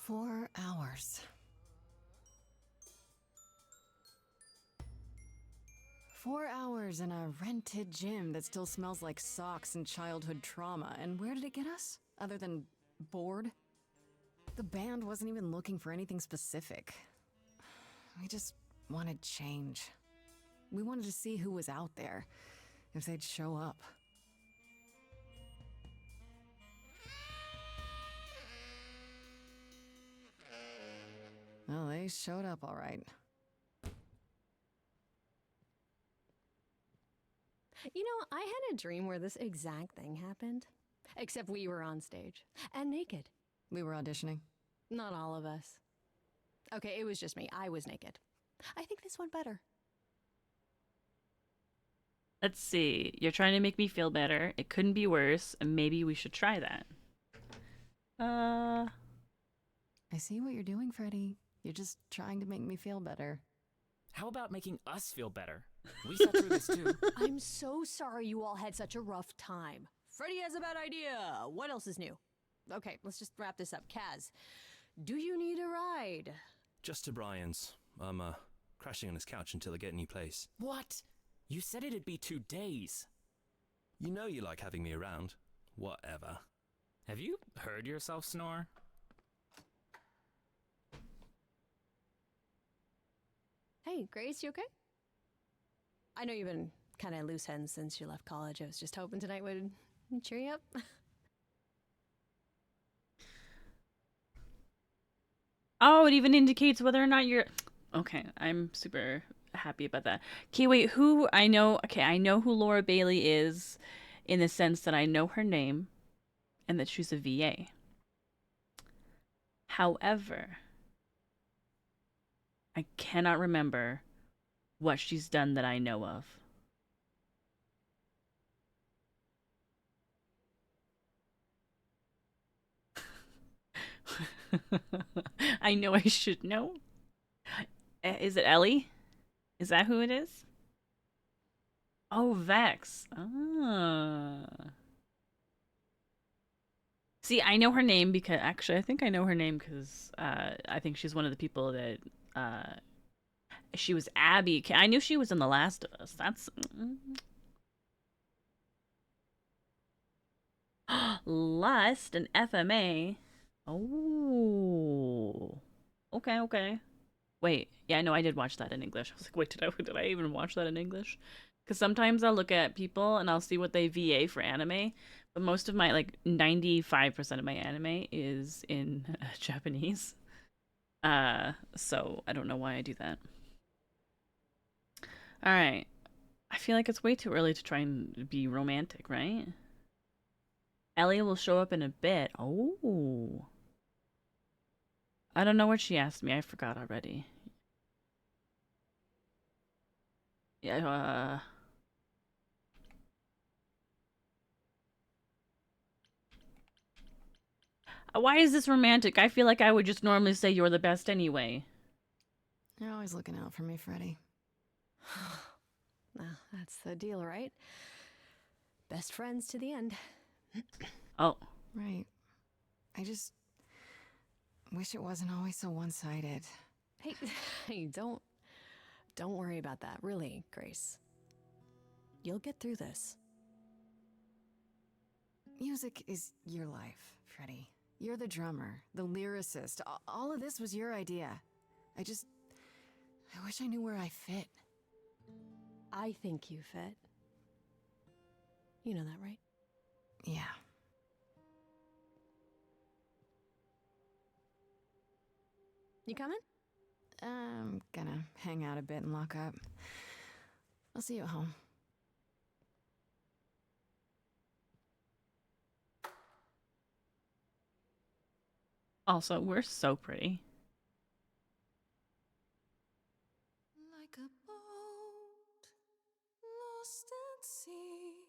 4 hours. 4 hours in a rented gym that still smells like socks and childhood trauma. And where did it get us? Other than bored? The band wasn't even looking for anything specific. We just wanted change. We wanted to see who was out there, if they'd show up. Well, they showed up all right. You know, I had a dream where this exact thing happened. Except we were on stage. And naked. We were auditioning. Not all of us. Okay, it was just me. I was naked. I think this went better. Let's see. You're trying to make me feel better. It couldn't be worse. And maybe we should try that. I see what you're doing, Freddy. You're just trying to make me feel better. How about making us feel better? We sat through this too. I'm so sorry you all had such a rough time. Freddy has a bad idea. What else is new? Okay, let's just wrap this up. Kaz, do you need a ride? Just to Brian's. I'm, crashing on his couch until I get a new place. What? You said it'd be 2 days. You know you like having me around. Whatever. Have you heard yourself snore? Hey, Grace, you okay? I know you've been kind of loose ends since you left college. I was just hoping tonight would cheer you up. Oh, it even indicates whether or not you're... Okay, I'm super happy about that. Okay, wait, who... I know who Laura Bailey is in the sense that I know her name and that she's a VA. However, I cannot remember what she's done that I know of. I know I should know. Is it Ellie? Is that who it is? Oh, Vex. Ah. See, I know her name because... Actually, I think I know her name because I think she's one of the people that... she was Abby. I knew she was in The Last of Us. That's... Lust and FMA. Oh. Okay, okay. Wait, yeah, no, I did watch that in English. I was like, wait, did I even watch that in English? Because sometimes I'll look at people and I'll see what they VA for anime, but most of my, like, 95% of my anime is in Japanese. So I don't know why I do that. Alright. I feel like it's way too early to try and be romantic, right? Ellie will show up in a bit. Oh. I don't know what she asked me. I forgot already. Yeah, why is this romantic? I feel like I would just normally say you're the best anyway. You're always looking out for me, Freddy. Well, that's the deal, right? Best friends to the end. Oh. Right. I just wish it wasn't always so one-sided. Hey, don't worry about that, really, Grace. You'll get through this. Music is your life, Freddy. You're the drummer, the lyricist. All of this was your idea. I wish I knew where I fit. I think you fit. You know that, right? Yeah. You coming? I'm gonna hang out a bit and lock up. I'll see you at home. Also, we're so pretty. Like a boat lost at sea,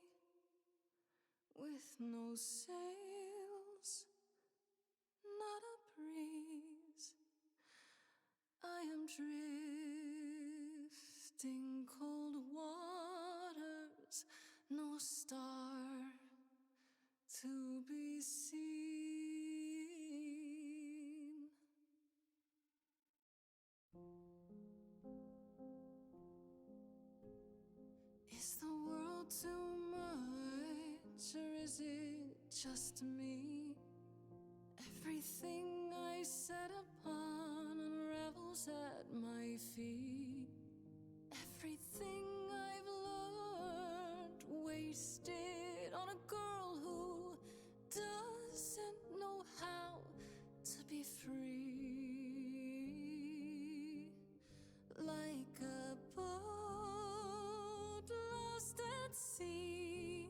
with no sails, not a breeze. I am drifting cold waters, no star to be seen. just me. Everything I set upon unravels at my feet. Everything I've learned wasted on a girl who doesn't know how to be free. Like a boat lost at sea,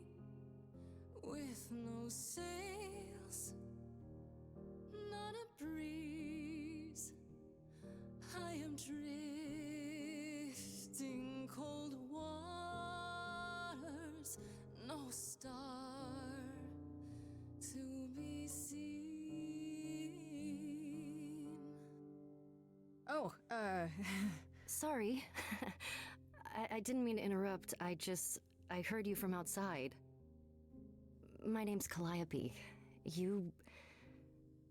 with no sails, not a breeze. I am drifting cold waters, no star to be seen. Oh, Sorry. I didn't mean to interrupt. I heard you from outside. My name's Calliope. You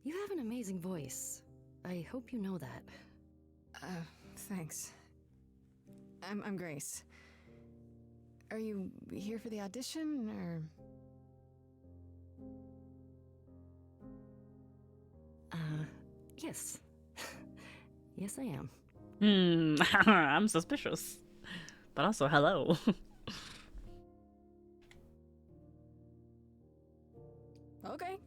have an amazing voice. I hope you know that. Thanks. I'm Grace. Are you here for the audition, or? Yes. Yes, I am. I'm suspicious. But also, hello. Okay.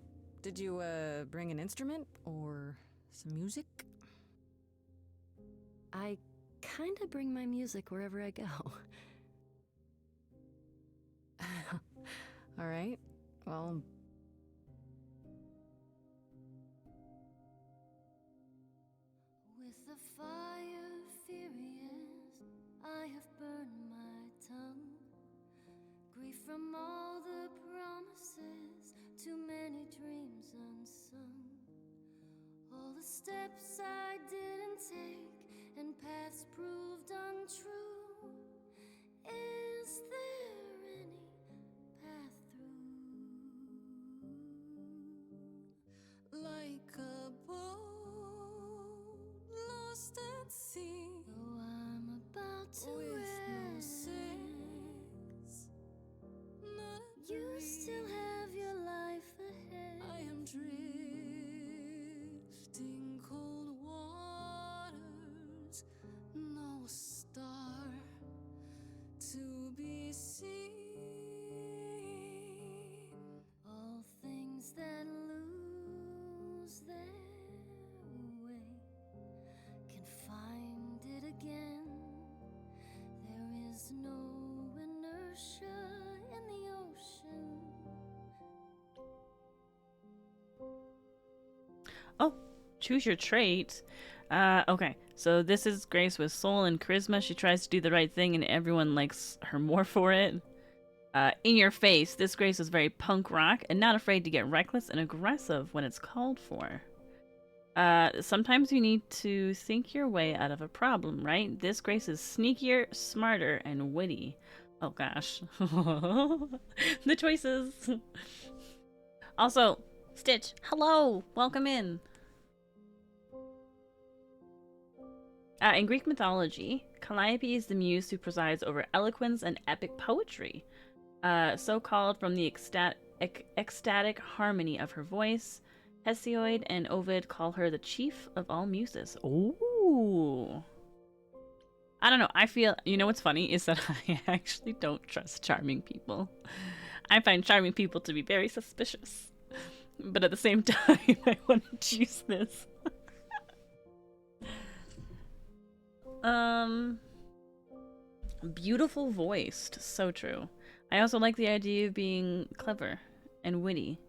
Did you, bring an instrument, or some music? I kinda bring my music wherever I go. Alright. Well... With the fire furious, I have burned my tongue. Grief from all the promises, too many dreams unsung. All the steps I didn't take and paths proved untrue. Is there any path through? Like a boat lost at sea, though I'm about to with no sails, not a you still have your life ahead. I am drifting cold waters, no star to be seen. All things that lose their way can find it again. There is no inertia in the ocean. Oh, choose your trait. Okay, so this is Grace with soul and charisma. She tries to do the right thing and everyone likes her more for it. In your face, this Grace is very punk rock and not afraid to get reckless and aggressive when it's called for. Sometimes you need to think your way out of a problem, right? This Grace is sneakier, smarter, and witty. Oh gosh. The choices. Also, Stitch, hello! Welcome in. In Greek mythology, Calliope is the muse who presides over eloquence and epic poetry. So called from the ecstatic harmony of her voice. Hesiod and Ovid call her the chief of all muses. Ooh. I don't know. I feel, you know what's funny is that I actually don't trust charming people. I find charming people to be very suspicious. But at the same time, I want to choose this. Beautiful voiced. So true. I also like the idea of being clever and witty.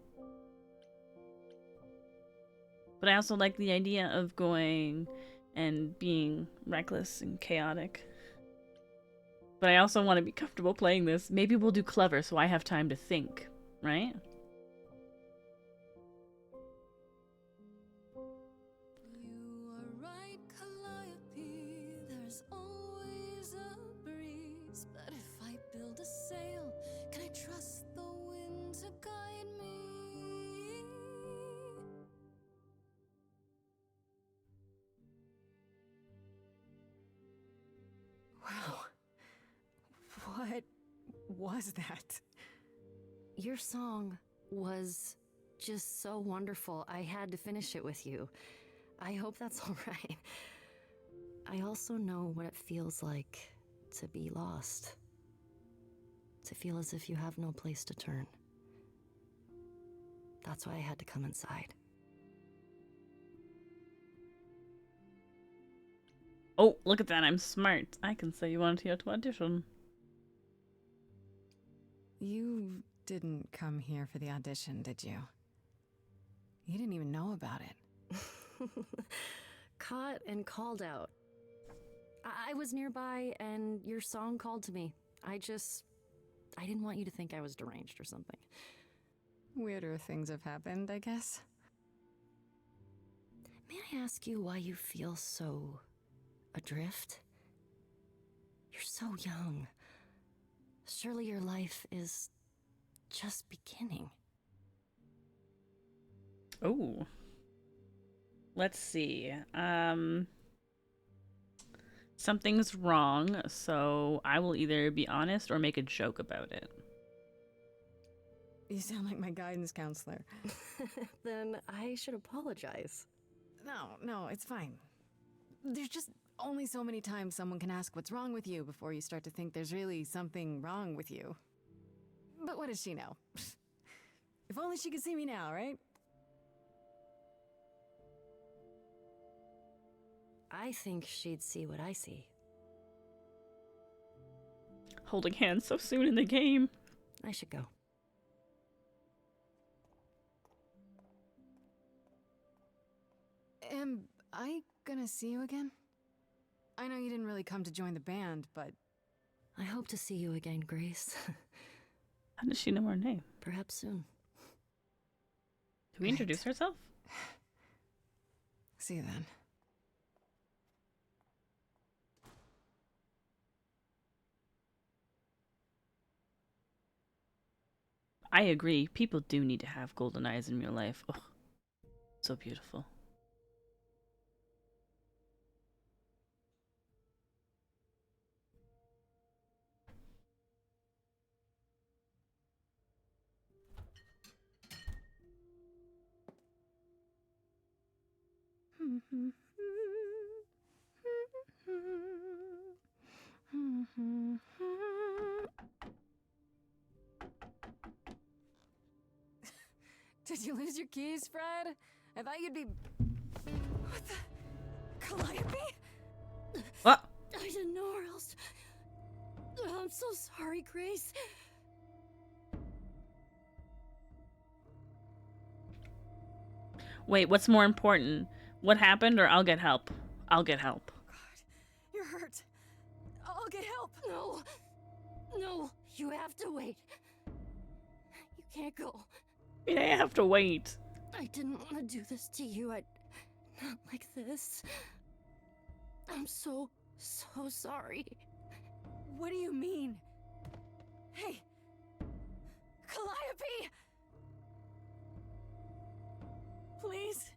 But I also like the idea of going and being reckless and chaotic. But I also want to be comfortable playing this. Maybe we'll do clever so I have time to think, right? You are right, Calliope. There's always a breeze. But if I build a sail, can I trust the wind to guide me? Wow. What was that? Your song was just so wonderful. I had to finish it with you. I hope that's all right. I also know what it feels like to be lost. To feel as if you have no place to turn. That's why I had to come inside. Oh, look at that. I'm smart. I can say you wanted here to audition. You didn't come here for the audition, did you? You didn't even know about it. Caught and called out. I was nearby and your song called to me. I didn't want you to think I was deranged or something. Weirder things have happened, I guess. May I ask you why you feel so adrift? You're so young. Surely your life is just beginning. Oh. Let's see. Something's wrong, so I will either be honest or make a joke about it. You sound like my guidance counselor. Then I should apologize. No, it's fine. There's just only so many times someone can ask what's wrong with you before you start to think there's really something wrong with you. But what does she know? If only she could see me now, right? I think she'd see what I see. Holding hands so soon in the game. I should go. Am I gonna see you again? I know you didn't really come to join the band, but... I hope to see you again, Grace. How does she know our name? Perhaps soon. Did we introduce ourselves? See you then. I agree. People do need to have golden eyes in real life. Oh, so beautiful. Did you lose your keys, Fred? I thought you'd be... What the... Calliope? What? I didn't know where else. I'm so sorry, Grace. Wait, what's more important? What happened or I'll get help? I'll get help. God, you're hurt. I'll get help. No. No, you have to wait. You can't go. I have to wait. I didn't want to do this to you. Not like this. I'm so sorry. What do you mean? Hey! Calliope! Please?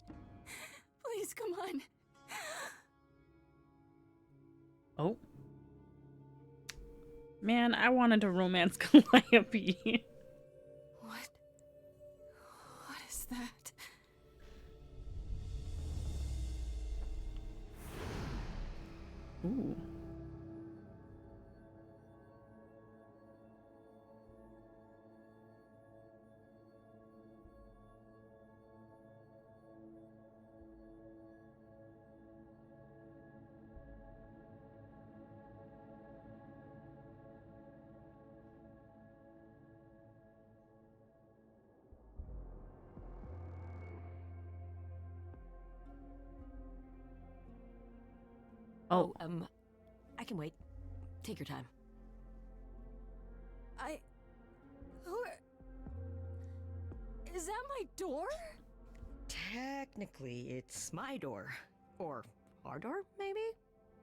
Please, come on. Oh. Man, I wanted to romance Calliope. What is that? Ooh. Oh, I can wait. Take your time. Is that my door? Technically, it's my door. Or our door, maybe?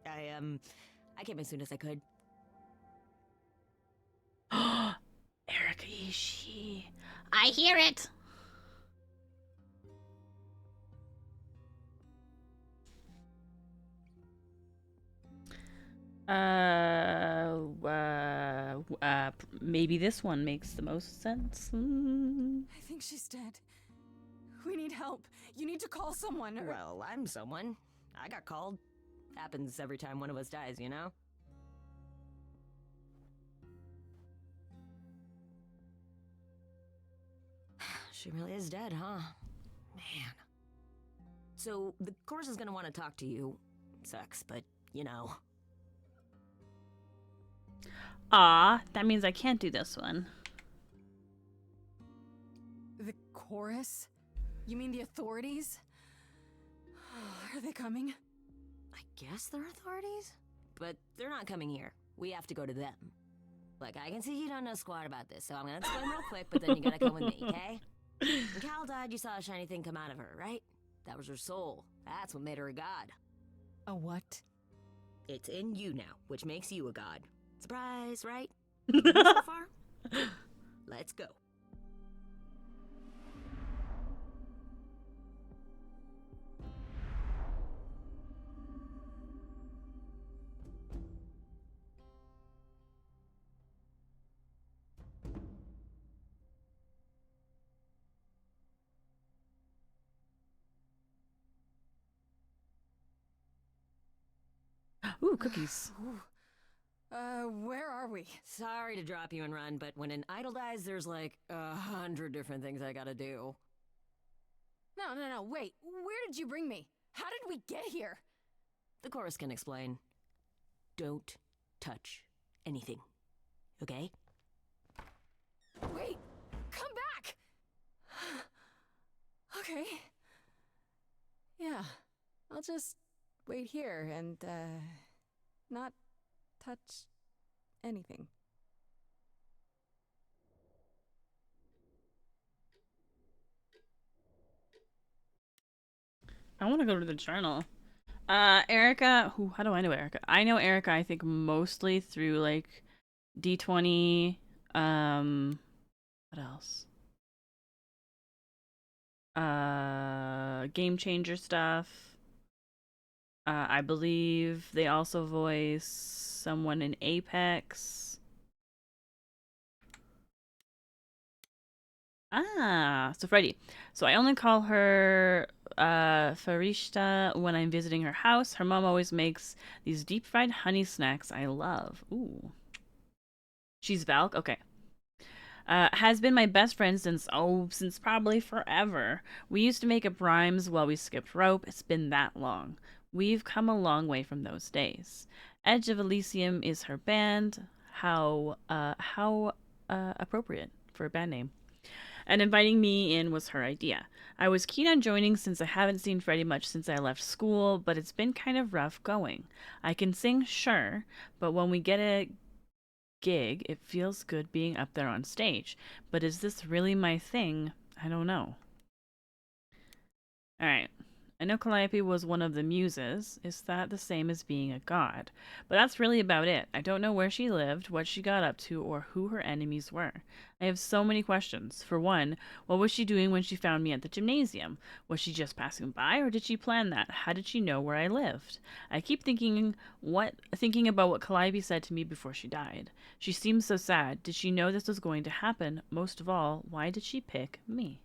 I came as soon as I could. Erika Ishii. I hear it. Maybe this one makes the most sense. I think she's dead. We need help. You need to call someone. Well, I'm someone. I got called. Happens every time one of us dies, you know? She really is dead, huh? Man. So, the chorus is gonna want to talk to you. Sucks, but, you know. Ah, that means I can't do this one. The chorus? You mean the authorities? Are they coming? I guess they're authorities? But they're not coming here. We have to go to them. Look, I can see you don't know squat about this, so I'm gonna explain real quick, but then you gotta come with me, okay? When Cal died, you saw a shiny thing come out of her, right? That was her soul. That's what made her a god. A what? It's in you now, which makes you a god. Surprise, right? You with me so far? Good. Let's go. Ooh, cookies. Where are we? Sorry to drop you and run, but when an idol dies, there's like 100 different things I gotta do. No, wait. Where did you bring me? How did we get here? The chorus can explain. Don't touch anything. Okay? Wait! Come back! Okay. Yeah. I'll just wait here and, not touch anything. I want to go to the journal. Erica, how do I know Erica? I know Erica, I think, mostly through, like, D20, what else? Game Changer stuff. I believe they also voice someone in Apex. Ah, so Freddy. So I only call her Farishta when I'm visiting her house. Her mom always makes these deep fried honey snacks I love. Ooh. She's Valk? Okay. Has been my best friend since probably forever. We used to make up rhymes while we skipped rope. It's been that long. We've come a long way from those days. Edge of Elysium is her band. How appropriate for a band name. And inviting me in was her idea. I was keen on joining since I haven't seen Freddie much since I left school, but it's been kind of rough going. I can sing, sure, but when we get a gig, it feels good being up there on stage. But is this really my thing? I don't know. Alright. I know Calliope was one of the muses. Is that the same as being a god? But that's really about it. I don't know where she lived, what she got up to, or who her enemies were. I have so many questions. For one, what was she doing when she found me at the gymnasium? Was she just passing by, or did she plan that? How did she know where I lived? I keep thinking about what Calliope said to me before she died. She seemed so sad. Did she know this was going to happen? Most of all, why did she pick me?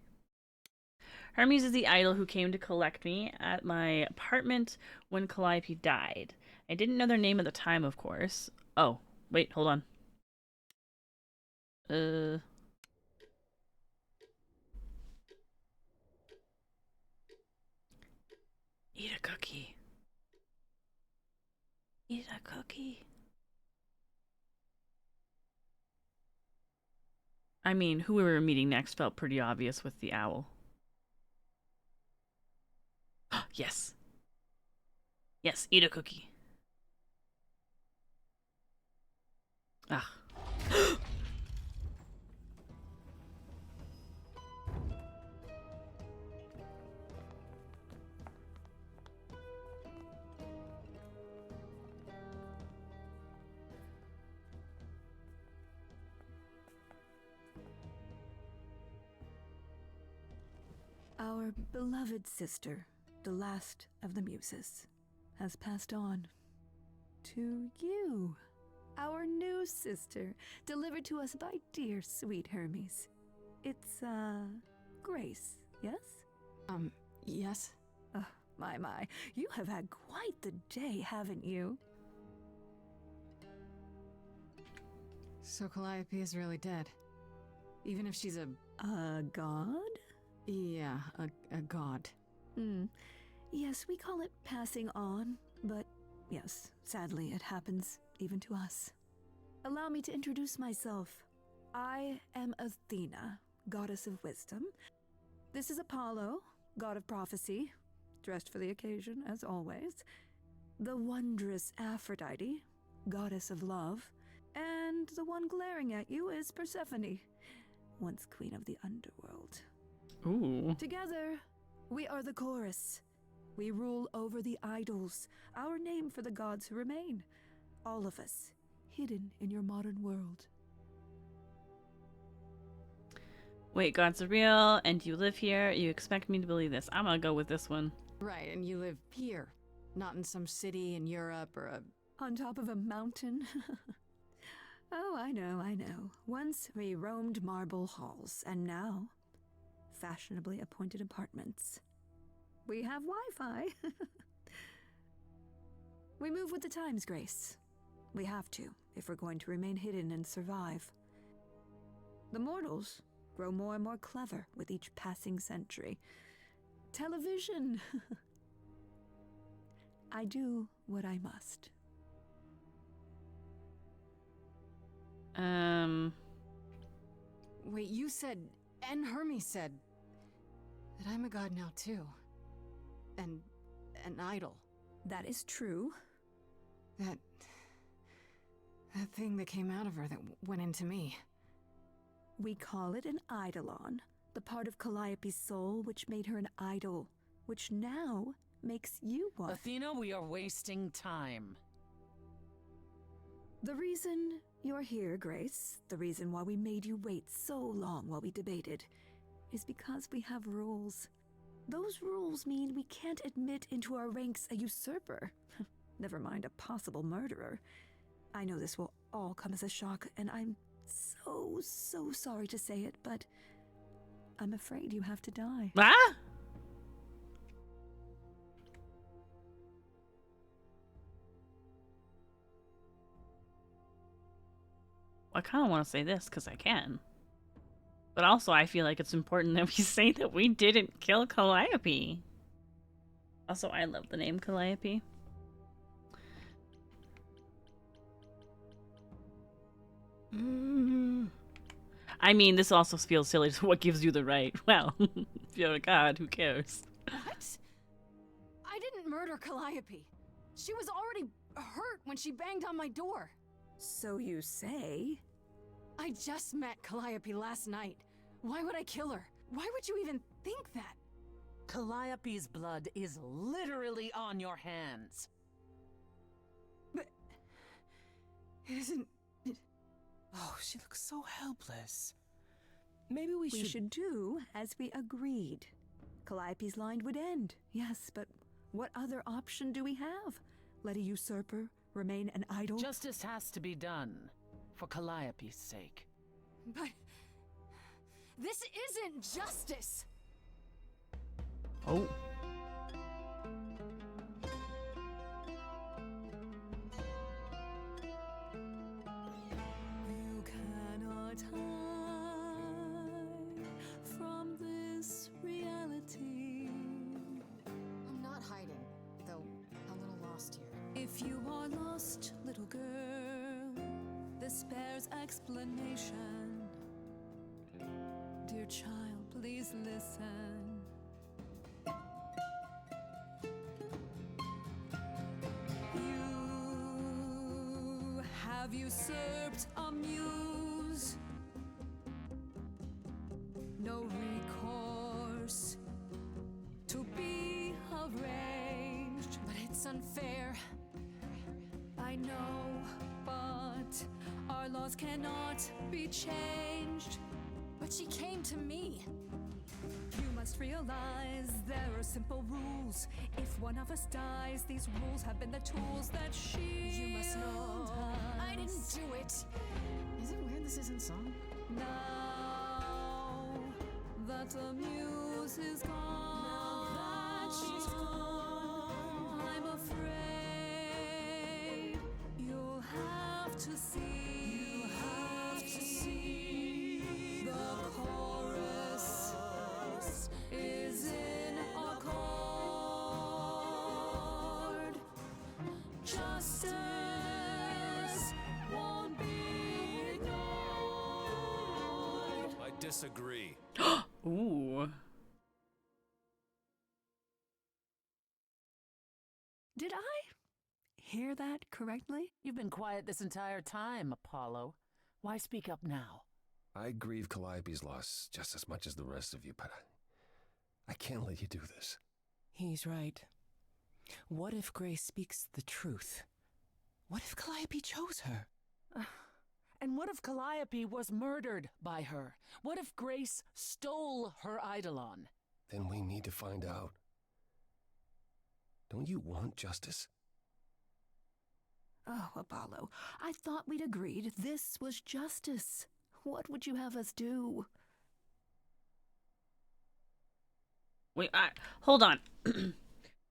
Hermes is the idol who came to collect me at my apartment when Calliope died. I didn't know their name at the time, of course. Oh, wait, hold on. Eat a cookie. Eat a cookie. I mean, who we were meeting next felt pretty obvious with the owl. Yes. Yes, eat a cookie. Ugh. Our beloved sister, the last of the Muses, has passed on to you, our new sister, delivered to us by dear sweet Hermes. It's, Grace, yes? Yes? Oh, my. You have had quite the day, haven't you? So Calliope is really dead. Even if she's a God? yeah, a god. Yes, we call it passing on, but yes, sadly it happens even to us. Allow me to introduce myself. I am Athena, goddess of wisdom. This is Apollo, god of prophecy, dressed for the occasion, as always. The wondrous Aphrodite, goddess of love. And the one glaring at you is Persephone, once queen of the underworld. Ooh. Together, we are the chorus. We rule over the idols, our name for the gods who remain. All of us, hidden in your modern world. Wait, gods are real, and you live here. You expect me to believe this. I'm gonna go with this one. Right, and you live here, not in some city in Europe or a... On top of a mountain? Oh, I know. Once we roamed marble halls, and now, fashionably appointed apartments. We have Wi-Fi. We move with the times, Grace. We have to, if we're going to remain hidden and survive. The mortals grow more and more clever with each passing century. Television! I do what I must. Wait, you said, and Hermes said, that I'm a god now too. And an idol. That is true. That thing that came out of her that went into me. We call it an eidolon, the part of Calliope's soul which made her an idol, which now makes you one. Athena, we are wasting time. The reason you're here, Grace, the reason why we made you wait so long while we debated, is because we have rules. Those rules mean we can't admit into our ranks a usurper, never mind a possible murderer. I know this will all come as a shock, and I'm so sorry to say it, but I'm afraid you have to die. Ah! I kind of want to say this because I can. But also, I feel like it's important that we say that we didn't kill Calliope. Also, I love the name Calliope. I mean, this also feels silly. So what gives you the right? Well, if you're a god, who cares? What? I didn't murder Calliope. She was already hurt when she banged on my door. So you say? I just met Calliope last night. Why would I kill her? Why would you even think that? Calliope's blood is literally on your hands. But... it isn't... Oh, she looks so helpless. Maybe we should do as we agreed. Calliope's line would end, yes, but what other option do we have? Let a usurper remain an idol? Justice has to be done, for Calliope's sake. But... this isn't justice! Oh. You cannot hide from this reality. I'm not hiding, though a little lost here. If you are lost, little girl, this bears explanation. Dear child, please listen. You have usurped a muse. No recourse to be arranged. But it's unfair. I know, but our laws cannot be changed. But she came to me. You must must realize there are simple rules. If one of us dies, these rules have been the tools that she. You must know I didn't do it. Is it weird this isn't song? Now that the muse is gone, I'm afraid you'll have to see. The chorus is in accord. Justice won't be ignored. I disagree. Ooh. Did I hear that correctly? You've been quiet this entire time, Apollo. Why speak up now? I grieve Calliope's loss just as much as the rest of you, but I can't let you do this. He's right. What if Grace speaks the truth? What if Calliope chose her? And what if Calliope was murdered by her? What if Grace stole her Eidolon? Then we need to find out. Don't you want justice? Oh, Apollo, I thought we'd agreed this was justice. What would you have us do? Wait, hold on.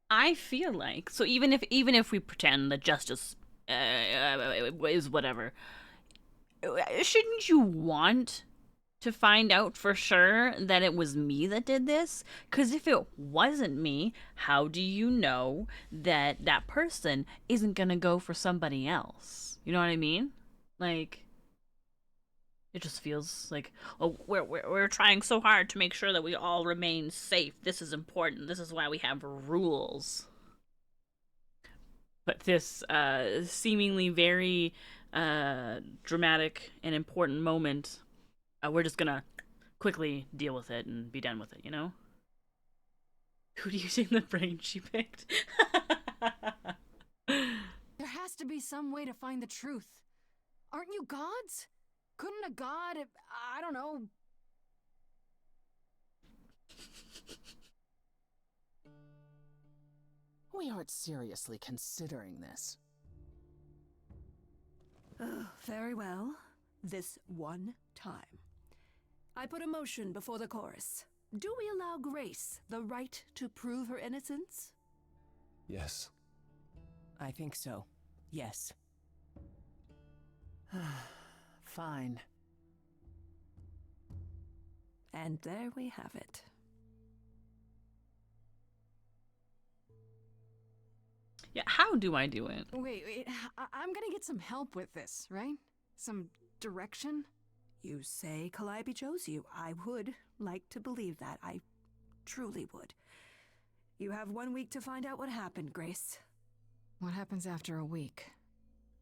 I feel like, so even if we pretend that justice is whatever, shouldn't you want to find out for sure that it was me that did this? Because if it wasn't me, how do you know that that person isn't gonna go for somebody else? You know what I mean? Like, it just feels like, oh, we're trying so hard to make sure that we all remain safe. This is important. This is why we have rules. But this seemingly very dramatic and important moment, we're just gonna quickly deal with it and be done with it, you know? Who do you think the brain she picked? There has to be some way to find the truth. Aren't you gods? Couldn't a god, I don't know... We aren't seriously considering this. Very well. This one time. I put a motion before the chorus. Do we allow Grace the right to prove her innocence? Yes. I think so. Yes. Fine. And there we have it. Yeah, how do I do it? Wait, I'm gonna get some help with this, right? Some direction? You say Calliope chose you. I would like to believe that. I truly would. You have 1 week to find out what happened, Grace. What happens after a week?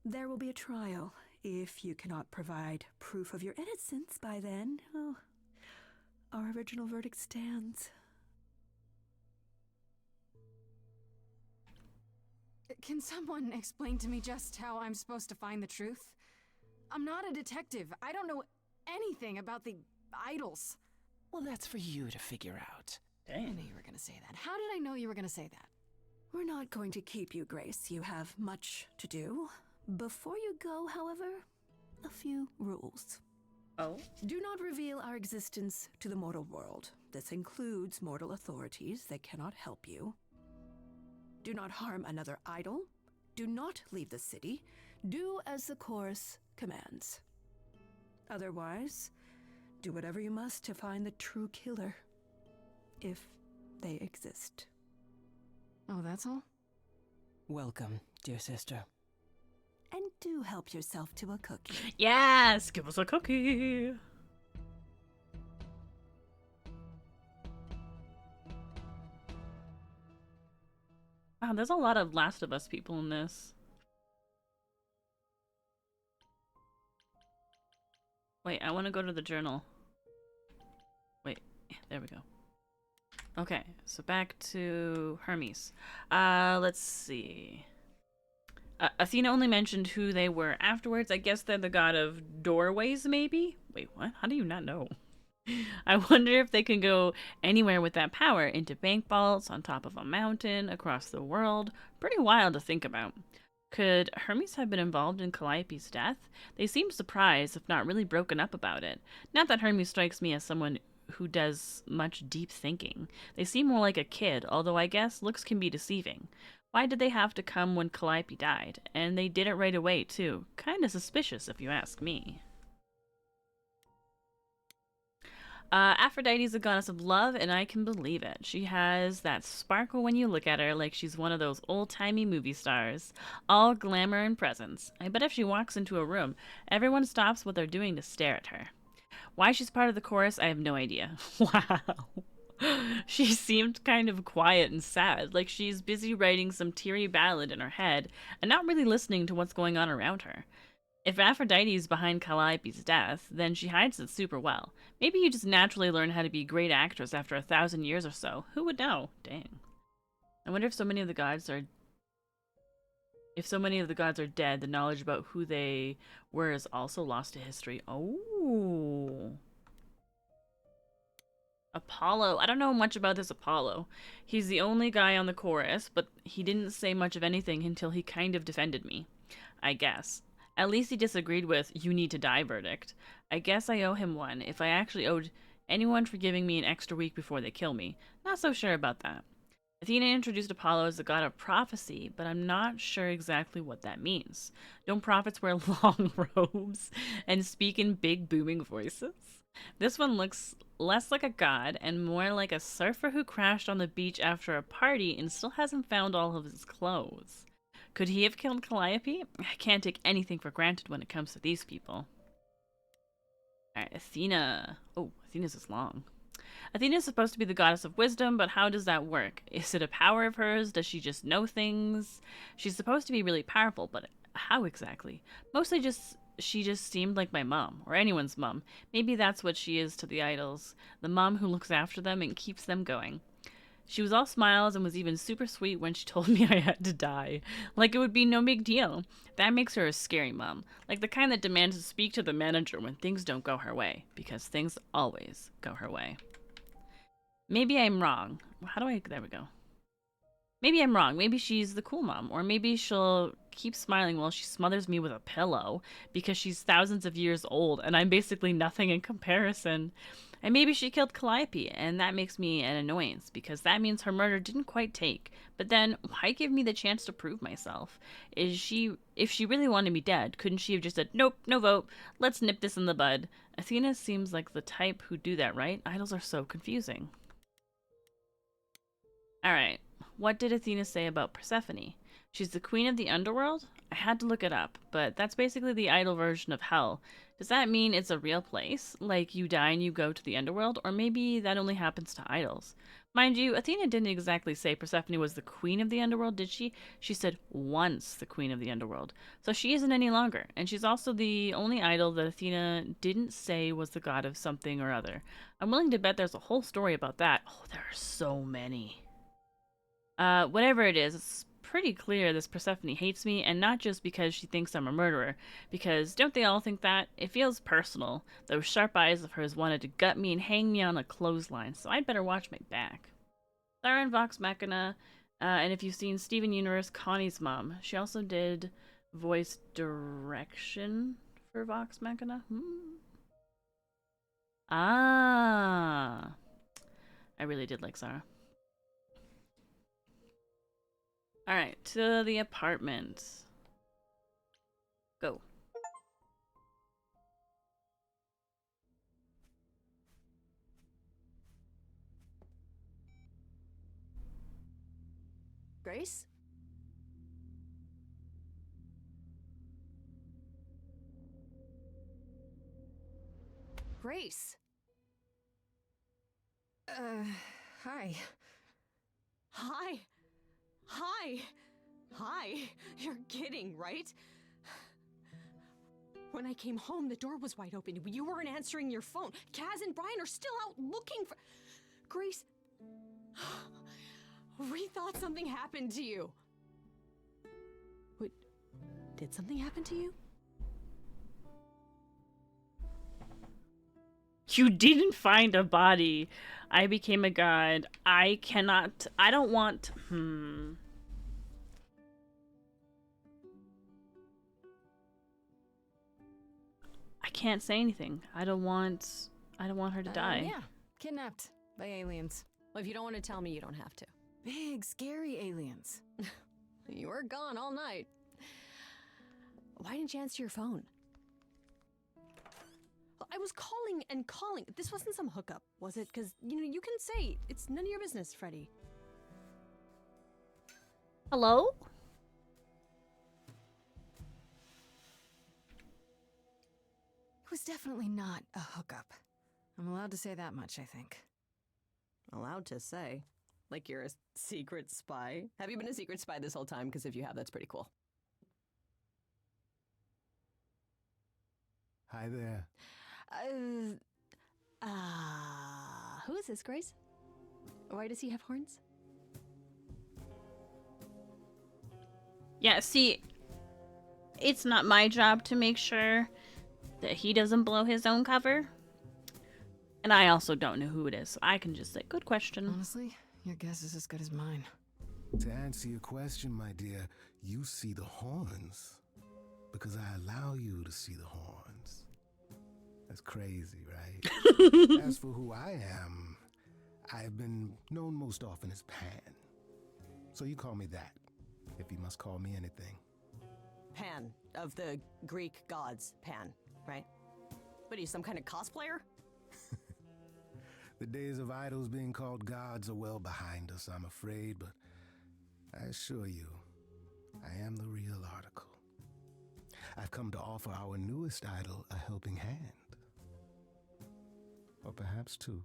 There will be a trial. If you cannot provide proof of your innocence by then, oh, our original verdict stands. Can someone explain to me just how I'm supposed to find the truth? I'm not a detective. I don't know anything about the idols. Well, that's for you to figure out. I knew you were gonna say that. How did I know you were gonna say that? We're not going to keep you, Grace. You have much to do. Before you go, however, a few rules. Oh? Do not reveal our existence to the mortal world. This includes mortal authorities. They cannot help you. Do not harm another idol. Do not leave the city. Do as the chorus commands. Otherwise, do whatever you must to find the true killer, if they exist. Oh, that's all? Welcome, dear sister. And do help yourself to a cookie. Yes, give us a cookie. Wow, there's a lot of Last of Us people in this. Wait, I want to go to the journal. Wait, there we go. Okay, so back to Hermes. Let's see. Athena only mentioned who they were afterwards. I guess they're the god of doorways, maybe? Wait, what? How do you not know? I wonder if they can go anywhere with that power, into bank vaults, on top of a mountain, across the world. Pretty wild to think about. Could Hermes have been involved in Calliope's death? They seem surprised, if not really broken up about it. Not that Hermes strikes me as someone who does much deep thinking. They seem more like a kid, although I guess looks can be deceiving. Why did they have to come when Calliope died? And they did it right away, too. Kinda suspicious, if you ask me. Aphrodite's a goddess of love, and I can believe it. She has that sparkle when you look at her, like she's one of those old-timey movie stars. All glamour and presence. I bet if she walks into a room, everyone stops what they're doing to stare at her. Why she's part of the chorus, I have no idea. Wow. She seemed kind of quiet and sad, like she's busy writing some teary ballad in her head, and not really listening to what's going on around her. If Aphrodite's behind Calliope's death, then she hides it super well. Maybe you just naturally learn how to be a great actress after 1,000 years or so. Who would know? Dang. I wonder if so many of the gods are... If so many of the gods are dead, the knowledge about who they were is also lost to history. Oh. Apollo. I don't know much about this Apollo. He's the only guy on the chorus, but he didn't say much of anything until he kind of defended me. I guess. At least he disagreed with "you need to die" verdict. I guess I owe him one, if I actually owed anyone for giving me an extra week before they kill me. Not so sure about that. Athena introduced Apollo as the god of prophecy, but I'm not sure exactly what that means. Don't prophets wear long robes and speak in big booming voices? This one looks less like a god and more like a surfer who crashed on the beach after a party and still hasn't found all of his clothes. Could he have killed Calliope? I can't take anything for granted when it comes to these people. Alright, Athena. Oh, Athena's is long. Athena is supposed to be the goddess of wisdom, but how does that work? Is it a power of hers? Does she just know things? She's supposed to be really powerful, but how exactly? Mostly she just seemed like my mom, or anyone's mom. Maybe that's what she is to the idols. The mom who looks after them and keeps them going. She was all smiles and was even super sweet when she told me I had to die. Like it would be no big deal. That makes her a scary mom. Like the kind that demands to speak to the manager when things don't go her way. Because things always go her way. Maybe I'm wrong. There we go. Maybe I'm wrong. Maybe she's the cool mom. Or maybe she'll keep smiling while she smothers me with a pillow. Because she's thousands of years old and I'm basically nothing in comparison. And maybe she killed Calliope, and that makes me an annoyance, because that means her murder didn't quite take. But then, why give me the chance to prove myself? If she really wanted me dead, couldn't she have just said, nope, no vote, let's nip this in the bud? Athena seems like the type who do that, right? Idols are so confusing. Alright, what did Athena say about Persephone? She's the queen of the underworld? I had to look it up, but that's basically the idol version of hell. Does that mean it's a real place? Like you die and you go to the underworld? Or maybe that only happens to idols? Mind you, Athena didn't exactly say Persephone was the queen of the underworld, did she? She said once the queen of the underworld. So she isn't any longer. And she's also the only idol that Athena didn't say was the god of something or other. I'm willing to bet there's a whole story about that. Oh, there are so many. Whatever it is, it's pretty clear this Persephone hates me, and not just because she thinks I'm a murderer, because don't they all think that? It feels personal. Those sharp eyes of hers wanted to gut me and hang me on a clothesline, so I'd better watch my back. Clara in Vox Machina, and if you've seen Steven Universe, Connie's mom. She also did voice direction for Vox Machina. Ah. I really did like Sarah. Alright, to the apartment. Go. Grace? Grace! Hi. Hi! Hi! Hi! You're kidding, right? When I came home, the door was wide open. You weren't answering your phone. Kaz and Brian are still out looking for... Grace... We thought something happened to you. Wait, did something happen to you? You didn't find a body. I became a god. I cannot. I don't want. I can't say anything. I don't want her to die. Yeah, kidnapped by aliens. Well, if you don't want to tell me, you don't have to. Big, scary aliens. You were gone all night. Why didn't you answer your phone? I was calling and calling. This wasn't some hookup, was it? Because, you can say it's none of your business, Freddy. Hello? It was definitely not a hookup. I'm allowed to say that much, I think. Allowed to say? Like you're a secret spy? Have you been a secret spy this whole time? Because if you have, that's pretty cool. Hi there. Who is this, Grace? Why does he have horns? Yeah, see, it's not my job to make sure that he doesn't blow his own cover. And I also don't know who it is, so I can just say, good question. Honestly, your guess is as good as mine. To answer your question, my dear, you see the horns because I allow you to see the horns. That's crazy, right? As for who I am, I've been known most often as Pan. So you call me that, if you must call me anything. Pan, of the Greek gods, Pan, right? What are you, some kind of cosplayer? The days of idols being called gods are well behind us, I'm afraid, but I assure you, I am the real article. I've come to offer our newest idol a helping hand. Or perhaps two.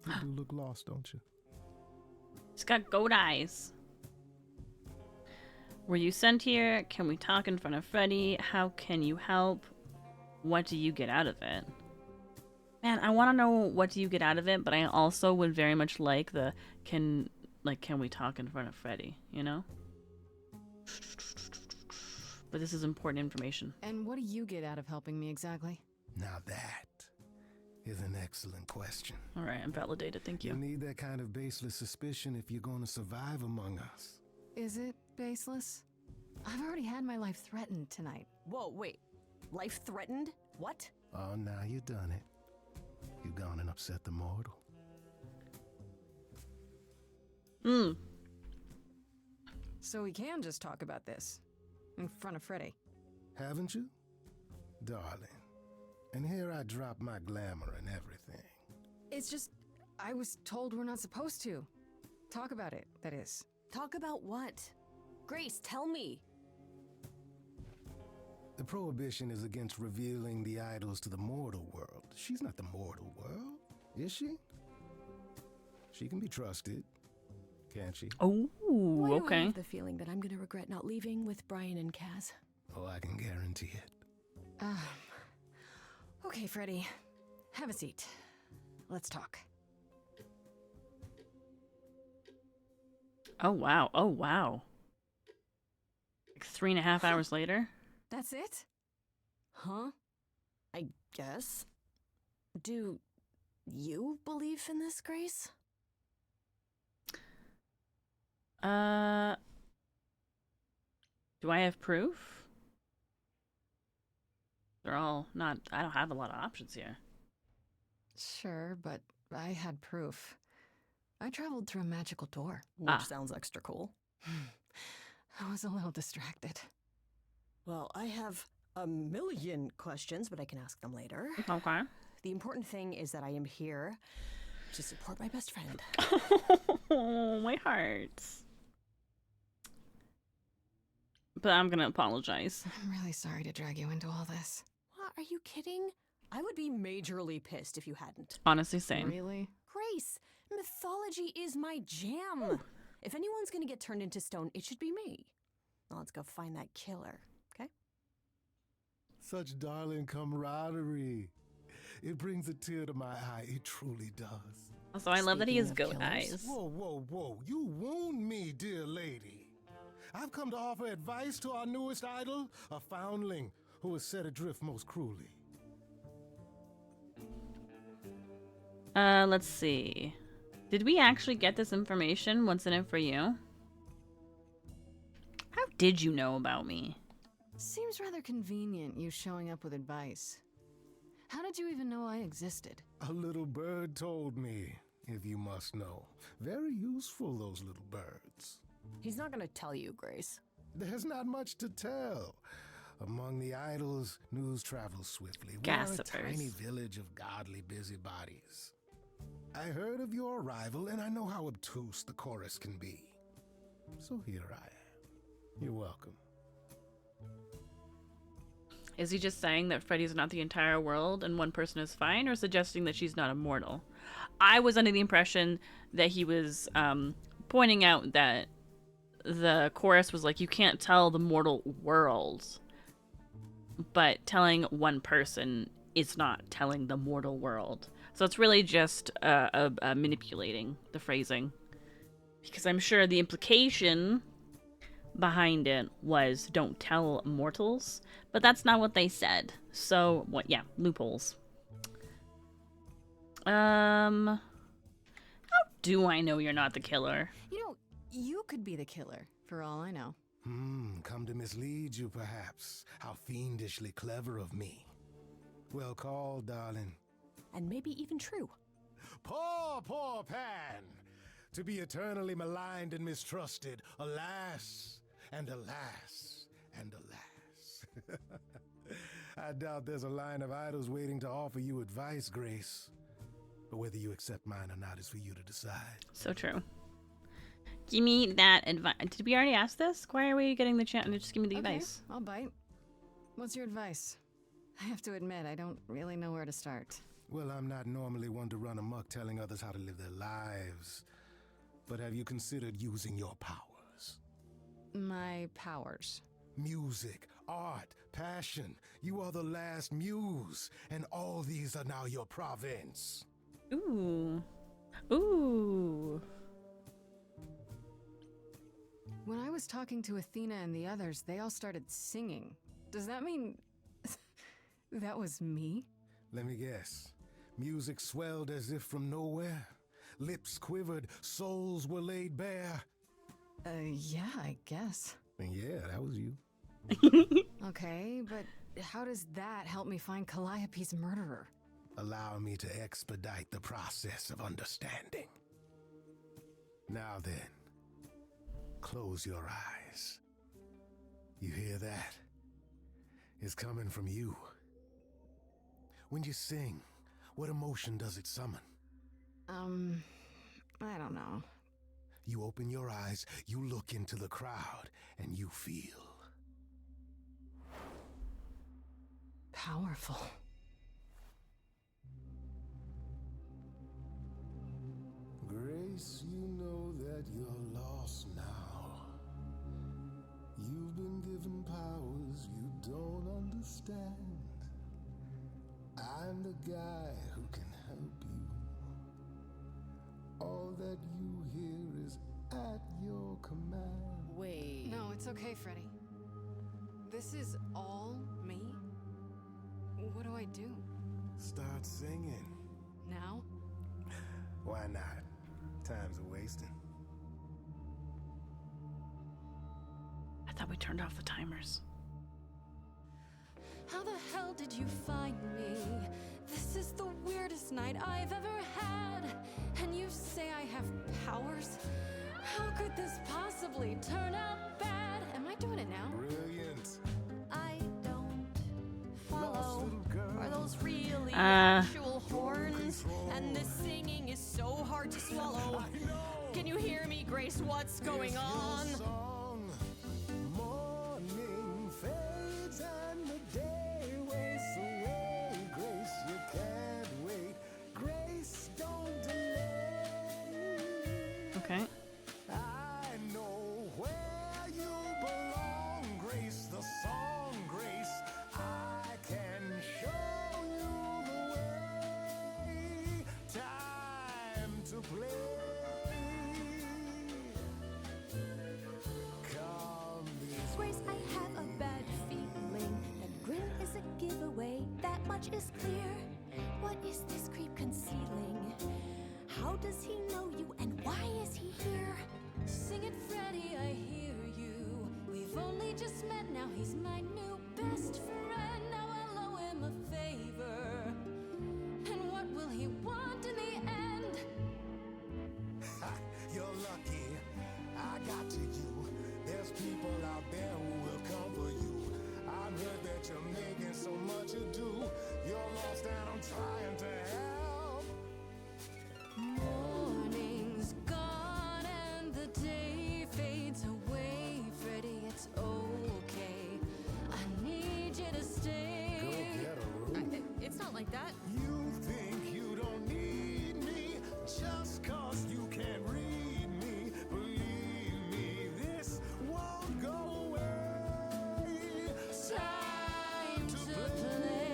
You do look lost, don't you? He's got goat eyes. Were you sent here? Can we talk in front of Freddy? How can you help? What do you get out of it? Man, I want to know what do you get out of it, but I also would very much like the can we talk in front of Freddy, you know? But this is important information. And what do you get out of helping me exactly? Now that is an excellent question. All right, I'm validated. Thank You you. need that kind of baseless suspicion if you're going to survive among us. Is it baseless? I've already had my life threatened tonight. Whoa, wait. Life threatened? What? Oh, now you've done it. You've gone and upset the mortal. So we can just talk about this in front of Freddy. Haven't you? Darling. And here I drop my glamour and everything. It's just, I was told we're not supposed to. Talk about it, that is. Talk about what? Grace, tell me. The prohibition is against revealing the idols to the mortal world. She's not the mortal world, is she? She can be trusted, can't she? Oh, Why do I okay. have the feeling that I'm going to regret not leaving with Brian and Kaz? Oh, I can guarantee it. Okay, Freddy. Have a seat. Let's talk. Oh, wow. Oh, wow. Like 3.5 hours later? That's it? Huh? I guess. Do you believe in this, Grace? Do I have proof? They're all not... I don't have a lot of options here. Sure, but I had proof. I traveled through a magical door. Which sounds extra cool. I was a little distracted. Well, I have a million questions, but I can ask them later. Okay. The important thing is that I am here to support my best friend. Oh, my heart. But I'm gonna apologize. I'm really sorry to drag you into all this. What? Are you kidding? I would be majorly pissed if you hadn't. Honestly, same. Really? Grace, mythology is my jam. If anyone's gonna get turned into stone, it should be me. Now let's go find that killer, okay? Such darling camaraderie. It brings a tear to my eye. It truly does. Also, I love that he has Speaking goat of killers. eyes. Whoa, whoa, whoa. You wound me, dear lady. I've come to offer advice to our newest idol, a foundling who was set adrift most cruelly. Let's see. Did we actually get this information? What's in it for you? How did you know about me? Seems rather convenient, you showing up with advice. How did you even know I existed? A little bird told me, if you must know. Very useful, those little birds. He's not gonna tell you, Grace. There's not much to tell. Among the idols, news travels swiftly. We are a Gossipers. tiny village of godly busybodies. I heard of your arrival, and I know how obtuse the chorus can be. So here I am. You're welcome. Is he just saying that Freddy's not the entire world and one person is fine, or suggesting that she's not immortal? I was under the impression that he was pointing out that the chorus was like, you can't tell the mortal world, but telling one person is not telling the mortal world. So it's really just manipulating the phrasing, because I'm sure the implication behind it was don't tell mortals, but that's not what they said. So what? Yeah, loopholes. How do I know you're not the killer? You know, you could be the killer, for all I know. Come to mislead you, perhaps. How fiendishly clever of me. Well called, darling. And maybe even true. Poor, poor Pan! To be eternally maligned and mistrusted. Alas, and alas, and alas. I doubt there's a line of idols waiting to offer you advice, Grace. But whether you accept mine or not is for you to decide. So true. Give me that advice. Did we already ask this? Why are we getting the chance? Just give me the Okay, advice. I'll bite. What's your advice? I have to admit, I don't really know where to start. Well, I'm not normally one to run amok telling others how to live their lives. But have you considered using your powers? My powers. Music, art, passion. You are the last muse, and all these are now your province. Ooh. Ooh. When I was talking to Athena and the others, they all started singing. Does that mean that was me? Let me guess. Music swelled as if from nowhere. Lips quivered, souls were laid bare. Yeah, I guess. And yeah, that was you. Okay, but how does that help me find Calliope's murderer? Allow me to expedite the process of understanding. Now then, close your eyes. You hear that? It's coming from you. When you sing, what emotion does it summon? I don't know. You open your eyes, you look into the crowd, and you feel Powerful. Grace, you know that you're lost now. You've been given powers you don't understand. I'm the guy who can help you. All that you hear is at your command. Wait. No, it's okay, Freddy. This is all me? What do I do? Start singing. Now? Why not? Time's a wasting. I thought we turned off the timers. How the hell did you find me? This is the weirdest night I've ever had. And you say I have powers? How could this possibly turn out bad? Am I doing it now? Brilliant. I don't follow. Lost little girl. Are those really actual horns? And this singing is so hard to swallow. Can you hear me, Grace? What's going on? Song. Morning fades and the day wastes away. Grace, you can't wait. Grace, don't delay. Okay. I know where you belong, Grace, the song, Grace. I can show you the way. Time to play. Come this Grace, I have a bad feeling that grin is a giveaway. That much is clear. What is this creep concealing? does he know you, and why is he here? Sing it, Freddy, I hear you. We've only just met, now he's my new best friend. Now I'll owe him a favor. And what will he want in the end? You're lucky I got to you. There's people out there who will come for you. I've heard that you're making so much ado. You're lost and I'm trying to help. Morning's gone and the day fades away. Freddy, it's okay. I need you to stay. Go get a room. It's not like that. You think you don't need me just 'cause you can't read me. Believe me, this won't go away. Time to play.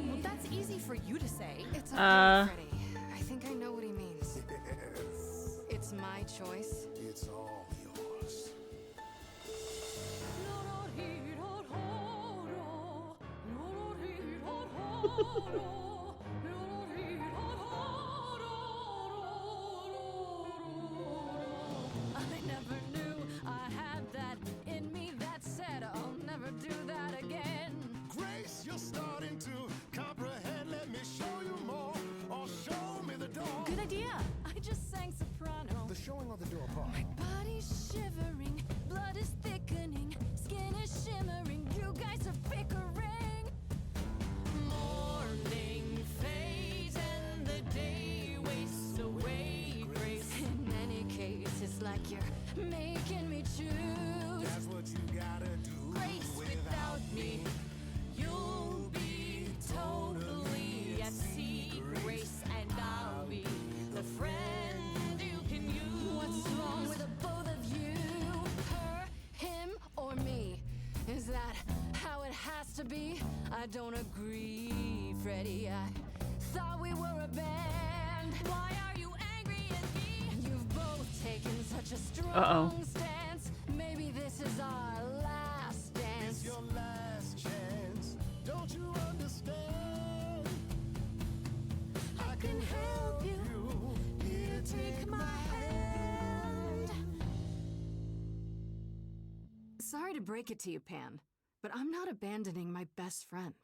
Well, that's easy for you to say. It's okay, Freddy. I think I know what he means. Yes, It's my choice. it's all yours. I never knew I had that in me. That said, I'll never do that again. Grace, you're starting to comprehend. Let me show you more, or show me the door. Good idea. I just sang soprano. The showing or the door part? My body's shivering, blood is thickening, skin is shimmering. You guys are bickering. Morning fades and the day wastes away. Grace, in any case, it's like you're making me choose. That's what you gotta do. Grace, without me, you'll be totally at sea. Grace, and I'll be the friend you can use. What's wrong with the both of you? Her, him, or me? Is that how it has to be? I don't agree, Freddy. I thought we were a band. Why are you angry at me? You've both taken such a strong stance. Maybe this is our last dance. It's your last chance. Don't you understand? I can help you. Here, Take my hand. Sorry to break it to you, Pan, but I'm not abandoning my best friend.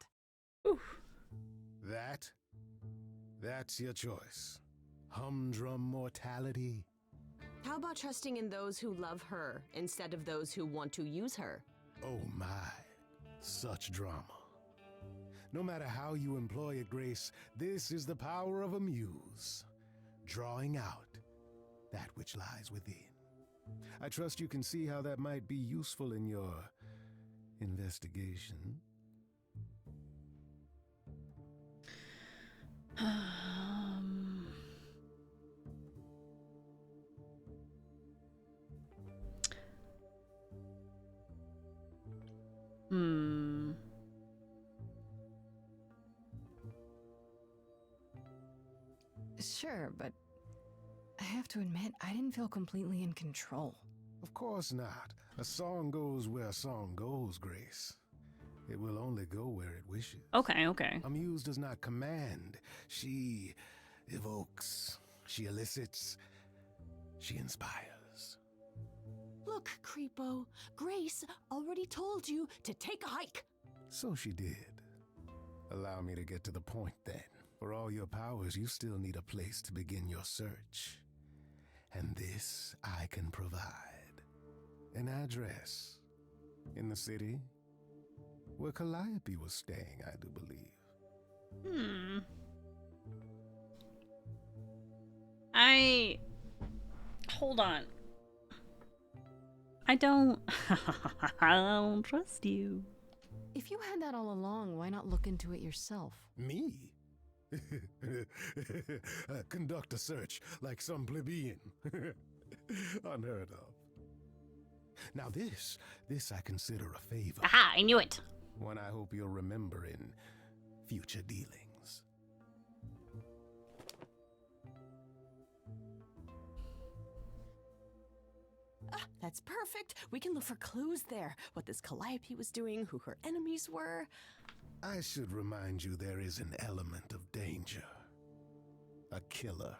That's your choice. Humdrum mortality. How about trusting in those who love her instead of those who want to use her? Oh my, such drama. No matter how you employ it, Grace, this is the power of a muse, drawing out that which lies within. I trust you can see how that might be useful in your investigation. Sure, but I have to admit, I didn't feel completely in control. Of course not. A song goes where a song goes, Grace. It will only go where it wishes. Okay, okay. A muse does not command. She evokes. She elicits. She inspires. Look, Creepo, Grace already told you to take a hike. So she did. Allow me to get to the point then. For all your powers, you still need a place to begin your search. And this I can provide. An address. In the city. Where Calliope was staying, I do believe. Hold on. I don't trust you. If you had that all along, why not look into it yourself? Me? Conduct a search like some plebeian. Unheard of. Now this I consider a favor. Aha, I knew it. One I hope you'll remember in future dealings. That's perfect. We can look for clues there. What this Calliope was doing, who her enemies were. I should remind you there is an element of danger. a killer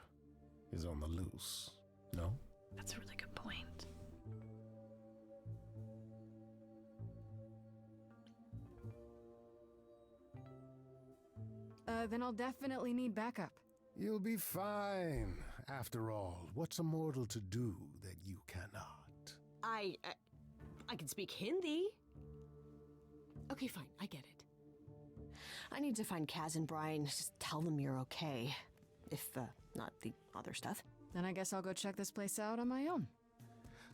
is on the loose, no? That's a really good point. Then I'll definitely need backup. You'll be fine. After all, what's a mortal to do that you cannot? I can speak Hindi. Okay, fine, I get it. I need to find Kaz and Brian. Just tell them you're okay. If, not the other stuff. Then I guess I'll go check this place out on my own.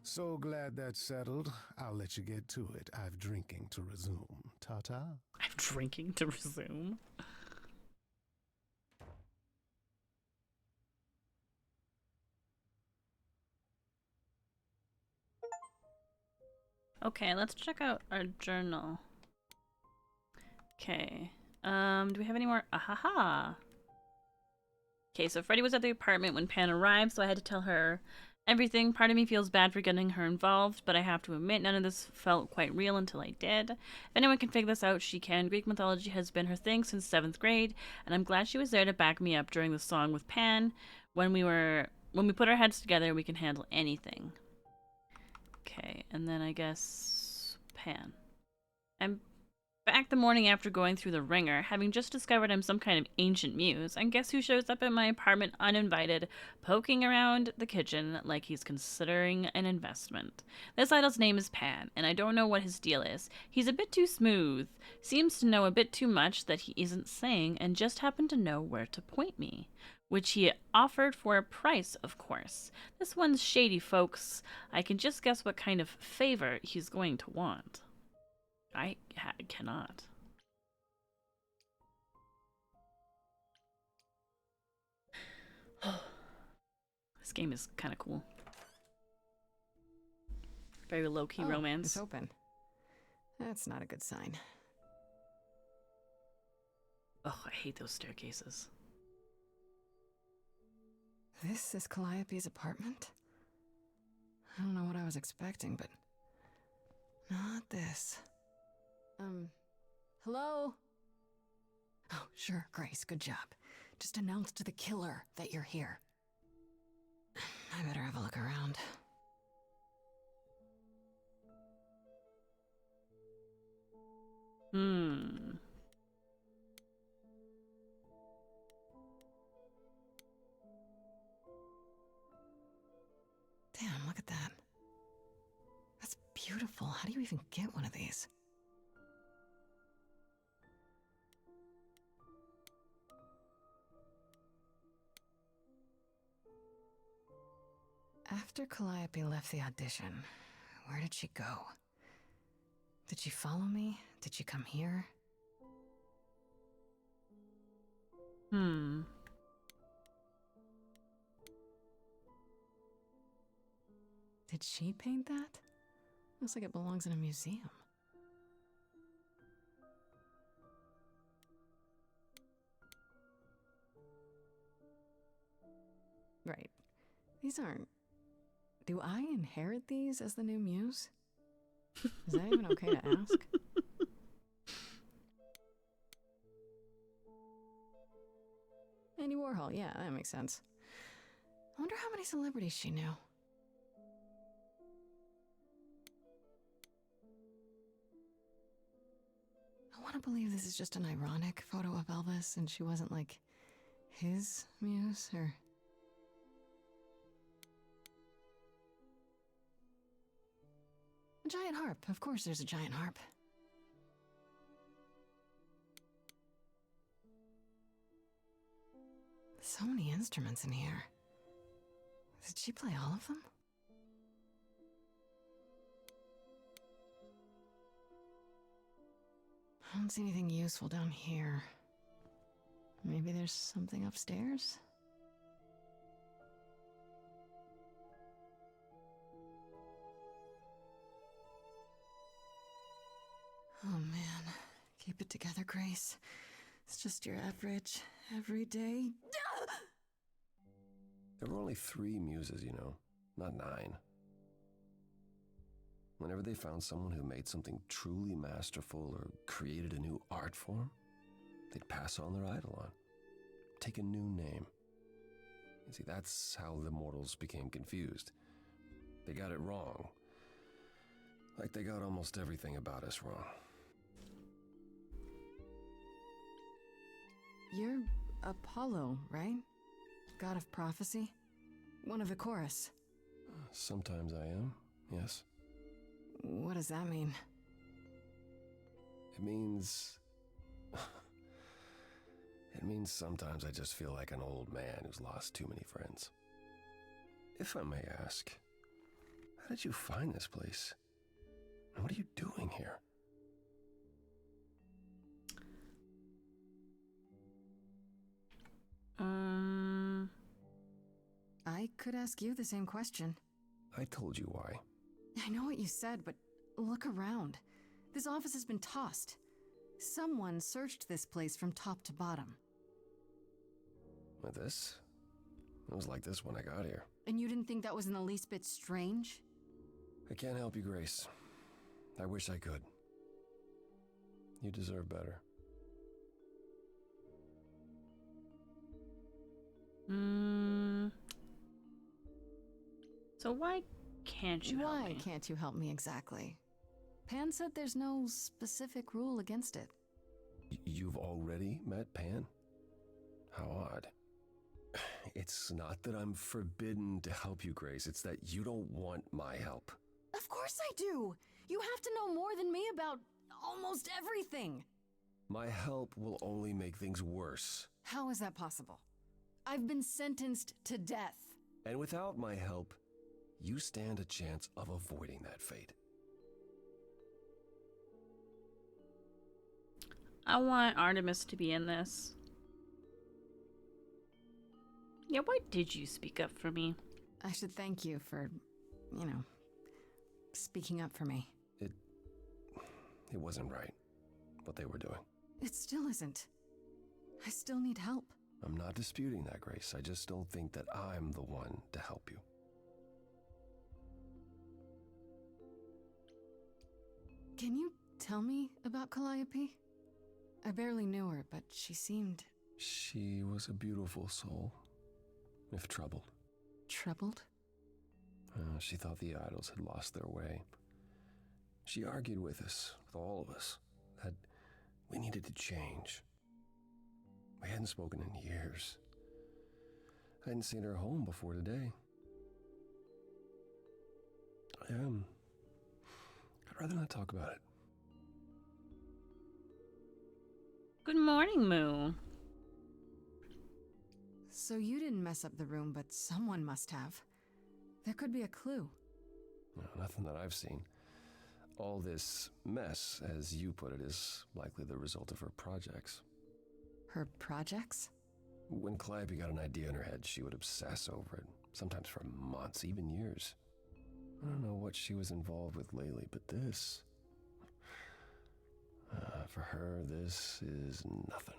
So glad that's settled. I'll let you get to it. I've drinking to resume. Ta-ta. I'm drinking to resume. Okay, let's check out our journal. Okay. Do we have any more? Ahaha. Okay, so Freddie was at the apartment when Pan arrived, so I had to tell her everything. Part of me feels bad for getting her involved, but I have to admit none of this felt quite real until I did. If anyone can figure this out, she can. Greek mythology has been her thing since 7th grade, and I'm glad she was there to back me up during the song with Pan. When we put our heads together, we can handle anything. Okay, and then I guess Pan. I'm back the morning after going through the ringer, having just discovered I'm some kind of ancient muse, and guess who shows up at my apartment uninvited, poking around the kitchen like he's considering an investment. This idol's name is Pan, and I don't know what his deal is. He's a bit too smooth, seems to know a bit too much that he isn't saying, and just happened to know where to point me. Which he offered for a price, of course. This one's shady, folks. I can just guess what kind of favor he's going to want. I cannot. This game is kind of cool. Very low-key romance. It's open. That's not a good sign. Oh, I hate those staircases. This is Calliope's apartment? I don't know what I was expecting, but not this. Hello? Oh, sure, Grace, good job. Just announce to the killer that you're here. I better have a look around. Damn, look at that. That's beautiful. How do you even get one of these? After Calliope left the audition, where did she go? Did she follow me? Did she come here? Did she paint that? Looks like it belongs in a museum. Right. These aren't... Do I inherit these as the new muse? Is that even okay to ask? Andy Warhol, yeah, that makes sense. I wonder how many celebrities she knew. I want to believe this is just an ironic photo of Elvis and she wasn't like his muse or... A giant harp. Of course there's a giant harp. So many instruments in here. Did she play all of them? I don't see anything useful down here. Maybe there's something upstairs? Oh man, keep it together, Grace. It's just your average, everyday... There were only 3 muses, you know, not 9. Whenever they found someone who made something truly masterful or created a new art form, they'd pass on their idol on, take a new name. See, that's how the mortals became confused. They got it wrong. Like they got almost everything about us wrong. You're Apollo, right? God of prophecy? One of the chorus. Sometimes I am, yes. What does that mean? It means... It means sometimes I just feel like an old man who's lost too many friends. If I may ask, how did you find this place? And what are you doing here? I could ask you the same question. I told you why. I know what you said, but look around. This office has been tossed. Someone searched this place from top to bottom. With this? It was like this when I got here. And you didn't think that was in the least bit strange? I can't help you, Grace. I wish I could. You deserve better. So why can't you help me? Why can't you help me exactly? Pan said there's no specific rule against it. You've already met Pan? How odd. It's not that I'm forbidden to help you, Grace. It's that you don't want my help. Of course I do! You have to know more than me about almost everything! My help will only make things worse. How is that possible? I've been sentenced to death. And without my help, you stand a chance of avoiding that fate. I want Artemis to be in this. Yeah, why did you speak up for me? I should thank you for, speaking up for me. It wasn't right, what they were doing. It still isn't. I still need help. I'm not disputing that, Grace. I just don't think that I'm the one to help you. Can you tell me about Calliope? I barely knew her, but she seemed... She was a beautiful soul, if troubled. Troubled? She thought the idols had lost their way. She argued with us, with all of us, that we needed to change. We hadn't spoken in years. I hadn't seen her home before today. I'd rather not talk about it. Good morning, Moo. So you didn't mess up the room, but someone must have. There could be a clue. No, nothing that I've seen. All this mess, as you put it, is likely the result of her projects. Her projects? When Calliope got an idea in her head, she would obsess over it, sometimes for months, even years. I don't know what she was involved with lately, but this... for her, this is nothing.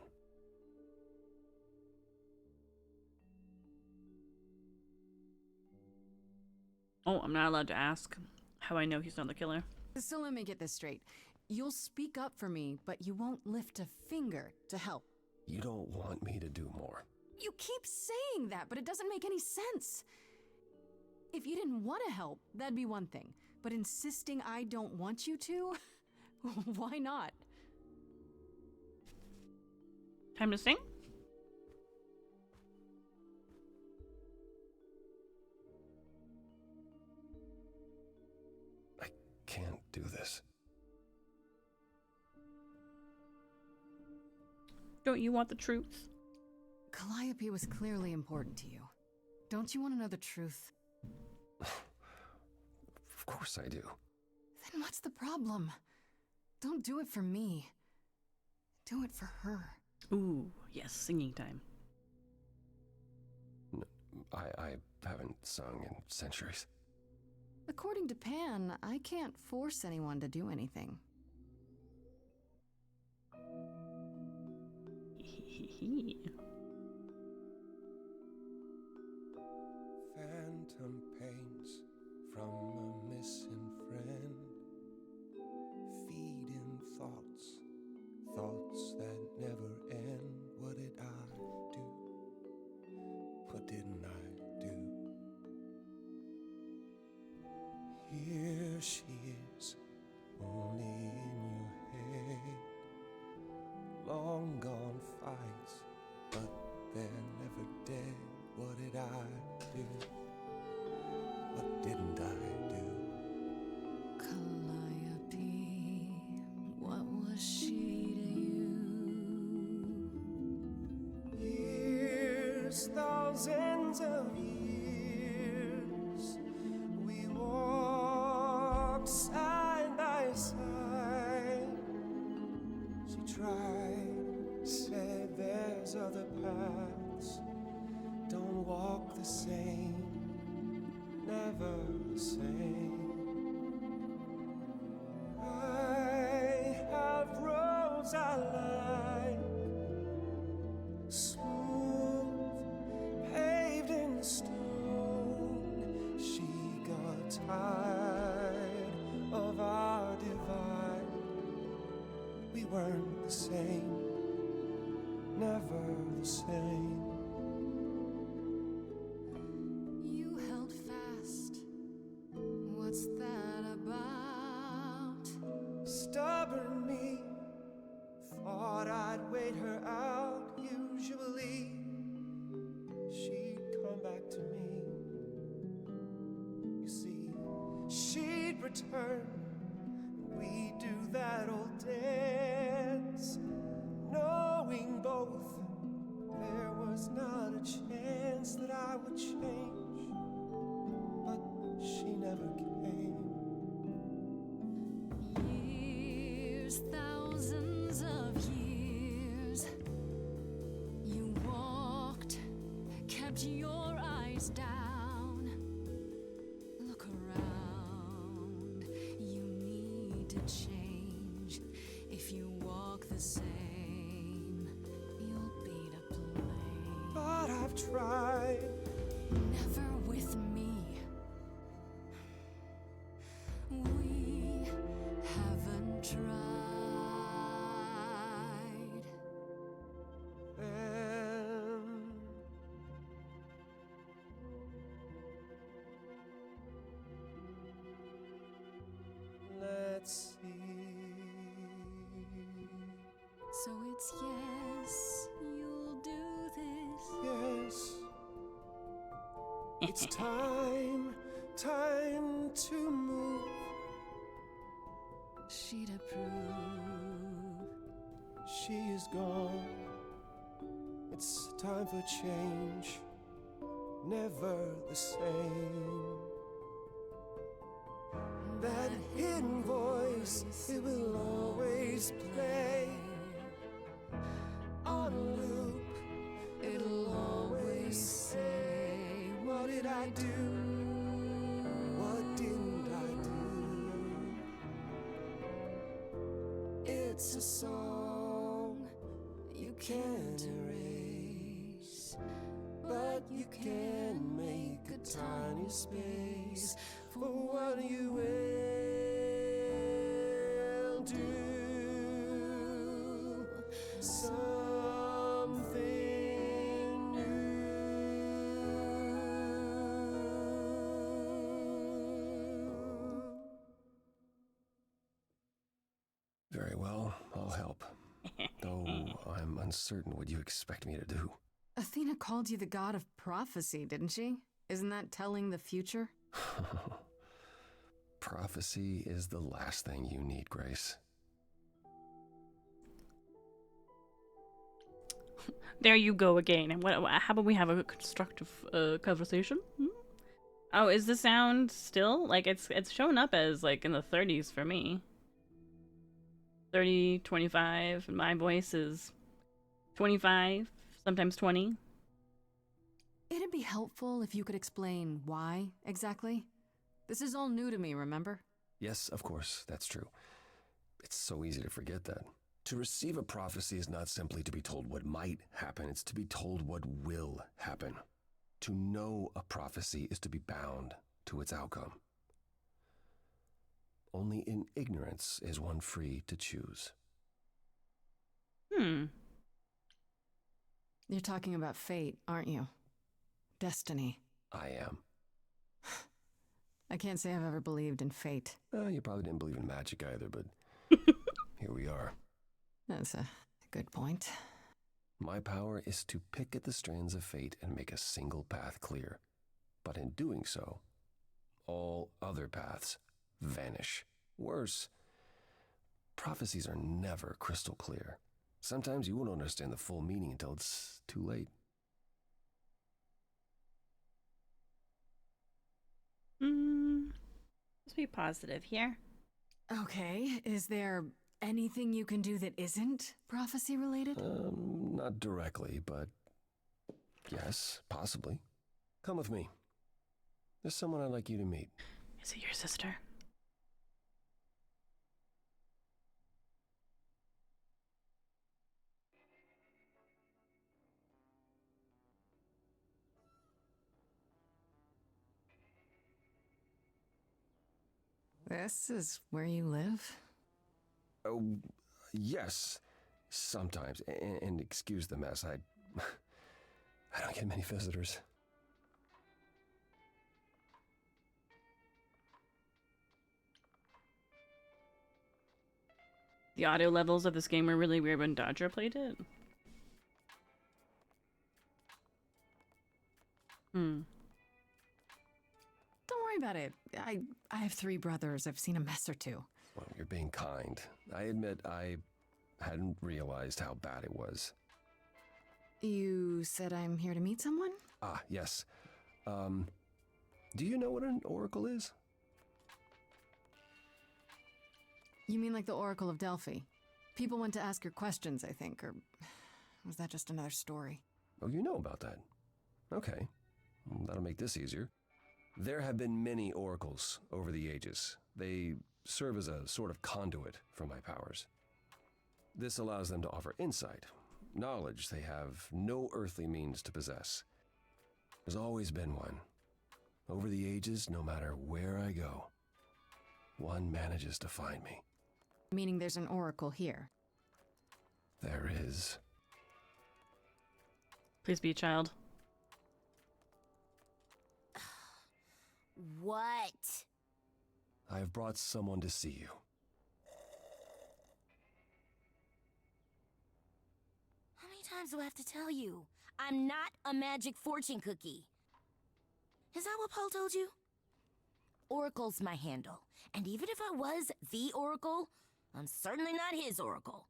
Oh, I'm not allowed to ask how I know he's not the killer. So let me get this straight. You'll speak up for me, but you won't lift a finger to help. You don't want me to do more. You keep saying that, but it doesn't make any sense. If you didn't want to help, that'd be one thing. But insisting I don't want you to? Why not? Time to sing? I can't do this. Don't you want the truth? Calliope was clearly important to you. Don't you want to know the truth? Of course I do. Then what's the problem? Don't do it for me. Do it for her. Ooh, yes, singing time. No, I haven't sung in centuries. According to Pan, I can't force anyone to do anything. Phantom pains from a missing friend, feeding thoughts, thoughts that never end. What did I do? What didn't I Years, thousands of years, we walked side by side. She tried, said there's other paths. Don't walk the same, never the same. I have roads I like, smooth, paved in stone. She got tired of our divide. We weren't the same, never the same. You held fast. What's that about? Stubborn me thought I'd wait her out. Usually she'd come back to me. You see, she'd return. We'd do that old dance, knowing both there was not a chance that I would change. But she never came. Years, thousands of years. You walked, kept your eyes down. Look around, you need to change. If you walk the same, you'll be to blame. But I've tried. Never with me. We haven't tried. Then let's see. So it's yes, you'll do this. Yes, it's time to move. She'd approve. She is gone. It's time for change. Never the same. That hidden voice, it will always play. On a loop, it'll always say, what did I do? What didn't I do? It's a song you can't erase, but you can make a tiny space for what you will do. Something new. Very well, I'll help. Though I'm uncertain what you expect me to do. Athena called you the god of prophecy, didn't she? Isn't that telling the future? Prophecy is the last thing you need, Grace. There you go again. And how about we have a constructive conversation? Hmm? Oh, is the sound still? Like, it's showing up as, like, in the 30s for me. 30, 25, and my voice is 25, sometimes 20. It'd be helpful if you could explain why, exactly. This is all new to me, remember? Yes, of course, that's true. It's so easy to forget that. To receive a prophecy is not simply to be told what might happen, it's to be told what will happen. To know a prophecy is to be bound to its outcome. Only in ignorance is one free to choose. Hmm. You're talking about fate, aren't you? Destiny. I am. I can't say I've ever believed in fate. You probably didn't believe in magic either, but here we are. That's a good point. My power is to pick at the strands of fate and make a single path clear. But in doing so, all other paths vanish. Worse, prophecies are never crystal clear. Sometimes you won't understand the full meaning until it's too late. Let's be positive here. Okay, is there anything you can do that isn't prophecy related? Not directly, but yes, possibly. Come with me. There's someone I'd like you to meet. Is it your sister? This is where you live? Oh, yes, sometimes. And excuse the mess. I don't get many visitors. The audio levels of this game were really weird when Dodger played it. Don't worry about it. I have 3 brothers. I've seen a mess or two. Well, you're being kind. I admit I hadn't realized how bad it was. You said I'm here to meet someone? Ah, yes. Do you know what an oracle is? You mean like the Oracle of Delphi? People went to ask your questions, I think, or was that just another story? Oh, you know about that. Okay. Well, that'll make this easier. There have been many oracles over the ages. They serve as a sort of conduit for my powers. This allows them to offer insight, knowledge they have no earthly means to possess. There's always been one. Over the ages, no matter where I go, one manages to find me. Meaning there's an oracle here. There is. Please be a child. What? I have brought someone to see you. How many times do I have to tell you? I'm not a magic fortune cookie. Is that what Paul told you? Oracle's my handle. And even if I was the Oracle, I'm certainly not his Oracle.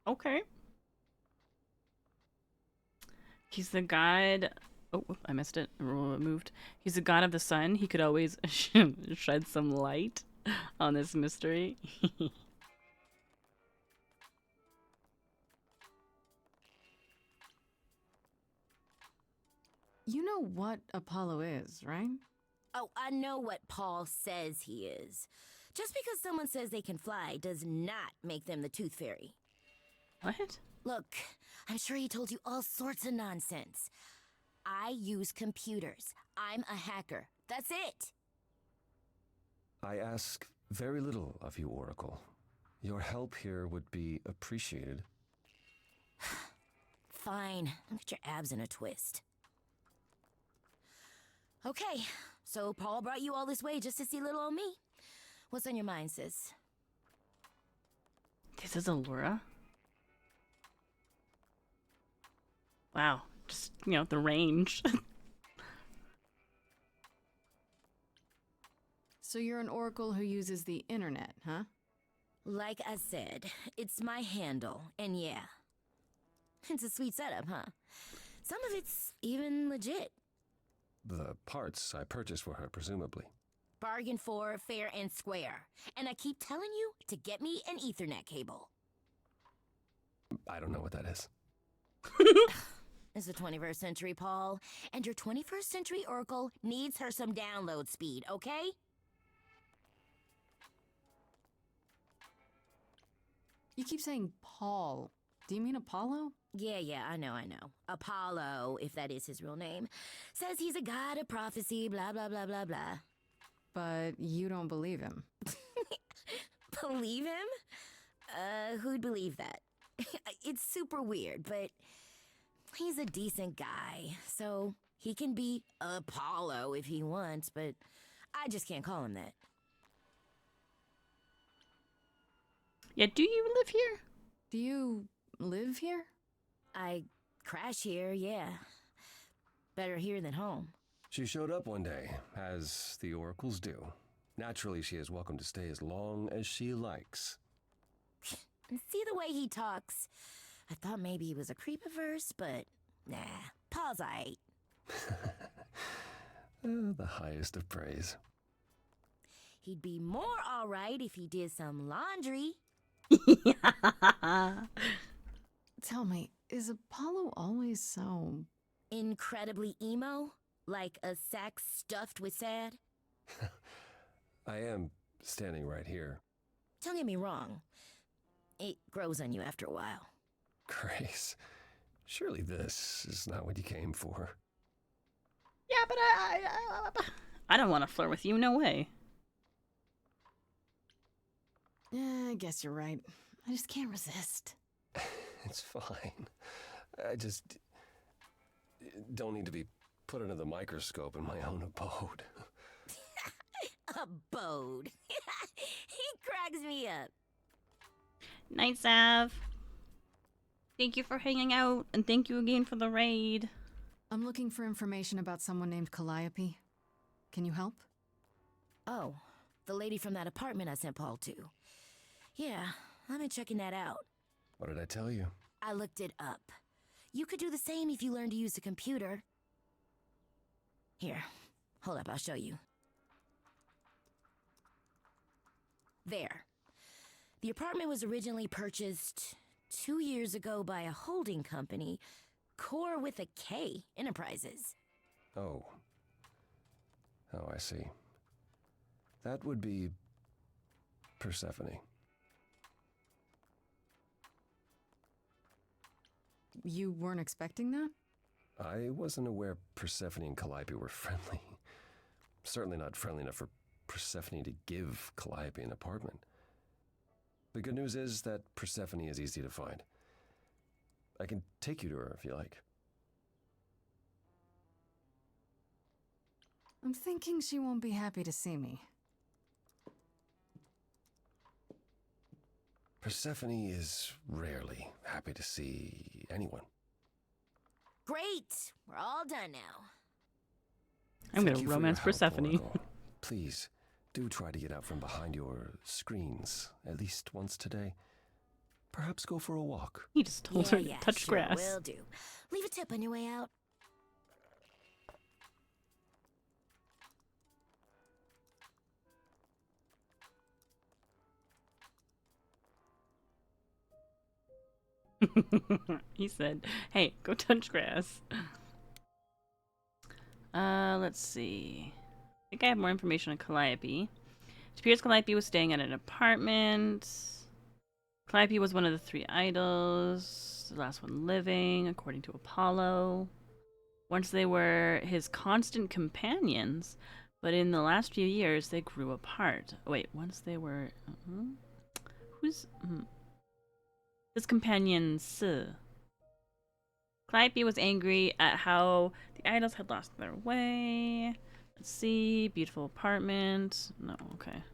Okay. He's the god. Oh, I missed it. Moved. He's the god of the sun. He could always shed some light on this mystery. You know what Apollo is, right? Oh, I know what Paul says he is. Just because someone says they can fly does not make them the Tooth Fairy. What? Look, I'm sure he told you all sorts of nonsense. I use computers. I'm a hacker. That's it. I ask very little of you, Oracle. Your help here would be appreciated. Fine. Don't get your abs in a twist. Okay, so Paul brought you all this way just to see little old me. What's on your mind, sis? This is Allura? Wow. Just, the range. So you're an oracle who uses the internet, huh? Like I said, it's my handle, and yeah. It's a sweet setup, huh? Some of it's even legit. The parts I purchased for her, presumably. Bargain for, fair and square. And I keep telling you to get me an Ethernet cable. I don't know what that is. It's the 21st century, Paul. And your 21st century Oracle needs her some download speed, okay? You keep saying Paul. Do you mean Apollo? Yeah, I know. Apollo, if that is his real name, says he's a god of prophecy, blah, blah, blah, blah, blah. But you don't believe him. Believe him? Who'd believe that? It's super weird, but he's a decent guy, so he can be Apollo if he wants, but I just can't call him that. Yeah, do you live here? Do you live here? I crash here, yeah. Better here than home. She showed up one day, as the oracles do. Naturally, she is welcome to stay as long as she likes. See the way he talks? I thought maybe he was a creep at first, but nah, Paul's aight. The highest of praise. He'd be more alright if he did some laundry. Tell me, is Apollo always so... Incredibly emo? Like a sack stuffed with sad? I am standing right here. Don't get me wrong. It grows on you after a while. Grace, surely this is not what you came for. Yeah, but I don't want to flirt with you. No way. Yeah, I guess you're right. I just can't resist. It's fine. I just don't need to be put under the microscope in my own abode. Abode. He cracks me up. Night, Sav. Thank you for hanging out, and thank you again for the raid. I'm looking for information about someone named Calliope. Can you help? Oh, the lady from that apartment I sent Paul to. Yeah, I've been checking that out. What did I tell you? I looked it up. You could do the same if you learned to use a computer. Here, hold up, I'll show you. There. The apartment was originally purchased 2 years ago by a holding company, Core with a K Enterprises. Oh. Oh, I see. That would be Persephone. You weren't expecting that? I wasn't aware Persephone and Calliope were friendly. Certainly not friendly enough for Persephone to give Calliope an apartment. The good news is that Persephone is easy to find. I can take you to her if you like. I'm thinking she won't be happy to see me. Persephone is rarely happy to see anyone. Great! We're all done now. I'm Thank gonna you for romance your help, Persephone. Oracle. Please, do try to get out from behind your screens at least once today. Perhaps go for a walk. He just told her to touch sure, grass. Will do. Leave a tip on your way out. He said, hey, go touch grass. Let's see. I think I have more information on Calliope. It appears Calliope was staying at an apartment. Calliope was one of the 3 idols, the last one living, according to Apollo. Once they were his constant companions, but in the last few years they grew apart. Wait, once they were... Who's... His companions. Calliope was angry at how the idols had lost their way. Let's see. Beautiful apartment. No, okay.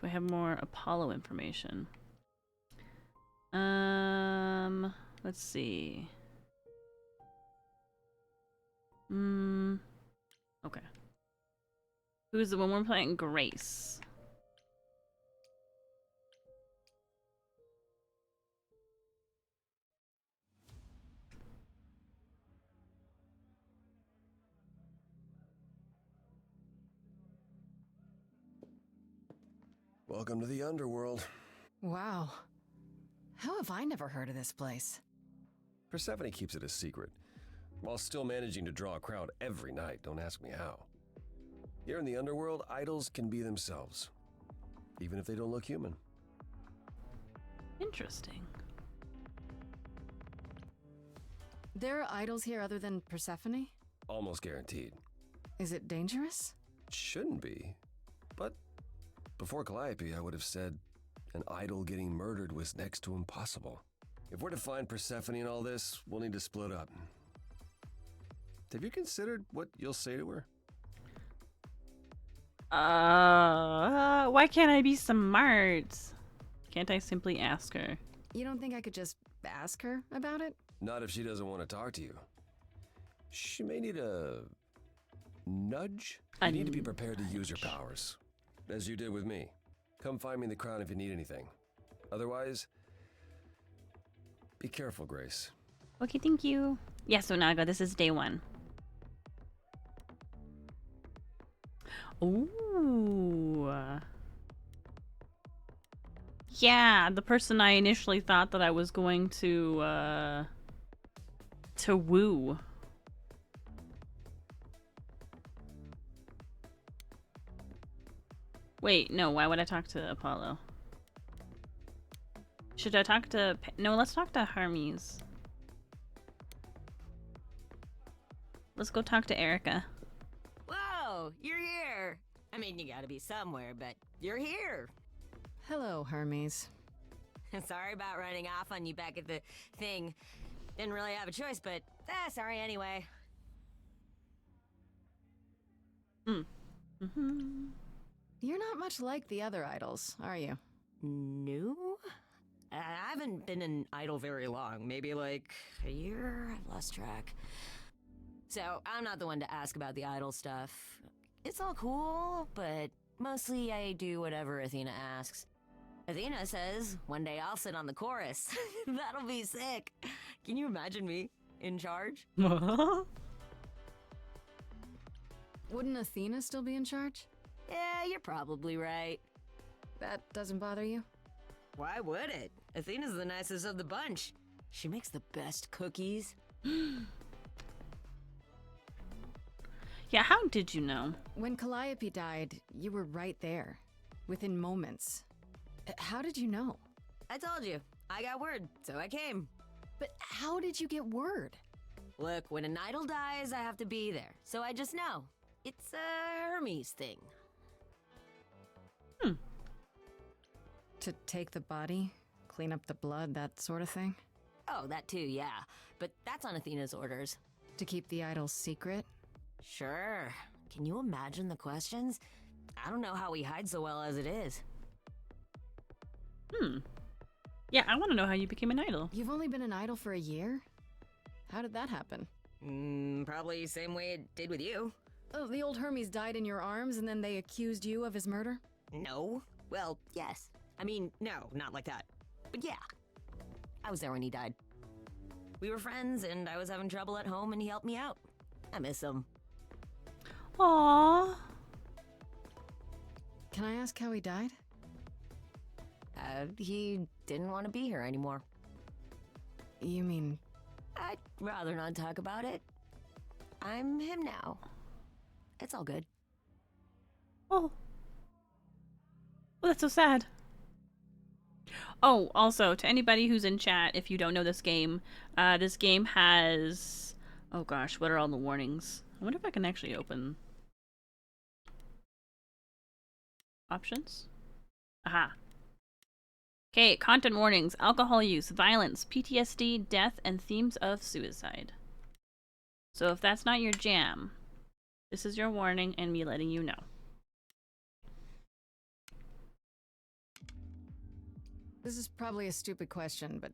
Do I have more Apollo information? Let's see. Okay. Who's the one we're playing? Grace. Welcome to the underworld. Wow. How have I never heard of this place? Persephone keeps it a secret, while still managing to draw a crowd every night. Don't ask me how. Here in the underworld, idols can be themselves, even if they don't look human. Interesting. There are idols here other than Persephone? Almost guaranteed. Is it dangerous? It shouldn't be, but before Calliope, I would have said an idol getting murdered was next to impossible. If we're to find Persephone in all this, we'll need to split up. Have you considered what you'll say to her? Why can't I be smart? Can't I simply ask her? You don't think I could just ask her about it? Not if she doesn't want to talk to you. She may need a nudge. You need to be prepared to use your powers, as you did with me. Come find me in the crown if you need anything. Otherwise, be careful, Grace. Okay, thank you. Yeah, so Naga, this is day 1. Ooh. Yeah, the person I initially thought that I was going to woo. Wait, no, why would I talk to Apollo? Should I talk to... No, let's talk to Hermes. Let's go talk to Erica. Whoa, you're here. I mean, you gotta be somewhere, but you're here. Hello, Hermes. Sorry about running off on you back at the thing. Didn't really have a choice, but sorry anyway. You're not much like the other idols, are you? No? I haven't been an idol very long. Maybe like a year? I've lost track. So, I'm not the one to ask about the idol stuff. It's all cool, but mostly I do whatever Athena asks. Athena says, one day I'll sit on the chorus. That'll be sick. Can you imagine me in charge? Wouldn't Athena still be in charge? Yeah, you're probably right. That doesn't bother you? Why would it? Athena's the nicest of the bunch. She makes the best cookies. Yeah, how did you know? When Calliope died, you were right there. Within moments. How did you know? I told you. I got word, so I came. But how did you get word? Look, when an idol dies, I have to be there. So I just know. It's a Hermes thing. To take the body, clean up the blood, that sort of thing? Oh, that too, yeah. But that's on Athena's orders. To keep the idols secret? Sure. Can you imagine the questions? I don't know how he hides so well as it is. Yeah, I want to know how you became an idol. You've only been an idol for a year? How did that happen? Probably same way it did with you. Oh, the old Hermes died in your arms and then they accused you of his murder? No. Well, yes. I mean, no, not like that. But yeah. I was there when he died. We were friends and I was having trouble at home and he helped me out. I miss him. Aww. Can I ask how he died? He didn't want to be here anymore. You mean... I'd rather not talk about it. I'm him now. It's all good. Oh. Well, that's so sad. Oh, also, to anybody who's in chat, if you don't know this game has... Oh gosh, what are all the warnings? I wonder if I can actually open... Options? Aha. Okay, content warnings, alcohol use, violence, PTSD, death, and themes of suicide. So if that's not your jam, this is your warning and me letting you know. This is probably a stupid question, but...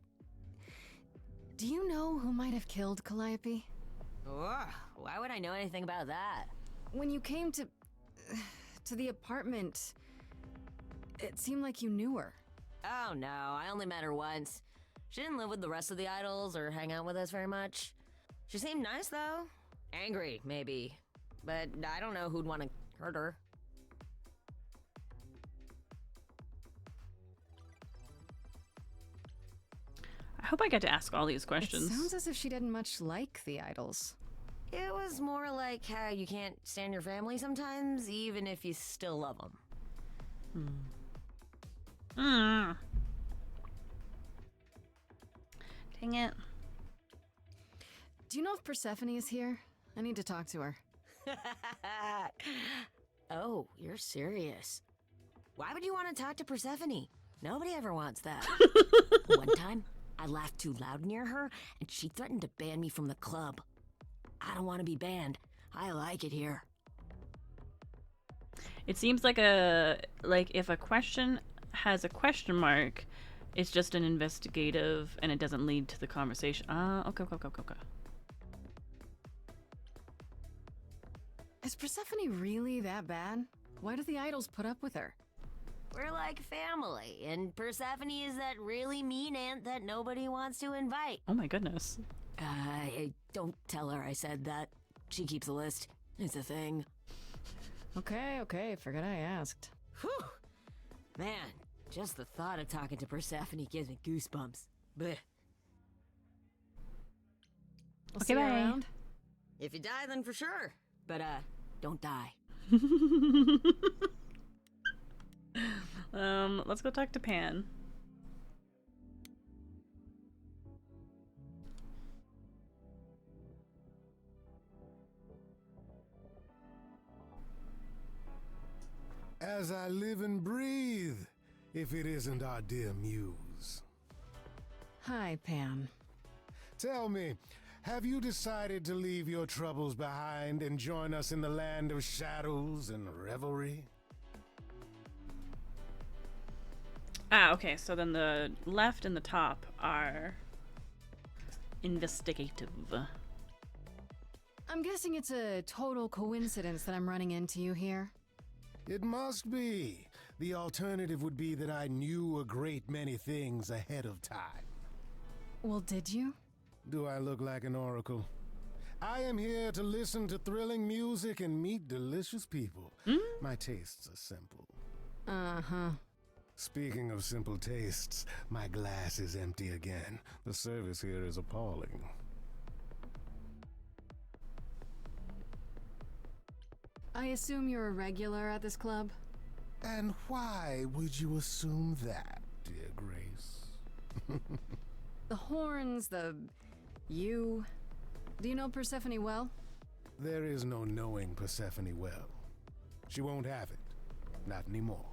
Do you know who might have killed Calliope? Why would I know anything about that? When you came to the apartment, it seemed like you knew her. Oh no, I only met her once. She didn't live with the rest of the idols or hang out with us very much. She seemed nice though. Angry, maybe. But I don't know who'd want to hurt her. I hope I get to ask all these questions. It sounds as if she didn't much like the idols. It was more like how you can't stand your family sometimes, even if you still love them. Dang it. Do you know if Persephone is here? I need to talk to her. Oh, you're serious. Why would you want to talk to Persephone? Nobody ever wants that. One time, I laughed too loud near her, and she threatened to ban me from the club. I don't want to be banned. I like it here. It seems like if a question has a question mark, it's just an investigative and it doesn't lead to the conversation. Okay. Is Persephone really that bad? Why do the idols put up with her? We're like family, and Persephone is that really mean aunt that nobody wants to invite. Oh my goodness. Don't tell her I said that. She keeps a list. It's a thing. Okay, forget I asked. Whew! Man, just the thought of talking to Persephone gives me goosebumps. Blech. We'll Okay, see you bye. around. If you die, then for sure. But, don't die. Let's go talk to Pan. As I live and breathe, if it isn't our dear Muse. Hi, Pan. Tell me, have you decided to leave your troubles behind and join us in the land of shadows and revelry? Ah, okay, so then the left and the top are investigative. I'm guessing it's a total coincidence that I'm running into you here. It must be. The alternative would be that I knew a great many things ahead of time. Well, did you? Do I look like an oracle? I am here to listen to thrilling music and meet delicious people. My tastes are simple. Uh-huh. Speaking of simple tastes, my glass is empty again. The service here is appalling. I assume you're a regular at this club? And why would you assume that, dear Grace? The horns, you... Do you know Persephone well? There is no knowing Persephone well. She won't have it. Not anymore.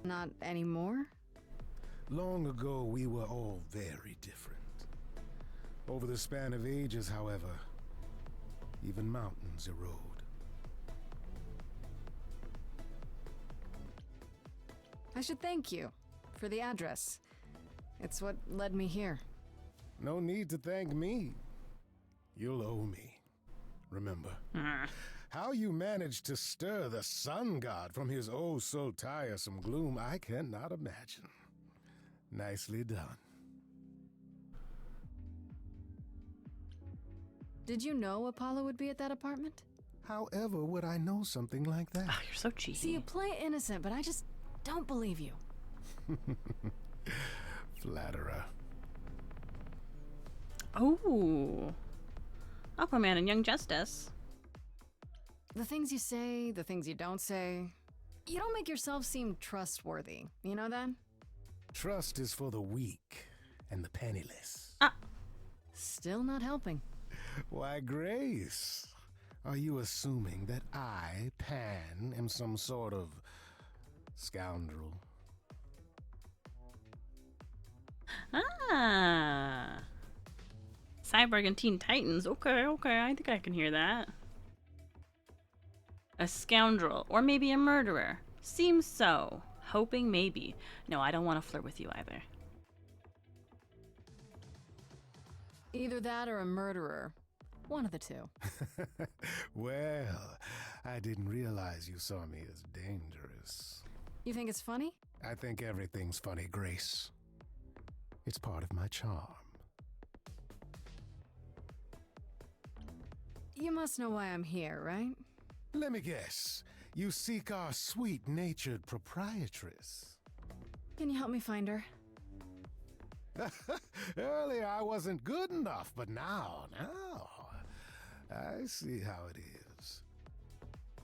Not anymore? Long ago, we were all very different. Over the span of ages, however, even mountains erode. I should thank you for the address. It's what led me here. No need to thank me. You'll owe me. Remember, how you managed to stir the sun god from his oh so tiresome gloom, I cannot imagine. Nicely done. Did you know Apollo would be at that apartment? However would I know something like that? Oh, you're so cheesy. See, you play innocent, but I just don't believe you. Flatterer. Oh. Aquaman and Young Justice. The things you say, the things you don't say. You don't make yourself seem trustworthy. You know that? Trust is for the weak and the penniless. Still not helping. Why, Grace, are you assuming that I, Pan, am some sort of scoundrel? Ah. Cyborg and Teen Titans. Okay, I think I can hear that. A scoundrel, or maybe a murderer. Seems so. Hoping maybe. No, I don't want to flirt with you either. Either that or a murderer. One of the two. Well, I didn't realize you saw me as dangerous. You think it's funny? I think everything's funny, Grace. It's part of my charm. You must know why I'm here, right? Let me guess. You seek our sweet-natured proprietress. Can you help me find her? Earlier I wasn't good enough, but now, I see how it is.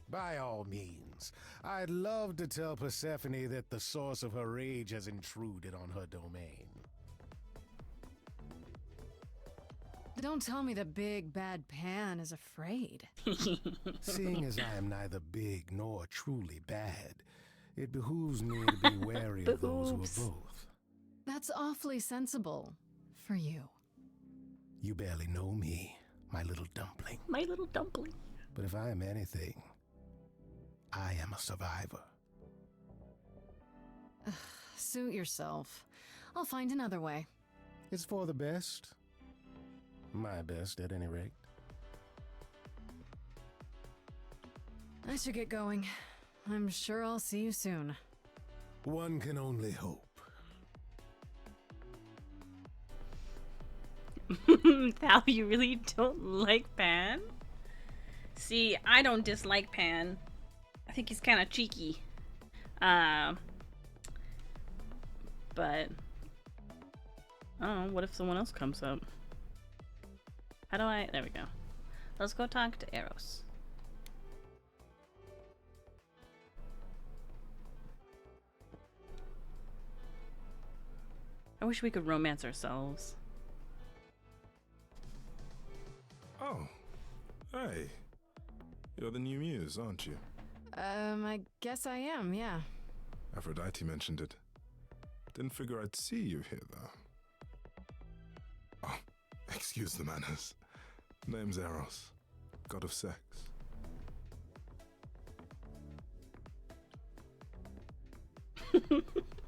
By all means, I'd love to tell Persephone that the source of her rage has intruded on her domain. Don't tell me the big bad Pan is afraid. Seeing as I am neither big nor truly bad, it behooves me to be wary of those who are both. That's awfully sensible for you. You barely know me, my little dumpling. My little dumpling. But if I am anything, I am a survivor. Suit yourself. I'll find another way. It's for the best. My best, at any rate. I should get going. I'm sure I'll see you soon. One can only hope. Thal, you really don't like Pan? See, I don't dislike Pan. I think he's kind of cheeky. But oh, what if someone else comes up? How do I? There we go. Let's go talk to Eros. I wish we could romance ourselves. Oh, hey. You're the new muse, aren't you? I guess I am, yeah. Aphrodite mentioned it. Didn't figure I'd see you here, though. Oh, excuse the manners. Name's Eros, god of sex.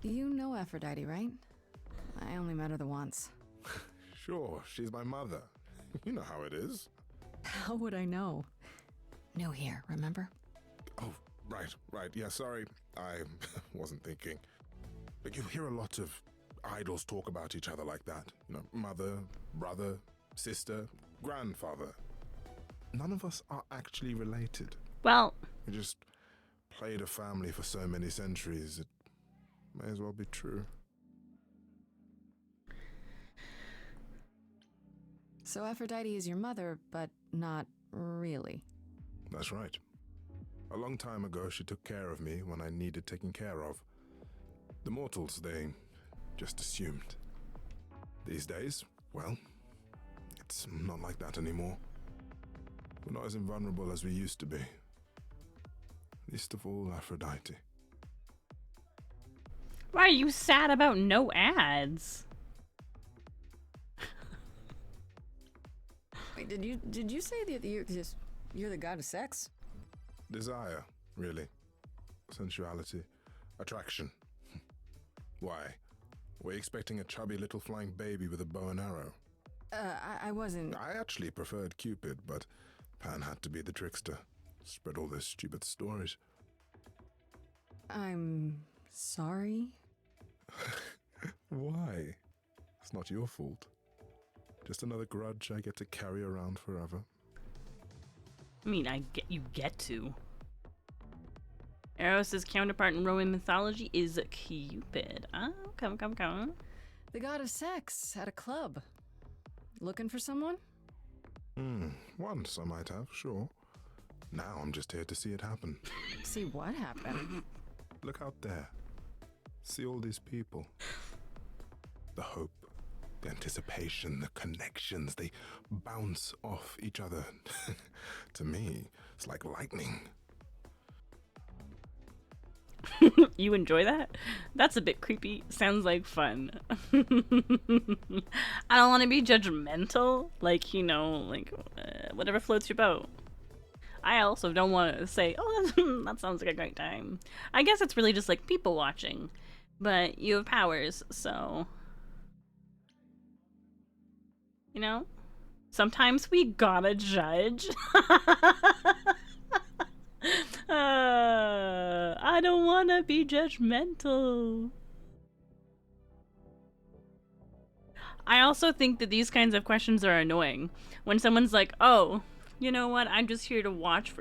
You know Aphrodite, right? I only met her the once. Sure, she's my mother. You know how it is. How would I know? New here, remember? Oh, right. Yeah, sorry. I wasn't thinking. But you hear a lot of idols talk about each other like that. You know, mother, brother, sister, grandfather. None of us are actually related. Well, we just played a family for so many centuries. It may as well be true. So Aphrodite is your mother, but not really. That's right. A long time ago, she took care of me when I needed taking care of. The mortals, they just assumed. These days, well, it's not like that anymore. We're not as invulnerable as we used to be. Least of all, Aphrodite. Why are you sad about no ads? Wait, did you say that you're the god of sex? Desire, really. Sensuality. Attraction. Why? Were you expecting a chubby little flying baby with a bow and arrow? I wasn't... I actually preferred Cupid, but Pan had to be the trickster. Spread all those stupid stories. I'm sorry? Why? It's not your fault. Just another grudge I get to carry around forever. I mean, you get to. Eros' counterpart in Roman mythology is Cupid. Oh, come. The god of sex at a club. Looking for someone? Once I might have, sure. Now I'm just here to see it happen. See what happened? Look out there. See all these people. The hope, the anticipation, the connections, they bounce off each other. To me, it's like lightning. You enjoy that? That's a bit creepy. Sounds like fun. I don't want to be judgmental. Like, you know, like whatever floats your boat. I also don't want to say, oh, that sounds like a great time. I guess it's really just like people watching. But you have powers, so... You know? Sometimes we gotta judge. I don't want to be judgmental. I also think that these kinds of questions are annoying. When someone's like, oh, you know what, I'm just here to watch.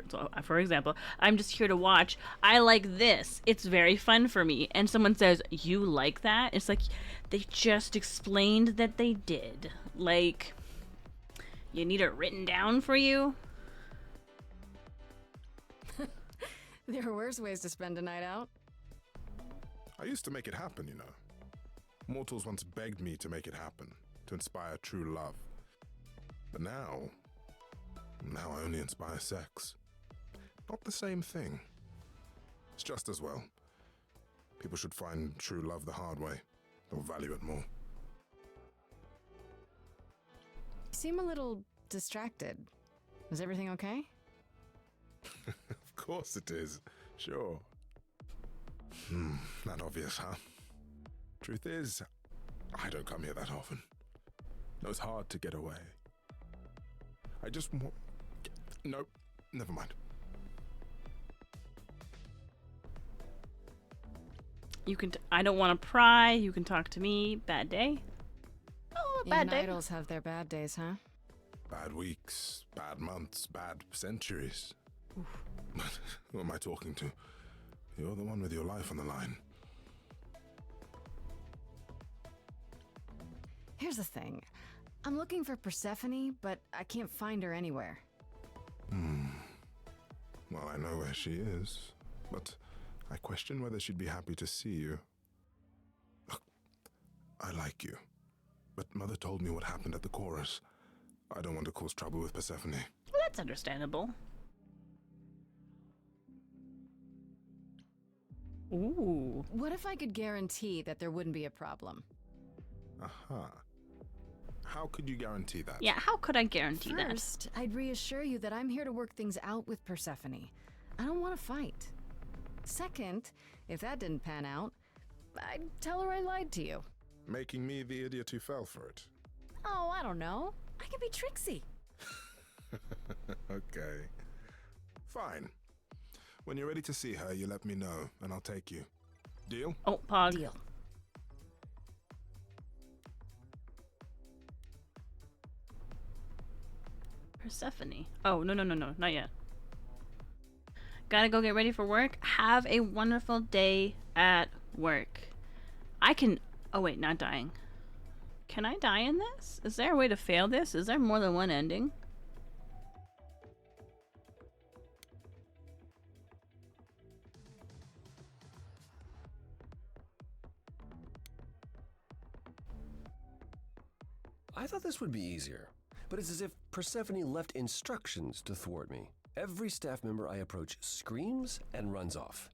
For example, I'm just here to watch. I like this. It's very fun for me. And someone says, you like that? It's like, they just explained that they did. Like, you need it written down for you? There are worse ways to spend a night out. I used to make it happen, you know. Mortals once begged me to make it happen, to inspire true love. But now I only inspire sex. Not the same thing. It's just as well. People should find true love the hard way. They'll value it more. You seem a little distracted. Is everything okay? Of course it is. Sure. Not obvious, huh? Truth is, I don't come here that often. No, it's hard to get away. I just want... Nope, never mind. You can... I don't want to pry. You can talk to me. Bad day? Oh, bad day. Idols have their bad days, huh? Bad weeks, bad months, bad centuries. Who am I talking to? You're the one with your life on the line. Here's the thing. I'm looking for Persephone, but I can't find her anywhere. Well, I know where she is, but I question whether she'd be happy to see you. Look, I like you, but Mother told me what happened at the chorus. I don't want to cause trouble with Persephone. Well, that's understandable. Ooh. What if I could guarantee that there wouldn't be a problem? Aha. How could you guarantee that? Yeah, how could I guarantee that? First, I'd reassure you that I'm here to work things out with Persephone. I don't want to fight. Second, if that didn't pan out, I'd tell her I lied to you. Making me the idiot who fell for it. Oh, I don't know. I can be tricksy. Okay. Fine. When you're ready to see her, you let me know, and I'll take you. Deal? Oh, Pog. Deal. Persephone. Oh, no, not yet. Gotta go get ready for work. Have a wonderful day at work. I can... Oh, wait, not dying. Can I die in this? Is there a way to fail this? Is there more than one ending? I thought this would be easier, but it's as if Persephone left instructions to thwart me. Every staff member I approach screams and runs off.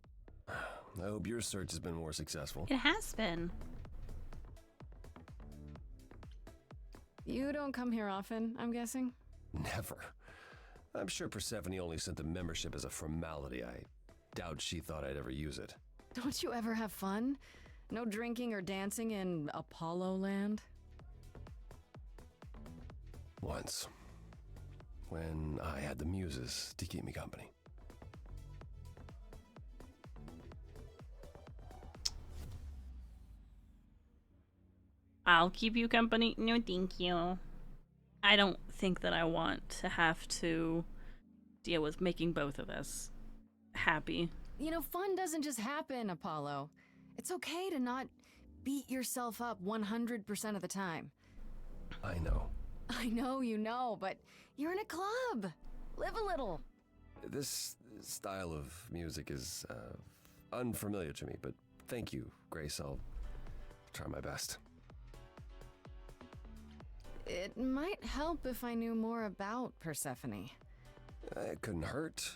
I hope your search has been more successful. It has been. You don't come here often, I'm guessing? Never. I'm sure Persephone only sent the membership as a formality. I doubt she thought I'd ever use it. Don't you ever have fun? No drinking or dancing in Apollo land? Once. When I had the muses to keep me company. I'll keep you company. No, thank you. I don't think that I want to have to deal with making both of us happy. You know, fun doesn't just happen, Apollo. It's okay to not beat yourself up 100% of the time. I know. I know you know, but you're in a club. Live a little. This style of music is unfamiliar to me, but thank you, Grace. I'll try my best. It might help if I knew more about Persephone. It couldn't hurt.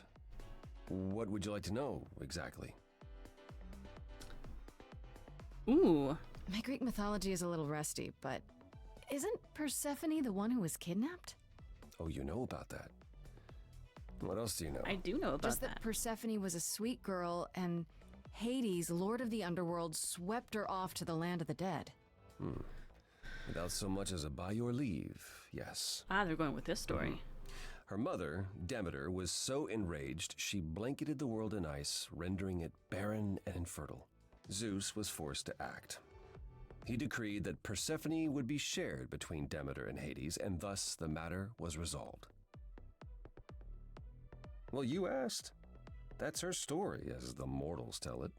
What would you like to know, exactly? Ooh. My Greek mythology is a little rusty, but isn't Persephone the one who was kidnapped? Oh, you know about that. What else do you know? I do know about Just that Persephone was a sweet girl, and Hades, lord of the underworld, swept her off to the land of the dead. Without so much as a by your leave, yes. Ah, they're going with this story. Her mother, Demeter, was so enraged she blanketed the world in ice, rendering it barren and infertile. Zeus was forced to act. He decreed that Persephone would be shared between Demeter and Hades, and thus the matter was resolved. Well, you asked. That's her story, as the mortals tell it.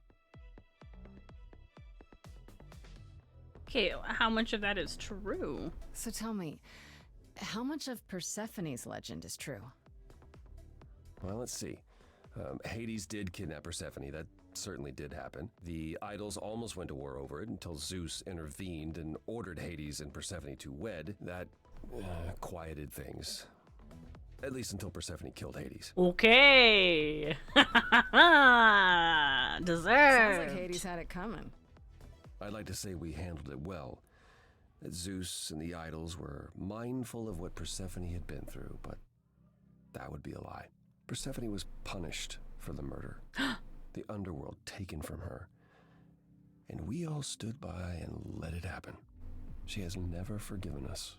Okay, how much of that is true? So tell me, how much of Persephone's legend is true? Well, let's see. Hades did kidnap Persephone. That certainly did happen. The idols almost went to war over it until Zeus intervened and ordered Hades and Persephone to wed. That quieted things. At least until Persephone killed Hades. Okay. Deserved. Sounds like Hades had it coming. I'd like to say we handled it well. That Zeus and the idols were mindful of what Persephone had been through, but that would be a lie. Persephone was punished for the murder. The underworld taken from her. And we all stood by and let it happen. She has never forgiven us.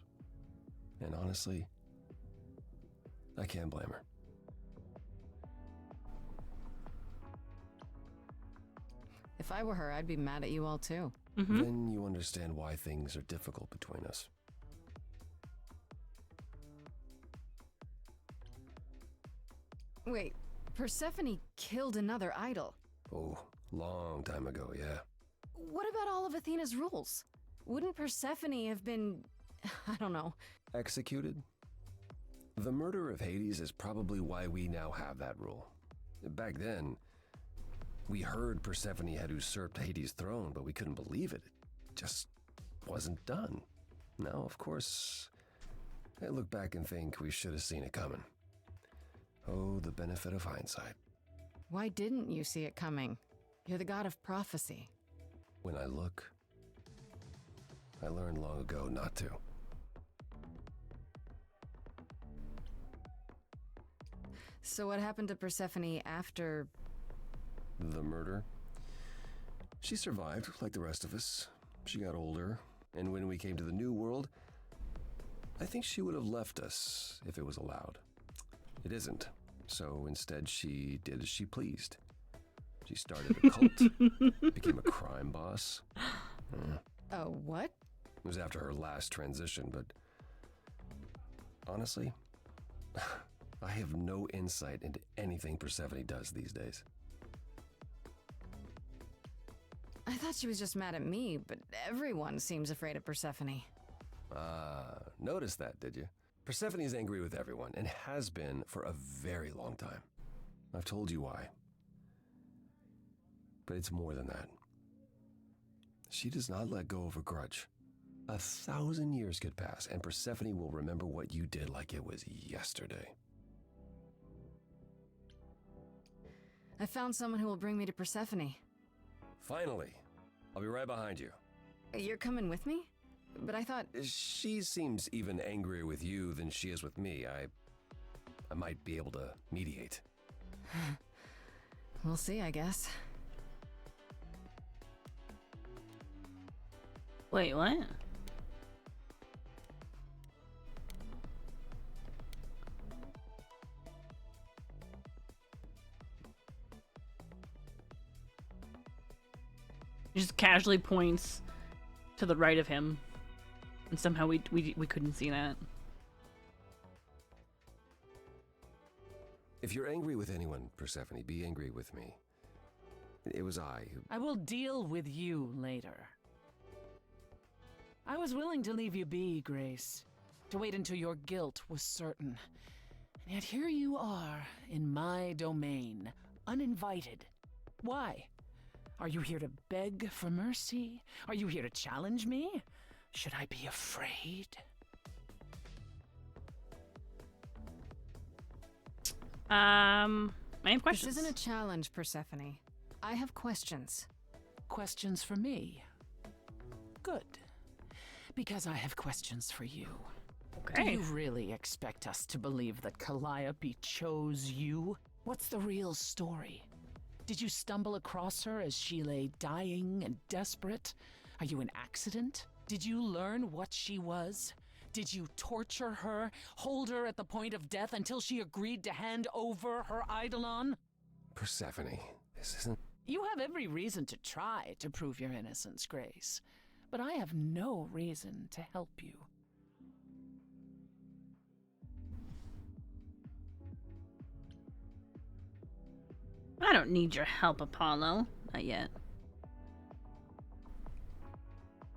And honestly, I can't blame her. If I were her, I'd be mad at you all too. Then you understand why things are difficult between us. Wait, Persephone killed another idol. Oh, long time ago, yeah. What about all of Athena's rules? Wouldn't Persephone have been, I don't know. Executed? The murder of Hades is probably why we now have that rule. Back then, we heard Persephone had usurped Hades' throne, but we couldn't believe it. It just wasn't done. Now, of course, I look back and think we should have seen it coming. Oh, the benefit of hindsight. Why didn't you see it coming? You're the god of prophecy. When I look, I learned long ago not to. So what happened to Persephone after... The murder? She survived, like the rest of us. She got older, and when we came to the new world, I think she would have left us if it was allowed. It isn't, so instead she did as she pleased. She started a cult, became a crime boss. What? It was after her last transition, but honestly, I have no insight into anything Persephone does these days. I thought she was just mad at me, but everyone seems afraid of Persephone. Noticed that, did you? Persephone is angry with everyone, and has been for a very long time. I've told you why. But it's more than that. She does not let go of a grudge. 1,000 years could pass, and Persephone will remember what you did like it was yesterday. I found someone who will bring me to Persephone. Finally! I'll be right behind you. You're coming with me? But I thought... She seems even angrier with you than she is with me. I might be able to mediate. We'll see, I guess. Wait, what? He just casually points to the right of him, and somehow we couldn't see that. If you're angry with anyone, Persephone, be angry with me. It was I who... I will deal with you later. I was willing to leave you be, Grace, to wait until your guilt was certain. And yet here you are, in my domain, uninvited. Why? Are you here to beg for mercy? Are you here to challenge me? Should I be afraid? I have questions. This isn't a challenge, Persephone. I have questions. Questions for me? Good. Because I have questions for you. Okay. Do you really expect us to believe that Calliope chose you? What's the real story? Did you stumble across her as she lay dying and desperate? Are you an accident? Did you learn what she was? Did you torture her, hold her at the point of death until she agreed to hand over her eidolon? Persephone, this isn't... You have every reason to try to prove your innocence, Grace, but I have no reason to help you. I don't need your help, Apollo. Not yet.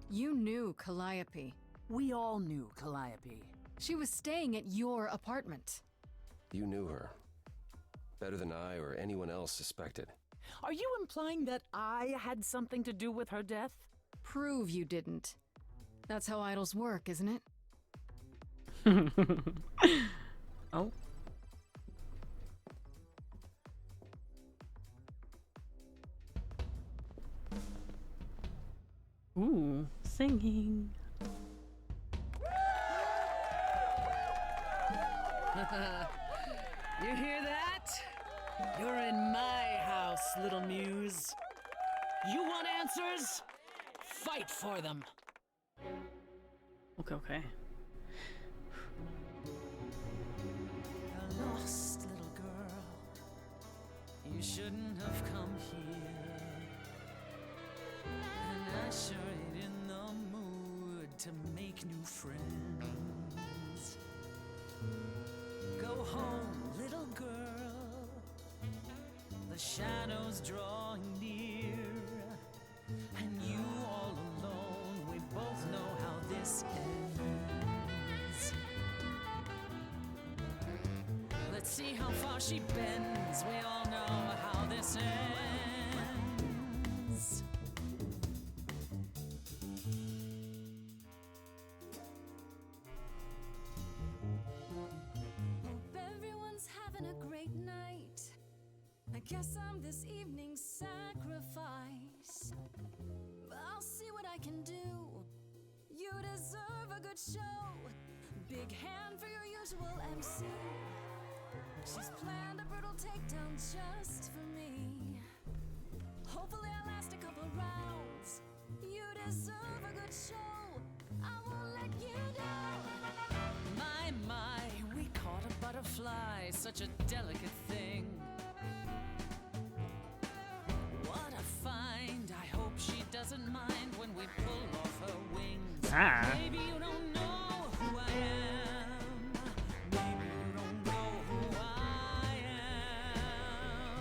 You knew Calliope. We all knew Calliope. She was staying at your apartment. You knew her. Better than I or anyone else suspected. Are you implying that I had something to do with her death? Prove you didn't. That's how idols work, isn't it? Oh. Ooh, singing. You hear that? You're in my house, little Muse. You want answers? Fight for them. Okay. A lost little girl. You shouldn't have come here. And I sure ain't in the mood to make new friends. Go home, little girl. shadows drawing near, and you all alone. We both know how this ends. Let's see how far she bends. We all know how this ends. Hope everyone's having a great night. I guess I'm this evening's sacrifice. But I'll see what I can do. You deserve a good show. Big hand for your usual MC. She's planned a brutal takedown just for me. Hopefully I'll last a couple rounds. You deserve a good show. I won't let you down. My, we caught a butterfly, such a delicate thing. What a find. I hope she doesn't mind when we pull off her wings. Maybe you don't know who I am. Maybe you don't know who I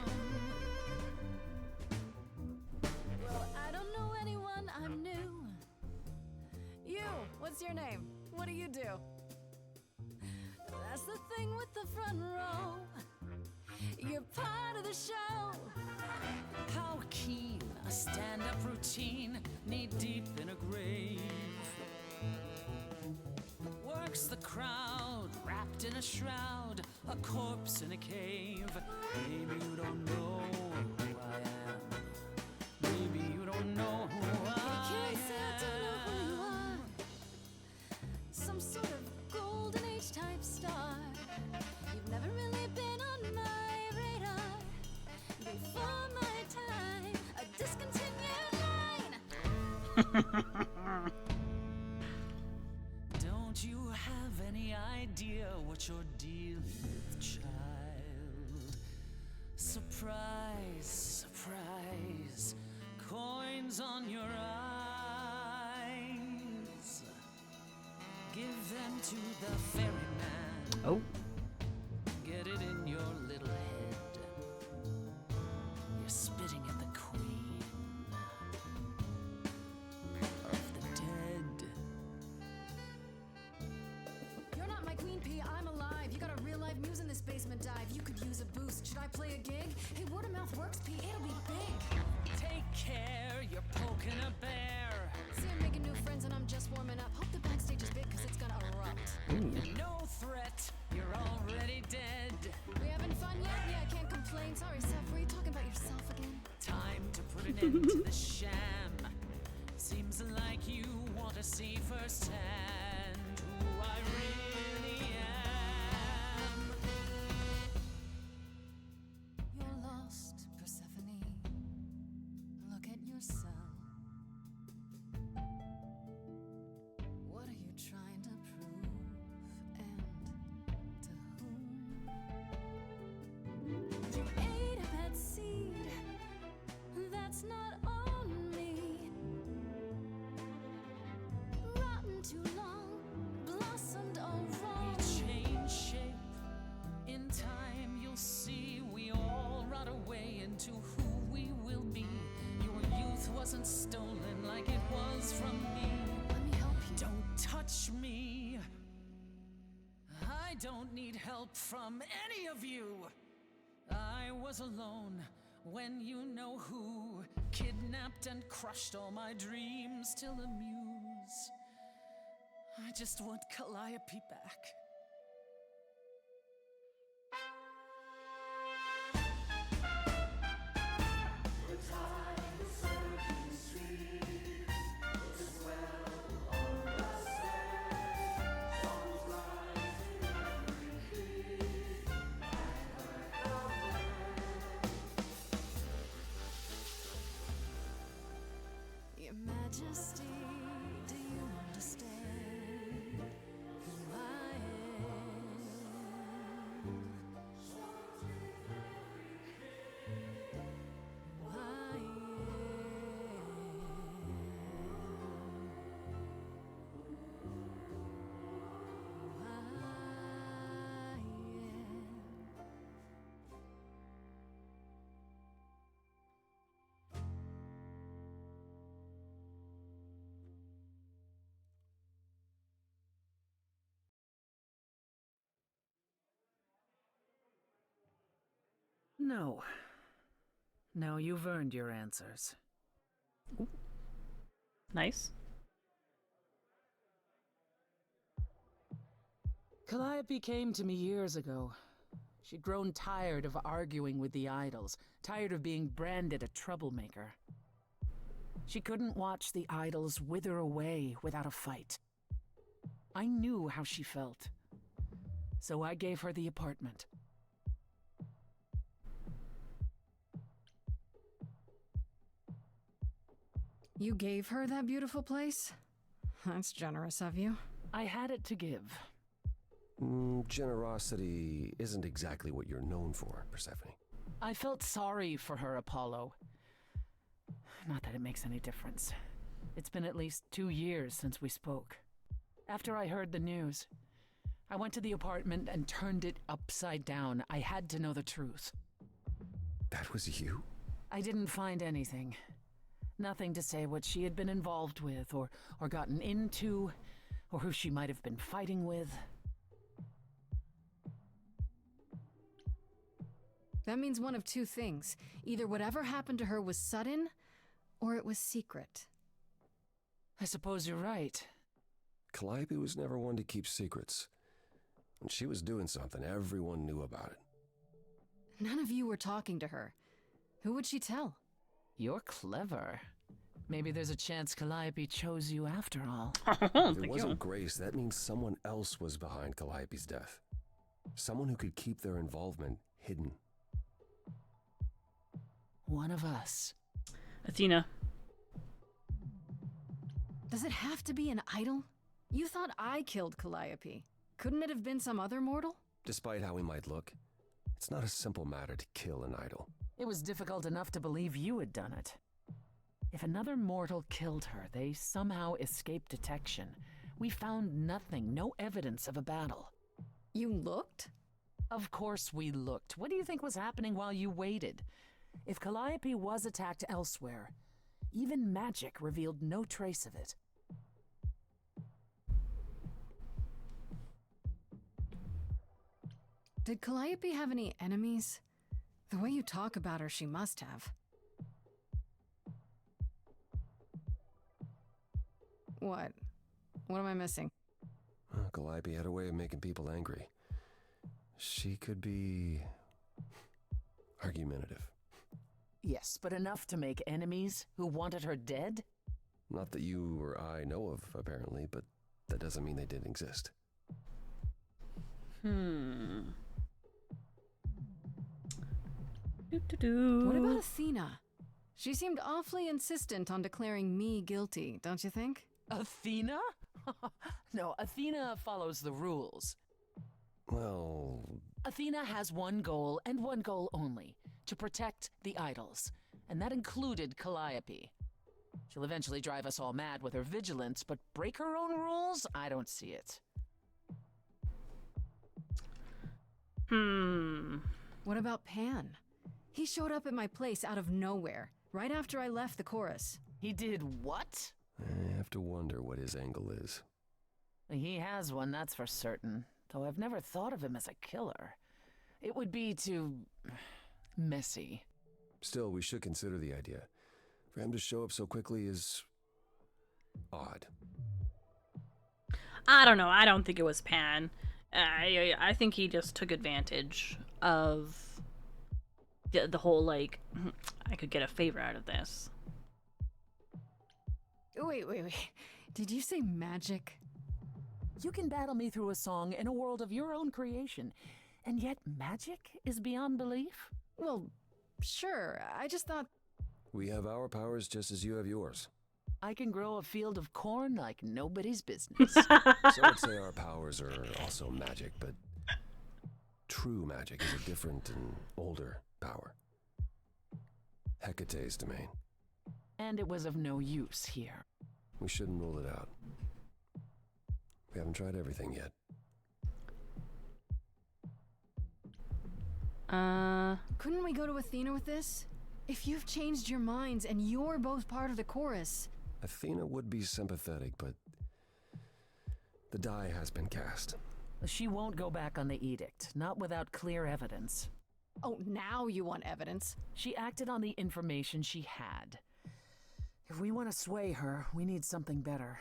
am. Well, I don't know anyone, I'm new. You, what's your name? What do you do? That's the thing with the front row. You're part of the show. How keen a stand-up routine, knee deep in a grave. Works the crowd, wrapped in a shroud, a corpse in a cave. Maybe you don't know who I am. Maybe you don't know who I Can't say I don't know who you are. Some sort of golden age type star. You've never really been on my radar. Before my time, a discontinued line. Don't you have any idea what you're dealing with, child? Surprise, surprise, coins on your eyes. Give them to the ferryman. Oh. Get it in your little head. You're spitting at the queen of the dead. You're not my queen pea, I'm alive. You got a real life muse in this basement dive. You could use a boost. Should I play a gig? Hey, word of mouth works, P. It'll be big. Take care, you're poking a bear. See, I'm making new friends and I'm just warming up. Hope the backstage is big, cause it's gonna erupt. No threat, you're already dead. We having fun yet? Yeah, I can't complain. Sorry, Seth, were you talking about yourself again? Time to put an end to the sham. Seems like you want to see firsthand who I really am. You're lost, Persephone. Look at yourself. What are you trying to prove? And to whom? You ate a bad seed. That's not on me. Rotten too long, blossomed all wrong. We change shape. In time, you'll see we all rot away into who we will be. Your youth wasn't stolen like it was from me. Let me help you. Don't touch me. I don't need help from any of you. I was alone when you know who kidnapped and crushed all my dreams till a muse. I just want Calliope back. Your Majesty, do you understand who I am? No. No, you've earned your answers. Nice. Calliope came to me years ago. She'd grown tired of arguing with the idols, tired of being branded a troublemaker. She couldn't watch the idols wither away without a fight. I knew how she felt, so I gave her the apartment. You gave her that beautiful place? That's generous of you. I had it to give. Generosity isn't exactly what you're known for, Persephone. I felt sorry for her, Apollo. Not that it makes any difference. It's been at least 2 years since we spoke. After I heard the news, I went to the apartment and turned it upside down. I had to know the truth. That was you? I didn't find anything. Nothing to say what she had been involved with, or gotten into, or who she might have been fighting with. That means one of two things. Either whatever happened to her was sudden, or it was secret. I suppose you're right. Calliope was never one to keep secrets. When she was doing something, everyone knew about it. None of you were talking to her. Who would she tell? You're clever. Maybe there's a chance Calliope chose you after all. If it wasn't Grace, that means someone else was behind Calliope's death. Someone who could keep their involvement hidden. One of us. Athena. Does it have to be an idol? You thought I killed Calliope. Couldn't it have been some other mortal? Despite how he might look, it's not a simple matter to kill an idol. It was difficult enough to believe you had done it. If another mortal killed her, they somehow escaped detection. We found nothing, no evidence of a battle. You looked? Of course we looked. What do you think was happening while you waited? If Calliope was attacked elsewhere, even magic revealed no trace of it. Did Calliope have any enemies? The way you talk about her, she must have. What? What am I missing? Calliope had a way of making people angry. She could be argumentative. Yes, but enough to make enemies who wanted her dead? Not that you or I know of, apparently, but that doesn't mean they didn't exist. What about Athena? She seemed awfully insistent on declaring me guilty, don't you think? Athena? No, Athena follows the rules. Well... Athena has one goal, and one goal only. To protect the idols. And that included Calliope. She'll eventually drive us all mad with her vigilance, but break her own rules? I don't see it. What about Pan? He showed up at my place out of nowhere, right after I left the chorus. He did what? I have to wonder what his angle is. He has one, that's for certain. Though I've never thought of him as a killer. It would be too... messy. Still, we should consider the idea. For him to show up so quickly is... odd. I don't know. I don't think it was Pan. I think he just took advantage of the whole, like, I could get a favor out of this. Wait. Did you say magic? You can battle me through a song in a world of your own creation, and yet magic is beyond belief? Well, sure. I just thought... We have our powers just as you have yours. I can grow a field of corn like nobody's business. So I'd say our powers are also magic, but true magic is a different and older power. Hecate's domain. And it was of no use here. We shouldn't rule it out. We haven't tried everything yet. Couldn't we go to Athena with this? If you've changed your minds and you're both part of the chorus... Athena would be sympathetic, but the die has been cast. She won't go back on the edict, not without clear evidence. Oh, now you want evidence. She acted on the information she had. If we want to sway her, we need something better.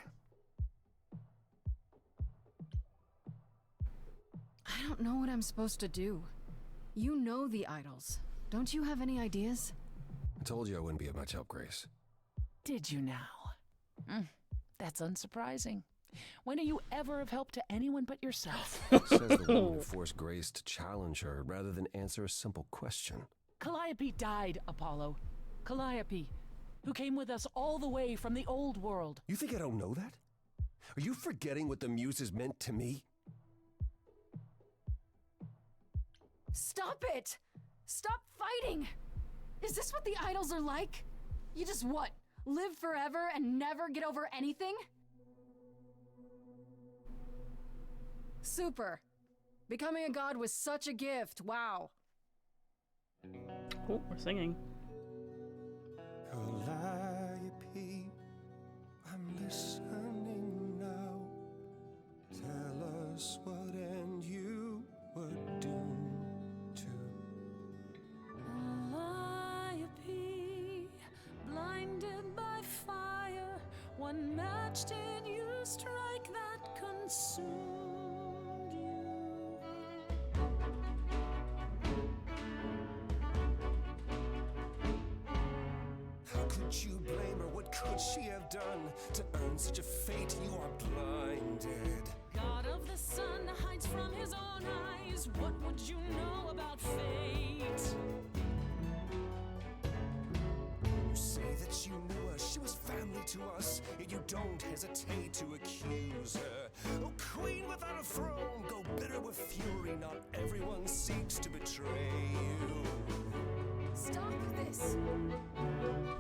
I don't know what I'm supposed to do. You know the idols. Don't you have any ideas? I told you I wouldn't be of much help, Grace. Did you now? That's unsurprising. When are you ever of help to anyone but yourself? Says the woman who forced Grace to challenge her rather than answer a simple question. Calliope died, Apollo. Calliope, who came with us all the way from the old world. You think I don't know that? Are you forgetting what the Muses meant to me? Stop it! Stop fighting! Is this what the idols are like? You just what? Live forever and never get over anything? Super. Becoming a god was such a gift. Wow. Oh, we're singing. Calliope, I'm listening now. Tell us what end you were doomed to. Calliope, blinded by fire, one match did you strike that consumed you. How could you blame her? What could she have done to earn such a fate? You are blinded. God of the sun hides from his own eyes. What would you know about fate? You say that you knew her, she was family to us, yet you don't hesitate to accuse her. Oh, queen without a throne, go bitter with fury. Not everyone seeks to betray you. Stop this! There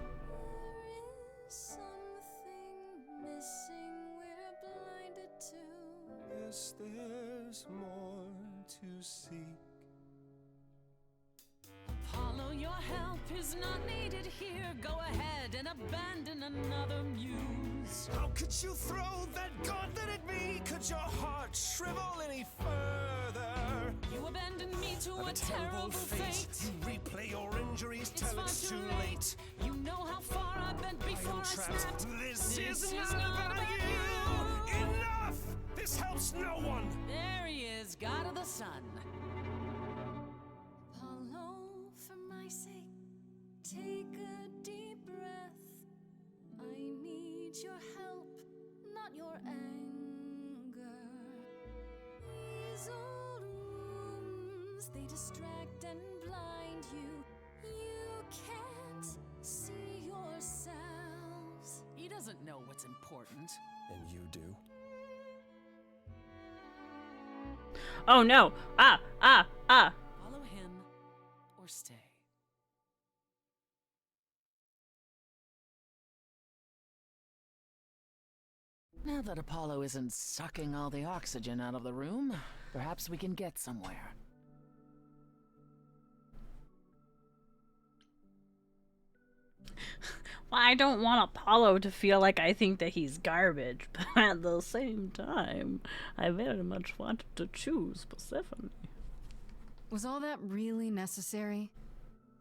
is something missing we're blinded to. Yes, there's more to seek. Apollo, your help is not needed here. Go ahead and abandon another muse. How could you throw that gauntlet at me? Could your heart shrivel any further? You abandoned me to a terrible fate. You replay your injuries It's till far it's too too late. late. You know how far I've been before I trapped. snapped. This This is is not not about about you. you. Enough! This helps no one. There he is, God of the sun. Apollo, for my sake, take a deep breath. I need your help, not your anger. These old wounds, they distract and blind you. You can't see yourselves. He doesn't know what's important. And you do. Oh no! Ah! Follow him or stay. Now that Apollo isn't sucking all the oxygen out of the room, perhaps we can get somewhere. Well, I don't want Apollo to feel like I think that he's garbage, but at the same time, I very much wanted to choose Persephone. Was all that really necessary?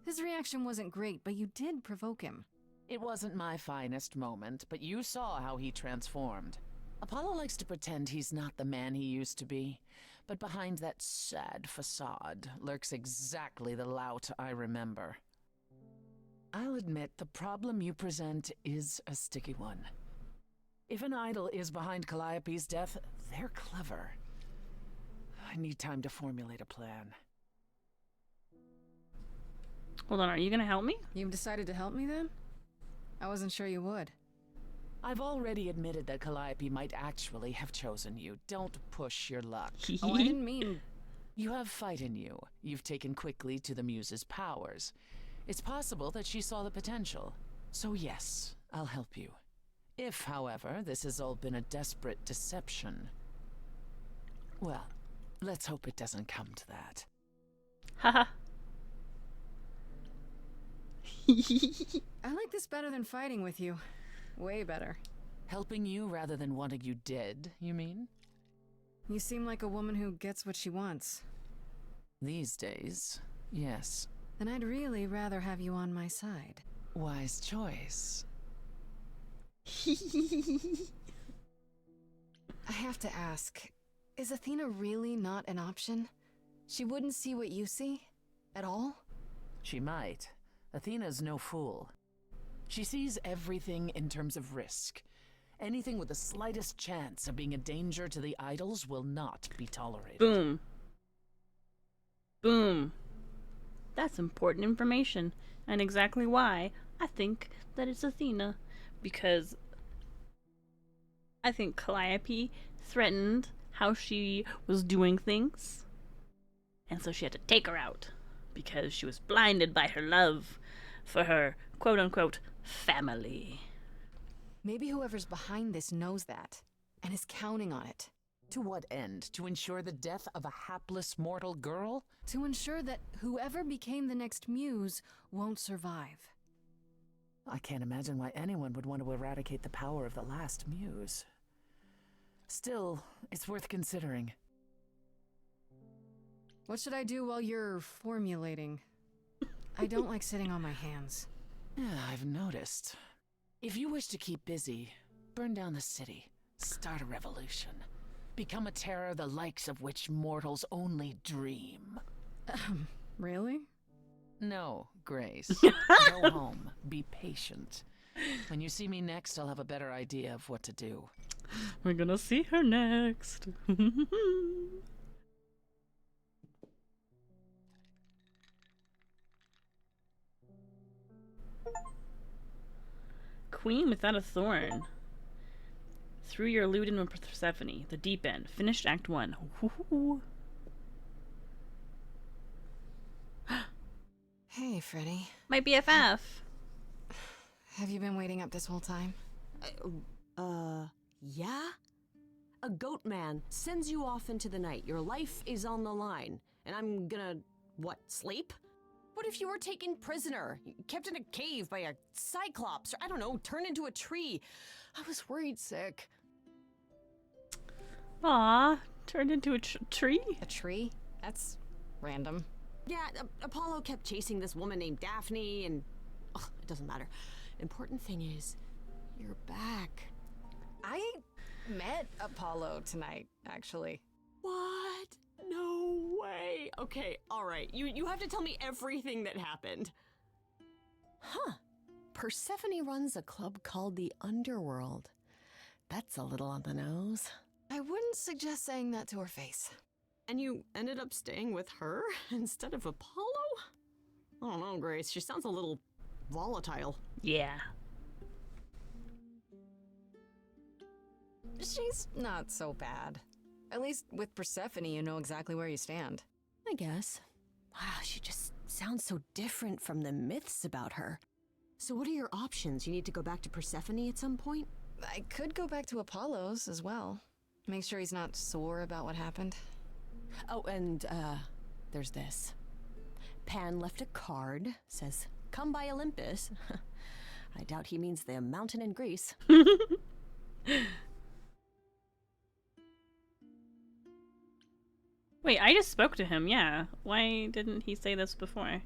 His reaction wasn't great, but you did provoke him. It wasn't my finest moment, but you saw how he transformed. Apollo likes to pretend he's not the man he used to be, but behind that sad facade lurks exactly the lout I remember. I'll admit the problem you present is a sticky one. If an idol is behind Calliope's death, they're clever. I need time to formulate a plan. Hold on, are you gonna help me? You've decided to help me then? I wasn't sure you would. I've already admitted that Calliope might actually have chosen you. Don't push your luck. Oh, I didn't mean... You have fight in you. You've taken quickly to the Muse's powers. It's possible that she saw the potential. So yes, I'll help you. If, however, this has all been a desperate deception, well, let's hope it doesn't come to that. Haha. I like this better than fighting with you. Way better. Helping you rather than wanting you dead, you mean? You seem like a woman who gets what she wants. These days, Yes. Then I'd really rather have you on my side. Wise choice. I have to ask, is Athena really not an option? She wouldn't see what you see? At all? She might. Athena's no fool. She sees everything in terms of risk. Anything with the slightest chance of being a danger to the idols will not be tolerated. Boom. Boom. That's important information, and exactly why I think that it's Athena. Because I think Calliope threatened how she was doing things, and so she had to take her out because she was blinded by her love for her quote-unquote family. Maybe whoever's behind this knows that, and is counting on it. To what end? To ensure the death of a hapless mortal girl? To ensure that whoever became the next Muse won't survive. I can't imagine why anyone would want to eradicate the power of the Last Muse. Still, it's worth considering. What should I do while you're formulating? I don't like sitting on my hands. Yeah, I've noticed. If you wish to keep busy, burn down the city, start a revolution, become a terror the likes of which mortals only dream. Really? No, Grace. Go home. Be patient. When you see me next, I'll have a better idea of what to do. We're gonna see her next. Queen without a thorn. Through your Ludin with Persephone, the deep end. Finished Act 1. Ooh. Hey, Freddy. My BFF. Have you been waiting up this whole time? Yeah? A goat man sends you off into the night. Your life is on the line. And I'm gonna, what, sleep? What if you were taken prisoner, kept in a cave by a cyclops, or I don't know, turned into a tree? I was worried sick. Aw, turned into a tree? A tree? That's random. Yeah, Apollo kept chasing this woman named Daphne, and it doesn't matter. Important thing is, you're back. I met Apollo tonight, actually. What? No way. Okay, all right. You have to tell me everything that happened. Huh. Persephone runs a club called the Underworld. That's a little on the nose. I wouldn't suggest saying that to her face. And you ended up staying with her instead of Apollo? I don't know, Grace. She sounds a little volatile. Yeah. She's not so bad. At least with Persephone, you know exactly where you stand. I guess. Wow, she just sounds so different from the myths about her. So what are your options? You need to go back to Persephone at some point? I could go back to Apollo's as well. Make sure he's not sore about what happened. Oh, and, there's this. Pan left a card, says, "Come by Olympus." I doubt he means the mountain in Greece. Wait, I just spoke to him, yeah. Why didn't he say this before?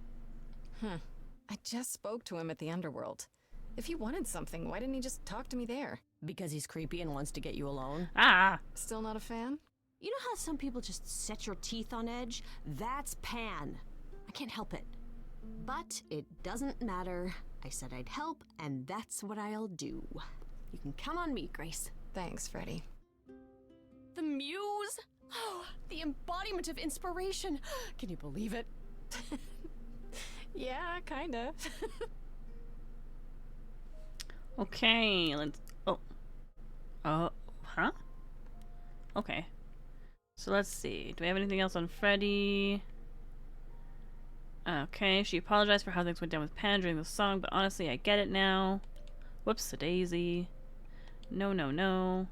I just spoke to him at the Underworld. If he wanted something, why didn't he just talk to me there? Because he's creepy and wants to get you alone. Ah! Still not a fan? You know how some people just set your teeth on edge? That's Pan. I can't help it. But it doesn't matter. I said I'd help, and that's what I'll do. You can count on me, Grace. Thanks, Freddy. The Muse? Oh, the embodiment of inspiration. Can you believe it? Yeah, kinda. Okay, let's... huh? Okay. So let's see. Do we have anything else on Freddy? Okay, she apologized for how things went down with Pan during the song, but honestly, I get it now. Whoops, a daisy. No, no, no.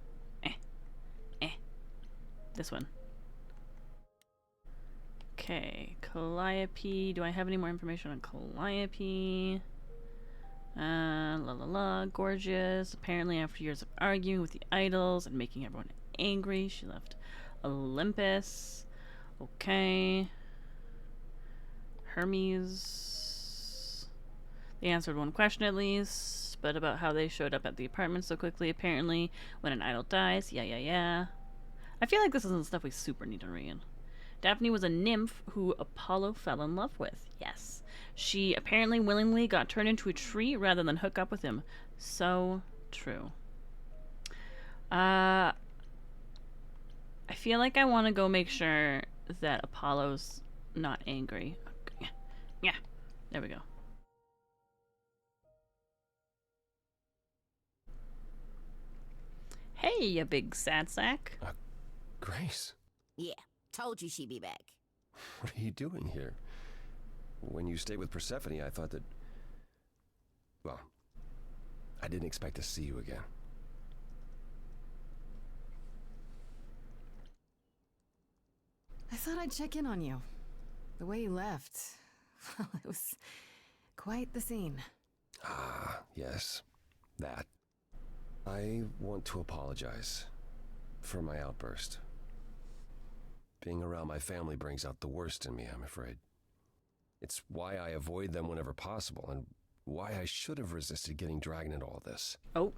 This one. Okay, Calliope. Do I have any more information on Calliope? La la la, gorgeous. Apparently, after years of arguing with the idols and making everyone angry, she left Olympus. Okay. Hermes. They answered one question at least, but about how they showed up at the apartment so quickly, apparently, when an idol dies. Yeah. I feel like this isn't stuff we super need to read. Daphne was a nymph who Apollo fell in love with. Yes. She apparently willingly got turned into a tree rather than hook up with him. So true. I feel like I want to go make sure that Apollo's not angry. Okay. Yeah. There we go. Hey, you big sad sack. Grace, Yeah, told you she'd be back. what are you doing here? When you stayed with Persephone, I thought that... Well, I didn't expect to see you again. I thought I'd check in on you. The way you left, well, it was quite the scene. Ah, yes, that. I want to apologize for my outburst. Being around my family brings out the worst in me, I'm afraid. It's why I avoid them whenever possible, and why I should have resisted getting dragged into all this. Oh.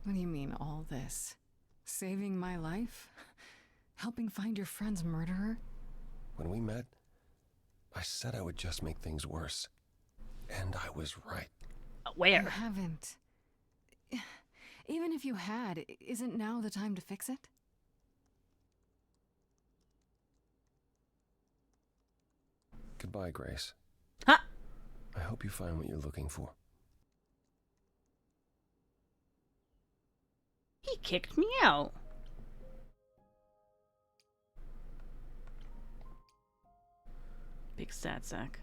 What do you mean, all this? Saving my life? Helping find your friend's murderer? When we met, I said I would just make things worse. And I was right. Where? You haven't. Even if you had, isn't now the time to fix it? Goodbye, Grace. Huh? I hope you find what you're looking for. He kicked me out. Big sad sack.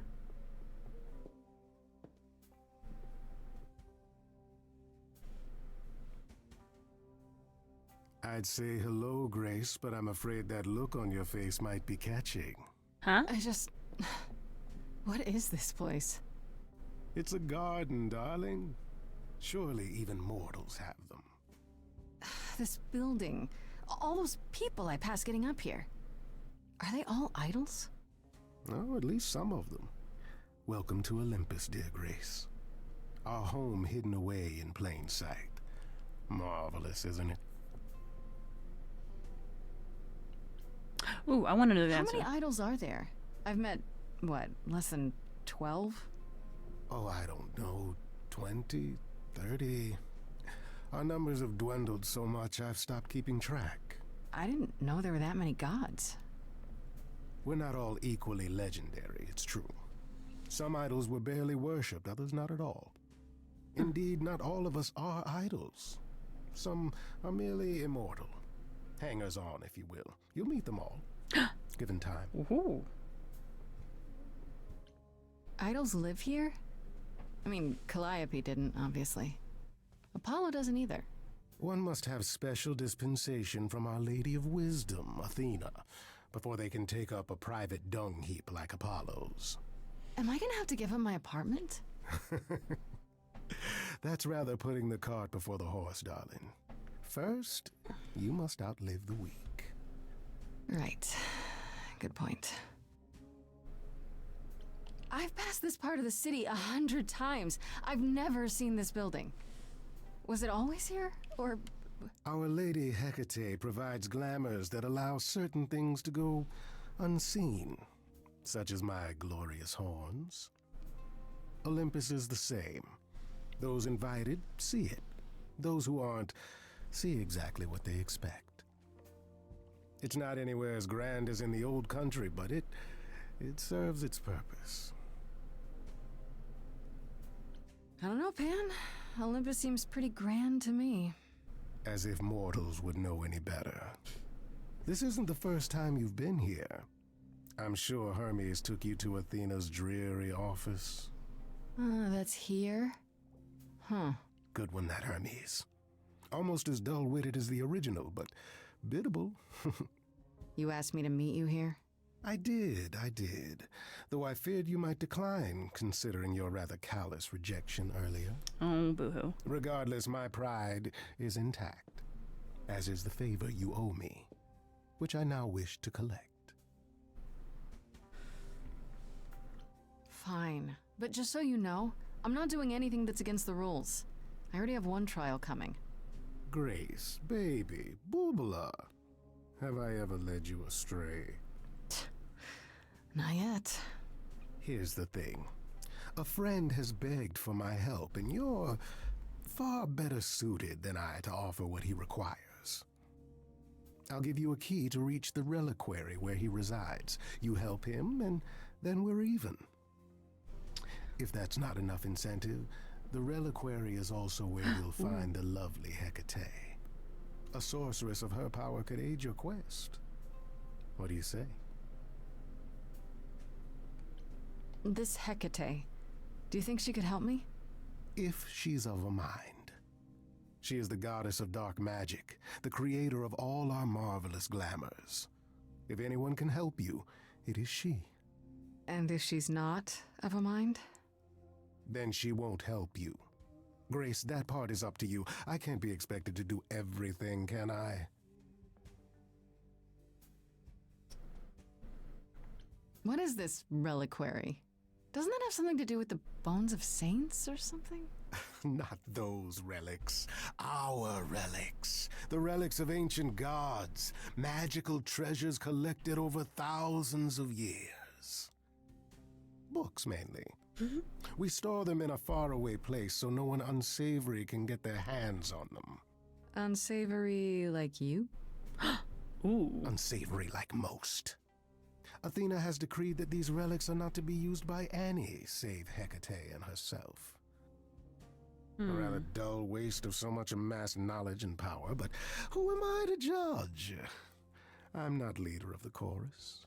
I'd say hello, Grace, but I'm afraid that look on your face might be catching. Huh? What is this place? It's a garden, darling. Surely even mortals have them. This building. All those people I pass getting up here. Are they all idols? Oh, at least some of them. Welcome to Olympus, dear Grace. Our home hidden away in plain sight. Marvelous, isn't it? Ooh, I want to know the How answer. many idols are there? I've met, what, less than 12? Oh, I don't know. 20, 30. Our numbers have dwindled so much I've stopped keeping track. I didn't know there were that many gods. We're not all equally legendary, it's true. Some idols were barely worshipped, others not at all. Indeed, not all of us are idols. Some are merely immortal. Hangers-on, if you will. You'll meet them all, given time. Ooh. Idols live here? I mean, Calliope didn't, obviously. Apollo doesn't either. One must have special dispensation from Our Lady of Wisdom, Athena, before they can take up a private dung heap like Apollo's. Am I gonna have to give him my apartment? That's rather putting the cart before the horse, darling. First, you must outlive the weak. Right. Good point. I've passed this part of the city 100 times. I've never seen this building. Was it always here, or...? Our Lady Hecate provides glamours that allow certain things to go unseen, such as my glorious horns. Olympus is the same. Those invited see it. Those who aren't see exactly what they expect. It's not anywhere as grand as in the old country, but it serves its purpose. I don't know, Pan. Olympus seems pretty grand to me. As if mortals would know any better. This isn't the first time you've been here. I'm sure Hermes took you to Athena's dreary office. That's here? Huh. Good one, that Hermes. Almost as dull-witted as the original, but biddable. You asked me to meet you here? I did. Though I feared you might decline, considering your rather callous rejection earlier. Oh, boo-hoo. Regardless, my pride is intact. as is the favor you owe me, which I now wish to collect. Fine. But just so you know, I'm not doing anything that's against the rules. I already have one trial coming. Grace, baby, Boobala, have I ever led you astray? Not yet. Here's the thing. A friend has begged for my help, and you're far better suited than I to offer what he requires. I'll give you a key to reach the reliquary where he resides. You help him, and then we're even. If that's not enough incentive, the reliquary is also where you'll find the lovely Hecate. A sorceress of her power could aid your quest. What do you say? This Hecate, do you think she could help me? If she's of a mind. She is the goddess of dark magic, the creator of all our marvelous glamours. If anyone can help you, it is she. And if she's not of a mind? Then she won't help you. Grace, that part is up to you. I can't be expected to do everything, can I? What is this reliquary? Doesn't that have something to do with the bones of saints or something? Not those relics. Our relics. The relics of ancient gods. Magical treasures collected over thousands of years. Books, mainly. We store them in a faraway place so no one unsavory can get their hands on them. Unsavory like you? Ooh. Unsavory like most. Athena has decreed that these relics are not to be used by any save Hecate and herself. A rather dull waste of so much amassed knowledge and power, but who am I to judge? I'm not leader of the chorus.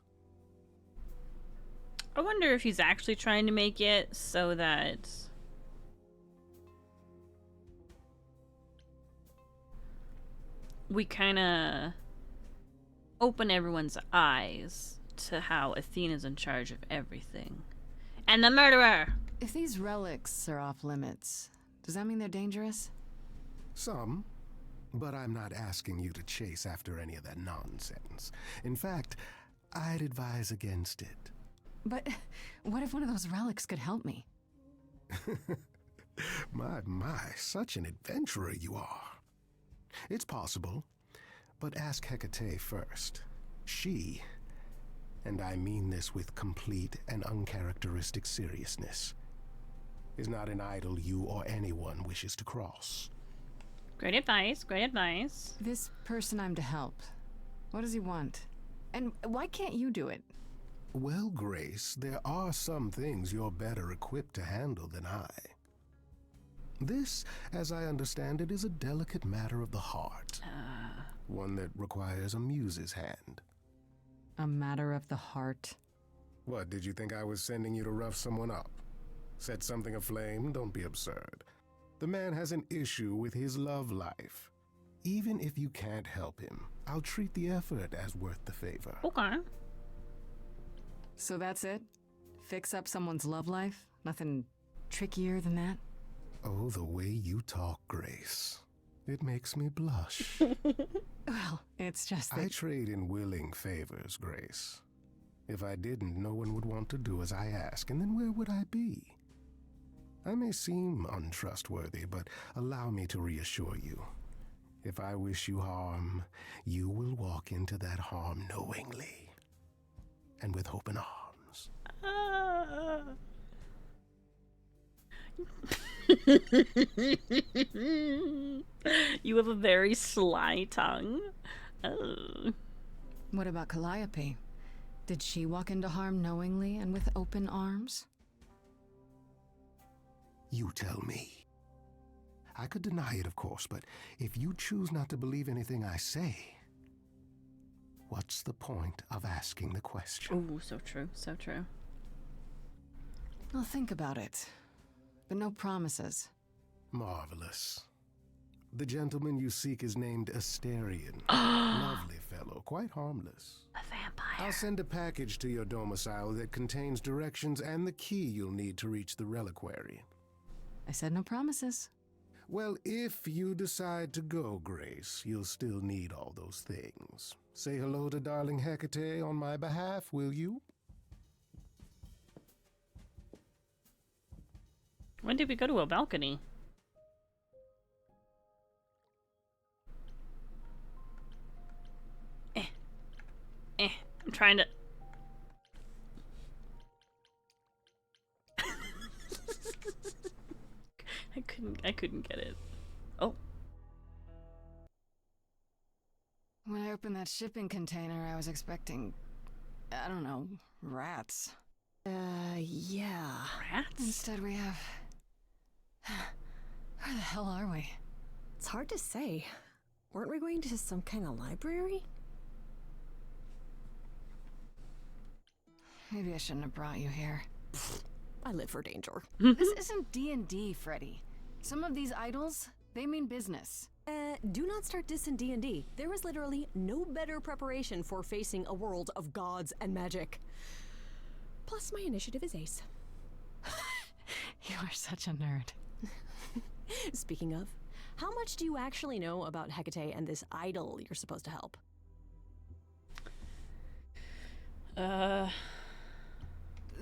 I wonder if he's actually trying to make it so that we kind of open everyone's eyes to how Athena's in charge of everything. And the murderer! If these relics are off limits, does that mean they're dangerous? Some, but I'm not asking you to chase after any of that nonsense. In fact, I'd advise against it. But what if one of those relics could help me? My, such an adventurer you are. It's possible, but ask Hecate first. She, and I mean this with complete and uncharacteristic seriousness, is not an idol you or anyone wishes to cross. Great advice, great advice. This person I'm to help, what does he want? And why can't you do it? Well, Grace, there are some things you're better equipped to handle than I. This, as I understand it, is a delicate matter of the heart. One that requires a muse's hand. A matter of the heart? What, did you think I was sending you to rough someone up? Set something aflame? Don't be absurd. The man has an issue with his love life. Even if you can't help him, I'll treat the effort as worth the favor. Okay. So that's it? Fix up someone's love life? Nothing trickier than that? Oh, the way you talk, Grace. It makes me blush. Well, it's just that... I trade in willing favors, Grace. If I didn't, no one would want to do as I ask, and then where would I be? I may seem untrustworthy, but allow me to reassure you. If I wish you harm, you will walk into that harm knowingly. And with open arms. You have a very sly tongue. Oh. What about Calliope? Did she walk into harm knowingly and with open arms? You tell me. I could deny it, of course, but if you choose not to believe anything I say, what's the point of asking the question? Oh, so true, so true. I'll think about it, but no promises. Marvelous. The gentleman you seek is named Asterion. Lovely fellow, quite harmless. A vampire. I'll send a package to your domicile that contains directions and the key you'll need to reach the reliquary. I said no promises. Well, if you decide to go, Grace, you'll still need all those things. Say hello to darling Hecate on my behalf, will you? When did we go to a balcony? I'm trying to... I couldn't get it. Oh. When I opened that shipping container, I was expecting, I don't know, rats. Yeah. Rats? Instead we have... Where the hell are we? It's hard to say. Weren't we going to some kind of library? Maybe I shouldn't have brought you here. I live for danger. This isn't D&D, Freddy. Some of these idols, they mean business. Do not start dissing D&D. There is literally no better preparation for facing a world of gods and magic. Plus, my initiative is ace. You are such a nerd. Speaking of, how much do you actually know about Hecate and this idol you're supposed to help?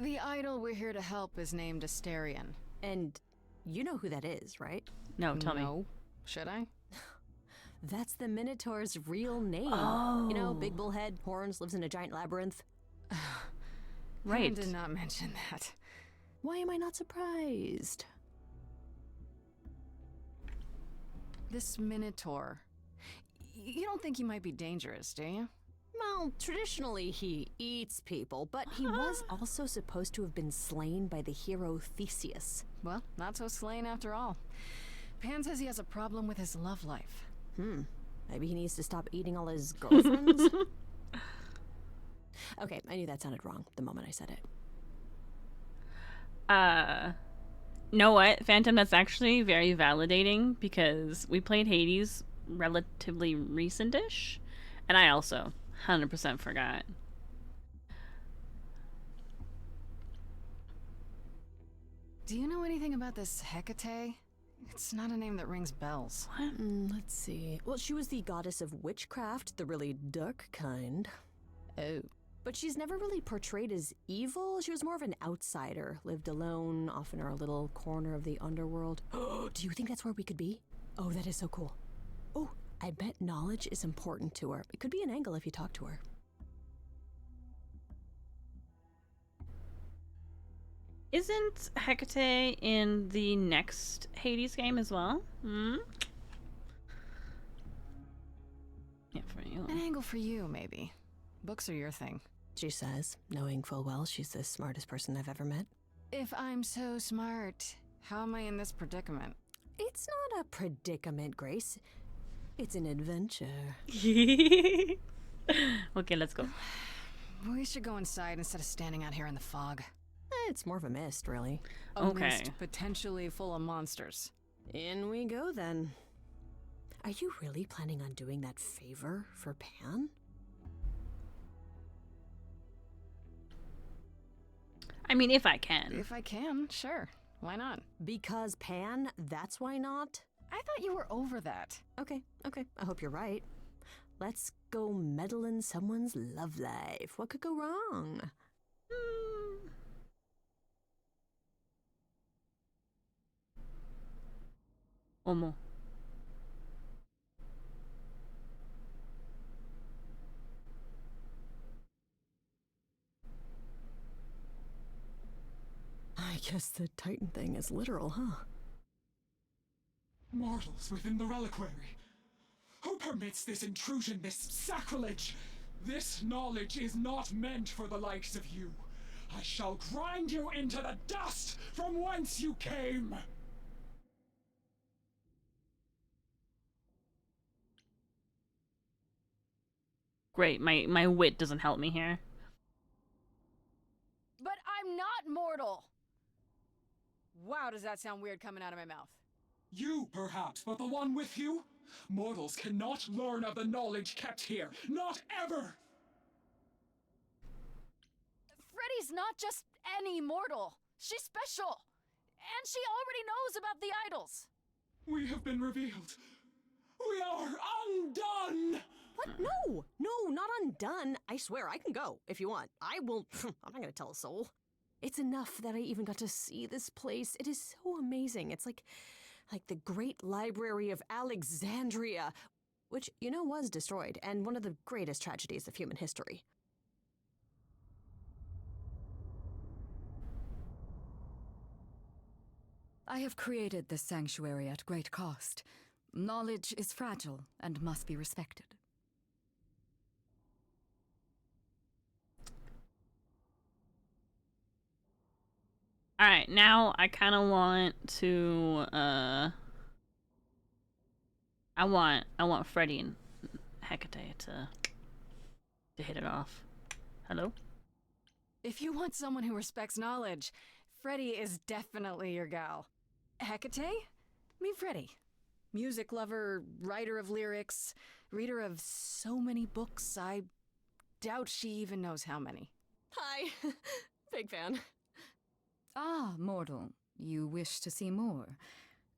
The idol we're here to help is named Asterion. And you know who that is, right? No, tell me. No. Should I? That's the Minotaur's real name. Oh. You know, big bullhead, horns, lives in a giant labyrinth. Right. I did not mention that. Why am I not surprised? This Minotaur. You don't think he might be dangerous, do you? Well, traditionally he eats people, but he was also supposed to have been slain by the hero Theseus. Well, not so slain after all. Pan says he has a problem with his love life. Maybe he needs to stop eating all his girlfriends? Okay, I knew that sounded wrong the moment I said it. Know what, Phantom, that's actually very validating because we played Hades relatively recent-ish, and I also 100% forgot. Do you know anything about this Hecate? It's not a name that rings bells. What? Let's see. Well, she was the goddess of witchcraft, the really dark kind. Oh. But she's never really portrayed as evil. She was more of an outsider, lived alone, off in her little corner of the underworld. Do you think that's where we could be? Oh, that is so cool. Oh, I bet knowledge is important to her. It could be an angle if you talk to her. Isn't Hecate in the next Hades game as well? Yeah, for you. An angle for you, maybe. Books are your thing. She says, knowing full well she's the smartest person I've ever met. If I'm so smart, how am I in this predicament? It's not a predicament, Grace. It's an adventure. Okay, let's go. We should go inside instead of standing out here in the fog. It's more of a mist, really. A mist potentially full of monsters. In we go, then. Are you really planning on doing that favor for Pan? I mean, if I can. If I can, sure. Why not? Because Pan, that's why not? I thought you were over that. Okay. I hope you're right. Let's go meddle in someone's love life. What could go wrong? Omo. I guess the Titan thing is literal, huh? Mortals within the reliquary. Who permits this intrusion, this sacrilege? This knowledge is not meant for the likes of you. I shall grind you into the dust from whence you came. Great, my wit doesn't help me here. But I'm not mortal! Wow, does that sound weird coming out of my mouth? You, perhaps, but the one with you? Mortals cannot learn of the knowledge kept here. Not ever! Freddy's not just any mortal. She's special. And she already knows about the idols. We have been revealed. We are undone! What? No! No, not undone. I swear, I can go if you want. I will. I'm not gonna tell a soul. It's enough that I even got to see this place. It is so amazing. It's like the Great Library of Alexandria, which, you know, was destroyed, and one of the greatest tragedies of human history. I have created this sanctuary at great cost. Knowledge is fragile and must be respected. Alright, now I kind of want to, I want Freddy and Hecate to hit it off. Hello? If you want someone who respects knowledge, Freddy is definitely your gal. Hecate? Meet Freddy. Music lover, writer of lyrics, reader of so many books, I doubt she even knows how many. Hi. Big fan. Ah, mortal, you wish to see more.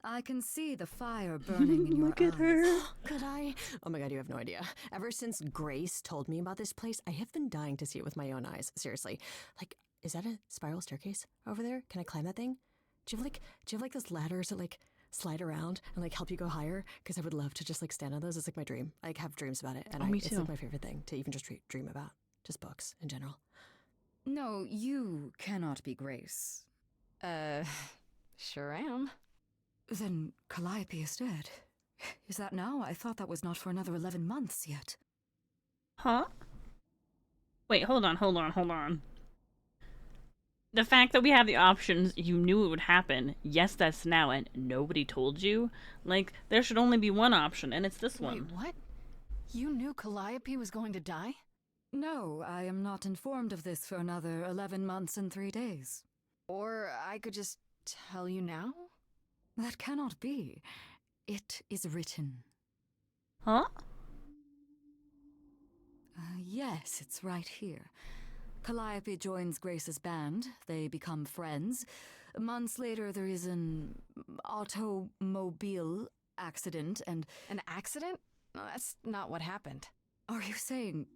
I can see the fire burning in your Look at eyes. her. Could I? Oh my god, you have no idea. Ever since Grace told me about this place, I have been dying to see it with my own eyes. Seriously. Like, is that a spiral staircase over there? Can I climb that thing? Do you have like those ladders that like slide around and like help you go higher? Because I would love to just like stand on those. It's like my dream. I like, have dreams about it, and me it's too. like my favorite thing to even just dream about. Just books in general. No, you cannot be Grace. Sure am. Then Calliope is dead. Is that now? I thought that was not for another 11 months yet. Huh? Wait, hold on. The fact that we have the options, you knew it would happen. Yes, that's now, and nobody told you. Like, there should only be one option, and it's this one. Wait, what? You knew Calliope was going to die? No, I am not informed of this for another 11 months and 3 days. Or I could just tell you now? That cannot be. It is written. Huh? Yes, it's right here. Calliope joins Grace's band. They become friends. Months later, there is an automobile accident and... An accident? No, that's not what happened. Are you saying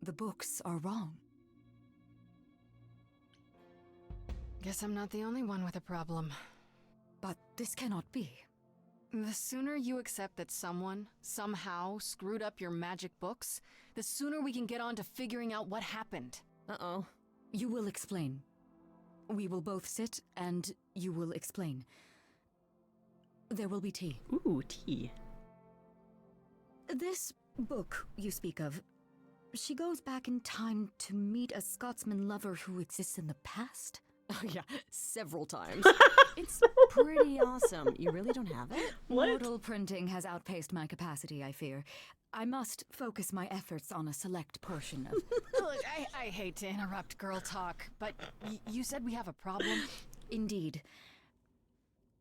the books are wrong? Guess I'm not the only one with a problem. But this cannot be. The sooner you accept that someone, somehow, screwed up your magic books, the sooner we can get on to figuring out what happened. Uh-oh. You will explain. We will both sit, and you will explain. There will be tea. Ooh, tea. This book you speak of, she goes back in time to meet a Scotsman lover who exists in the past? Oh yeah, several times. It's pretty awesome. You really don't have it? What? Mortal printing has outpaced my capacity, I fear. I must focus my efforts on a select portion of... Look, I hate to interrupt girl talk, but you said we have a problem? Indeed.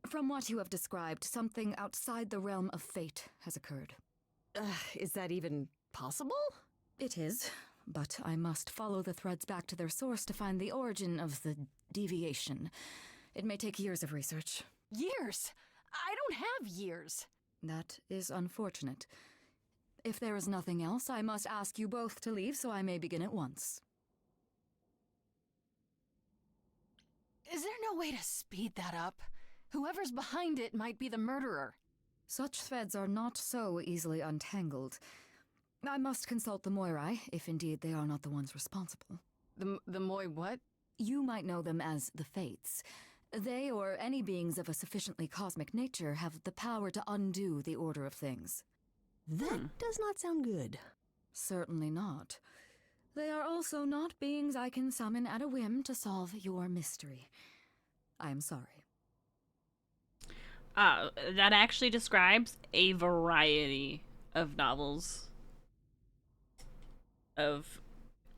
From what you have described, something outside the realm of fate has occurred. Is that even possible? It is, but I must follow the threads back to their source to find the origin of the deviation. It may take years of research. Years? I don't have years. That is unfortunate. If there is nothing else, I must ask you both to leave so I may begin at once. Is there no way to speed that up? Whoever's behind it might be the murderer. Such threads are not so easily untangled. I must consult the Moirai, if indeed they are not the ones responsible. The Moi what? You might know them as the Fates. They, or any beings of a sufficiently cosmic nature, have the power to undo the order of things. That does not sound good. Certainly not. They are also not beings I can summon at a whim to solve your mystery. I am sorry. That actually describes a variety of novels of,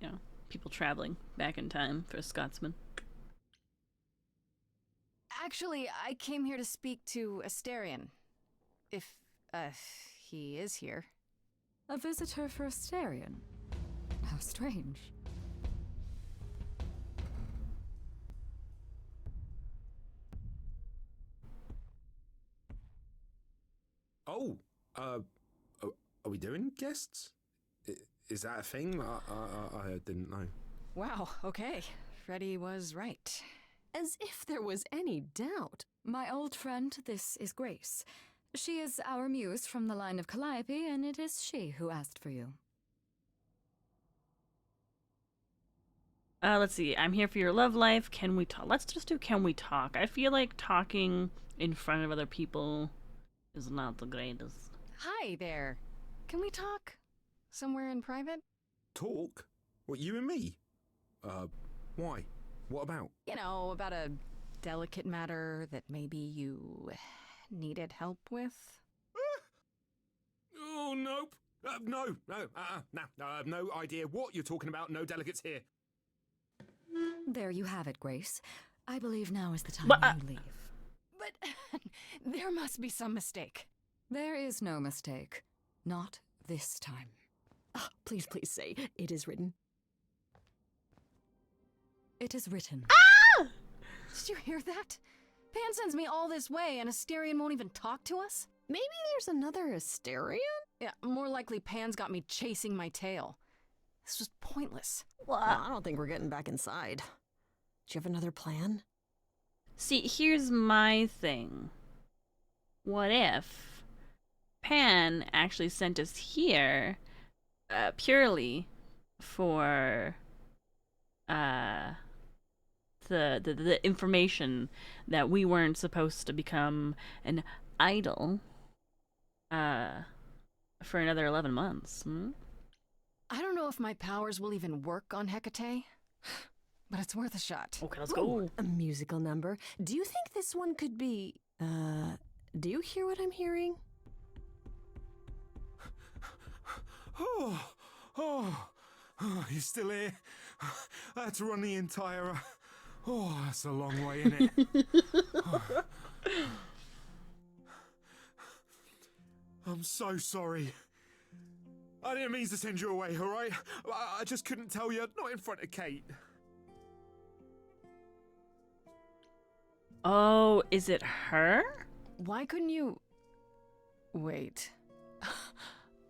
you know, people traveling back in time for a Scotsman. Actually, I came here to speak to Asterion. If, he is here. A visitor for Asterion? How strange. Oh, are we doing guests? Is that a thing? I didn't know. Wow, okay. Freddy was right. As if there was any doubt. My old friend, this is Grace. She is our muse from the line of Calliope, and it is she who asked for you. Let's see. I'm here for your love life. Can we talk? Let's just do can we talk. I feel like talking in front of other people is not the greatest. Hi there. Can we talk? Somewhere in private? Talk? What, you and me? Why? What about? You know, about a delicate matter that maybe you needed help with? Oh, nope. No, I have no idea what you're talking about. No delegates here. There you have it, Grace. I believe now is the time you leave. But there must be some mistake. There is no mistake. Not this time. Oh, please say, it is written. It is written. Ah! Did you hear that? Pan sends me all this way and Asterion won't even talk to us? Maybe there's another Asterion? Yeah, more likely Pan's got me chasing my tail. This was pointless. Well, I don't think we're getting back inside. Do you have another plan? See, here's my thing. What if Pan actually sent us here purely for the information that we weren't supposed to become an idol for another 11 months? I don't know if my powers will even work on Hecate, but it's worth a shot. Okay, let's go. Ooh, a musical number. Do you think this one could be, do you hear what I'm hearing? Oh, you're still here? I had to run the entire... Oh, that's a long way, isn't it? I'm so sorry. I didn't mean to send you away, alright? I just couldn't tell you, not in front of Kate. Oh, is it her? Why couldn't you... Wait.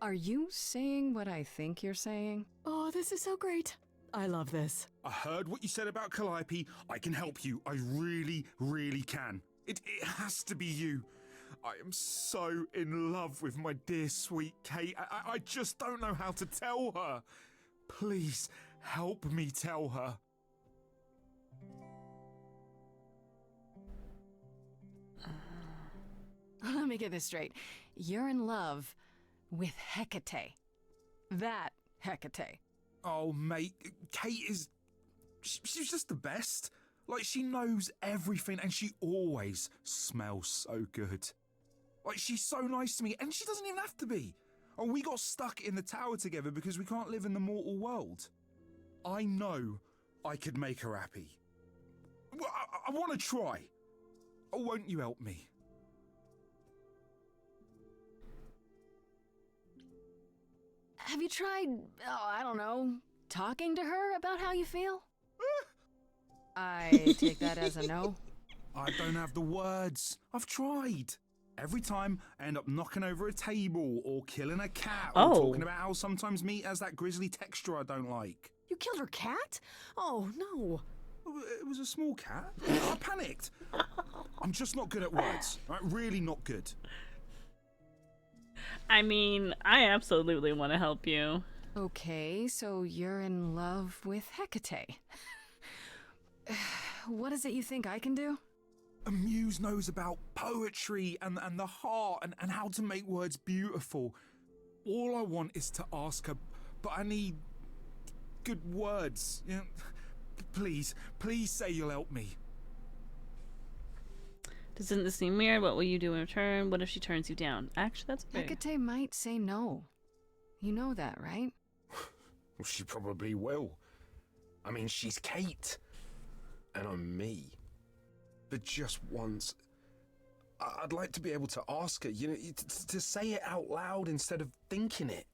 Are you saying what I think you're saying? Oh, this is so great. I love this. I heard what you said about Calliope. I can help you. I really, really can. It has to be you. I am so in love with my dear sweet Kate. I just don't know how to tell her. Please, help me tell her. Let me get this straight. You're in love with Hecate. That Hecate. Oh, mate, Kate is... She's just the best. Like, she knows everything and she always smells so good. Like, she's so nice to me and she doesn't even have to be. Oh, we got stuck in the tower together because we can't live in the mortal world. I know I could make her happy. Well, I want to try. Oh, won't you help me? Have you tried, I don't know, talking to her about how you feel? I take that as a no. I don't have the words. I've tried. Every time I end up knocking over a table or killing a cat or talking about how sometimes meat has that grisly texture I don't like. You killed her cat? Oh, no. It was a small cat. I panicked. I'm just not good at words. Right? Really not good. I mean, I absolutely want to help you. Okay, so you're in love with Hecate. What is it you think I can do? A muse knows about poetry and the heart and how to make words beautiful. All I want is to ask her, but I need good words. You know, please say you'll help me. Doesn't this seem weird? What will you do in return? What if she turns you down? Actually, that's big. Hecate might say no. You know that, right? Well, she probably will. I mean, she's Kate. And I'm me. But just once, I'd like to be able to ask her, you know, to say it out loud instead of thinking it.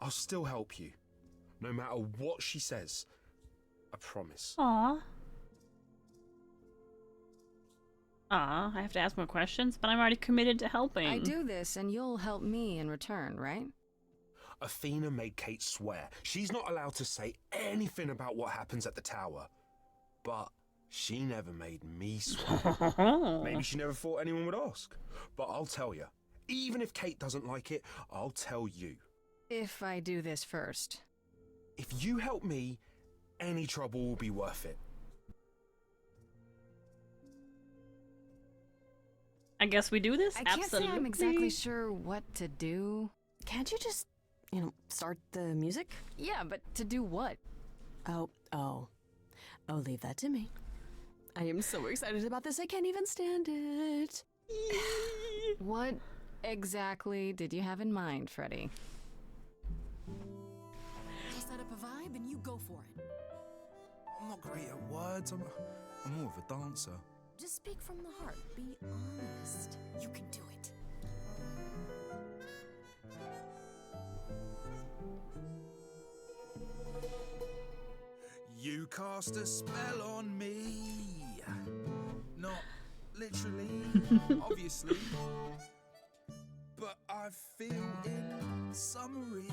I'll still help you. No matter what she says. I promise. Aww. I have to ask more questions, but I'm already committed to helping. I do this, and you'll help me in return, right? Athena made Kate swear she's not allowed to say anything about what happens at the tower. But she never made me swear. Maybe she never thought anyone would ask. But I'll tell you, even if Kate doesn't like it, I'll tell you. If I do this first. If you help me, any trouble will be worth it. I guess we do this? I can't Absolutely. say I'm exactly sure what to do. Can't you just, start the music? Yeah, but to do what? Oh, leave that to me. I am so excited about this, I can't even stand it. What exactly did you have in mind, Freddy? I'll set up a vibe and you go for it. I'm not great at words. I'm more of a dancer. Just speak from the heart. Be honest. You can do it. You cast a spell on me. Not literally, obviously. But I feel in summary,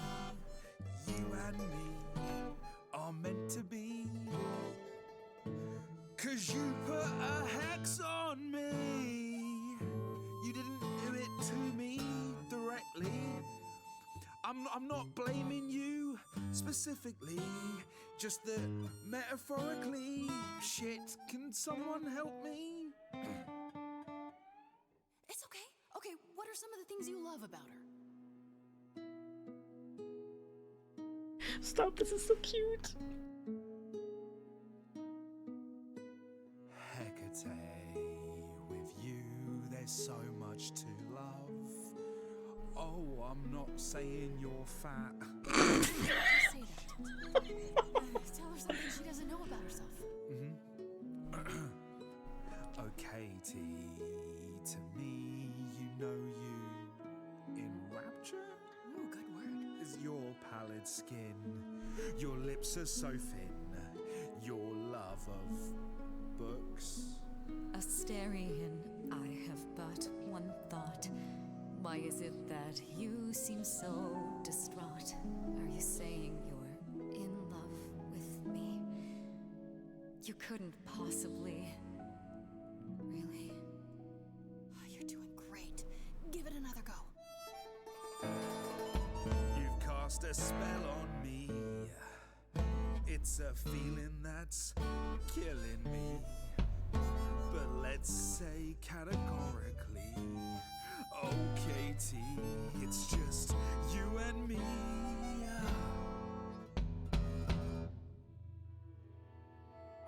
you and me are meant to be. 'Cause you put a hex on me. You didn't do it to me directly. I'm not blaming you specifically, just that metaphorically. Shit, can someone help me? It's okay. Okay, what are some of the things you love about her? Stop, this is so cute. Hecate, with you there's so much to love. Oh, I'm not saying you're fat. Just say that. Tell her something she doesn't know about herself. Okay, T, to me, you know you in rapture? Ooh, good word. Is your pallid skin, your lips are so thin, your love of books. Asterian, I have but one thought. Why is it that you seem so distraught? Are you saying you're in love with me? You couldn't possibly. Really? Oh, you're doing great. Give it another go. You've cast a spell on me. It's a feeling that's killing me. But let's say categorically, okay, T, it's just you and me.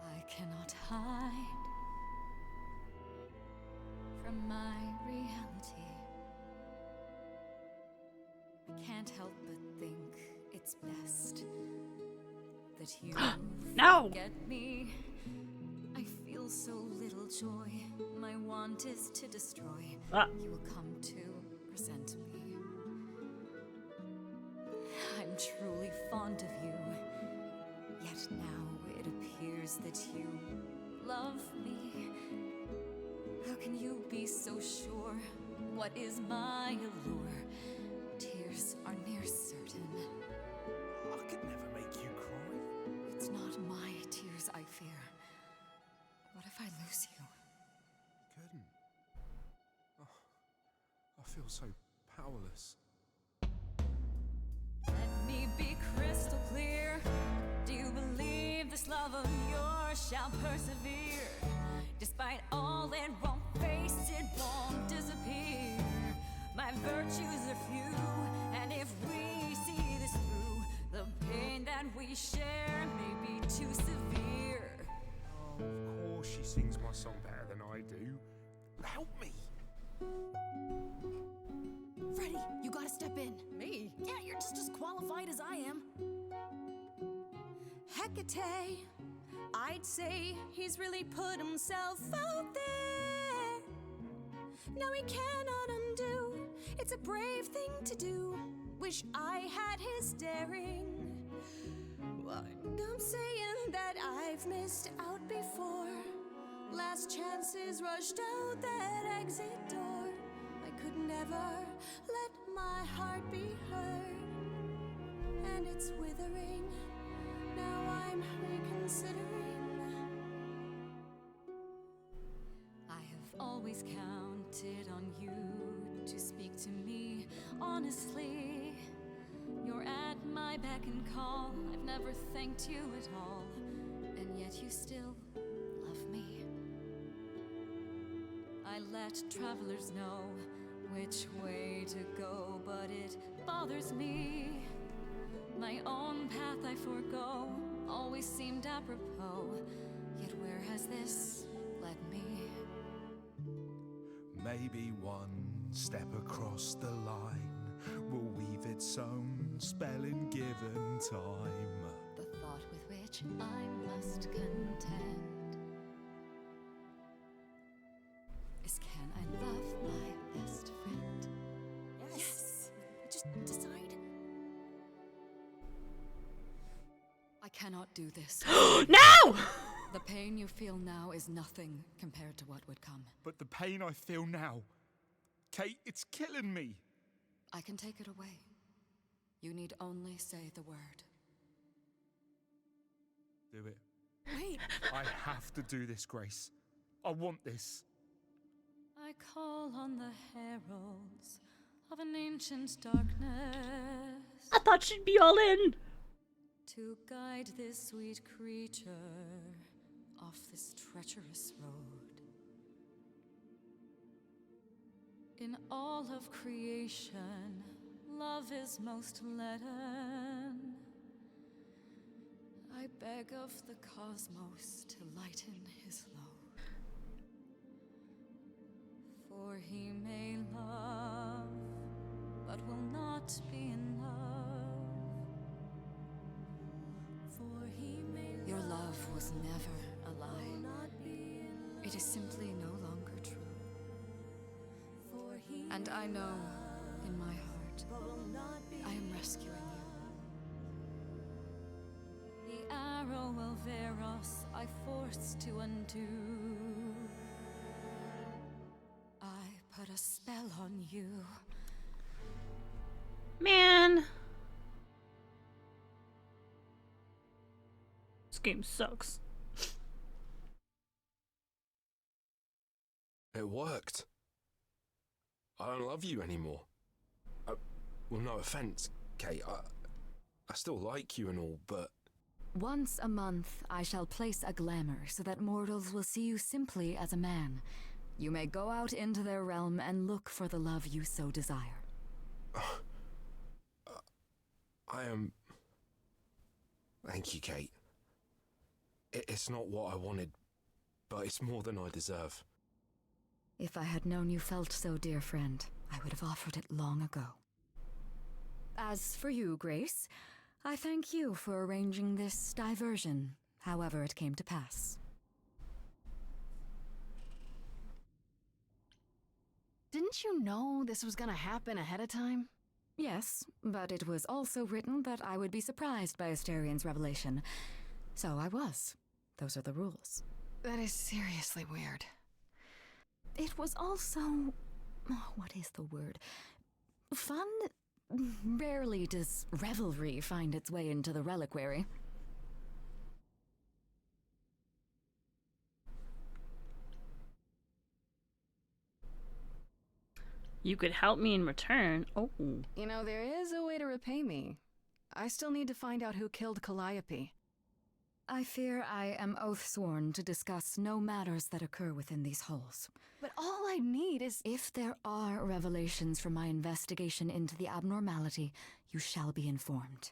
I cannot hide from my reality. I can't help but think it's best that you No! forget me. I feel so little joy. My want is to destroy. You will come to resent me. I'm truly fond of you. Yet now it appears that you love me. How can you be so sure? What is my allure? Tears are near certain. I could never make you cry. It's not my tears I fear. What if I lose you? Couldn't. Oh, I feel so powerless. Let me be crystal clear. Do you believe this love of yours shall persevere? Despite all it won't face, it won't disappear. My virtues are few, and if we see this through, the pain that we share may be too severe. Oh, of course she sings my song better than I do. Help me. Freddy, you gotta step in. Me? Yeah, you're just as qualified as I am. Hecate, I'd say he's really put himself out there. No, he cannot undo. It's a brave thing to do. Wish I had his daring. I'm saying that I've missed out before. Last chances rushed out that exit door. I could never let my heart be heard. And it's withering. Now I'm reconsidering. I have always counted on you to speak to me honestly. You're at my beck and call. I've never thanked you at all. And yet you still love me. I let travelers know which way to go, but it bothers me. My own path I forego always seemed apropos. Yet where has this led me? Maybe one step across the line will weave its own spell in given time. The thought with which I must contend is, can I love my best friend? Yes! Just decide. I cannot do this. No! The pain you feel now is nothing compared to what would come. But the pain I feel now, Kate, it's killing me. I can take it away. You need only say the word. Do it. Wait! I have to do this, Grace. I want this. I call on the heralds of an ancient darkness. I thought she'd be all in. To guide this sweet creature off this treacherous road. In all of creation, love is most leaden. I beg of the cosmos to lighten his load. For he may love, but will not be in love. Your love was never a lie. It is simply no longer true. And I know, in my heart, I am rescuing you. The arrow of Eros I forced to undo. I put a spell on you. Man. This game sucks. It worked. I don't love you anymore. Well, no offense, Kate. I still like you and all, but... Once a month, I shall place a glamour so that mortals will see you simply as a man. You may go out into their realm and look for the love you so desire. I am... Thank you, Kate. It's not what I wanted, but it's more than I deserve. If I had known you felt so, dear friend, I would have offered it long ago. As for you, Grace, I thank you for arranging this diversion, however it came to pass. Didn't you know this was gonna happen ahead of time? Yes, but it was also written that I would be surprised by Asterian's revelation. So I was. Those are the rules. That is seriously weird. It was also... what is the word? Fun? Rarely does revelry find its way into the reliquary. You could help me in return. Oh. You know, there is a way to repay me. I still need to find out who killed Calliope. I fear I am oath-sworn to discuss no matters that occur within these halls. But all I need is... If there are revelations from my investigation into the abnormality, you shall be informed.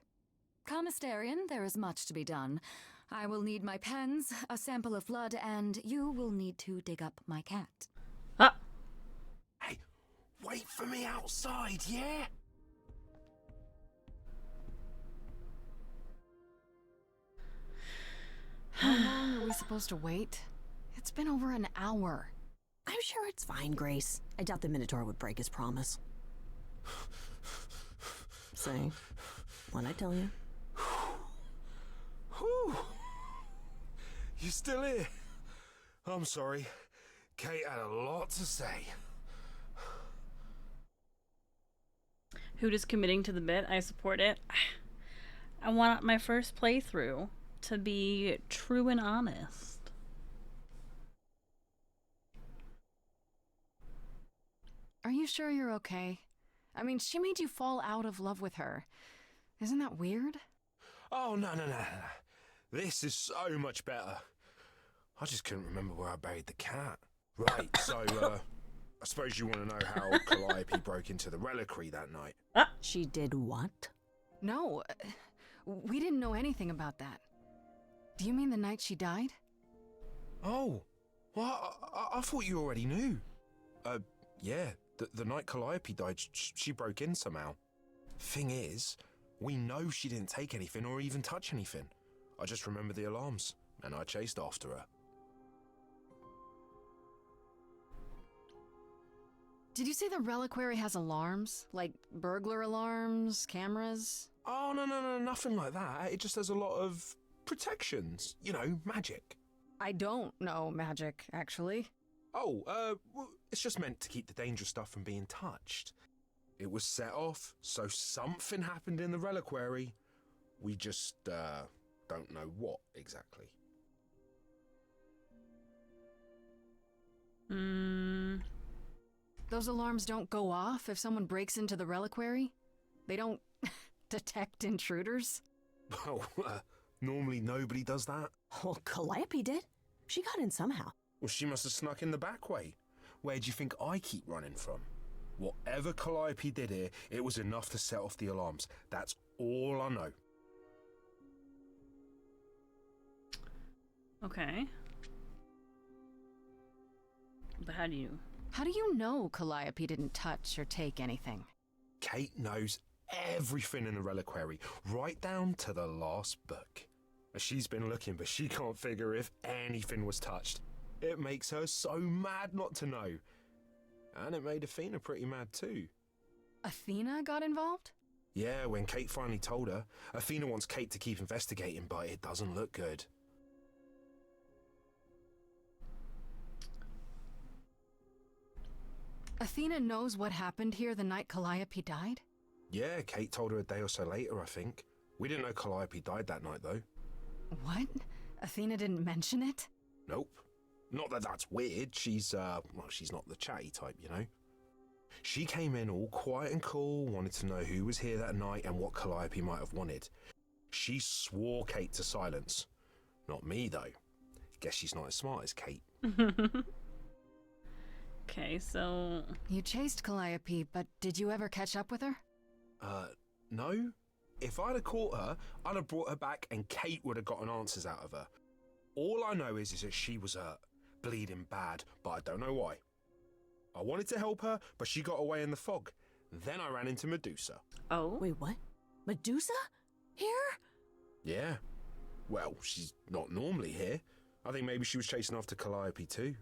Come, Asterian, there is much to be done. I will need my pens, a sample of blood, and you will need to dig up my cat. Hey, wait for me outside, yeah? How long are we supposed to wait? It's been over an hour. I'm sure it's fine, Grace. I doubt the Minotaur would break his promise. Say, what'd I tell you? You still here? I'm sorry. Kate had a lot to say. Hoot is committing to the bit. I support it. I want my first playthrough to be true and honest. Are you sure you're okay? I mean, she made you fall out of love with her. Isn't that weird? Oh, no. This is so much better. I just couldn't remember where I buried the cat. Right, so, I suppose you want to know how Calliope broke into the reliquary that night. She did what? No, we didn't know anything about that. Do you mean the night she died? Oh, well, I thought you already knew. Yeah, the night Calliope died, she broke in somehow. Thing is, we know she didn't take anything or even touch anything. I just remember the alarms, and I chased after her. Did you say the reliquary has alarms? Like burglar alarms, cameras? Oh, no, nothing like that. It just has a lot of protections. You know, magic. I don't know magic, actually. Oh, well, it's just meant to keep the dangerous stuff from being touched. It was set off, so something happened in the reliquary. We just, don't know what exactly. Those alarms don't go off if someone breaks into the reliquary? They don't detect intruders? Well, normally nobody does that. Well, Calliope did. She got in somehow. Well, she must have snuck in the back way. Where do you think I keep running from? Whatever Calliope did here, it was enough to set off the alarms. That's all I know. Okay. But how do you know Calliope didn't touch or take anything? Kate knows everything in the reliquary, right down to the last book. She's been looking, but she can't figure if anything was touched. It makes her so mad not to know. And it made Athena pretty mad too. Athena got involved? Yeah, when Kate finally told her, Athena wants Kate to keep investigating, but it doesn't look good. Athena knows what happened here the night Calliope died? Yeah, Kate told her a day or so later, I think. We didn't know Calliope died that night, though. What? Athena didn't mention it? Nope. Not that that's weird. She's not the chatty type, you know. She came in all quiet and cool, wanted to know who was here that night and what Calliope might have wanted. She swore Kate to silence. Not me, though. Guess she's not as smart as Kate. Okay, so... You chased Calliope, but did you ever catch up with her? No. If I'd have caught her, I'd have brought her back and Kate would have gotten answers out of her. All I know is that she was hurt, bleeding bad, but I don't know why. I wanted to help her, but she got away in the fog. Then I ran into Medusa. Oh? Wait, what? Medusa? Here? Yeah. Well, she's not normally here. I think maybe she was chasing after Calliope too.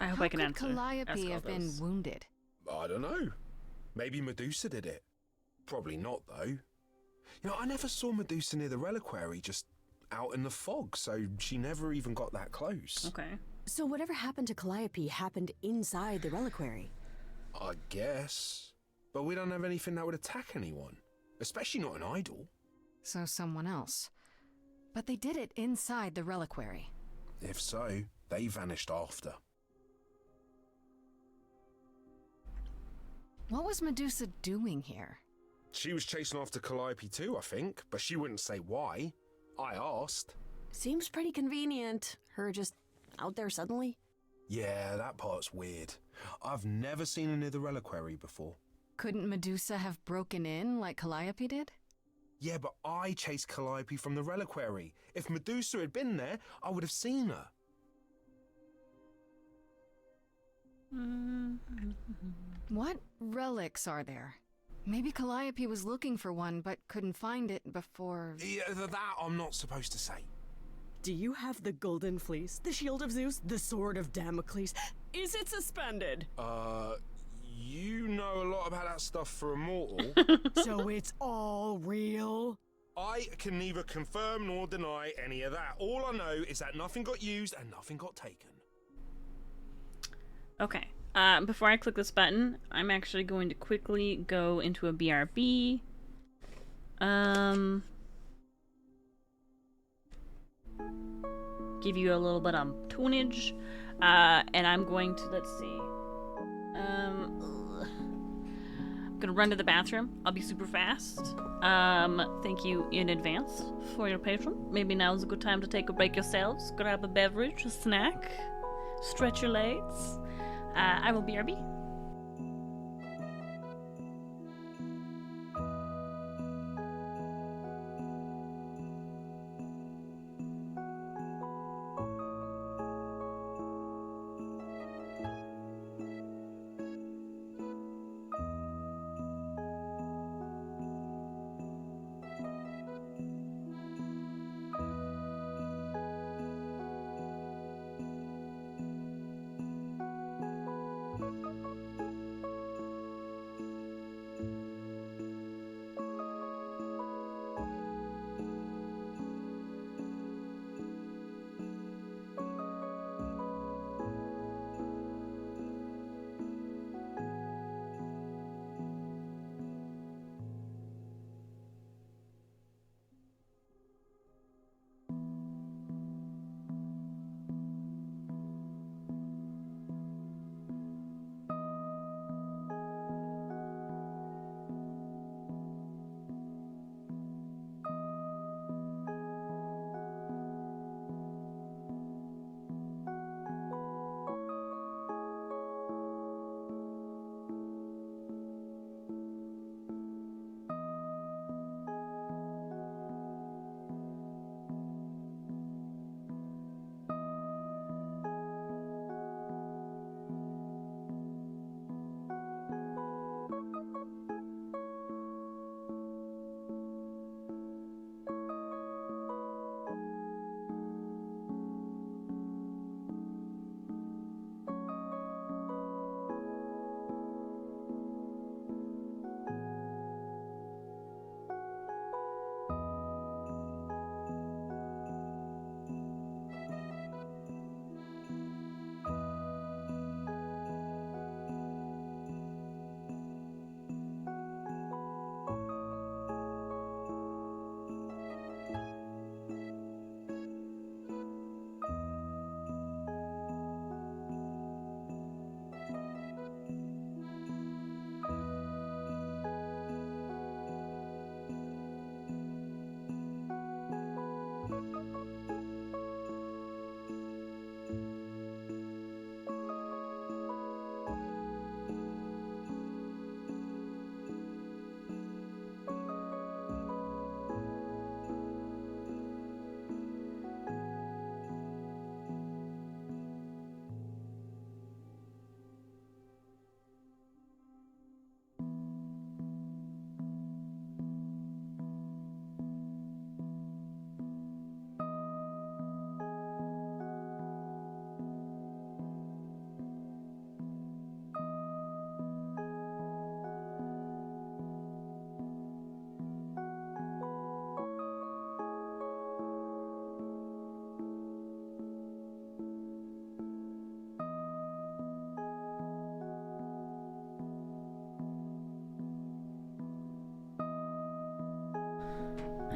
I hope I can How answer. could Calliope have been wounded? I don't know. Maybe Medusa did it. Probably not, though. You know, I never saw Medusa near the reliquary, just out in the fog, so she never even got that close. Okay. So whatever happened to Calliope happened inside the reliquary? I guess. But we don't have anything that would attack anyone. Especially not an idol. So someone else. But they did it inside the reliquary. If so, they vanished after. What was Medusa doing here? She was chasing after Calliope too, I think, but she wouldn't say why. I asked. Seems pretty convenient. Her just out there suddenly. Yeah, that part's weird. I've never seen her near the reliquary before. Couldn't Medusa have broken in like Calliope did? Yeah, but I chased Calliope from the reliquary. If Medusa had been there, I would have seen her. What relics are there? Maybe Calliope was looking for one, but couldn't find it before... Yeah, that I'm not supposed to say. Do you have the golden fleece, the shield of Zeus, the sword of Damocles? Is it suspended? You know a lot about that stuff for a mortal. So it's all real? I can neither confirm nor deny any of that. All I know is that nothing got used and nothing got taken. Okay. Before I click this button, I'm actually going to quickly go into a BRB. Give you a little bit of tunage. And I'm going to, let's see. I'm gonna run to the bathroom. I'll be super fast. Thank you in advance for your patron. Maybe now is a good time to take a break yourselves. Grab a beverage, a snack, stretch your legs. I will BRB.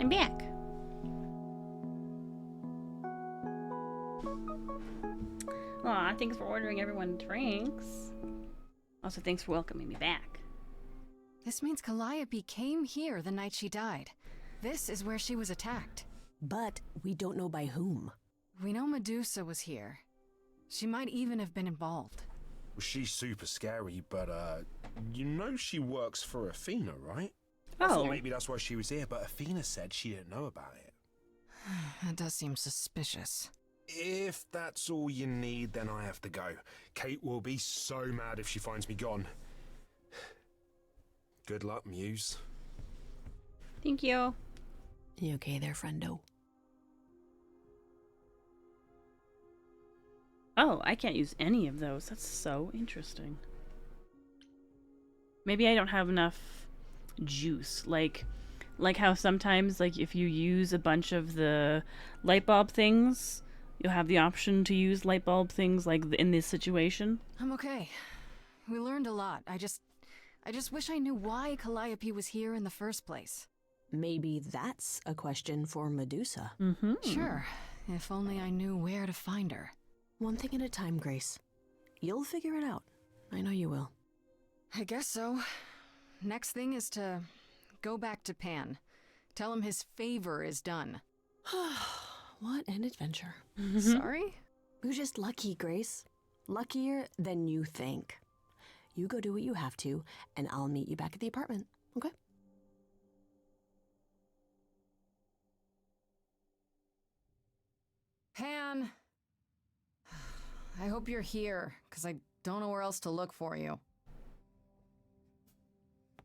I'm back. Aw, thanks for ordering everyone drinks. Also, thanks for welcoming me back. This means Calliope came here the night she died. This is where she was attacked. But we don't know by whom. We know Medusa was here. She might even have been involved. Well, she's super scary, but you know she works for Athena, right? Oh. So maybe that's why she was here, but Athena said she didn't know about it. That does seem suspicious. If that's all you need, then I have to go. Kate will be so mad if she finds me gone. Good luck, Muse. Thank you. You okay there, friendo? Oh, I can't use any of those. That's so interesting. Maybe I don't have enough juice. Like how sometimes, like, if you use a bunch of the light bulb things, you'll have the option to use light bulb things, like, in this situation. I'm okay. We learned a lot. I just wish I knew why Calliope was here in the first place. Maybe that's a question for Medusa. Mm-hmm. Sure. If only I knew where to find her. One thing at a time, Grace. You'll figure it out. I know you will. I guess so. Next thing is to go back to Pan. Tell him his favor is done. What an adventure. Sorry? You're just lucky, Grace. Luckier than you think. You go do what you have to, and I'll meet you back at the apartment, okay? Pan! I hope you're here, because I don't know where else to look for you.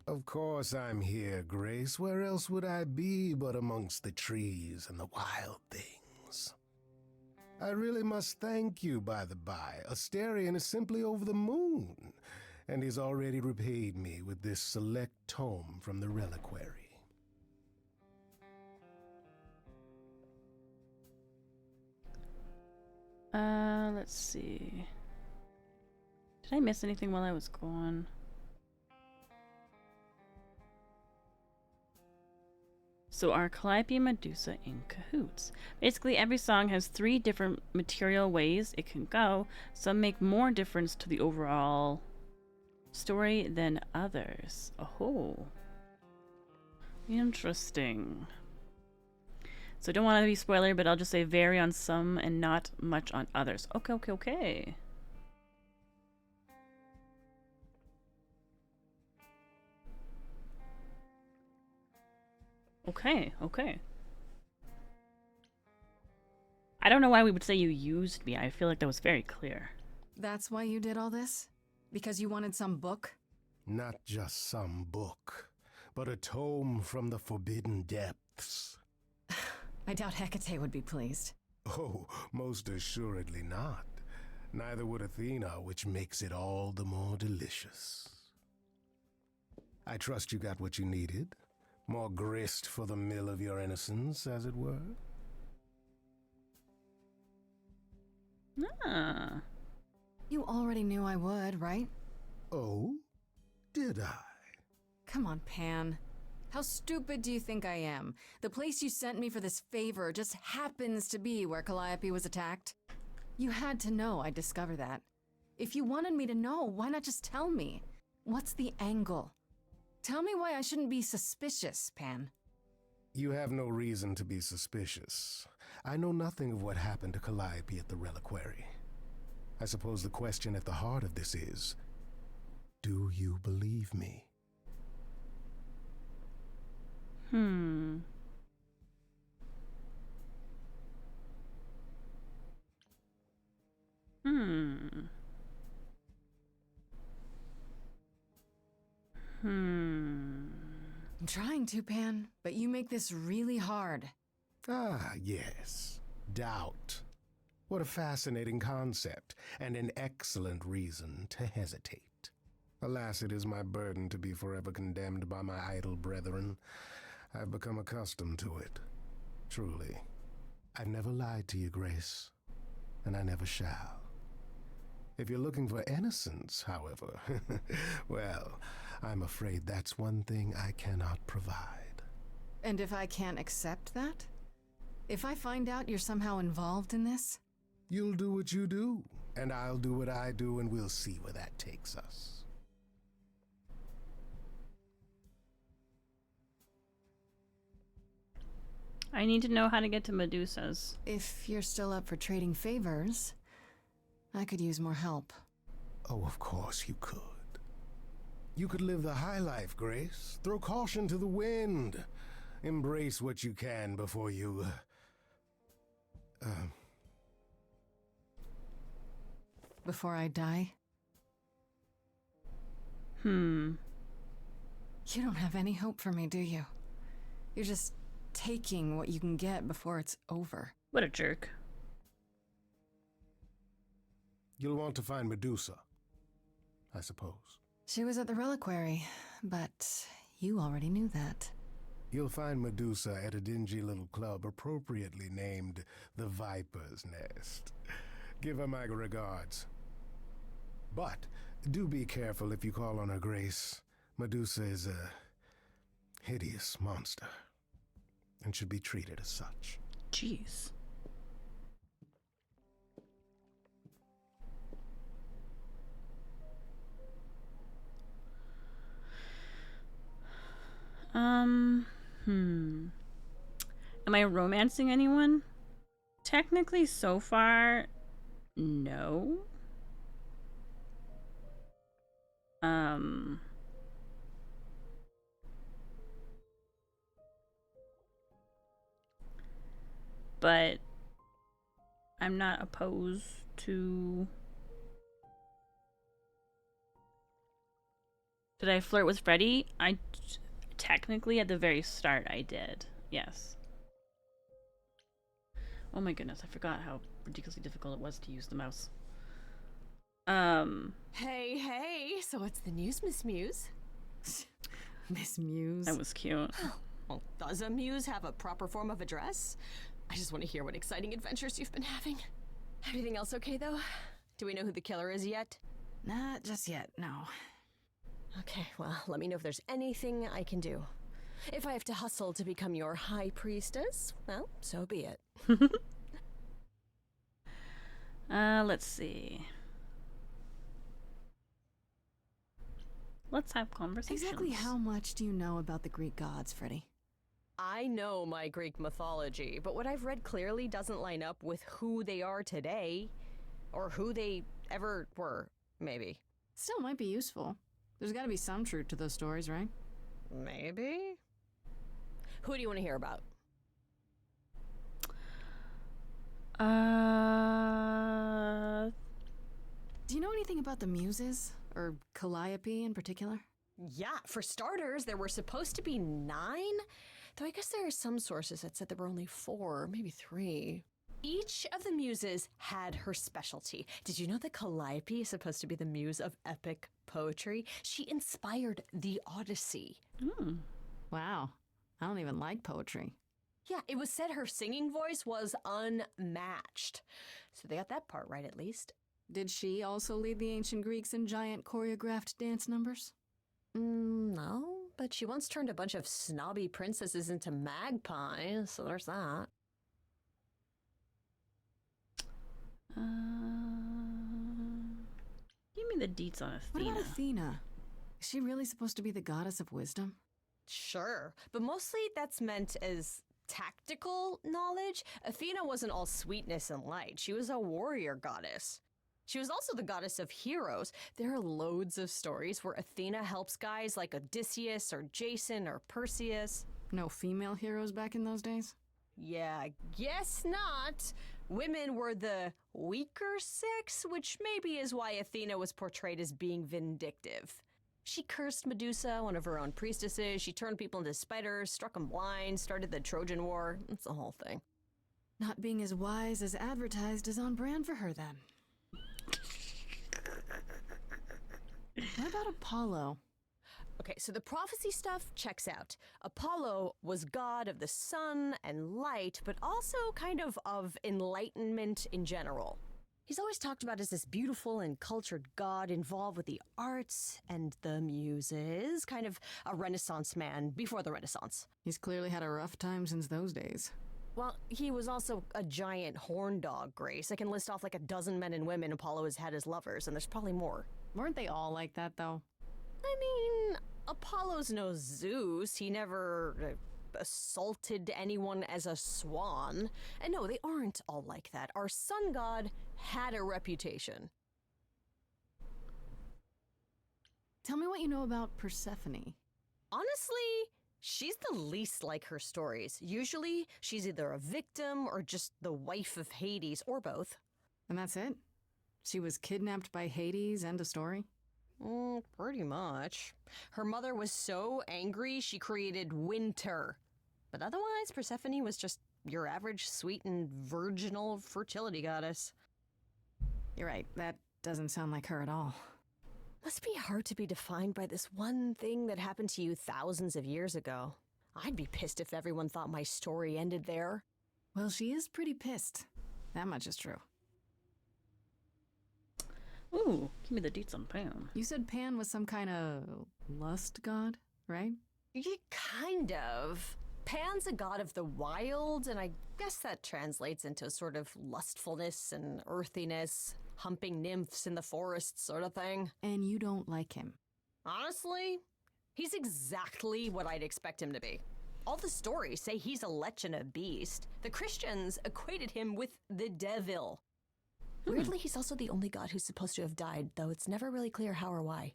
Of course I'm here, Grace. Where else would I be but amongst the trees and the wild things? I really must thank you, by the by. Asterion is simply over the moon, and he's already repaid me with this select tome from the reliquary. Let's see. Did I miss anything while I was gone? So are Calliope and Medusa in cahoots? Basically, every song has 3 different material ways it can go. Some make more difference to the overall story than others. Oh. Interesting. So don't want to be spoiler, but I'll just say vary on some and not much on others. Okay, okay, okay. Okay, okay. I don't know why we would say you used me. I feel like that was very clear. That's why you did all this? Because you wanted some book? Not just some book, but a tome from the forbidden depths. I doubt Hecate would be pleased. Oh, most assuredly not. Neither would Athena, which makes it all the more delicious. I trust you got what you needed. More grist for the mill of your innocence, as it were. Ah. You already knew I would, right? Oh? Did I? Come on, Pan. How stupid do you think I am? The place you sent me for this favor just happens to be where Calliope was attacked. You had to know I'd discover that. If you wanted me to know, why not just tell me? What's the angle? Tell me why I shouldn't be suspicious, Pan. You have no reason to be suspicious. I know nothing of what happened to Calliope at the reliquary. I suppose the question at the heart of this is, do you believe me? Hmm. I'm trying to, Pan, but you make this really hard. Ah, yes. Doubt. What a fascinating concept, and an excellent reason to hesitate. Alas, it is my burden to be forever condemned by my idle brethren. I've become accustomed to it. Truly. I've never lied to you, Grace, and I never shall. If you're looking for innocence, however, well, I'm afraid that's one thing I cannot provide. And if I can't accept that? If I find out you're somehow involved in this? You'll do what you do, and I'll do what I do, and we'll see where that takes us. I need to know how to get to Medusa's. If you're still up for trading favors, I could use more help. Oh, of course you could. You could live the high life, Grace. Throw caution to the wind. Embrace what you can before you... Before I die? Hmm. You don't have any hope for me, do you? You're just taking what you can get before it's over. What a jerk. You'll want to find Medusa, I suppose. She was at the reliquary, but you already knew that. You'll find Medusa at a dingy little club appropriately named the Viper's Nest. Give her my regards. But do be careful if you call on her grace. Medusa is a hideous monster and should be treated as such. Jeez. Am I romancing anyone? Technically, so far, no. But I'm not opposed to... Did I flirt with Freddy? Technically, at the very start, I did. Yes. Oh my goodness, I forgot how ridiculously difficult it was to use the mouse. Hey, so what's the news, Miss Muse? Miss Muse? That was cute. Well, does a muse have a proper form of address? I just want to hear what exciting adventures you've been having. Everything else okay, though? Do we know who the killer is yet? Not just yet, no. Okay, well, let me know if there's anything I can do. If I have to hustle to become your high priestess, well, so be it. Let's see. Let's have conversations. Exactly how much do you know about the Greek gods, Freddy? I know my Greek mythology, but what I've read clearly doesn't line up with who they are today. Or who they ever were, maybe. Still might be useful. There's gotta be some truth to those stories, right? Maybe? Who do you want to hear about? Do you know anything about the Muses? Or Calliope in particular? Yeah, for starters, there were supposed to be 9. Though I guess there are some sources that said there were only 4, maybe 3. Each of the muses had her specialty. Did you know that Calliope is supposed to be the muse of epic poetry? She inspired the Odyssey. Wow. I don't even like poetry. Yeah, it was said her singing voice was unmatched. So they got that part right, at least. Did she also lead the ancient Greeks in giant choreographed dance numbers? No, but she once turned a bunch of snobby princesses into magpies, so there's that. Give me the deets on Athena. What about Athena? Is she really supposed to be the goddess of wisdom? Sure, but mostly that's meant as tactical knowledge. Athena wasn't all sweetness and light. She was a warrior goddess. She was also the goddess of heroes. There are loads of stories where Athena helps guys like Odysseus or Jason or Perseus. No female heroes back in those days? Yeah, I guess not. Women were the weaker sex, which maybe is why Athena was portrayed as being vindictive. She cursed Medusa, one of her own priestesses. She turned people into spiders, struck them blind, started the Trojan War. It's the whole thing. Not being as wise as advertised is on brand for her, then. What about Apollo? Okay, so the prophecy stuff checks out. Apollo was god of the sun and light, but also kind of enlightenment in general. He's always talked about as this beautiful and cultured god involved with the arts and the muses, kind of a Renaissance man before the Renaissance. He's clearly had a rough time since those days. Well, he was also a giant horn dog, Grace. I can list off like a dozen men and women Apollo has had as lovers, and there's probably more. Weren't they all like that, though? I mean, Apollo's no Zeus. He never assaulted anyone as a swan. And no, they aren't all like that. Our sun god had a reputation. Tell me what you know about Persephone. Honestly, she's the least like her stories. Usually, she's either a victim or just the wife of Hades, or both. And that's it? She was kidnapped by Hades, end of story? Pretty much. Her mother was so angry, she created winter. But otherwise, Persephone was just your average sweet and virginal fertility goddess. You're right, that doesn't sound like her at all. Must be hard to be defined by this one thing that happened to you thousands of years ago. I'd be pissed if everyone thought my story ended there. Well, she is pretty pissed. That much is true. Ooh, give me the deets on Pan. You said Pan was some kind of lust god, right? Yeah, kind of. Pan's a god of the wild, and I guess that translates into a sort of lustfulness and earthiness, humping nymphs in the forest sort of thing. And you don't like him? Honestly, he's exactly what I'd expect him to be. All the stories say he's a lech and a beast. The Christians equated him with the devil. Weirdly, he's also the only god who's supposed to have died, though it's never really clear how or why.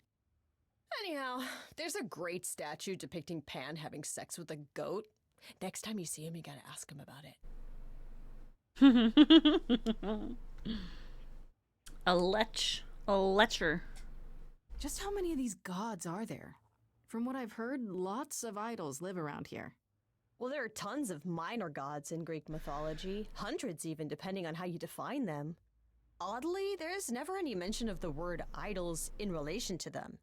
Anyhow, there's a great statue depicting Pan having sex with a goat. Next time you see him, you gotta ask him about it. A lecher. Just how many of these gods are there? From what I've heard, lots of idols live around here. Well, there are tons of minor gods in Greek mythology, hundreds even, depending on how you define them. Oddly, there's never any mention of the word idols in relation to them.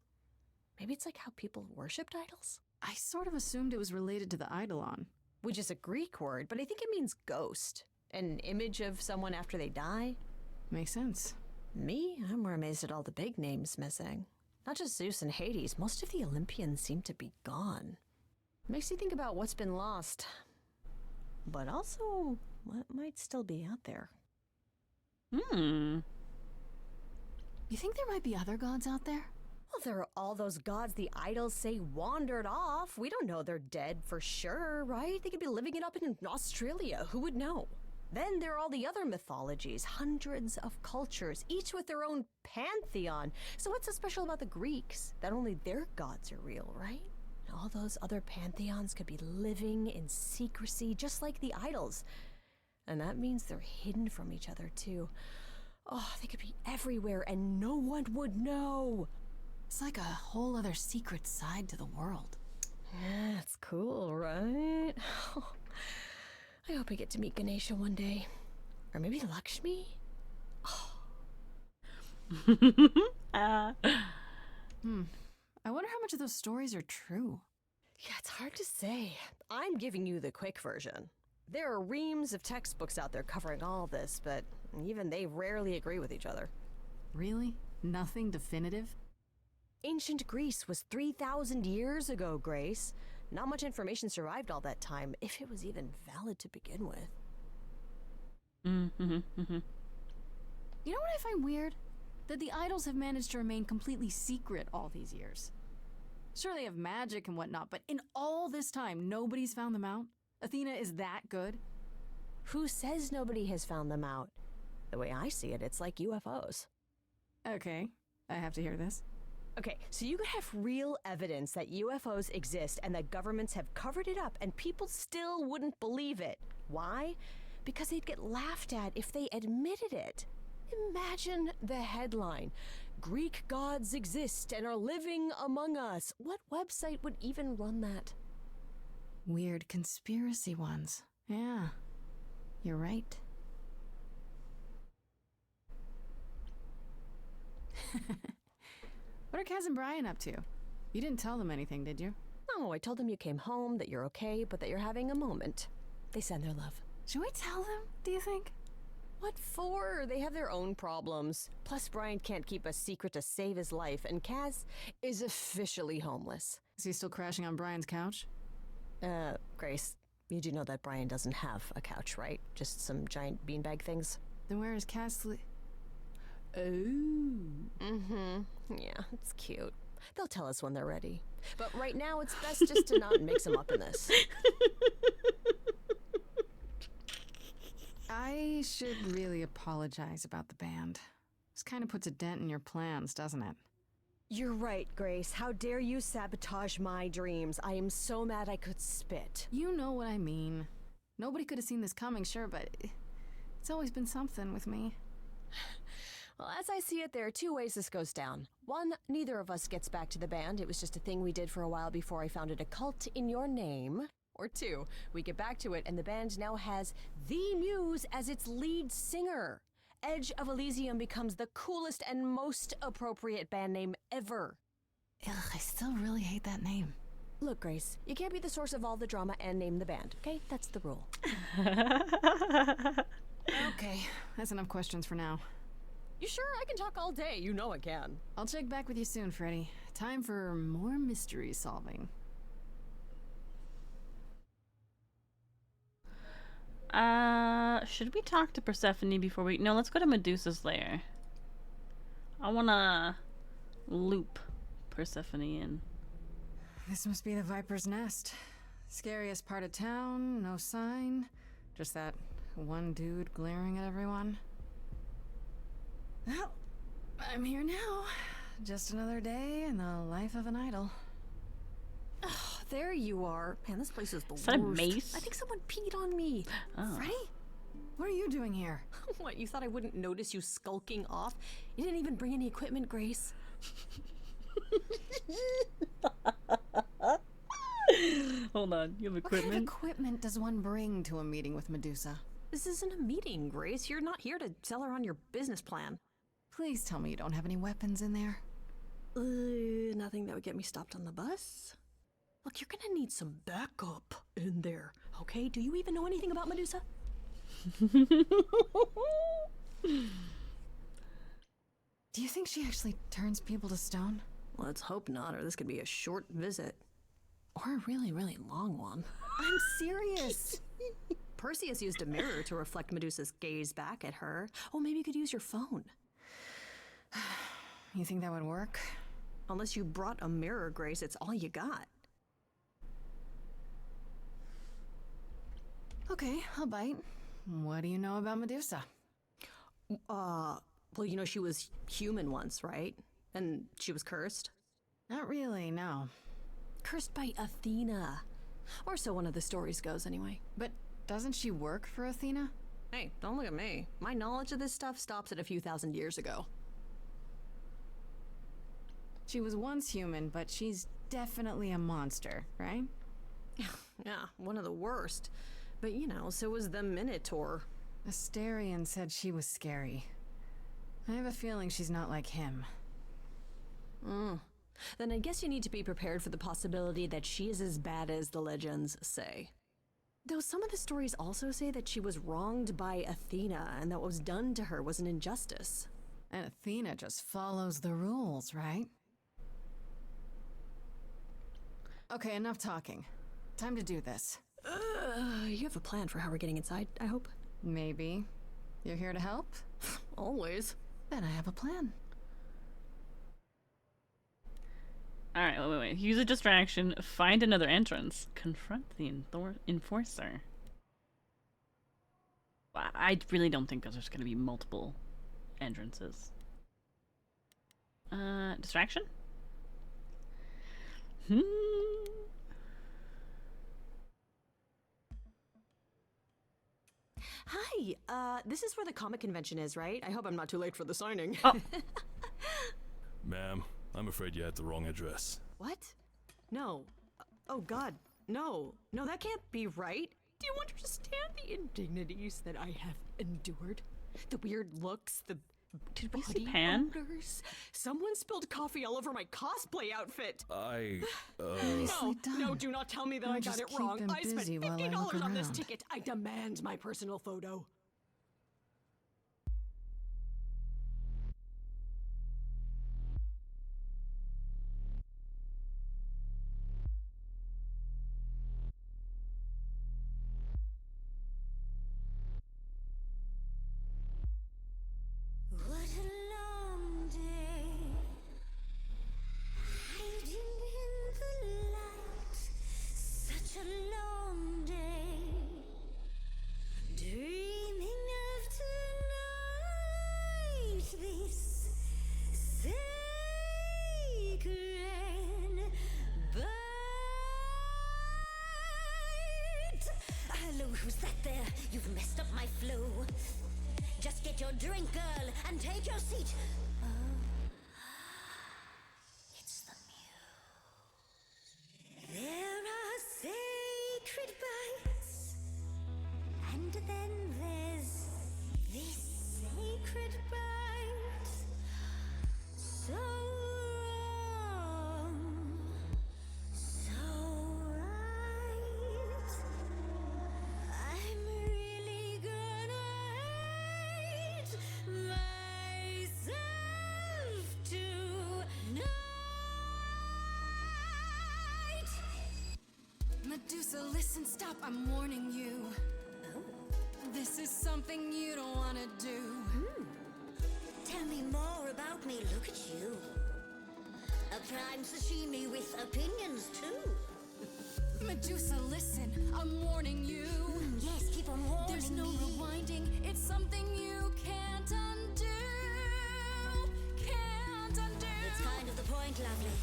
Maybe it's like how people worshipped idols? I sort of assumed it was related to the eidolon. Which is a Greek word, but I think it means ghost. An image of someone after they die. Makes sense. Me? I'm more amazed at all the big names missing. Not just Zeus and Hades, most of the Olympians seem to be gone. Makes you think about what's been lost. But also, what might still be out there. You think there might be other gods out there? Well, there are all those gods the idols say wandered off. We don't know they're dead for sure, right? They could be living it up in Australia. Who would know? Then there are all the other mythologies, hundreds of cultures, each with their own pantheon. So what's so special about the Greeks? That only their gods are real, right? And all those other pantheons could be living in secrecy, just like the idols. And that means they're hidden from each other, too. Oh, they could be everywhere and no one would know. It's like a whole other secret side to the world. Yeah, it's cool, right? I hope I get to meet Ganesha one day. Or maybe Lakshmi? Oh. I wonder how much of those stories are true. Yeah, it's hard to say. I'm giving you the quick version. There are reams of textbooks out there covering all this, but even they rarely agree with each other. Really? Nothing definitive? Ancient Greece was 3,000 years ago, Grace. Not much information survived all that time, if it was even valid to begin with. You know what I find weird? That the idols have managed to remain completely secret all these years. Sure, they have magic and whatnot, but in all this time, nobody's found them out? Athena is that good? Who says nobody has found them out? The way I see it, it's like UFOs. Okay, I have to hear this. Okay, so you could have real evidence that UFOs exist and that governments have covered it up and people still wouldn't believe it. Why? Because they'd get laughed at if they admitted it. Imagine the headline. Greek gods exist and are living among us. What website would even run that? Weird conspiracy ones. Yeah, you're right. What are Kaz and Brian up to? You didn't tell them anything, did you? No, I told them you came home, that you're okay, but that you're having a moment. They send their love. Should we tell them, do you think? What for? They have their own problems. Plus, Brian can't keep a secret to save his life, and Kaz is officially homeless. Is he still crashing on Brian's couch? Grace, you do know that Brian doesn't have a couch, right? Just some giant beanbag things? Then where is Kaz Yeah, it's cute. They'll tell us when they're ready. But right now, it's best just to not mix them up in this. I should really apologize about the band. This kind of puts a dent in your plans, doesn't it? You're right, Grace. How dare you sabotage my dreams? I am so mad I could spit. You know what I mean. Nobody could have seen this coming, sure, but it's always been something with me. Well, as I see it, there are two ways this goes down. One, neither of us gets back to the band. It was just a thing we did for a while before I founded a cult in your name. Or two, we get back to it and the band now has the Muse as its lead singer. Edge of Elysium becomes the coolest and most appropriate band name ever. Ugh, I still really hate that name. Look, Grace, you can't be the source of all the drama and name the band, okay? That's the rule. Okay, that's enough questions for now. You sure? I can talk all day. You know I can. I'll check back with you soon, Freddy. Time for more mystery solving. Should we talk to Persephone before we... No, let's go to Medusa's lair. I wanna loop Persephone in. This must be the Viper's Nest. Scariest part of town, no sign. Just that one dude glaring at everyone. Well, I'm here now. Just another day in the life of an idol. Oh, there you are. Man, this place is the worst. Is that a mace? I think someone peed on me. Oh. Freddy? What are you doing here? What, you thought I wouldn't notice you skulking off? You didn't even bring any equipment, Grace. Hold on, you have equipment? What kind of equipment does one bring to a meeting with Medusa? This isn't a meeting, Grace. You're not here to sell her on your business plan. Please tell me you don't have any weapons in there. Nothing that would get me stopped on the bus. Look, you're gonna need some backup in there, okay? Do you even know anything about Medusa? Do you think she actually turns people to stone? Let's hope not, or this could be a short visit. Or a really, really long one. I'm serious. Perseus used a mirror to reflect Medusa's gaze back at her. Oh, maybe you could use your phone. You think that would work? Unless you brought a mirror, Grace, it's all you got. Okay, I'll bite. What do you know about Medusa? Well, you know she was human once, right? And she was cursed? Not really, no. Cursed by Athena. Or so one of the stories goes, anyway. But doesn't she work for Athena? Hey, don't look at me. My knowledge of this stuff stops at a few thousand years ago. She was once human, but she's definitely a monster, right? Yeah, one of the worst. But you know, so was the Minotaur. Asterion said she was scary. I have a feeling she's not like him. Then I guess you need to be prepared for the possibility that she is as bad as the legends say. Though some of the stories also say that she was wronged by Athena and that what was done to her was an injustice. And Athena just follows the rules, right? Okay, enough talking. Time to do this. You have a plan for how we're getting inside, I hope? Maybe. You're here to help? Always. Then I have a plan. Alright, wait. Use a distraction. Find another entrance. Confront the enforcer. I really don't think there's going to be multiple entrances. Distraction? Hi, this is where the comic convention is, right? I hope I'm not too late for the signing. Ma'am, I'm afraid you had the wrong address. What? No. Oh god, no. No, that can't be right. Do you understand the indignities that I have endured? The weird looks, the Did we see body Pan? odors. Someone spilled coffee all over my cosplay outfit. No, do not tell me that I got just it keep wrong. them I spent busy while I $50 look on this around. ticket. I demand my personal photo. What a long day, hiding in the light. Such a long day, dreaming of tonight. This sacred bite. Hello, who's that there? You've messed up my flow. Just get your drink, girl, and take your seat. Oh, it's the Muse. There are sacred bites, and then there's this sacred Medusa, listen, stop, I'm warning you. This is something you don't wanna do. Tell me more about me, look at you. A prime sashimi with opinions, too. Medusa, listen, I'm warning you. Yes, keep on warning There's no me. rewinding, it's something you can't undo. Can't undo. It's kind of the point, lovely.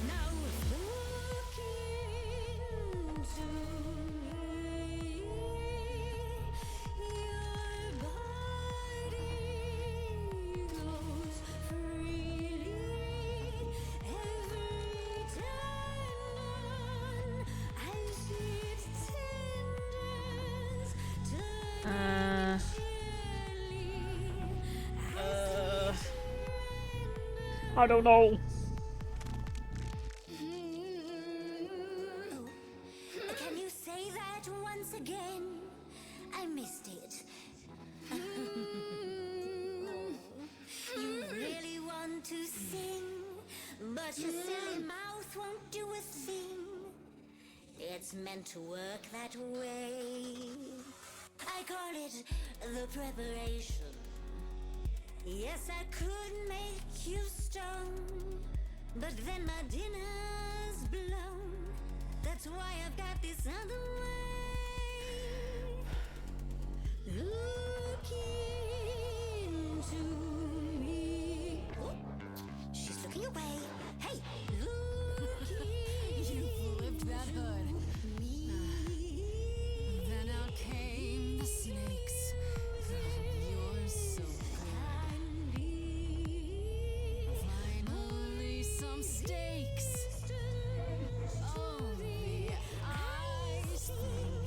Now look into me. Your body goes freely every time I see its tendons. I don't know. Can you say that once again? I missed it. You really want to sing, but your silly mouth won't do a thing. It's meant to work that way. I call it the preparation. Yes, I could make you stone, but then my dinner's blown. That's why I've got this other way. Look into me. Oh, she's looking away. Hey, look You flipped that hood. Then out came the snakes. You're so good. Finally, some steaks. Oh, the ice thing.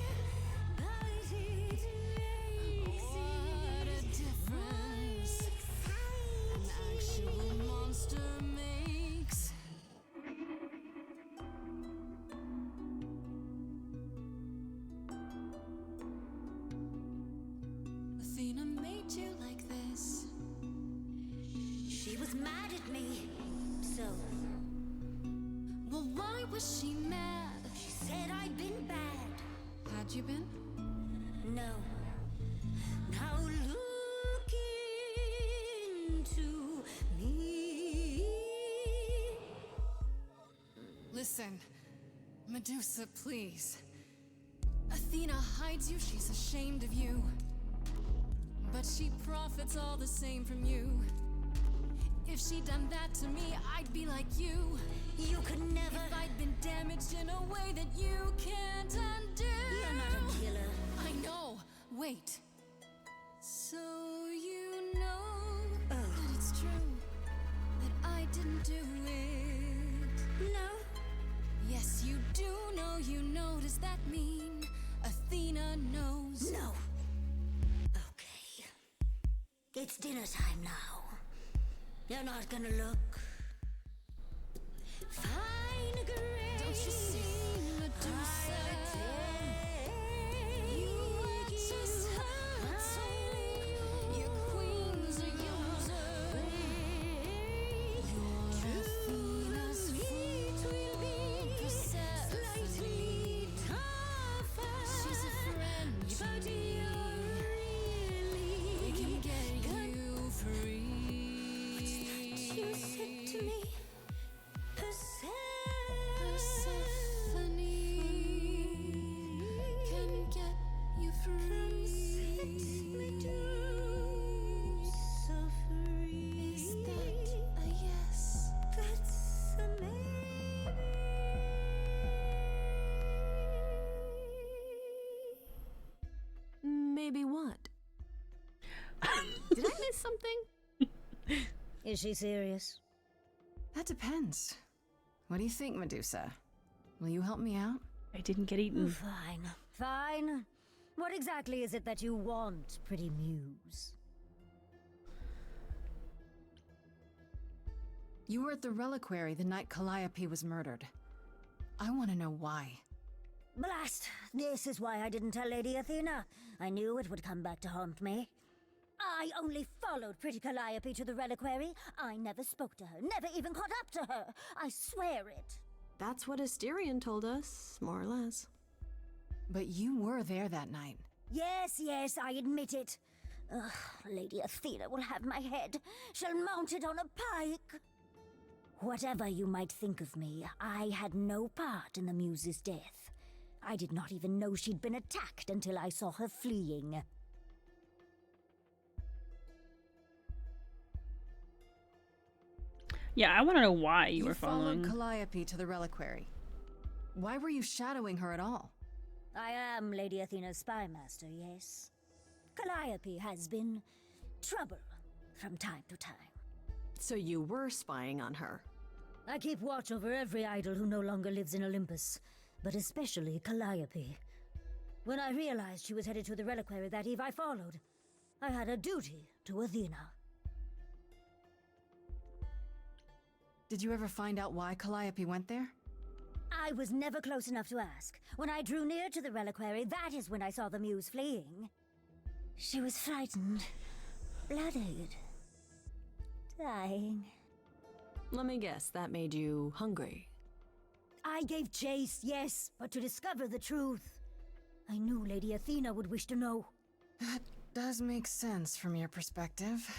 What a difference an actual monster makes. Athena made you like this. She was mad at me. So, Well, why was she mad? she said I'd been bad. Had you been? No. Now look into me. Listen, Medusa, please. Athena hides you, she's ashamed of you. But she profits all the same from you. If she'd done that to me, I'd be like you. You could never. If I'd been damaged in a way that you can't undo. You're not a killer. I know. Wait. So you know that it's true that I didn't do it. No. Yes, you do know. You know. Does that mean Athena knows? No. Okay. It's dinner time now. You're not gonna look. Fine, great. Don't you see, Medusa? You are just her tool. Your queen's a user. Your Athena's feet will be slightly tougher. She's a friend to me. We can get you free. You said to me, Persephone can get you free. set me to so free. Is that a yes? That's a Maybe what? Did I miss something? Is she serious? That depends. What do you think, Medusa? Will you help me out? I didn't get eaten. Fine. Fine. What exactly is it that you want, pretty muse? You were at the reliquary the night Calliope was murdered. I want to know why. Blast! This is why I didn't tell Lady Athena. I knew it would come back to haunt me. I only followed pretty Calliope to the reliquary. I never spoke to her, never even caught up to her. I swear it. That's what Asterion told us, more or less. But you were there that night. Yes, yes, I admit it. Ugh, Lady Athena will have my head. She'll mount it on a pike. Whatever you might think of me, I had no part in the Muse's death. I did not even know she'd been attacked until I saw her fleeing. Yeah, I want to know why you were followed following. Calliope to the reliquary. Why were you shadowing her at all? I am Lady Athena's spy master, yes. Calliope has been trouble from time to time. So you were spying on her? I keep watch over every idol who no longer lives in Olympus, but especially Calliope. When I realized she was headed to the reliquary that eve, I followed. I had a duty to Athena. Did you ever find out why Calliope went there? I was never close enough to ask. When I drew near to the reliquary, that is when I saw the Muse fleeing. She was frightened, bloodied, dying. Let me guess, that made you hungry. I gave chase, yes, but to discover the truth. I knew Lady Athena would wish to know. That does make sense from your perspective.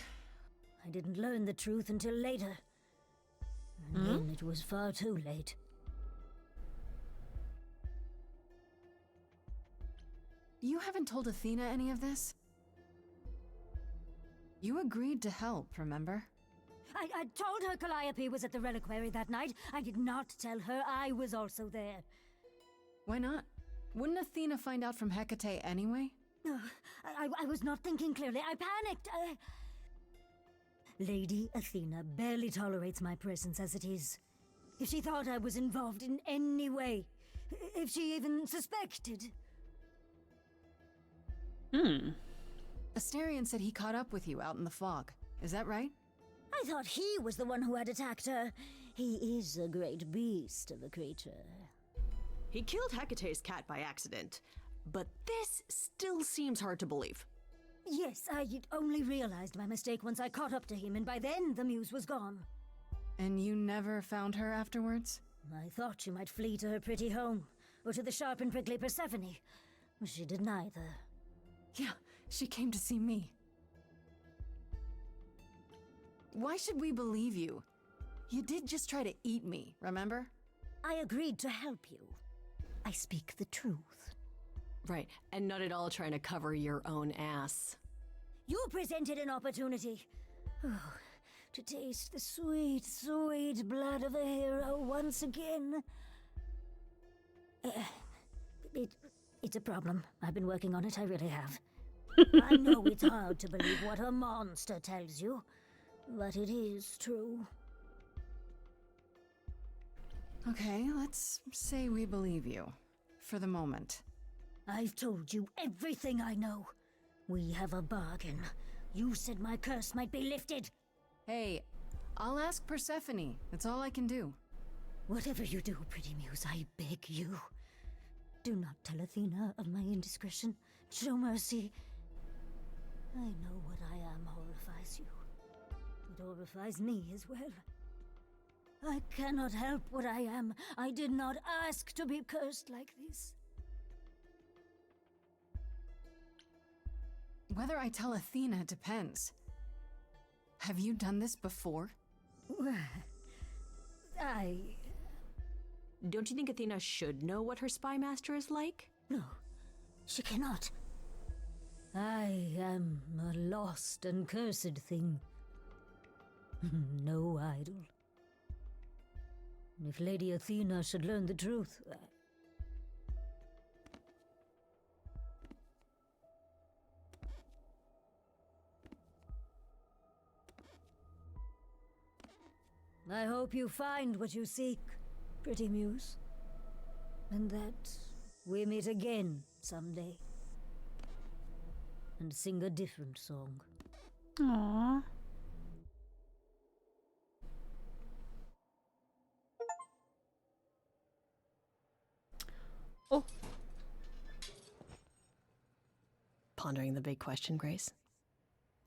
I didn't learn the truth until later. And then it was far too late. You haven't told Athena any of this? You agreed to help, remember? I told her Calliope was at the reliquary that night. I did not tell her I was also there. Why not? Wouldn't Athena find out from Hecate anyway? I was not thinking clearly. I panicked. Lady Athena barely tolerates my presence as it is. If she thought I was involved in any way, if she even suspected... Asterion said he caught up with you out in the fog. Is that right? I thought he was the one who had attacked her. He is a great beast of a creature. He killed Hecate's cat by accident, but this still seems hard to believe. Yes, I only realized my mistake once I caught up to him, and by then the Muse was gone. And you never found her afterwards? I thought she might flee to her pretty home, or to the sharp and prickly Persephone. She did neither. Yeah, she came to see me. Why should we believe you? You did just try to eat me, remember? I agreed to help you. I speak the truth. Right, and not at all trying to cover your own ass. You presented an opportunity. Oh, to taste the sweet, sweet blood of a hero once again. It's a problem. I've been working on it, I really have. I know it's hard to believe what a monster tells you, but it is true. Okay, let's say we believe you. For the moment. I've told you everything I know. We have a bargain. You said my curse might be lifted. Hey, I'll ask Persephone. That's all I can do. Whatever you do, pretty Muse, I beg you. Do not tell Athena of my indiscretion. Show mercy. I know what I am horrifies you. It horrifies me as well. I cannot help what I am. I did not ask to be cursed like this. Whether I tell Athena depends. Have you done this before? Don't you think Athena should know what her spy master is like? No, she cannot. I am a lost and cursed thing. No idol. If Lady Athena should learn the truth... I hope you find what you seek, pretty Muse. And that we meet again someday. And sing a different song. Aww. Oh. Pondering the big question, Grace.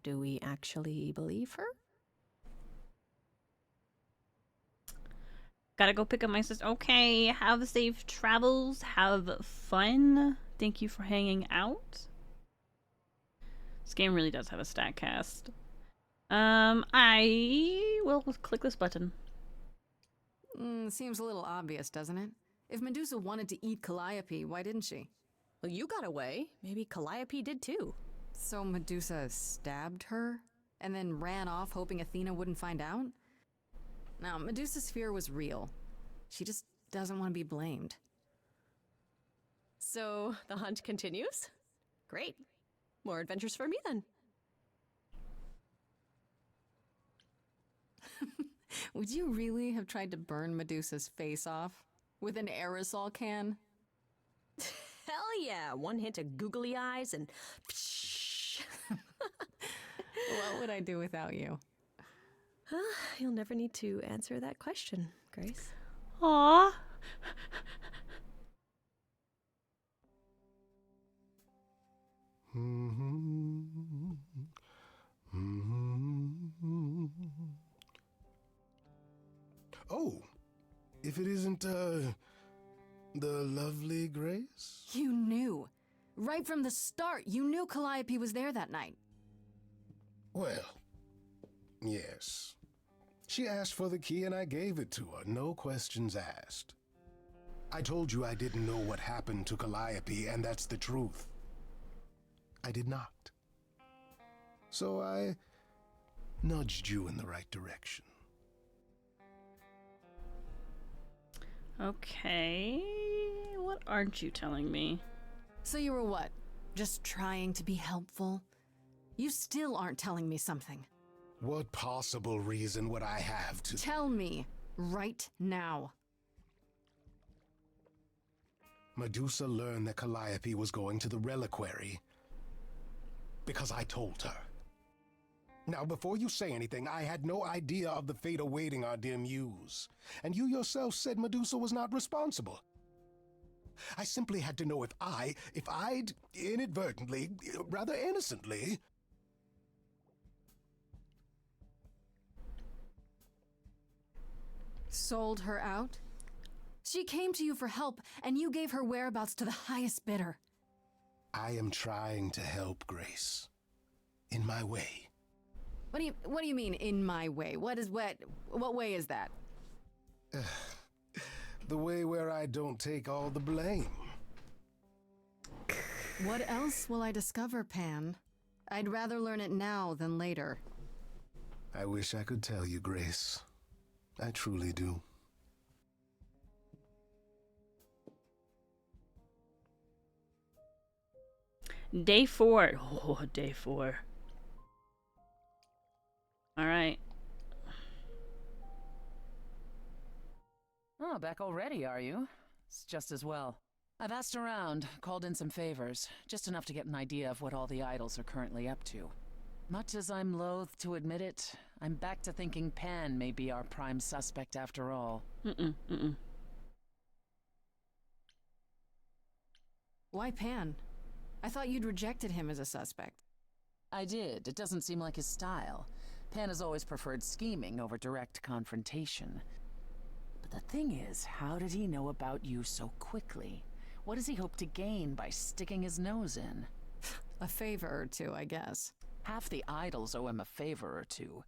Do we actually believe her? Gotta go pick up my sister. Okay, have safe travels. Have fun Thank you for hanging out. This game really does have a stat cast. I will click this button. Seems a little obvious, doesn't it? If Medusa wanted to eat Calliope, why didn't she? Well, you got away. Maybe Calliope did too. So Medusa stabbed her and then ran off hoping Athena wouldn't find out? Now, Medusa's fear was real. She just doesn't want to be blamed. So the hunt continues? Great. More adventures for me then. Would you really have tried to burn Medusa's face off with an aerosol can? Hell yeah! One hint of googly eyes and... What would I do without you? You'll never need to answer that question, Grace. Aww. Oh, if it isn't, the lovely Grace? You knew. Right from the start, you knew Calliope was there that night. Well, yes. She asked for the key and I gave it to her, no questions asked. I told you I didn't know what happened to Calliope, and that's the truth. I did not. So I nudged you in the right direction. Okay, what aren't you telling me? So you were what? Just trying to be helpful? You still aren't telling me something. What possible reason would I have to... Tell me, right now. Medusa learned that Calliope was going to the reliquary because I told her. Now, before you say anything, I had no idea of the fate awaiting our dear Muse. And you yourself said Medusa was not responsible. I simply had to know if I'd inadvertently, rather innocently... Sold her out? She came to you for help, and you gave her whereabouts to the highest bidder. I am trying to help, Grace. In my way. What do you mean, in my way? What way is that? The way where I don't take all the blame. What else will I discover, Pan? I'd rather learn it now than later. I wish I could tell you, Grace. I truly do. Day 4. Oh, day 4. All right. Oh, back already, are you? It's just as well. I've asked around, called in some favors, just enough to get an idea of what all the idols are currently up to. Much as I'm loath to admit it, I'm back to thinking Pan may be our prime suspect after all. Why Pan? I thought you'd rejected him as a suspect. I did. It doesn't seem like his style. Pan has always preferred scheming over direct confrontation. But the thing is, how did he know about you so quickly? What does he hope to gain by sticking his nose in? A favor or two, I guess. Half the idols owe him a favor or two.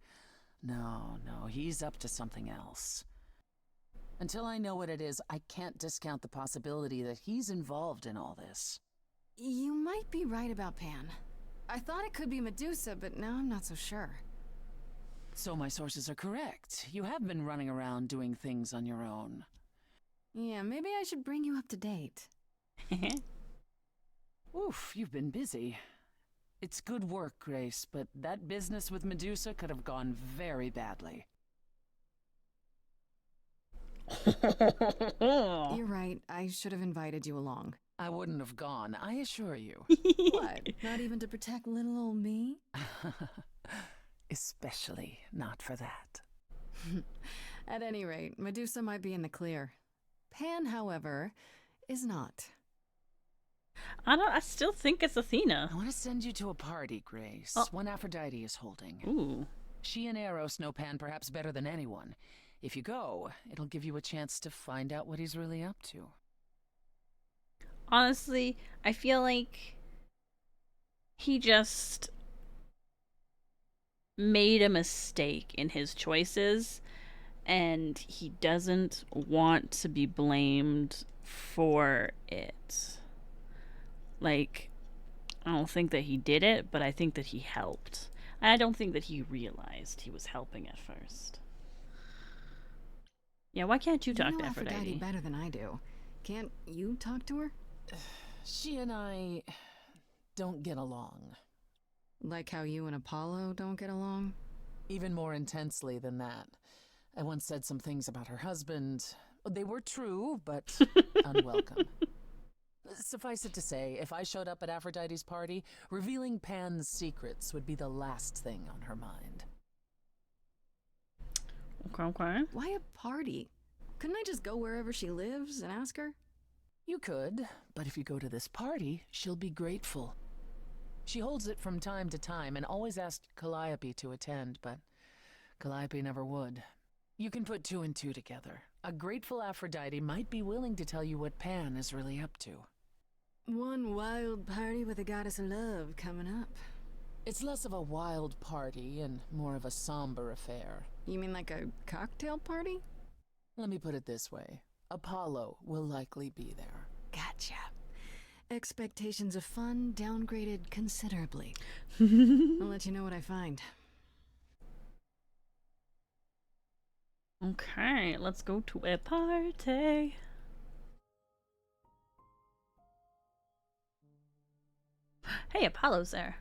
No, he's up to something else. Until I know what it is, I can't discount the possibility that he's involved in all this. You might be right about Pan. I thought it could be Medusa, but now I'm not so sure. So my sources are correct. You have been running around doing things on your own. Yeah, maybe I should bring you up to date. Oof, you've been busy. It's good work, Grace, but that business with Medusa could have gone very badly. You're right. I should have invited you along. I wouldn't have gone, I assure you. What? Not even to protect little old me? Especially not for that. At any rate, Medusa might be in the clear. Pan, however, is not. I still think it's Athena. I want to send you to a party, Grace. Oh. One Aphrodite is holding. Ooh. She and Eros know Pan perhaps better than anyone. If you go, it'll give you a chance to find out what he's really up to. Honestly, I feel like he just made a mistake in his choices, and he doesn't want to be blamed for it. Like, I don't think that he did it, but I think that he helped. I don't think that he realized he was helping at first. Yeah, why can't you talk to Aphrodite? better than I do. Can't you talk to her? She and I don't get along. Like how you and Apollo don't get along? Even more intensely than that. I once said some things about her husband. They were true, but unwelcome. Suffice it to say, if I showed up at Aphrodite's party, revealing Pan's secrets would be the last thing on her mind. Okay. Why a party? Couldn't I just go wherever she lives and ask her? You could, but if you go to this party, she'll be grateful. She holds it from time to time and always asked Calliope to attend, but Calliope never would. You can put 2 and 2 together. A grateful Aphrodite might be willing to tell you what Pan is really up to. One wild party with a goddess of love coming up. It's less of a wild party and more of a somber affair. You mean like a cocktail party? Let me put it this way. Apollo will likely be there. Gotcha. Expectations of fun downgraded considerably. I'll let you know what I find. Okay, let's go to a party. Hey, Apollo's there.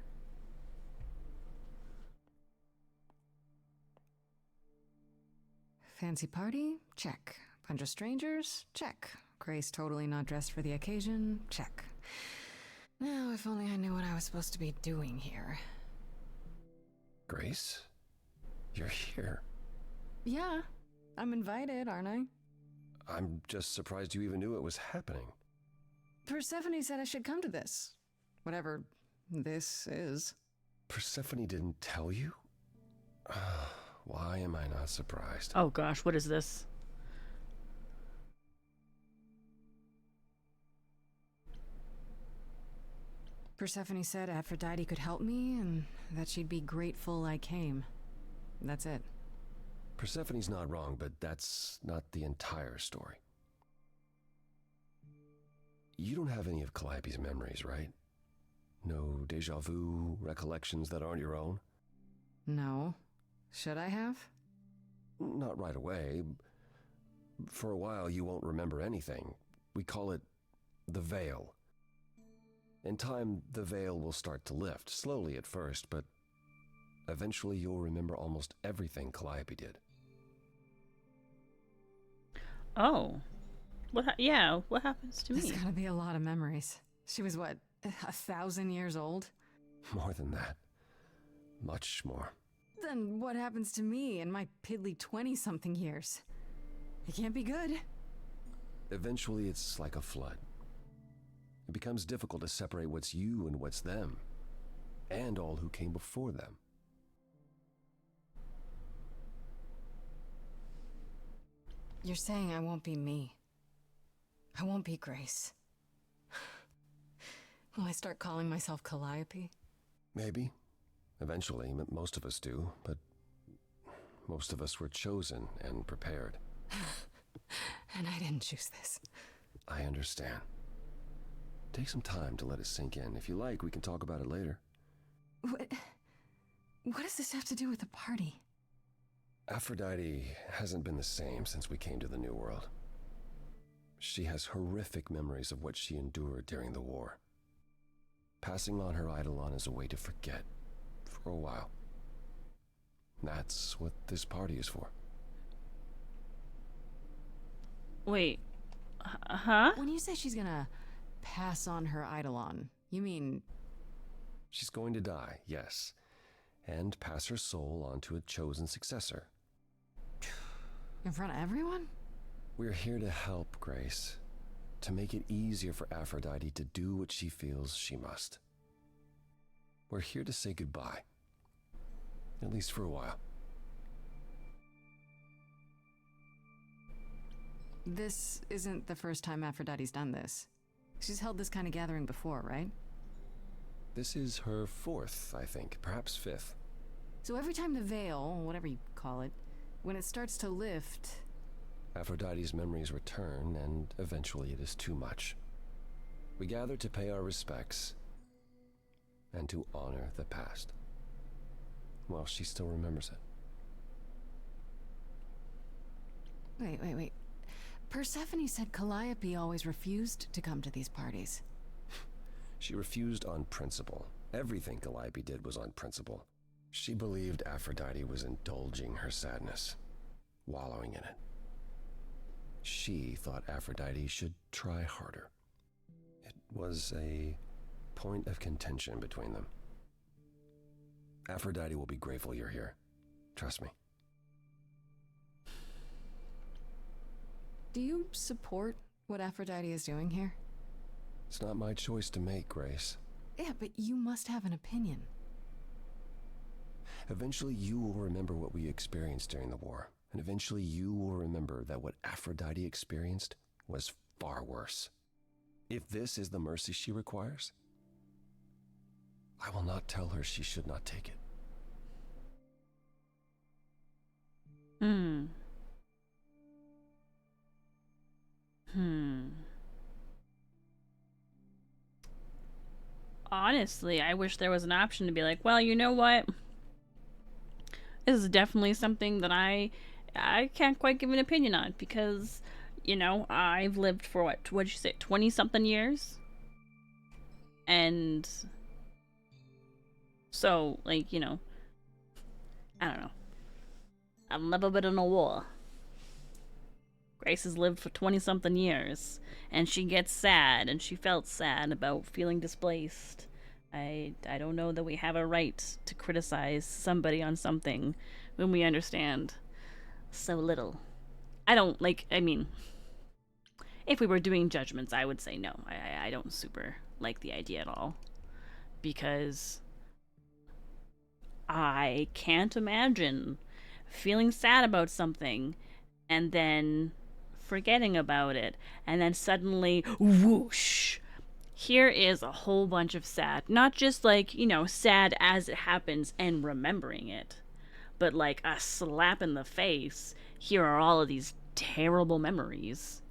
Fancy party? Check. Bunch of strangers? Check. Grace totally not dressed for the occasion? Check. Now, if only I knew what I was supposed to be doing here. Grace? You're here. Yeah, I'm invited, aren't I? I'm just surprised you even knew it was happening. Persephone said I should come to this. Whatever this is. Persephone didn't tell you? Why am I not surprised? Oh gosh, what is this? Persephone said Aphrodite could help me and that she'd be grateful I came. That's it. Persephone's not wrong, but that's not the entire story. You don't have any of Calliope's memories, right? No deja vu recollections that aren't your own? No. Should I have? Not right away. For a while, you won't remember anything. We call it the veil. In time, the veil will start to lift, slowly at first, but eventually you'll remember almost everything Calliope did. Oh. What happens to me? There's gotta be a lot of memories. She was what, 1,000 years old? More than that. Much more. Then what happens to me in my piddly 20-something years? It can't be good. Eventually, it's like a flood. It becomes difficult to separate what's you and what's them, and all who came before them. You're saying I won't be me. I won't be Grace. Will I start calling myself Calliope? Maybe. Eventually, most of us do, but most of us were chosen and prepared. And I didn't choose this. I understand. Take some time to let it sink in. If you like, we can talk about it later. What does this have to do with the party? Aphrodite hasn't been the same since we came to the New World. She has horrific memories of what she endured during the war. Passing on her eidolon is a way to forget, for a while. That's what this party is for. Wait, huh? When you say she's gonna pass on her eidolon, you mean... She's going to die, yes, and pass her soul on to a chosen successor. In front of everyone? We're here to help, Grace. To make it easier for Aphrodite to do what she feels she must. We're here to say goodbye. At least for a while. This isn't the first time Aphrodite's done this. She's held this kind of gathering before, right? This is her 4th, I think, perhaps 5th. So every time the veil, whatever you call it, when it starts to lift... Aphrodite's memories return, and eventually it is too much. We gather to pay our respects and to honor the past. Well, she still remembers it. Wait. Persephone said Calliope always refused to come to these parties. She refused on principle. Everything Calliope did was on principle. She believed Aphrodite was indulging her sadness, wallowing in it. She thought Aphrodite should try harder. It was a point of contention between them. Aphrodite will be grateful you're here. Trust me. Do you support what Aphrodite is doing here? It's not my choice to make, Grace. Yeah, but you must have an opinion. Eventually you will remember what we experienced during the war, and eventually you will remember that what Aphrodite experienced was far worse. If this is the mercy she requires, I will not tell her she should not take it. Honestly, I wish there was an option to be like, well, you know what? This is definitely something that I can't quite give an opinion on because, you know, I've lived for what'd you say, 20-something years? And so, like, you know, I don't know. I've never been in a war. Grace has lived for 20-something years, and she gets sad, and she felt sad about feeling displaced. I don't know that we have a right to criticize somebody on something when we understand so little. I mean, if we were doing judgments, I would say no. I don't super like the idea at all. Because I can't imagine feeling sad about something and then forgetting about it, and then suddenly, whoosh, here is a whole bunch of sad. Not just like, you know, sad as it happens and remembering it, but like a slap in the face. Here are all of these terrible memories.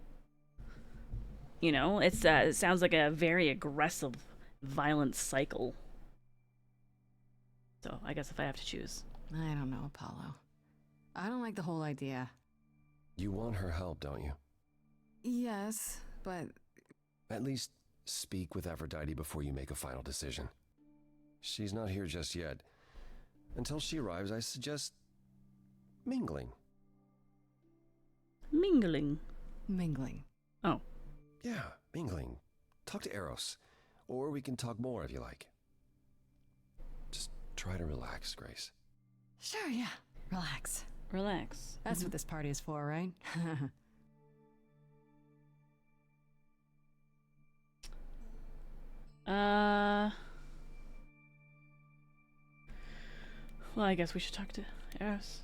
You know, it sounds like a very aggressive, violent cycle. So I guess if I have to choose. I don't know, Apollo. I don't like the whole idea. You want her help, don't you? Yes, but... At least speak with Aphrodite before you make a final decision. She's not here just yet. Until she arrives, I suggest mingling. Mingling? Mingling. Oh. Yeah, mingling. Talk to Eros. Or we can talk more if you like. Just try to relax, Grace. Sure, yeah. Relax. Relax. That's what this party is for, right? Well, I guess we should talk to Eros.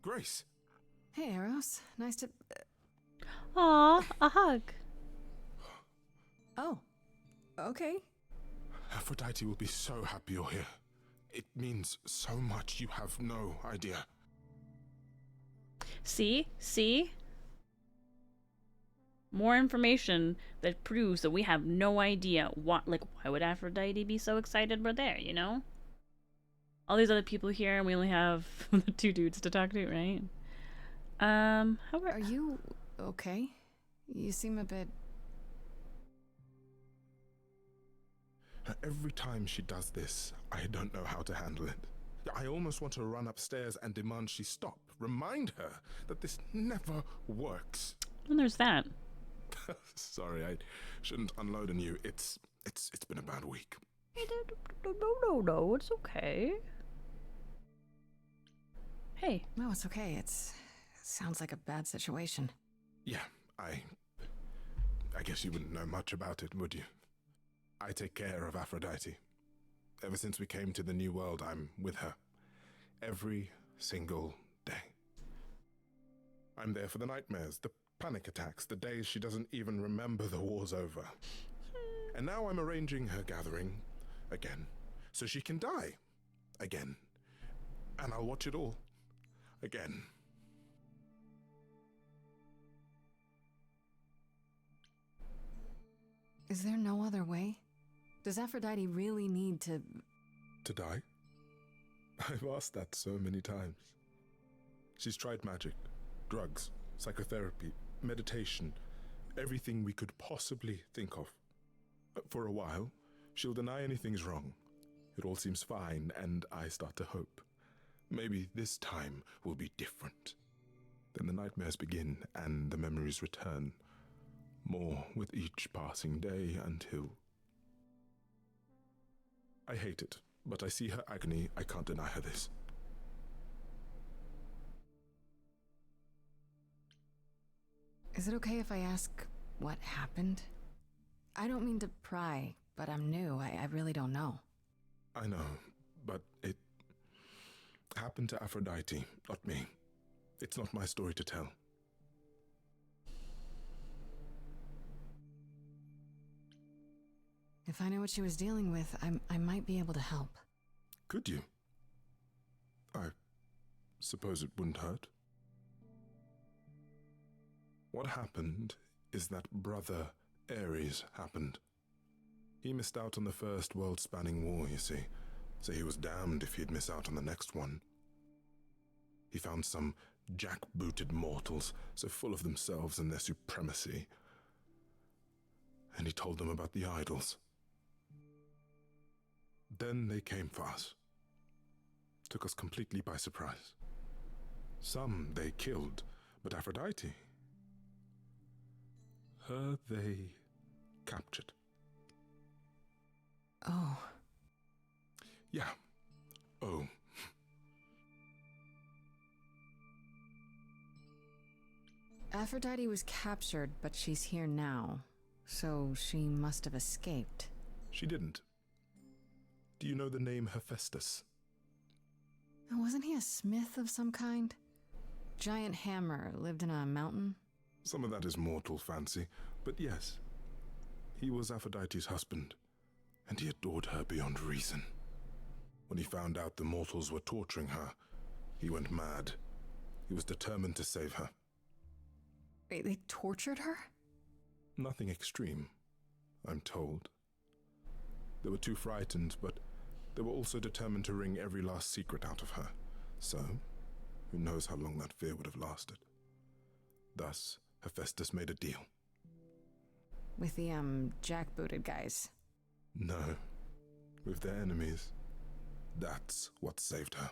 Grace. Hey, Eros. Nice to... Aw, a hug. Oh. Okay. Aphrodite will be so happy you're here. It means so much, you have no idea. See? More information that proves that we have no idea what, like, why would Aphrodite be so excited we're there, you know? All these other people here, and we only have the 2 dudes to talk to, right? Are you okay? You seem a bit... Every time she does this, I don't know how to handle it. I almost want to run upstairs and demand she stop. Remind her that this never works. And there's that. Sorry, I shouldn't unload on you. It's been a bad week. No, it's okay. Hey. No, it's okay. It sounds like a bad situation. Yeah, I guess you wouldn't know much about it, would you? I take care of Aphrodite. Ever since we came to the New World, I'm with her. Every single day. I'm there for the nightmares, the panic attacks, the days she doesn't even remember the war's over. And now I'm arranging her gathering again, so she can die again. And I'll watch it all again. Is there no other way? Does Aphrodite really need to... To die? I've asked that so many times. She's tried magic, drugs, psychotherapy, meditation, everything we could possibly think of. For a while, she'll deny anything's wrong. It all seems fine, and I start to hope. Maybe this time will be different. Then the nightmares begin, and the memories return. More with each passing day until... I hate it, but I see her agony. I can't deny her this. Is it okay if I ask what happened? I don't mean to pry, but I'm new. I really don't know. I know, but it happened to Aphrodite, not me. It's not my story to tell. If I know what she was dealing with, I might be able to help. Could you? I suppose it wouldn't hurt. What happened is that Brother Ares happened. He missed out on the first world-spanning war, you see, so he was damned if he'd miss out on the next one. He found some jackbooted mortals, so full of themselves and their supremacy, and he told them about the idols. Then they came for us. Took us completely by surprise. Some they killed, but Aphrodite, her they captured. Oh. Yeah. Oh. Aphrodite was captured, but she's here now. So she must have escaped. She didn't. Do you know the name Hephaestus? Wasn't he a smith of some kind? Giant hammer, lived in a mountain? Some of that is mortal fancy, but yes. He was Aphrodite's husband, and he adored her beyond reason. When he found out the mortals were torturing her, he went mad. He was determined to save her. Wait, they tortured her? Nothing extreme, I'm told. They were too frightened, but they were also determined to wring every last secret out of her. So, who knows how long that fear would have lasted. Thus, Hephaestus made a deal. With the, jackbooted guys. No, with their enemies. That's what saved her.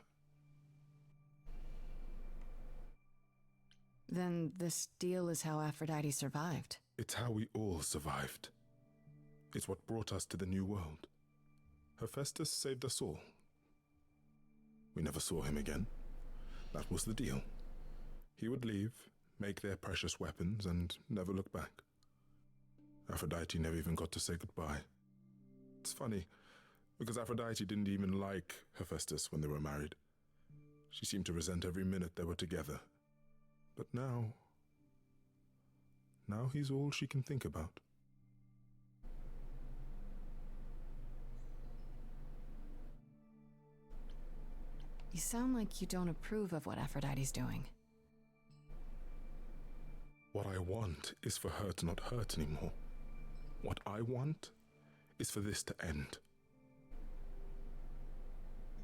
Then this deal is how Aphrodite survived. It's how we all survived. It's what brought us to the new world. Hephaestus saved us all. We never saw him again. That was the deal. He would leave, make their precious weapons, and never look back. Aphrodite never even got to say goodbye. It's funny, because Aphrodite didn't even like Hephaestus when they were married. She seemed to resent every minute they were together. But now he's all she can think about. You sound like you don't approve of what Aphrodite's doing. What I want is for her to not hurt anymore. What I want is for this to end.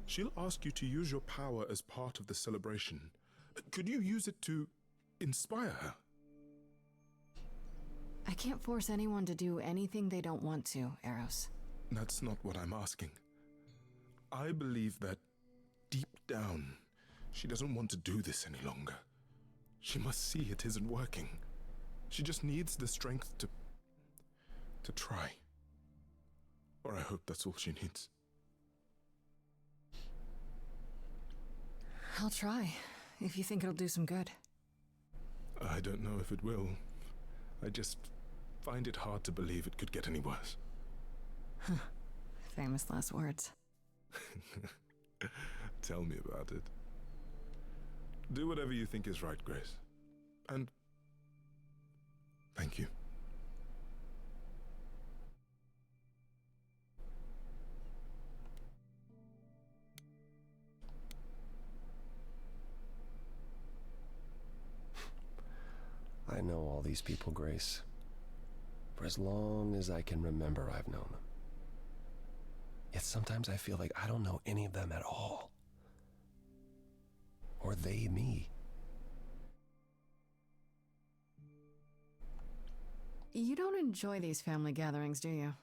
She'll ask you to use your power as part of the celebration. Could you use it to inspire her? I can't force anyone to do anything they don't want to, Eros. That's not what I'm asking. I believe that deep down, she doesn't want to do this any longer. She must see it isn't working. She just needs the strength to try. Or I hope that's all she needs. I'll try, if you think it'll do some good. I don't know if it will. I just find it hard to believe it could get any worse. Huh. Famous last words. Tell me about it. Do whatever you think is right, Grace. And thank you. I know all these people, Grace. For as long as I can remember, I've known them. Yet sometimes I feel like I don't know any of them at all. Or they me. You don't enjoy these family gatherings, do you?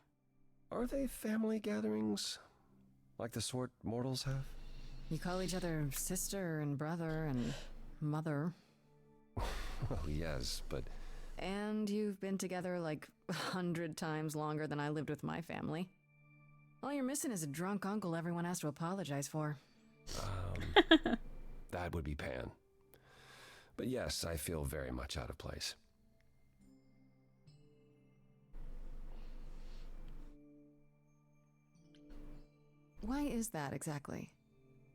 Are they family gatherings? Like the sort mortals have? You call each other sister and brother and mother. Well, yes, but... And you've been together like 100 times longer than I lived with my family. All you're missing is a drunk uncle everyone has to apologize for. That would be Pan. But yes, I feel very much out of place. Why is that exactly?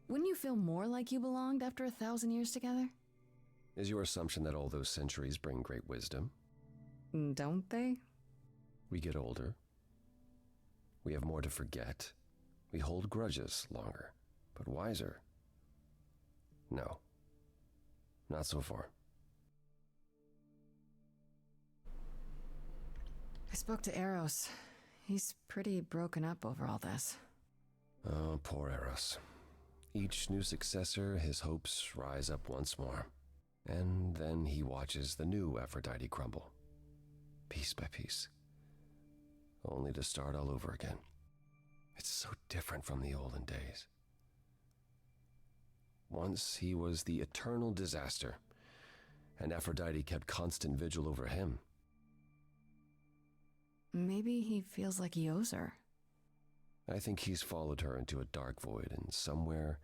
Wouldn't you feel more like you belonged after 1,000 years together? Is your assumption that all those centuries bring great wisdom? Don't they? We get older. We have more to forget. We hold grudges longer, but wiser. No. Not so far. I spoke to Eros. He's pretty broken up over all this. Oh, poor Eros. Each new successor, his hopes rise up once more. And then he watches the new Aphrodite crumble. Piece by piece. Only to start all over again. It's so different from the olden days. Once he was the eternal disaster, and Aphrodite kept constant vigil over him. Maybe he feels like he owes her. I think he's followed her into a dark void, and somewhere,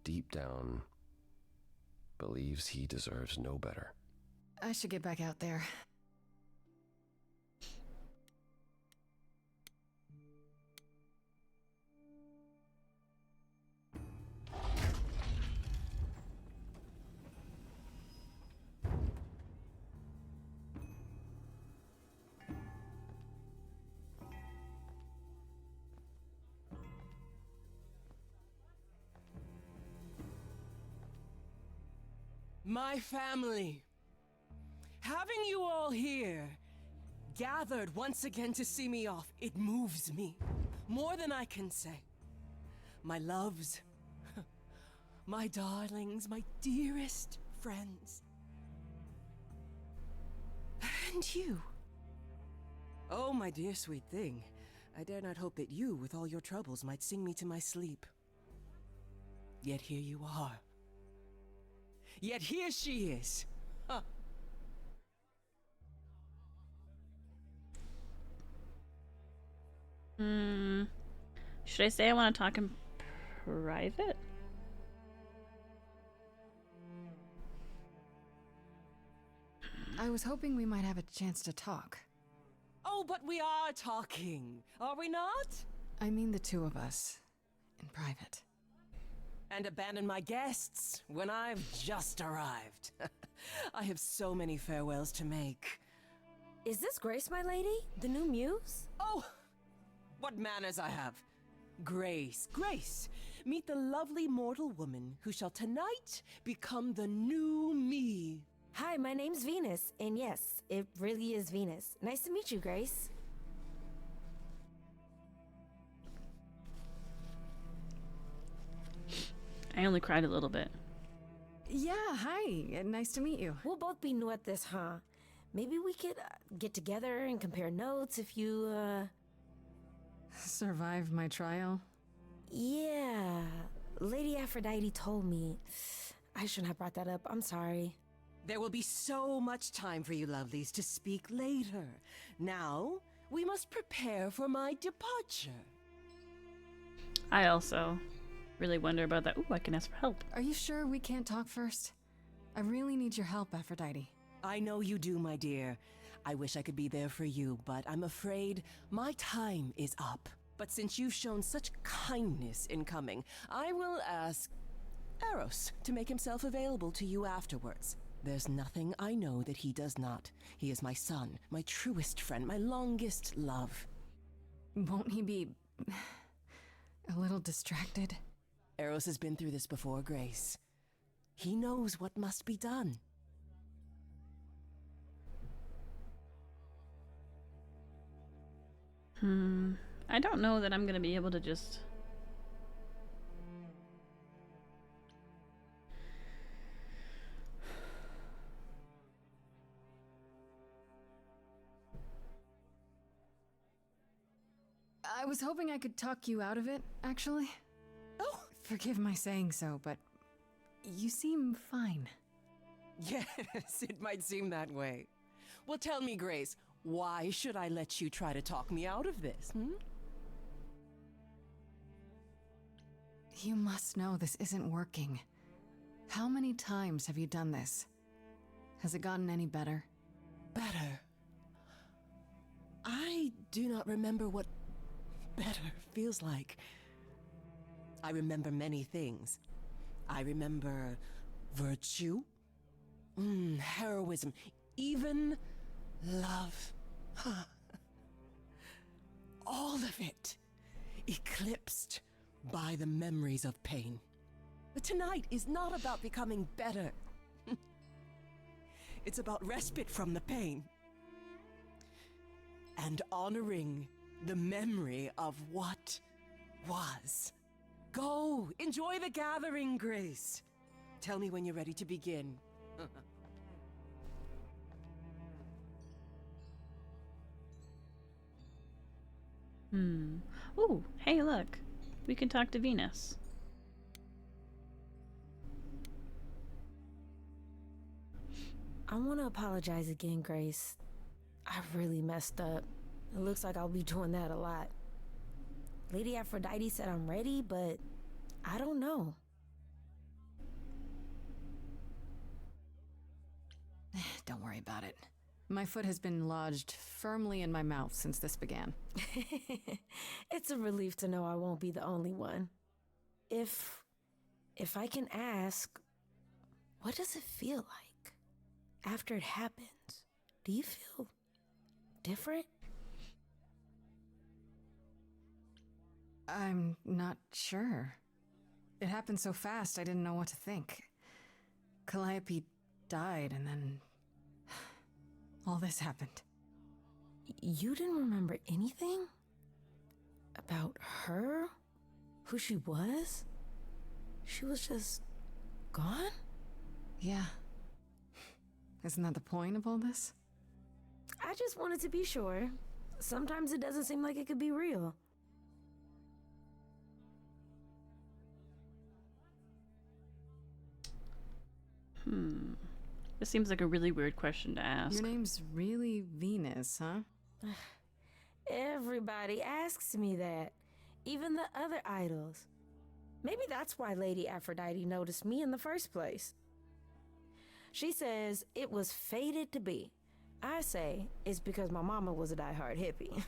deep down, believes he deserves no better. I should get back out there. My family. Having you all here, gathered once again to see me off, it moves me. More than I can say. My loves, my darlings, my dearest friends. And you. Oh, my dear sweet thing. I dare not hope that you, with all your troubles, might sing me to my sleep. Yet here you are. Yet here she is. Huh. Should I say I want to talk in private? I was hoping we might have a chance to talk. Oh, but we are talking, are we not? I mean the two of us, in private. And abandon my guests when I've just arrived. I have so many farewells to make. Is this Grace, my lady? The new muse? Oh, what manners I have. Grace, Grace, meet the lovely mortal woman who shall tonight become the new me. Hi, my name's Venus, and yes, it really is Venus. Nice to meet you, Grace. I only cried a little bit. Yeah, hi. Nice to meet you. We'll both be new at this, huh? Maybe we could get together and compare notes if you, Survive my trial? Yeah. Lady Aphrodite told me. I shouldn't have brought that up. I'm sorry. There will be so much time for you lovelies to speak later. Now, we must prepare for my departure. I also really wonder about that. Ooh, I can ask for help. Are you sure we can't talk first? I really need your help, Aphrodite. I know you do, my dear. I wish I could be there for you, but I'm afraid my time is up. But since you've shown such kindness in coming, I will ask Eros to make himself available to you afterwards. There's nothing I know that he does not. He is my son, my truest friend, my longest love. Won't he be a little distracted? Eros has been through this before, Grace. He knows what must be done. I don't know that I'm gonna be able to just... I was hoping I could talk you out of it, actually. Oh! Forgive my saying so, but you seem fine. Yes, it might seem that way. Well, tell me, Grace, why should I let you try to talk me out of this, You must know this isn't working. How many times have you done this? Has it gotten any better? Better? I do not remember what better feels like. I remember many things. I remember virtue, heroism, even love. All of it eclipsed by the memories of pain. But tonight is not about becoming better. It's about respite from the pain and honoring the memory of what was. Go, enjoy the gathering, Grace. Tell me when you're ready to begin. Ooh, hey, look. We can talk to Venus. I want to apologize again, Grace. I really messed up. It looks like I'll be doing that a lot. Lady Aphrodite said I'm ready, but I don't know. Don't worry about it. My foot has been lodged firmly in my mouth since this began. It's a relief to know I won't be the only one. If I can ask, what does it feel like after it happens? Do you feel different? I'm not sure. It happened so fast I didn't know what to think. Calliope died and then all this happened. You didn't remember anything? About her? Who she was? She was just gone? Yeah. Isn't that the point of all this? I just wanted to be sure. Sometimes it doesn't seem like it could be real. This seems like a really weird question to ask. Your name's really Venus, huh? Everybody asks me that. Even the other idols. Maybe that's why Lady Aphrodite noticed me in the first place. She says it was fated to be. I say it's because my mama was a diehard hippie.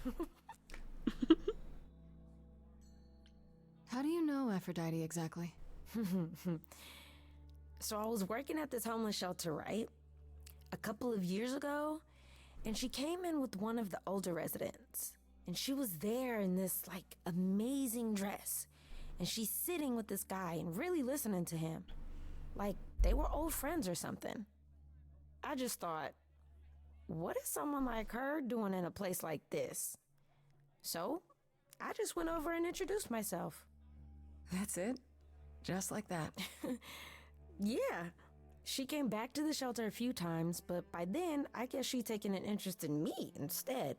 How do you know Aphrodite exactly? So I was working at this homeless shelter, right? A couple of years ago, and she came in with one of the older residents. And she was there in this, like, amazing dress. And she's sitting with this guy and really listening to him. Like, they were old friends or something. I just thought, what is someone like her doing in a place like this? So, I just went over and introduced myself. That's it? Just like that? Yeah. She came back to the shelter a few times, but by then, I guess she'd taken an interest in me instead.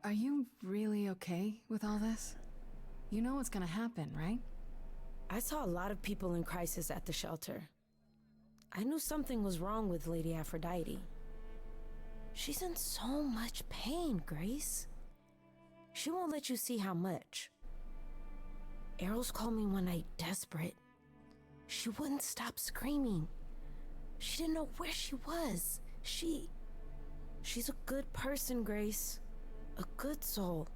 Are you really okay with all this? You know what's gonna happen, right? I saw a lot of people in crisis at the shelter. I knew something was wrong with Lady Aphrodite. She's in so much pain, Grace. She won't let you see how much. Eros called me one night desperate. She wouldn't stop screaming. She didn't know where she was. She's a good person, Grace. A good soul.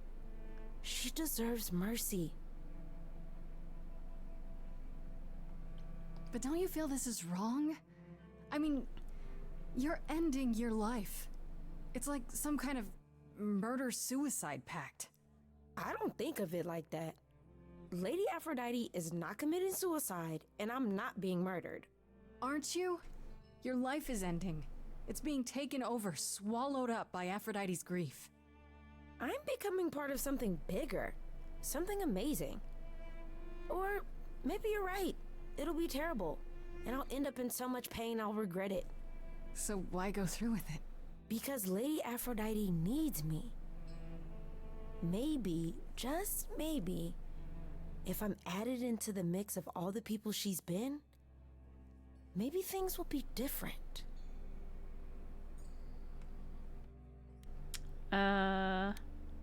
She deserves mercy. But don't you feel this is wrong? I mean, you're ending your life. It's like some kind of murder-suicide pact. I don't think of it like that. Lady Aphrodite is not committing suicide, and I'm not being murdered. Aren't you? Your life is ending. It's being taken over, swallowed up by Aphrodite's grief. I'm becoming part of something bigger, something amazing. Or maybe you're right. It'll be terrible, and I'll end up in so much pain I'll regret it. So why go through with it? Because Lady Aphrodite needs me. Maybe, just maybe, if I'm added into the mix of all the people she's been, maybe things will be different. I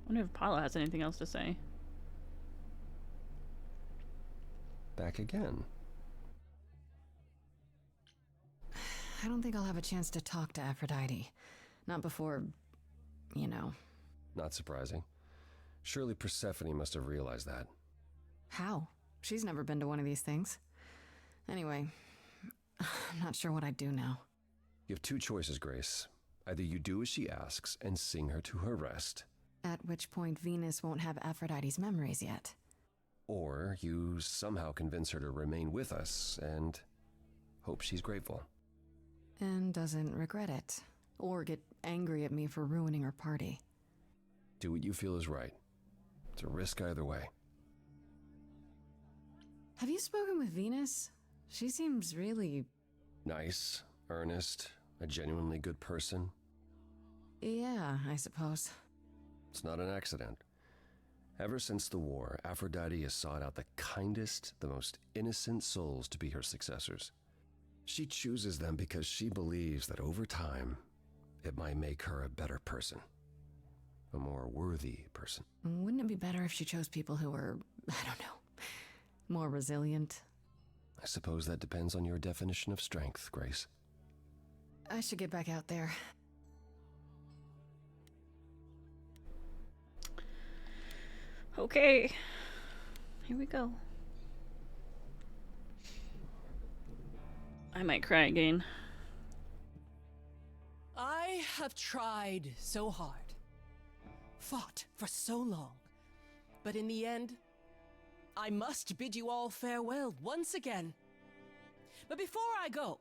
wonder if Paula has anything else to say. Back again. I don't think I'll have a chance to talk to Aphrodite. Not before, you know. Not surprising. Surely Persephone must have realized that. How? She's never been to one of these things. Anyway, I'm not sure what I'd do now. You have two choices, Grace. Either you do as she asks and sing her to her rest. At which point Venus won't have Aphrodite's memories yet. Or you somehow convince her to remain with us and hope she's grateful. And doesn't regret it. Or get angry at me for ruining her party. Do what you feel is right. It's a risk either way. Have you spoken with Venus? She seems really... Nice, earnest, a genuinely good person. Yeah, I suppose. It's not an accident. Ever since the war, Aphrodite has sought out the kindest, the most innocent souls to be her successors. She chooses them because she believes that over time, it might make her a better person. A more worthy person. Wouldn't it be better if she chose people who were, I don't know, more resilient? I suppose that depends on your definition of strength, Grace. I should get back out there. Okay. Here we go. I might cry again. I have tried so hard, fought for so long, but in the end, I must bid you all farewell once again. But before I go,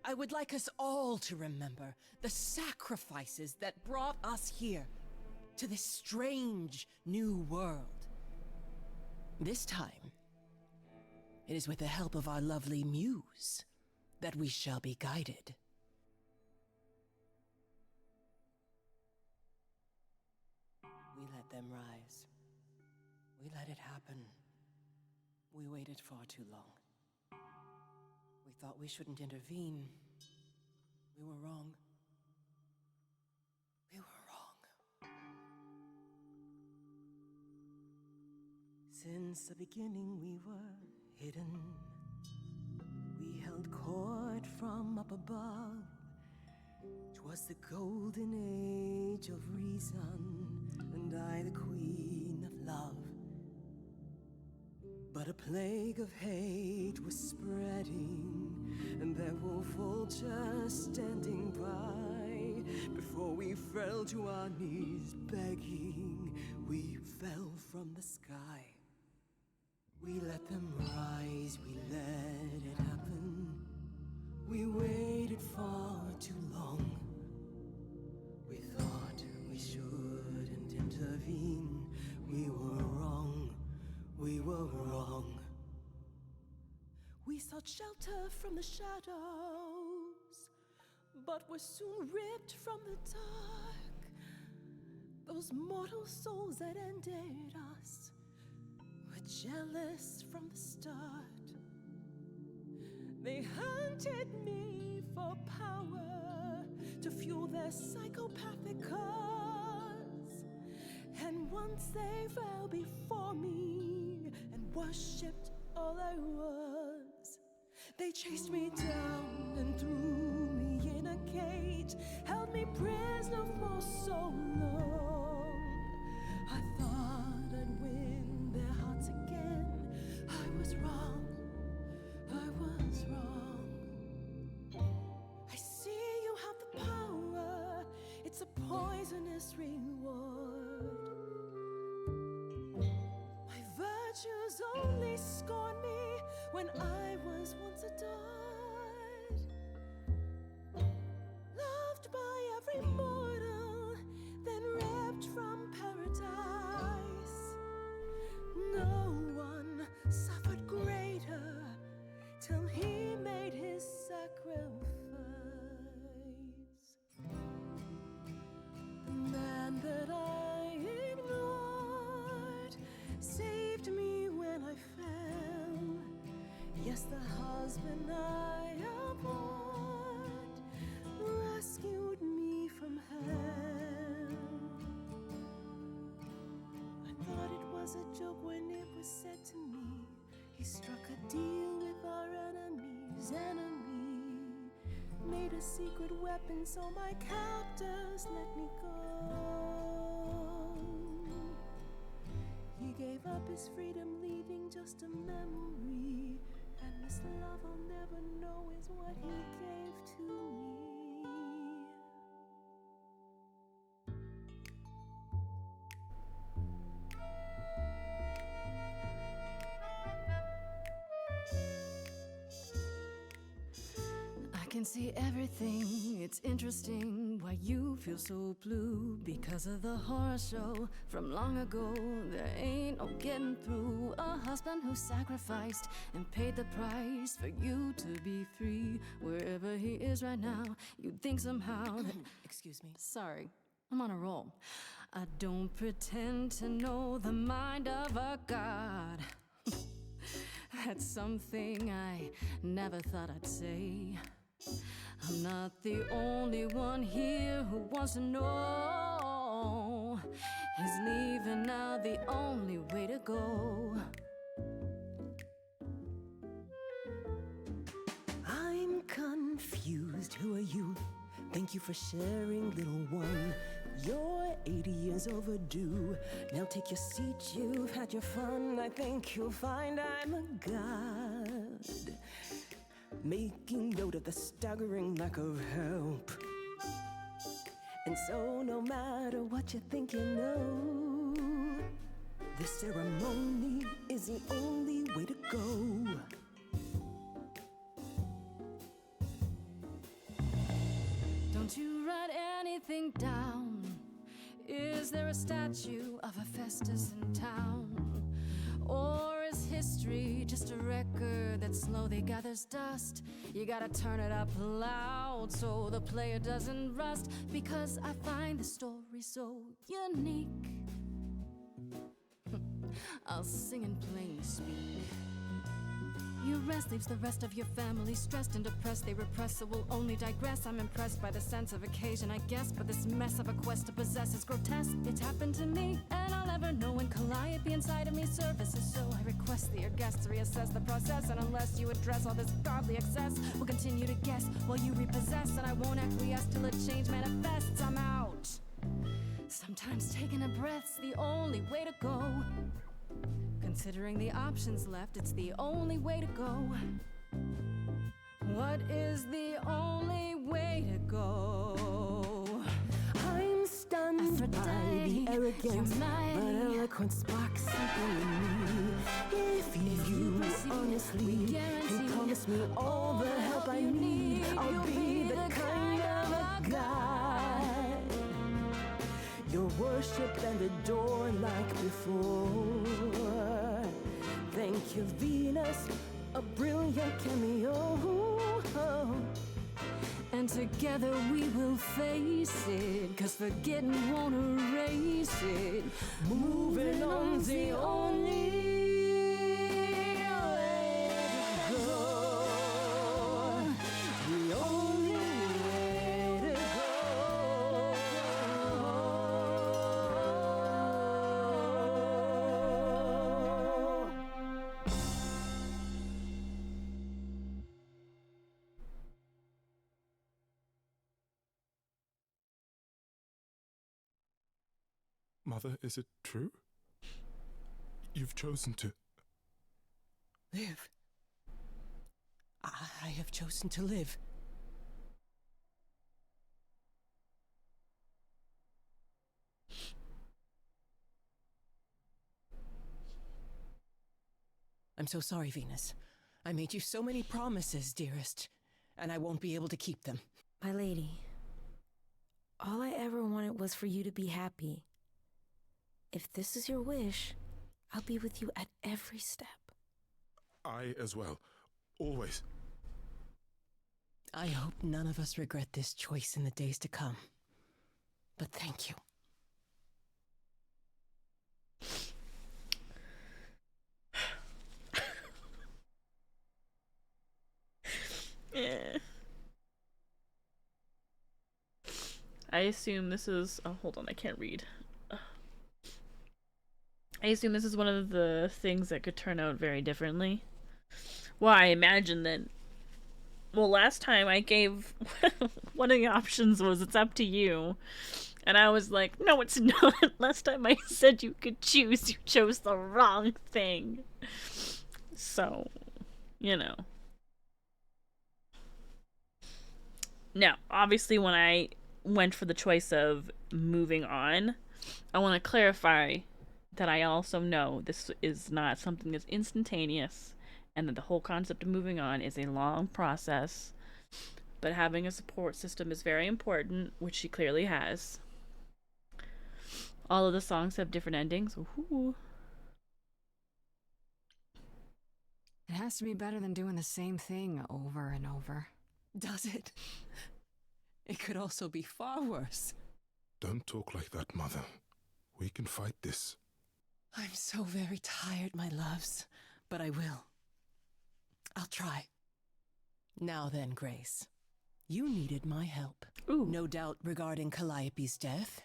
I would like us all to remember the sacrifices that brought us here to this strange new world. This time, it is with the help of our lovely Muse that we shall be guided. We let them rise. We let it happen. We waited far too long. We thought we shouldn't intervene. We were wrong. We were wrong. Since the beginning we were hidden. We held court from up above. 'Twas the golden age of reason, and I the queen of love. But a plague of hate was spreading, and there were vultures standing by. Before we fell to our knees begging, we fell from the sky. We let them rise, we let it happen. We waited far too long. We thought we shouldn't intervene. We were wrong, we were wrong. We sought shelter from the shadows, but were soon ripped from the dark. Those mortal souls that ended us were jealous from the start. They hunted me for power to fuel their psychopathic cause. And once they fell before me and worshipped all I was, they chased me down and threw me in a cage, held me prisoner for so long. I thought I'd win their hearts again. I was wrong. I was wrong. poisonous reward. My virtues only scorn me when I was once adored, loved by every mortal, then ripped from paradise. No one suffered greater till he made his sacrifice. The man that I ignored saved me when I fell. Yes, the husband I abhorred rescued me from hell. I thought it was a joke when it was said to me, he struck a deal with our enemy's enemy, made a secret weapon so my captors let me go. He gave up his freedom, leaving just a memory, and this love I'll never know is what he gave to me. I can see everything, it's interesting why you feel so blue. Because of the horror show from long ago, there ain't no getting through. A husband who sacrificed and paid the price for you to be free. Wherever he is right now, you'd think somehow that... Excuse me. Sorry, I'm on a roll. I don't pretend to know the mind of a god. That's something I never thought I'd say. I'm not the only one here who wants to know. Is leaving now the only way to go? I'm confused. Who are you? Thank you for sharing, little one. You're 80 years overdue. Now take your seat, you've had your fun. I think you'll find I'm a god, making note of the staggering lack of help. And so no matter what you think you know, this ceremony is the only way to go. Don't you write anything down? Is there a statue of Hephaestus in town? Or is history just a record that slowly gathers dust? You gotta turn it up loud so the player doesn't rust. Because I find the story so unique, I'll sing in plain speak. Your rest leaves the rest of your family stressed and depressed. They repress, so will only digress. I'm impressed by the sense of occasion, I guess. But this mess of a quest to possess is grotesque. It's happened to me, and I'll never know when Calliope inside of me surfaces. So I request that your guests reassess the process. And unless you address all this godly excess, we'll continue to guess while you repossess. And I won't acquiesce till a change manifests. I'm out. Sometimes taking a breath's the only way to go. Considering the options left, it's the only way to go. What is the only way to go? I'm stunned by the arrogance, but eloquence sparks something in me. If you honestly can promise me all the help I need, I'll be the kind of a god you'll worship and adore like before. Thank you, Venus, a brilliant cameo. And together we will face it, 'cause forgetting won't erase it. Moving on's the only way to go. The only way to Mother, is it true? You've chosen to... Live. I have chosen to live. I'm so sorry, Venus. I made you so many promises, dearest, and I won't be able to keep them. My lady, all I ever wanted was for you to be happy. If this is your wish, I'll be with you at every step. I as well. Always. I hope none of us regret this choice in the days to come. But thank you. Yeah. I assume this is... Oh, hold on, I can't read. I assume this is one of the things that could turn out very differently. Well, I imagine that... Well, last time I gave... one of the options was, it's up to you. And I was like, no, it's not. Last time I said you could choose, you chose the wrong thing. So, you know. Now, obviously, when I went for the choice of moving on, I want to clarify that I also know this is not something that's instantaneous, and that the whole concept of moving on is a long process, but having a support system is very important, which she clearly has. All of the songs have different endings. Ooh. It has to be better than doing the same thing over and over. Does it? It could also be far worse. Don't talk like that, Mother. We can fight this. I'm so very tired, my loves, but I will. I'll try. Now then, Grace. You needed my help. Ooh. No doubt regarding Calliope's death.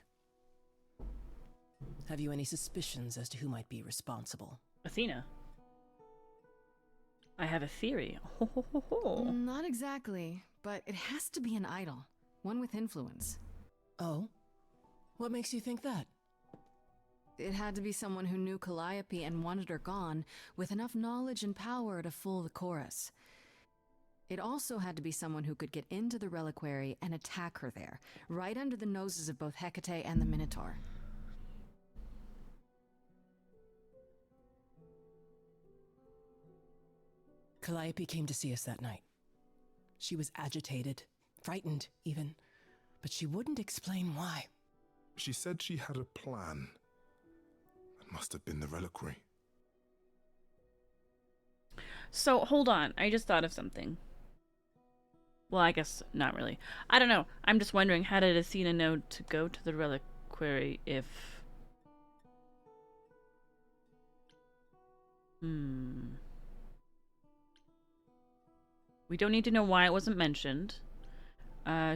Have you any suspicions as to who might be responsible? Athena. I have a theory. Ho, ho, ho, ho. Not exactly, but it has to be an idol. One with influence. Oh? What makes you think that? It had to be someone who knew Calliope and wanted her gone, with enough knowledge and power to fool the chorus. It also had to be someone who could get into the reliquary and attack her there, right under the noses of both Hecate and the Minotaur. Calliope came to see us that night. She was agitated, frightened even, but she wouldn't explain why. She said she had a plan. That must have been the reliquary. So, hold on. I just thought of something. Well, I guess not really. I don't know. I'm just wondering, how did Athena know to go to the reliquary if... We don't need to know why it wasn't mentioned.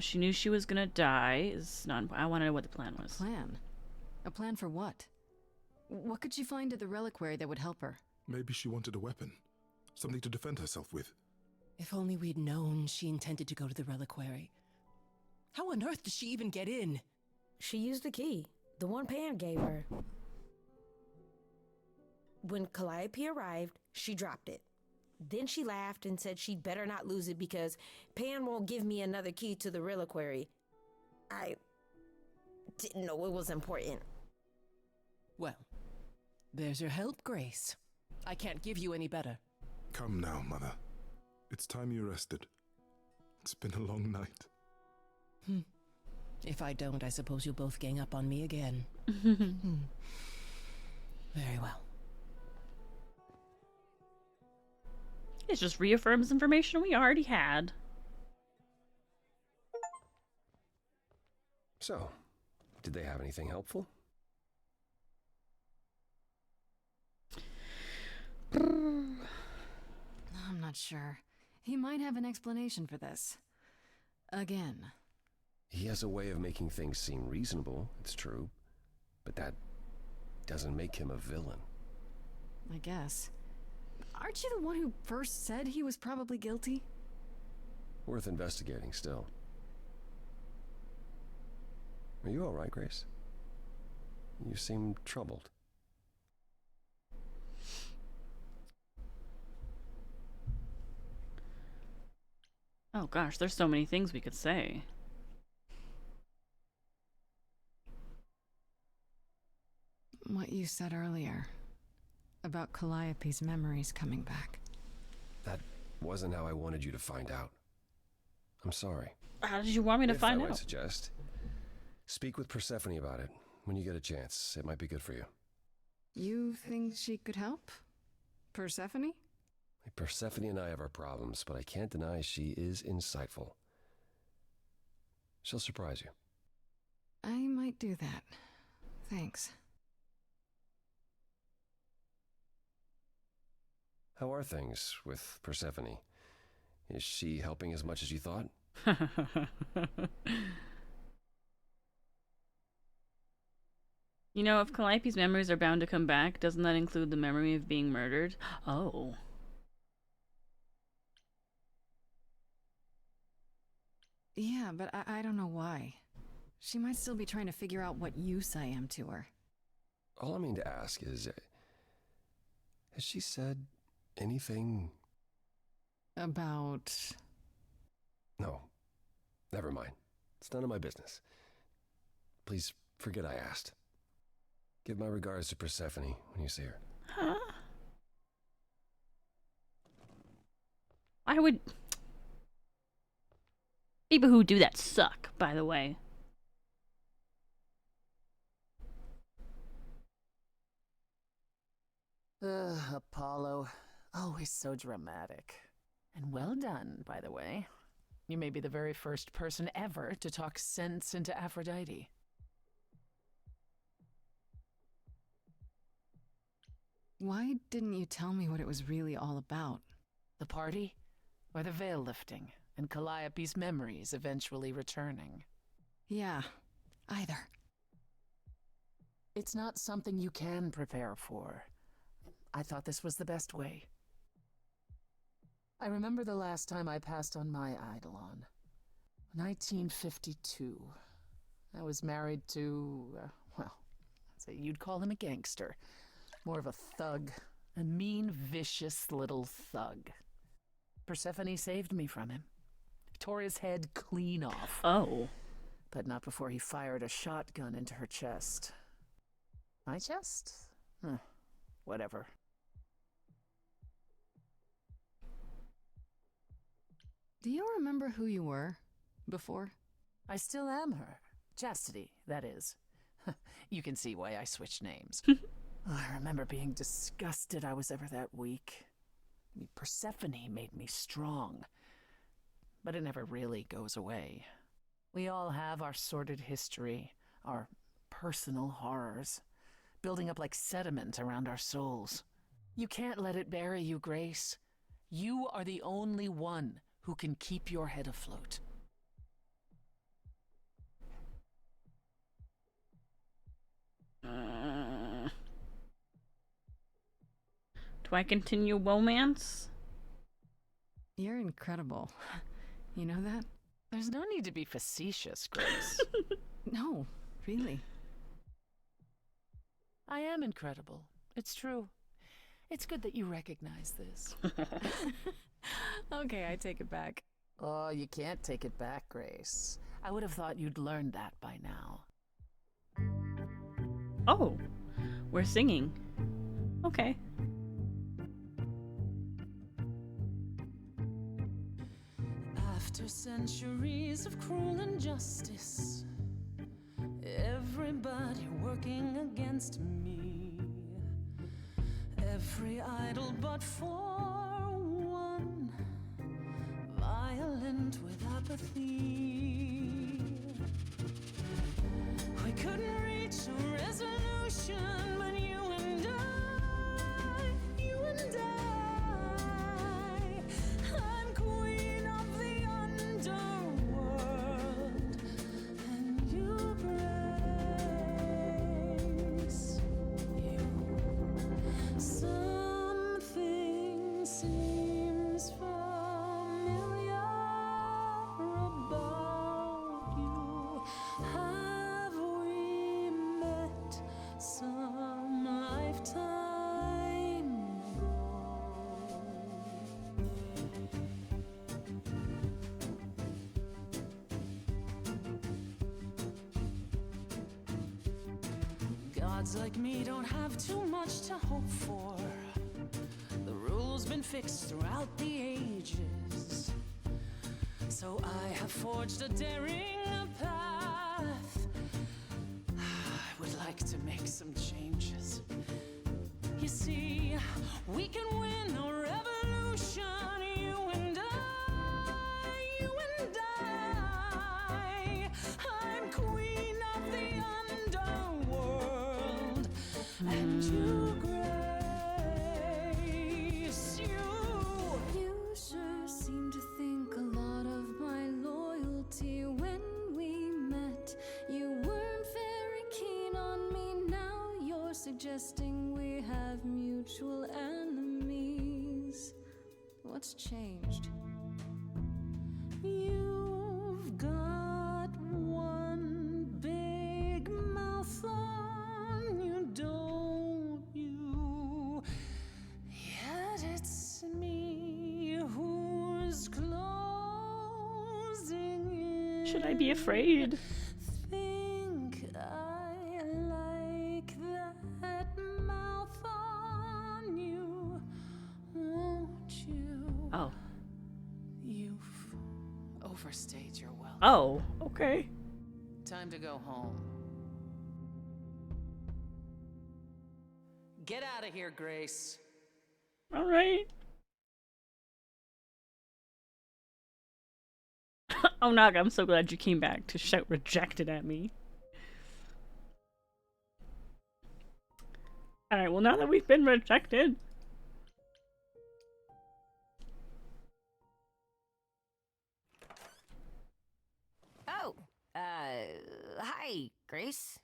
She knew she was gonna die. I want to know what the plan was. Plan? A plan for what? What could she find at the reliquary that would help her? Maybe she wanted a weapon. Something to defend herself with. If only we'd known she intended to go to the reliquary. How on earth did she even get in? She used the key, the one Pan gave her. When Calliope arrived, she dropped it. Then she laughed and said she'd better not lose it because Pan won't give me another key to the reliquary. I didn't know it was important. Well, there's your help, Grace. I can't give you any better. Come now, Mother. It's time you rested. It's been a long night. If I don't, I suppose you'll both gang up on me again. Very well. It just reaffirms information we already had. So, did they have anything helpful? I'm not sure. He might have an explanation for this. Again. He has a way of making things seem reasonable, it's true. But that doesn't make him a villain. I guess. Aren't you the one who first said he was probably guilty? Worth investigating still. Are you all right, Grace? You seem troubled. Oh gosh, there's so many things we could say. What you said earlier. About Calliope's memories coming back. That wasn't how I wanted you to find out. I'm sorry. How did you want me to find I might out? suggest, speak with Persephone about it when you get a chance. It might be good for you. You think she could help? Persephone? Persephone and I have our problems, but I can't deny she is insightful. She'll surprise you. I might do that. Thanks. How are things with Persephone? Is she helping as much as you thought? You know, if Calliope's memories are bound to come back, doesn't that include the memory of being murdered? Oh. Yeah, but I don't know why. She might still be trying to figure out what use I am to her. All I mean to ask is, has she said anything? About... No. Never mind. It's none of my business. Please forget I asked. Give my regards to Persephone when you see her. Huh? I would... People who do that suck, by the way. Apollo. Always so dramatic. And well done, by the way. You may be the very first person ever to talk sense into Aphrodite. Why didn't you tell me what it was really all about? The party? Or the veil lifting, and Calliope's memories eventually returning? Yeah, either. It's not something you can prepare for. I thought this was the best way. I remember the last time I passed on my Eidolon. 1952. I was married to, well, I'd say you'd call him a gangster. More of a thug. A mean, vicious little thug. Persephone saved me from him. Tore his head clean off. Oh. But not before he fired a shotgun into her chest. My chest? Whatever. Do you remember who you were before? I still am her. Chastity, that is. You can see why I switched names. I remember being disgusted I was ever that weak. Persephone made me strong. But it never really goes away. We all have our sordid history, our personal horrors, building up like sediment around our souls. You can't let it bury you, Grace. You are the only one who can keep your head afloat. Do I continue romance? You're incredible. You know that? There's no need to be facetious, Grace. No, really. I am incredible. It's true. It's good that you recognize this. Okay, I take it back. Oh, you can't take it back, Grace. I would have thought you'd learned that by now. Oh, we're singing. Okay. After centuries of cruel injustice, everybody working against me, every idol but for one, violent with apathy. We couldn't reach a resolution, but you and I, I'm queen of the underworld, and you praise you. Something seems familiar about you. Have we met some lifetime ago? Gods like me don't have too much to hope for. puzzle's been fixed throughout the ages. So I have forged a daring path. I would like to make some changes. You see, we can win a revolution, you and I. I'm queen of the underworld, and you, Grace, You sure seem to think a lot of my loyalty when we met. You weren't very keen on me, now you're suggesting we have mutual enemies. What's changed? You've got one big mouth on you, don't you? Yet it's me who's closing in. Should I be afraid? Think I like that mouth on you, won't you? Oh. You've overstayed your welcome. Oh, okay. Time to go home. Get out of here, Grace. All right. Oh, Naga, I'm so glad you came back to shout rejected at me. Alright, well, now that we've been rejected. Oh, hi, Grace.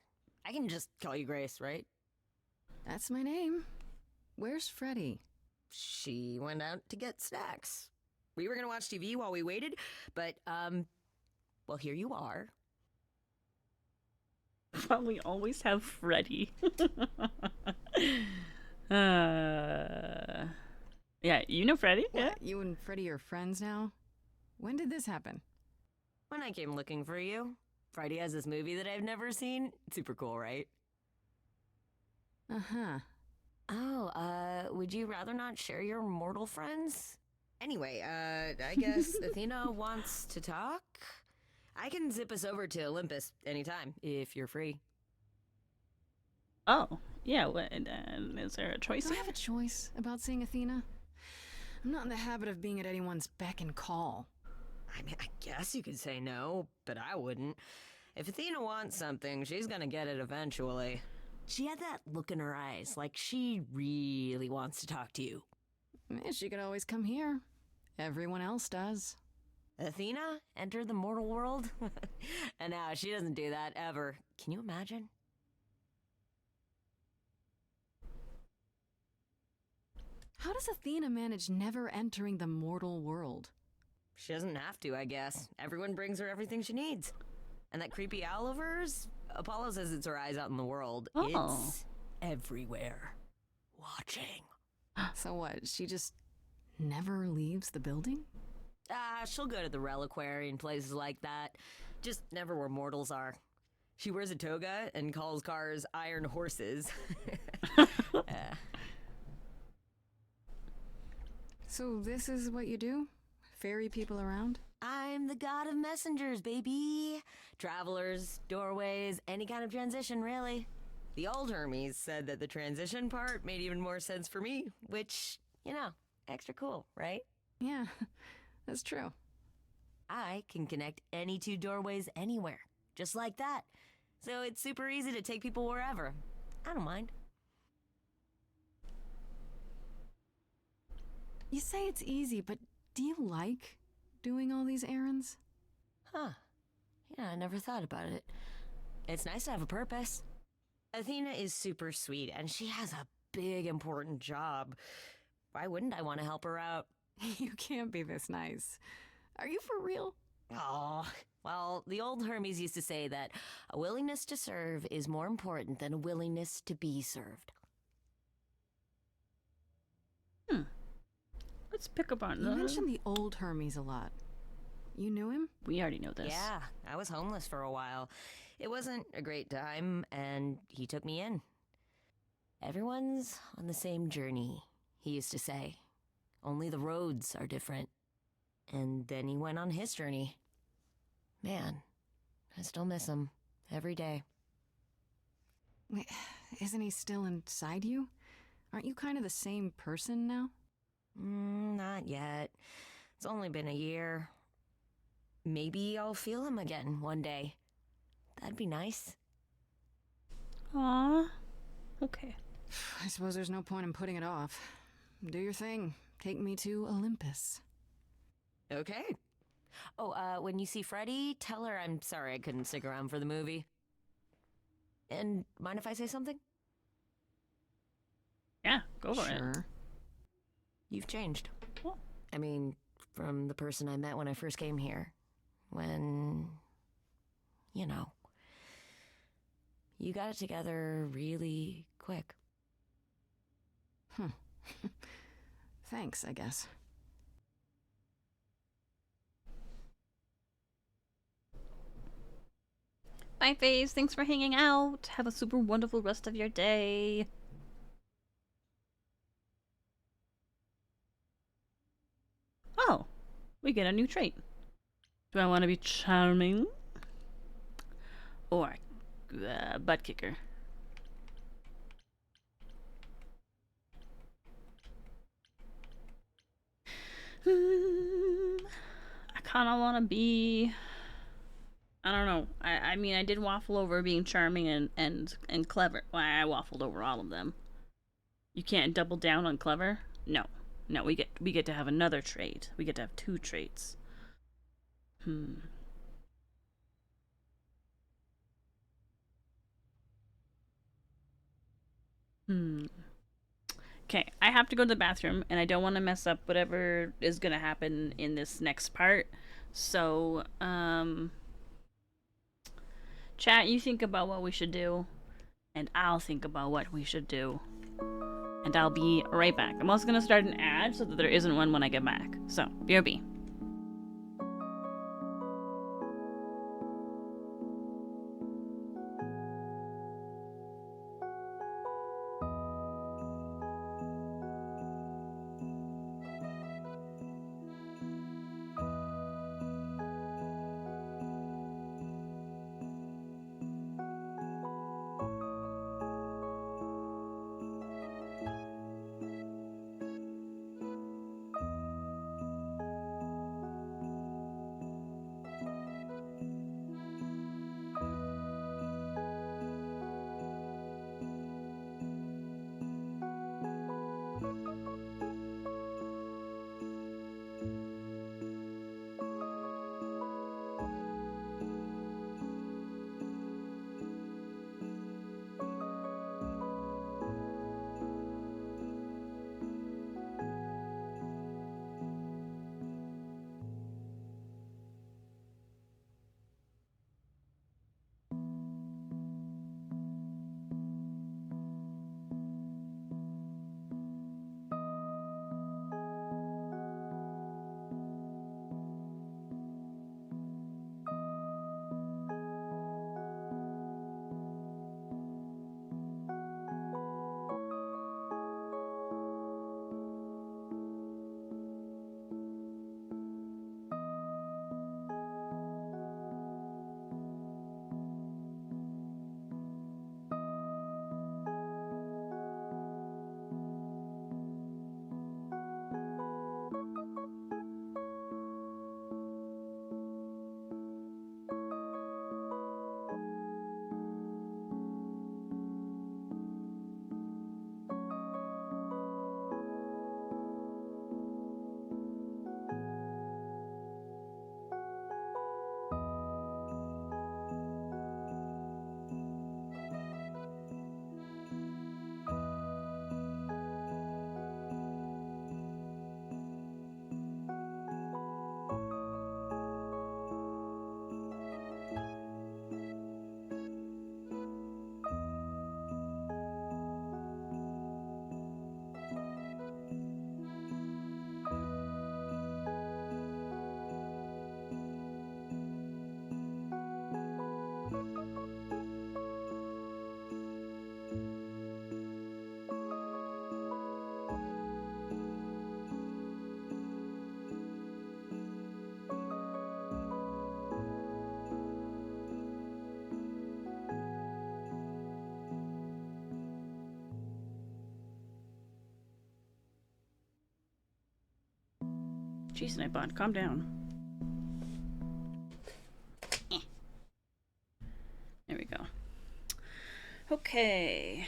I can just call you Grace, right? That's my name. Where's Freddy? She went out to get snacks. We were gonna watch TV while we waited, but, well, here you are. Well, we always have Freddy. Yeah, you know Freddy? What, Yeah. you and Freddy are friends now? When did this happen? When I came looking for you, Freddy has this movie that I've never seen. Super cool, right? Uh-huh. Oh, would you rather not share your mortal friends? Anyway, I guess Athena wants to talk? I can zip us over to Olympus anytime, if you're free. Oh, yeah, what, is there a choice Do I here? have a choice about seeing Athena? I'm not in the habit of being at anyone's beck and call. I mean, I guess you could say no, but I wouldn't. If Athena wants something, she's gonna get it eventually. She had that look in her eyes, like she really wants to talk to you. She could always come here. Everyone else does. Athena entered the mortal world? And now she doesn't do that ever. Can you imagine? How does Athena manage never entering the mortal world? She doesn't have to, I guess. Everyone brings her everything she needs. And that creepy owl of hers? Apollo says it's her eyes out in the world. Oh. It's everywhere. Watching. So what, she just never leaves the building? She'll go to the reliquary and places like that. Just never where mortals are. She wears a toga and calls cars iron horses. So this is what you do? Ferry people around? I'm the god of messengers, baby. Travelers, doorways, any kind of transition, really. The old Hermes said that the transition part made even more sense for me, which, you know, extra cool, right? Yeah, that's true. I can connect any two doorways anywhere, just like that. So it's super easy to take people wherever. I don't mind. You say it's easy, but do you like doing all these errands? Huh. Yeah, I never thought about it. It's nice to have a purpose. Athena is super sweet, and she has a big, important job. Why wouldn't I want to help her out? You can't be this nice. Are you for real? Oh, well, the old Hermes used to say that a willingness to serve is more important than a willingness to be served. Let's pick up on You mentioned the old Hermes a lot. You knew him? We already know this. Yeah, I was homeless for a while. It wasn't a great time, and he took me in. Everyone's on the same journey, he used to say. Only the roads are different. And then he went on his journey. Man, I still miss him every day. Wait, isn't he still inside you? Aren't you kind of the same person now? Not yet. It's only been a year. Maybe I'll feel him again one day. That'd be nice. Aww. Okay. I suppose there's no point in putting it off. Do your thing. Take me to Olympus. Okay. Oh, when you see Freddie, tell her I'm sorry I couldn't stick around for the movie. And mind if I say something? Yeah, go for it. Sure. You've changed. Oh. I mean, from the person I met when I first came here. When, you know, you got it together really quick. Thanks, I guess. Bye, Faze. Thanks for hanging out. Have a super wonderful rest of your day. Oh, we get a new trait. Do I want to be charming? Or butt kicker? I kind of want to be... I don't know. I mean, I did waffle over being charming and clever. Well, I waffled over all of them. You can't double down on clever? No. No, we get to have another trait. We get to have 2 traits. Okay, I have to go to the bathroom, and I don't want to mess up whatever is going to happen in this next part. So, chat, you think about what we should do, and I'll think about what we should do. And I'll be right back. I'm also going to start an ad so that there isn't one when I get back. So, BRB. Jeez, Nightbot, calm down. There we go. Okay.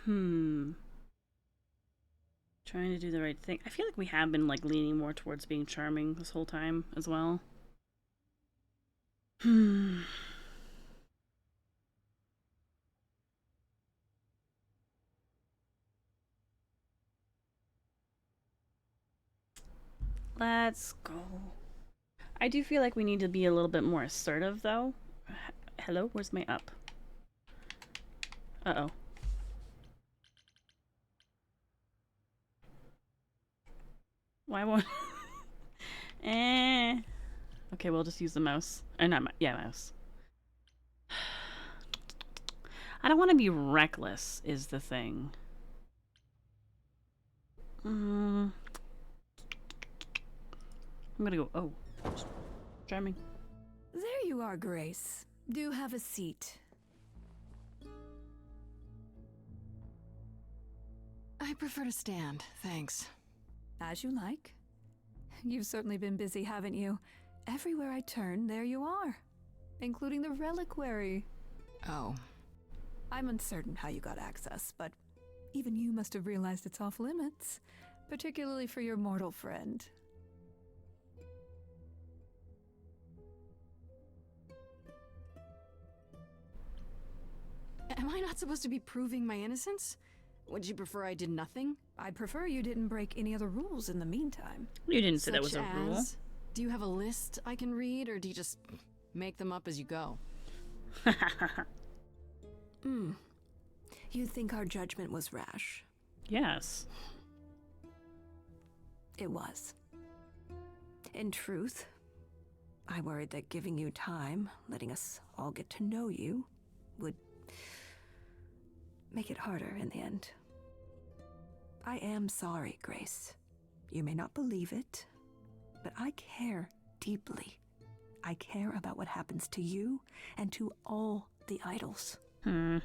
Trying to do the right thing. I feel like we have been like leaning more towards being charming this whole time as well. Let's go. I do feel like we need to be a little bit more assertive though. Hello, where's my up? Uh-oh. Why won't... Okay, we'll just use the mouse. Not mouse. I don't want to be reckless, is the thing. I'm gonna go... Oh. Charming. There you are, Grace. Do have a seat. I prefer to stand, thanks. As you like. You've certainly been busy, haven't you? Everywhere I turn, there you are. Including the reliquary. Oh. I'm uncertain how you got access, but even you must have realized it's off limits. Particularly for your mortal friend. Am I not supposed to be proving my innocence? Would you prefer I did nothing? I'd prefer you didn't break any other rules in the meantime. You didn't say that was a rule. Do you have a list I can read, or do you just make them up as you go? You think our judgment was rash? Yes. It was. In truth, I worried that giving you time, letting us all get to know you, would make it harder in the end. I am sorry, Grace. You may not believe it, but I care deeply. I care about what happens to you and to all the idols. Do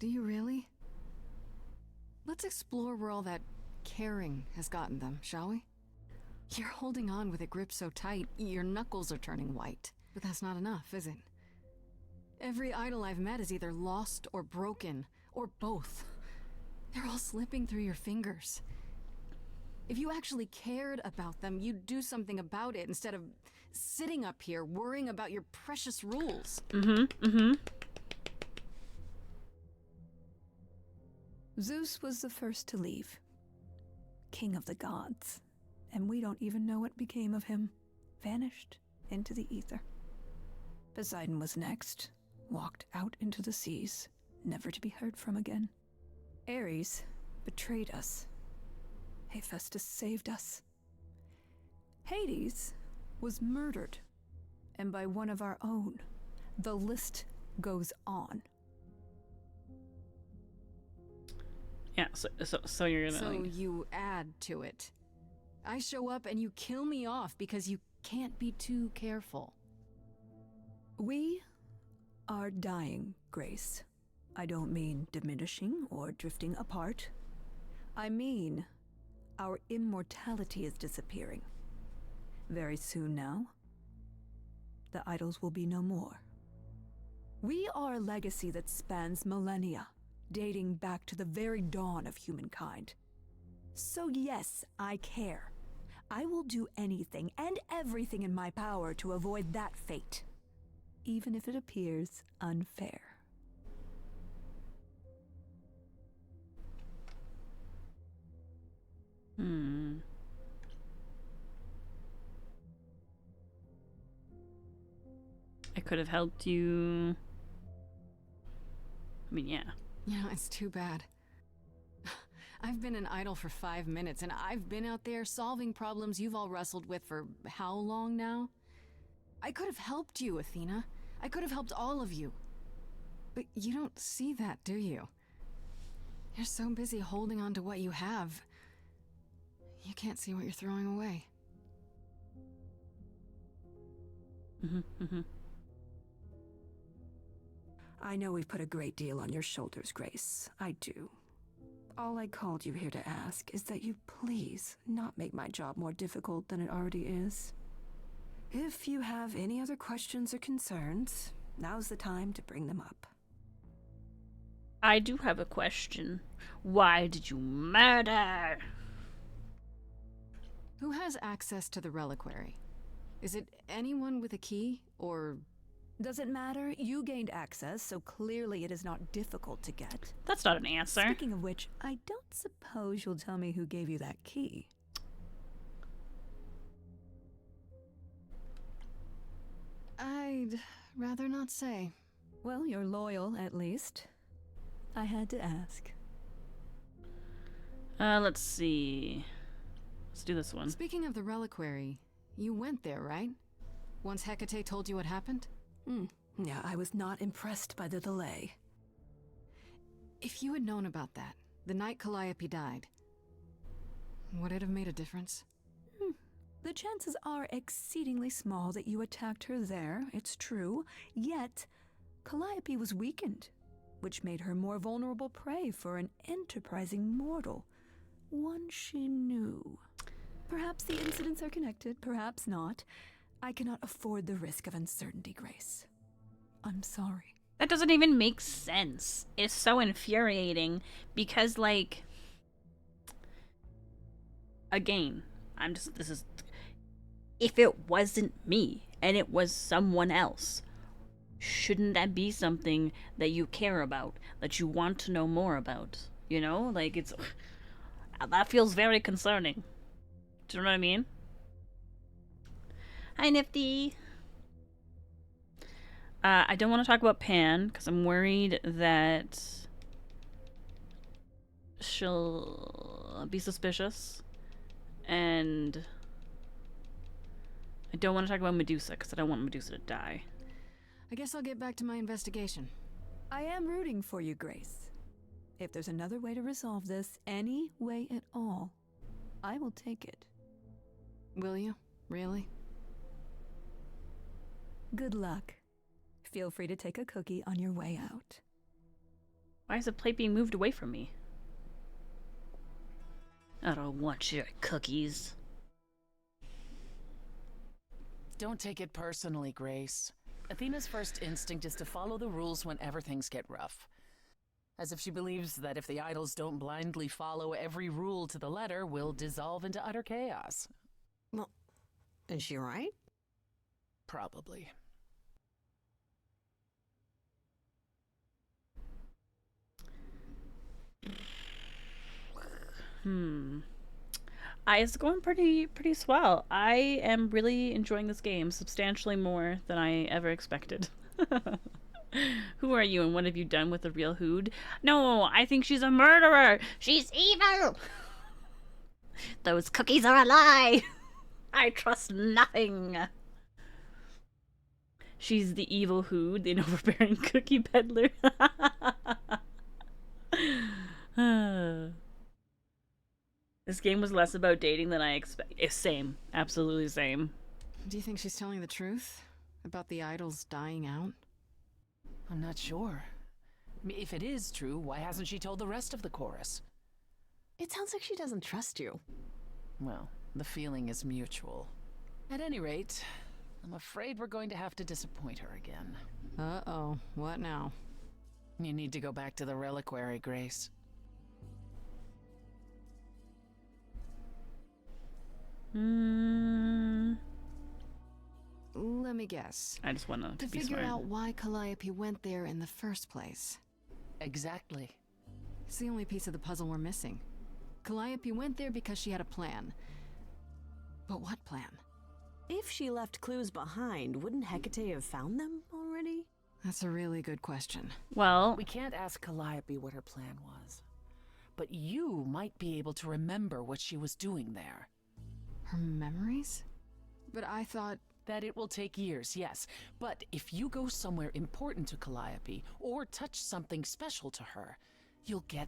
you really? Let's explore where all that caring has gotten them, shall we? You're holding on with a grip so tight, your knuckles are turning white. But that's not enough, is it? Every idol I've met is either lost or broken, or both. They're all slipping through your fingers. If you actually cared about them, you'd do something about it instead of sitting up here worrying about your precious rules. Zeus was the first to leave. King of the gods. And we don't even know what became of him. Vanished into the ether. Poseidon was next. Walked out into the seas, never to be heard from again. Ares betrayed us. Hephaestus saved us. Hades was murdered. And by one of our own. The list goes on. Yeah, so you're gonna... So like... you add to it. I show up and you kill me off because you can't be too careful. We are dying, Grace. I don't mean diminishing or drifting apart. I mean, our immortality is disappearing. Very soon now, the idols will be no more. We are a legacy that spans millennia, dating back to the very dawn of humankind. So yes, I care. I will do anything and everything in my power to avoid that fate, even if it appears unfair. I could have helped you. I mean, yeah. You know, it's too bad. I've been an idol for 5 minutes, and I've been out there solving problems you've all wrestled with for how long now? I could have helped you, Athena. I could have helped all of you. But you don't see that, do you? You're so busy holding on to what you have. You can't see what you're throwing away. I know we've put a great deal on your shoulders, Grace. I do. All I called you here to ask is that you please not make my job more difficult than it already is. If you have any other questions or concerns, now's the time to bring them up. I do have a question. Why did you murder? Who has access to the reliquary? Is it anyone with a key, or... Doesn't matter. You gained access, so clearly it is not difficult to get. That's not an answer. Speaking of which, I don't suppose you'll tell me who gave you that key. I'd rather not say. Well, you're loyal, at least. I had to ask. Let's see. Let's do this one. Speaking of the reliquary, you went there, right? Once Hecate told you what happened? Yeah, I was not impressed by the delay. If you had known about that, the night Calliope died, would it have made a difference? The chances are exceedingly small that you attacked her there, it's true. Yet, Calliope was weakened, which made her more vulnerable prey for an enterprising mortal. One she knew. Perhaps the incidents are connected, perhaps not. I cannot afford the risk of uncertainty, Grace. I'm sorry. That doesn't even make sense. It's so infuriating because, like, again, if it wasn't me and it was someone else, shouldn't that be something that you care about, that you want to know more about? You know, like, that feels very concerning. Do you know what I mean? Hi, Nifty. I don't want to talk about Pan because I'm worried that she'll be suspicious, and I don't want to talk about Medusa because I don't want Medusa to die. I guess I'll get back to my investigation. I am rooting for you, Grace. If there's another way to resolve this, any way at all, I will take it. Will you? Really? Good luck. Feel free to take a cookie on your way out. Why is the plate being moved away from me? I don't want your cookies. Don't take it personally, Grace. Athena's first instinct is to follow the rules whenever things get rough. As if she believes that if the idols don't blindly follow every rule to the letter, we'll dissolve into utter chaos. Well, is she right? Probably. It's going pretty swell. I am really enjoying this game substantially more than I ever expected. Who are you and what have you done with the real Hood? No, I think she's a murderer. She's evil. Those cookies are a lie. I trust nothing. She's the evil Hood, the overbearing cookie peddler. This game was less about dating than I expected. Same. Absolutely same. Do you think she's telling the truth? About the idols dying out? I'm not sure. If it is true, why hasn't she told the rest of the chorus? It sounds like she doesn't trust you. Well, the feeling is mutual. At any rate, I'm afraid we're going to have to disappoint her again. Uh-oh. What now? You need to go back to the reliquary, Grace. Let me guess. I just want to be figure smart. out why Calliope went there in the first place. Exactly. It's the only piece of the puzzle we're missing. Calliope went there because she had a plan. But what plan? If she left clues behind, wouldn't Hecate have found them already? That's a really good question. Well, we can't ask Calliope what her plan was. But you might be able to remember what she was doing there. Her memories? But I thought... That it will take years, yes. But if you go somewhere important to Calliope, or touch something special to her, you'll get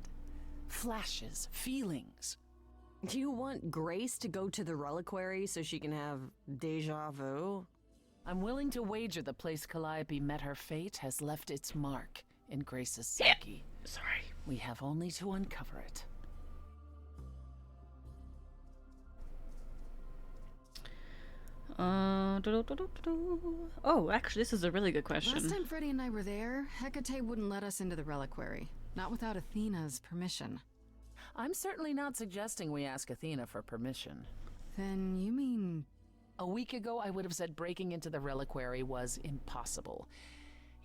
flashes, feelings. Do you want Grace to go to the reliquary so she can have déjà vu? I'm willing to wager the place Calliope met her fate has left its mark in Grace's psyche. Sorry. We have only to uncover it. Oh, actually, this is a really good question. Last time Freddy and I were there, Hecate wouldn't let us into the reliquary. Not without Athena's permission. I'm certainly not suggesting we ask Athena for permission. Then you mean... A week ago, I would have said breaking into the reliquary was impossible.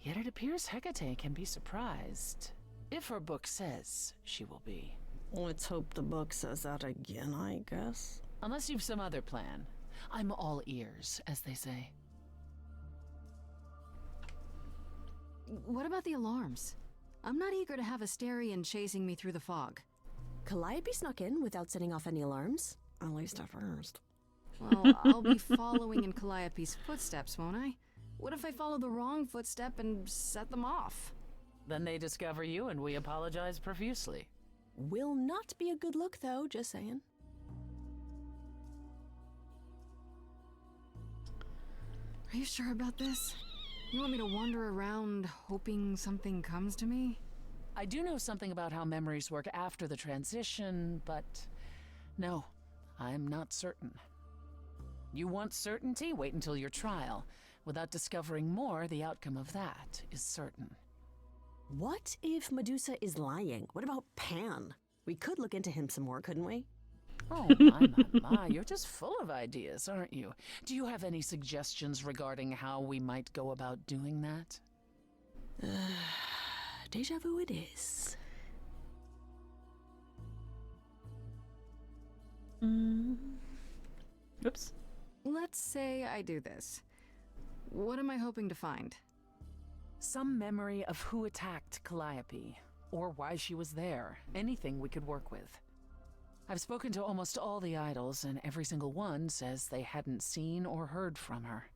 Yet it appears Hecate can be surprised. If her book says she will be. Let's hope the book says that again, I guess. Unless you've some other plan. I'm all ears, as they say. What about the alarms? I'm not eager to have Asterion chasing me through the fog. Calliope snuck in without setting off any alarms. At least at first. Well, I'll be following in Calliope's footsteps, won't I? What if I follow the wrong footstep and set them off? Then they discover you and we apologize profusely. Will not be a good look, though, just saying. Are you sure about this? You want me to wander around hoping something comes to me? I do know something about how memories work after the transition, but no, I'm not certain. You want certainty? Wait until your trial. Without discovering more, the outcome of that is certain. What if Medusa is lying? What about Pan? We could look into him some more, couldn't we? Oh, my, you're just full of ideas, aren't you? Do you have any suggestions regarding how we might go about doing that? Deja vu it is. Oops. Let's say I do this. What am I hoping to find? Some memory of who attacked Calliope, or why she was there. Anything we could work with. I've spoken to almost all the idols, and every single one says they hadn't seen or heard from her.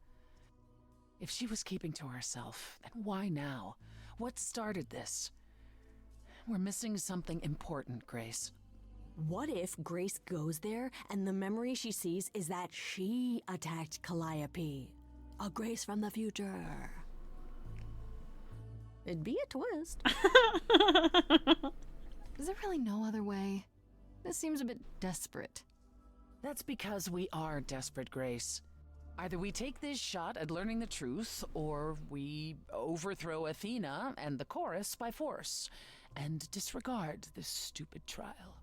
If she was keeping to herself, then why now? What started this? We're missing something important, Grace. What if Grace goes there and the memory she sees is that she attacked Calliope? A Grace from the future. It'd be a twist. Is there really no other way? This seems a bit desperate. That's because we are desperate, Grace. Either we take this shot at learning the truth, or we overthrow Athena and the chorus by force, and disregard this stupid trial.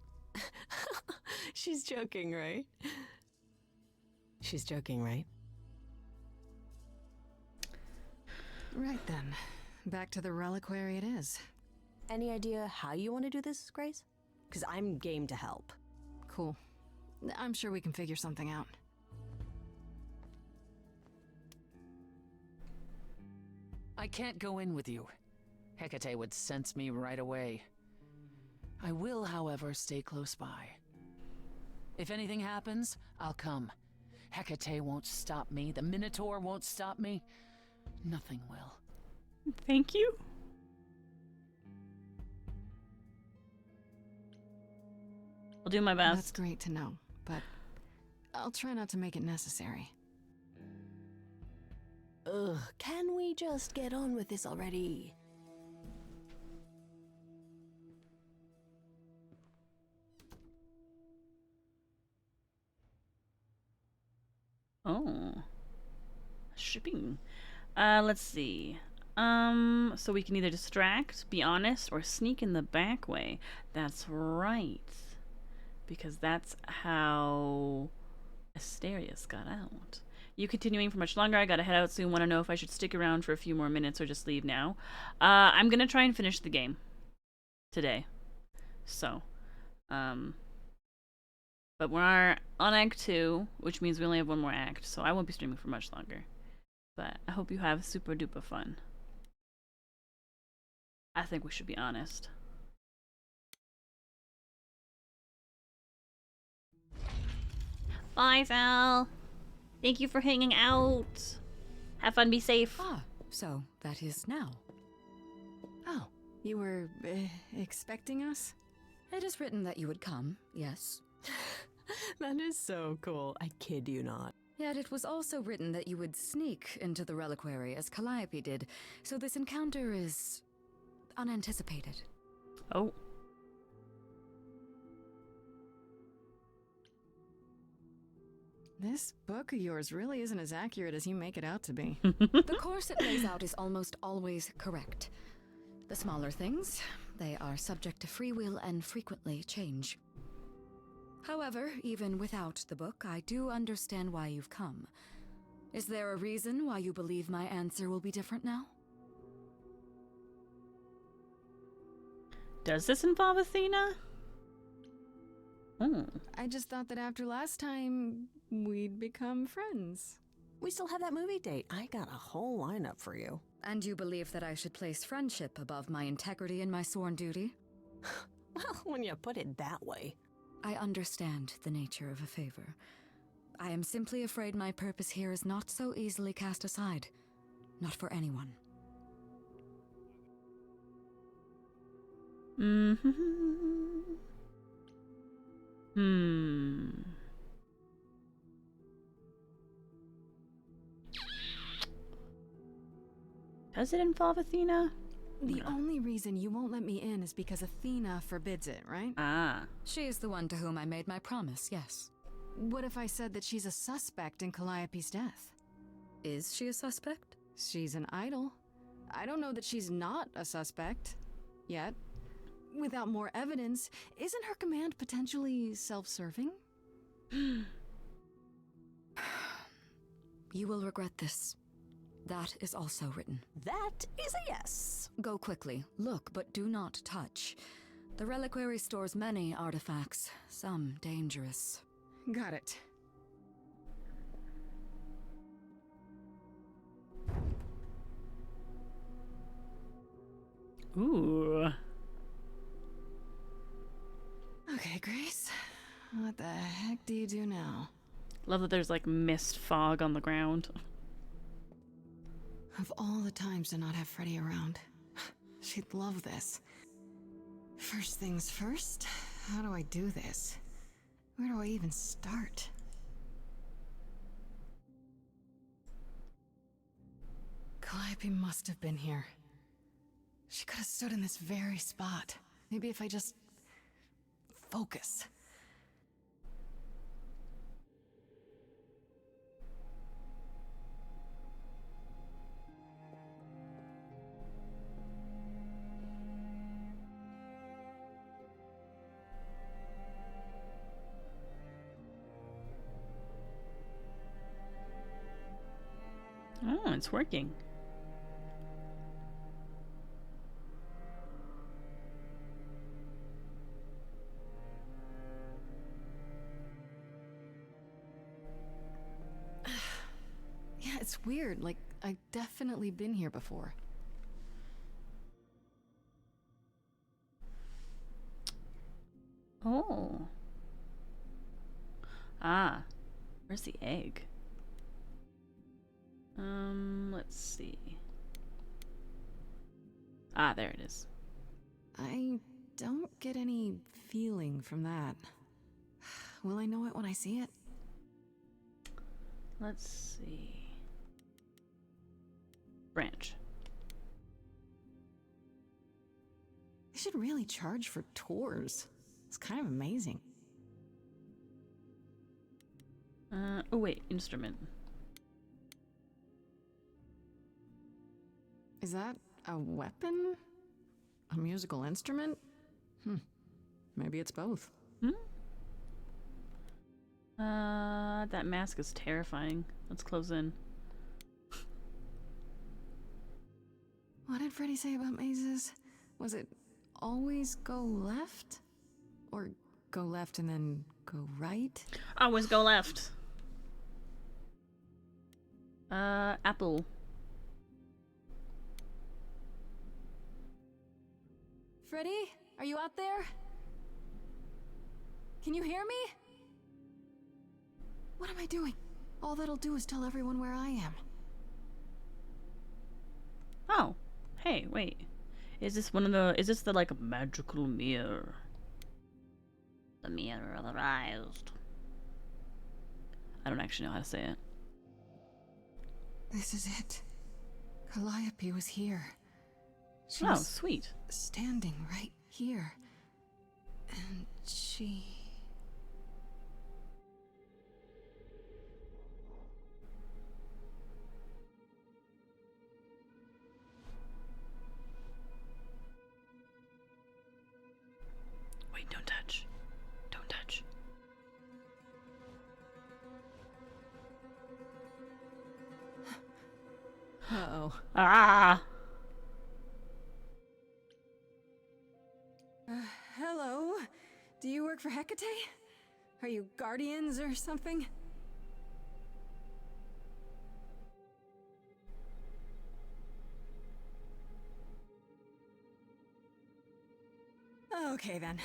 She's joking, right? She's joking, right? Right then. Back to the reliquary it is. Any idea how you want to do this, Grace? Because I'm game to help. Cool. I'm sure we can figure something out. I can't go in with you. Hecate would sense me right away. I will, however, stay close by. If anything happens, I'll come. Hecate won't stop me. The Minotaur won't stop me. Nothing will. Thank you. I'll do my best. That's great to know, but I'll try not to make it necessary. Ugh, can we just get on with this already? Oh. Shipping. Let's see. So we can either distract, be honest, or sneak in the back way. That's right. Because that's how Asterius got out. You continuing for much longer? I gotta head out soon. Want to know if I should stick around for a few more minutes or just leave now. I'm gonna try and finish the game today. So, but we're on Act 2, which means we only have one more act, so I won't be streaming for much longer. But I hope you have super duper fun. I think we should be honest. Bye, Sal. Thank you for hanging out. Have fun, be safe. Ah, so that is now. Oh, you were expecting us? It is written that you would come, yes. That is so cool. I kid you not. Yet it was also written that you would sneak into the reliquary as Calliope did, so this encounter is unanticipated. Oh. This book of yours really isn't as accurate as you make it out to be. The course it lays out is almost always correct. The smaller things, they are subject to free will and frequently change. However, even without the book, I do understand why you've come. Is there a reason why you believe my answer will be different now? Does this involve Athena? Oh. I just thought that after last time, we'd become friends. We still have that movie date. I got a whole lineup for you. And you believe that I should place friendship above my integrity and my sworn duty? Well, when you put it that way. I understand the nature of a favor. I am simply afraid my purpose here is not so easily cast aside. Not for anyone. Does it involve Athena? The only reason you won't let me in is because Athena forbids it, right? Ah. She is the one to whom I made my promise, yes. What if I said that she's a suspect in Calliope's death? Is she a suspect? She's an idol. I don't know that she's not a suspect. Yet. Without more evidence, isn't her command potentially self-serving? You will regret this. That is also written. That is a yes. Go quickly. Look, but do not touch. The reliquary stores many artifacts, some dangerous. Got it. Ooh. Okay, Grace. What the heck do you do now? Love that there's like mist fog on the ground. Of all the times to not have Freddy around, she'd love this. First things first, how do I do this? Where do I even start? Calliope must have been here. She could have stood in this very spot. Maybe if I just focus. Oh, it's working. Yeah, it's weird. Like, I've definitely been here before. Oh. Ah. Where's the egg? Let's see. Ah, there it is. I don't get any feeling from that. Will I know it when I see it? Let's see. Branch. They should really charge for tours. It's kind of amazing. Oh wait, instrument. Is that a weapon? A musical instrument? Maybe it's both. That mask is terrifying. Let's close in. What did Freddy say about mazes? Was it always go left? Or go left and then go right? Always go left. Apple. Freddy, are you out there? Can you hear me? What am I doing? All that'll do is tell everyone where I am. Oh, hey, wait. Is this the like magical mirror? The mirror of the eyes. I don't actually know how to say it. This is it. Calliope was here. She Oh, was sweet. standing right here. And she... Uh-oh. Ah! Hello? Do you work for Hecate? Are you guardians or something? Okay then.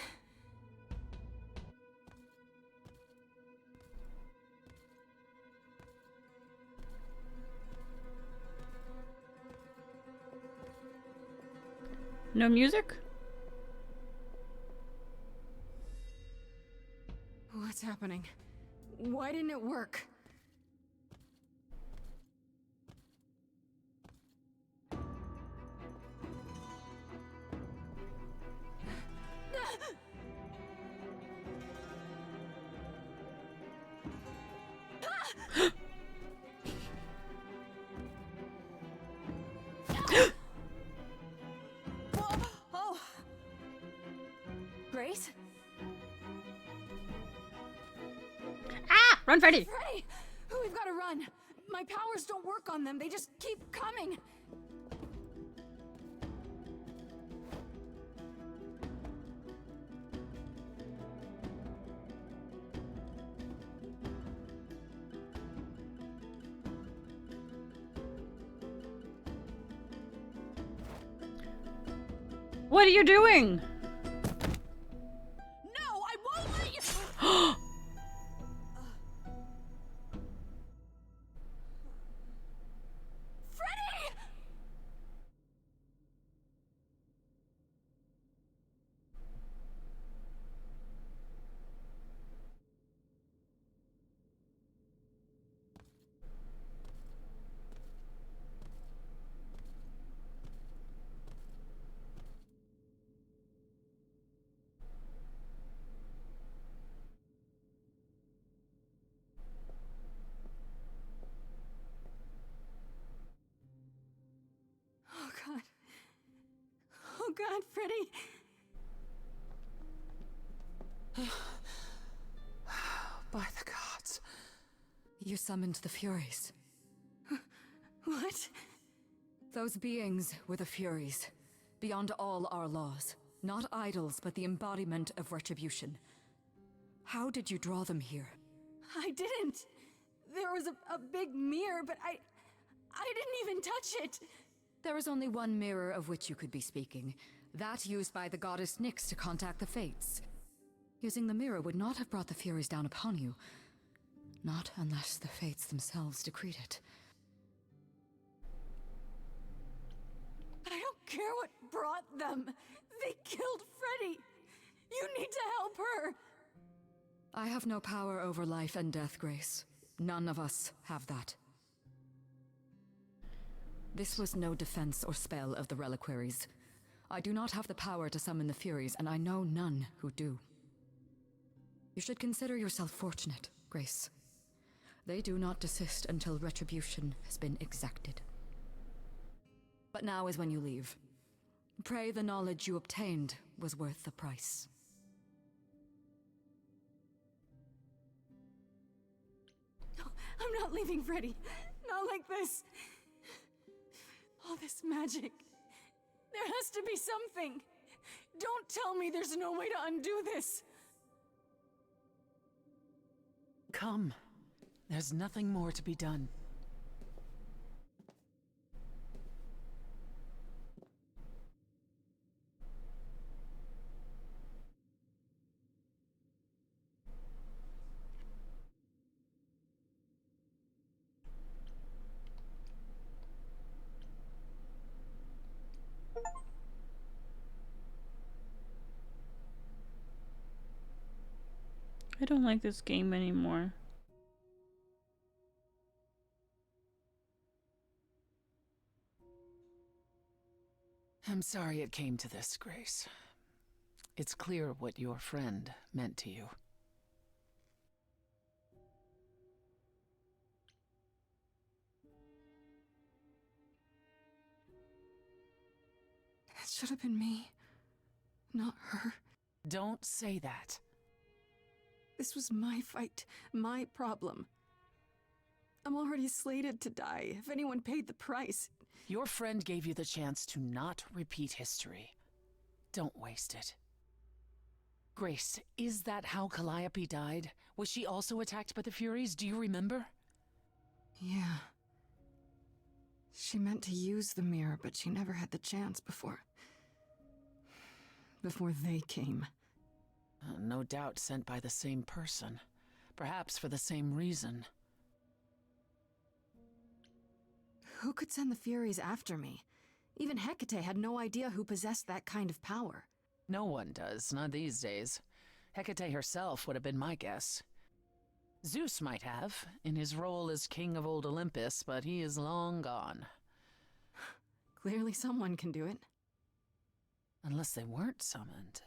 No music? What's happening? Why didn't it work? Oh! Grace? Ah! Run, Freddy! Freddy! We've got to run. My powers don't work on them. They just keep coming. What are you doing? No, I won't let you. Freddy! Oh God. Oh God, Freddy. By the gods. You summoned the Furies. What? Those beings were the Furies, beyond all our laws. Not idols, but the embodiment of retribution. How did you draw them here? I didn't. There was a big mirror, but I didn't even touch it. There is only one mirror of which you could be speaking. That used by the goddess Nyx to contact the Fates. Using the mirror would not have brought the Furies down upon you. Not unless the Fates themselves decreed it. I don't care what brought them. They killed Freddy. You need to help her. I have no power over life and death, Grace. None of us have that. This was no defense or spell of the reliquaries. I do not have the power to summon the Furies, and I know none who do. You should consider yourself fortunate, Grace. They do not desist until retribution has been exacted. But now is when you leave. Pray the knowledge you obtained was worth the price. No, I'm not leaving Freddy. Not like this. All this magic. There has to be something. Don't tell me there's no way to undo this. Come. There's nothing more to be done. I don't like this game anymore. I'm sorry it came to this, Grace. It's clear what your friend meant to you. It should have been me, not her. Don't say that. This was my fight, my problem. I'm already slated to die. If anyone paid the price. Your friend gave you the chance to not repeat history. Don't waste it. Grace, is that how Calliope died? Was she also attacked by the Furies? Do you remember? Yeah. She meant to use the mirror, but she never had the chance before they came. No doubt sent by the same person. Perhaps for the same reason. Who could send the Furies after me? Even Hecate had no idea who possessed that kind of power. No one does, not these days. Hecate herself would have been my guess. Zeus might have, in his role as king of old Olympus, but he is long gone. Clearly someone can do it. Unless they weren't summoned.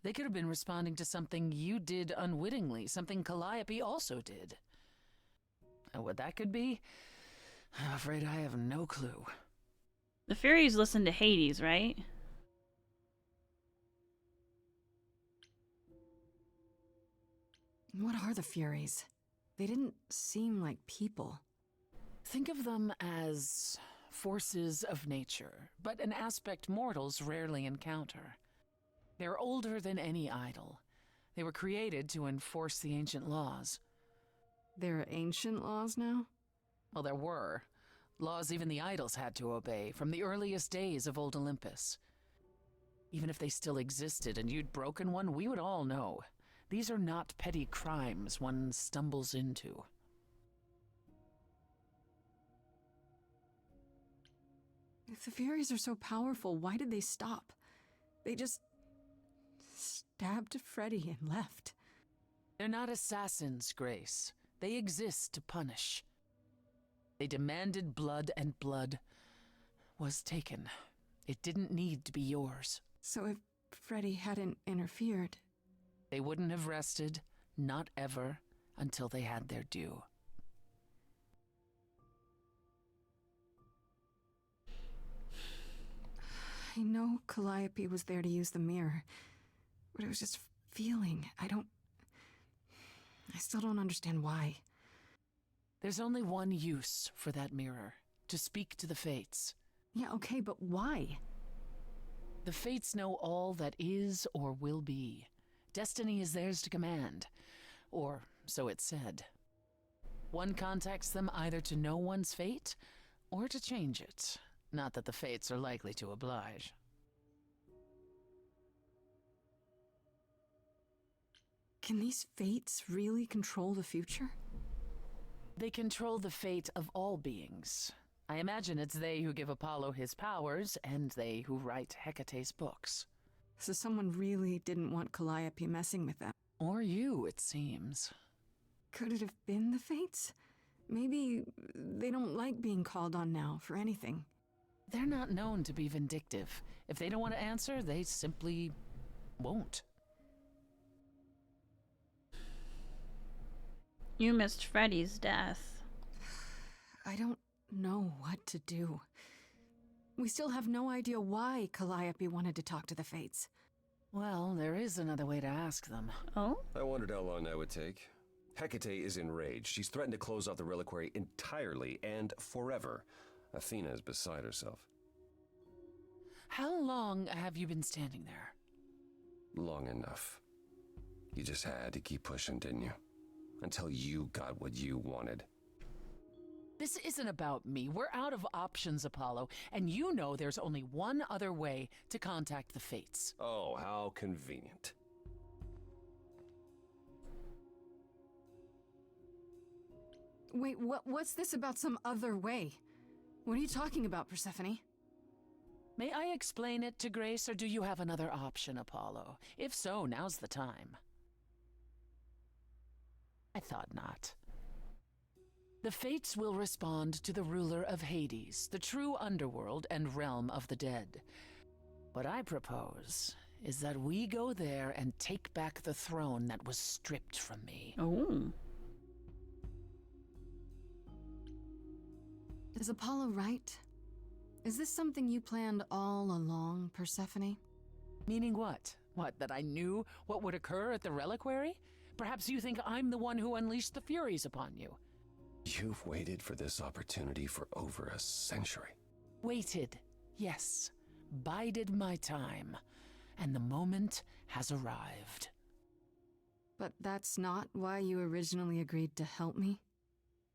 They could have been responding to something you did unwittingly, something Calliope also did. And what that could be? I'm afraid I have no clue. The Furies listen to Hades, right? What are the Furies? They didn't seem like people. Think of them as forces of nature, but an aspect mortals rarely encounter. They're older than any idol. They were created to enforce the ancient laws. There are ancient laws now? Well, there were. Laws even the idols had to obey, from the earliest days of old Olympus. Even if they still existed and you'd broken one, we would all know. These are not petty crimes one stumbles into. If the Furies are so powerful, why did they stop? They just stabbed Freddy and left. They're not assassins, Grace. They exist to punish. They demanded blood, and blood was taken. It didn't need to be yours. So if Freddy hadn't interfered... They wouldn't have rested, not ever, until they had their due. I know Calliope was there to use the mirror, but it was just feeling. I still don't understand why. There's only one use for that mirror, to speak to the Fates. Yeah, okay, but why? The Fates know all that is or will be. Destiny is theirs to command, or so it's said. One contacts them either to know one's fate, or to change it. Not that the Fates are likely to oblige. Can these Fates really control the future? They control the fate of all beings. I imagine it's they who give Apollo his powers, and they who write Hecate's books. So someone really didn't want Calliope messing with them. Or you, it seems. Could it have been the Fates? Maybe they don't like being called on now for anything. They're not known to be vindictive. If they don't want to answer, they simply won't. You missed Freddy's death. I don't know what to do. We still have no idea why Calliope wanted to talk to the Fates. Well, there is another way to ask them. Oh? I wondered how long that would take. Hecate is enraged. She's threatened to close off the reliquary entirely and forever. Athena is beside herself. How long have you been standing there? Long enough. You just had to keep pushing, didn't you? Until you got what you wanted. This isn't about me. We're out of options, Apollo, and you know there's only one other way to contact the Fates. Oh, how convenient. Wait, what's this about some other way? What are you talking about, Persephone? May I explain it to Grace, or do you have another option, Apollo? If so, now's the time. I thought not. The Fates will respond to the ruler of Hades, the true underworld and realm of the dead. What I propose is that we go there and take back the throne that was stripped from me. Oh. Is Apollo right? Is this something you planned all along, Persephone? Meaning what? What, that I knew what would occur at the reliquary? Perhaps you think I'm the one who unleashed the Furies upon you. You've waited for this opportunity for over a century. Waited, yes. Bided my time. And the moment has arrived. But that's not why you originally agreed to help me?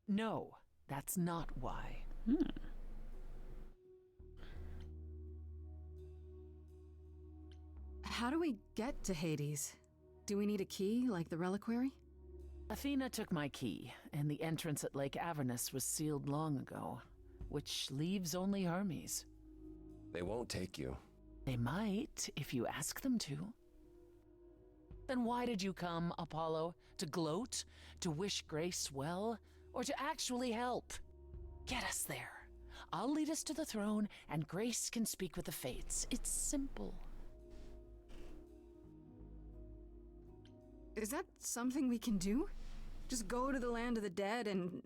No, that's not why. How do we get to Hades? Do we need a key, like the reliquary? Athena took my key, and the entrance at Lake Avernus was sealed long ago, which leaves only Hermes. They won't take you. They might, if you ask them to. Then why did you come, Apollo? To gloat? To wish Grace well? Or to actually help? Get us there. I'll lead us to the throne, and Grace can speak with the Fates. It's simple. Is that something we can do? Just go to the land of the dead and,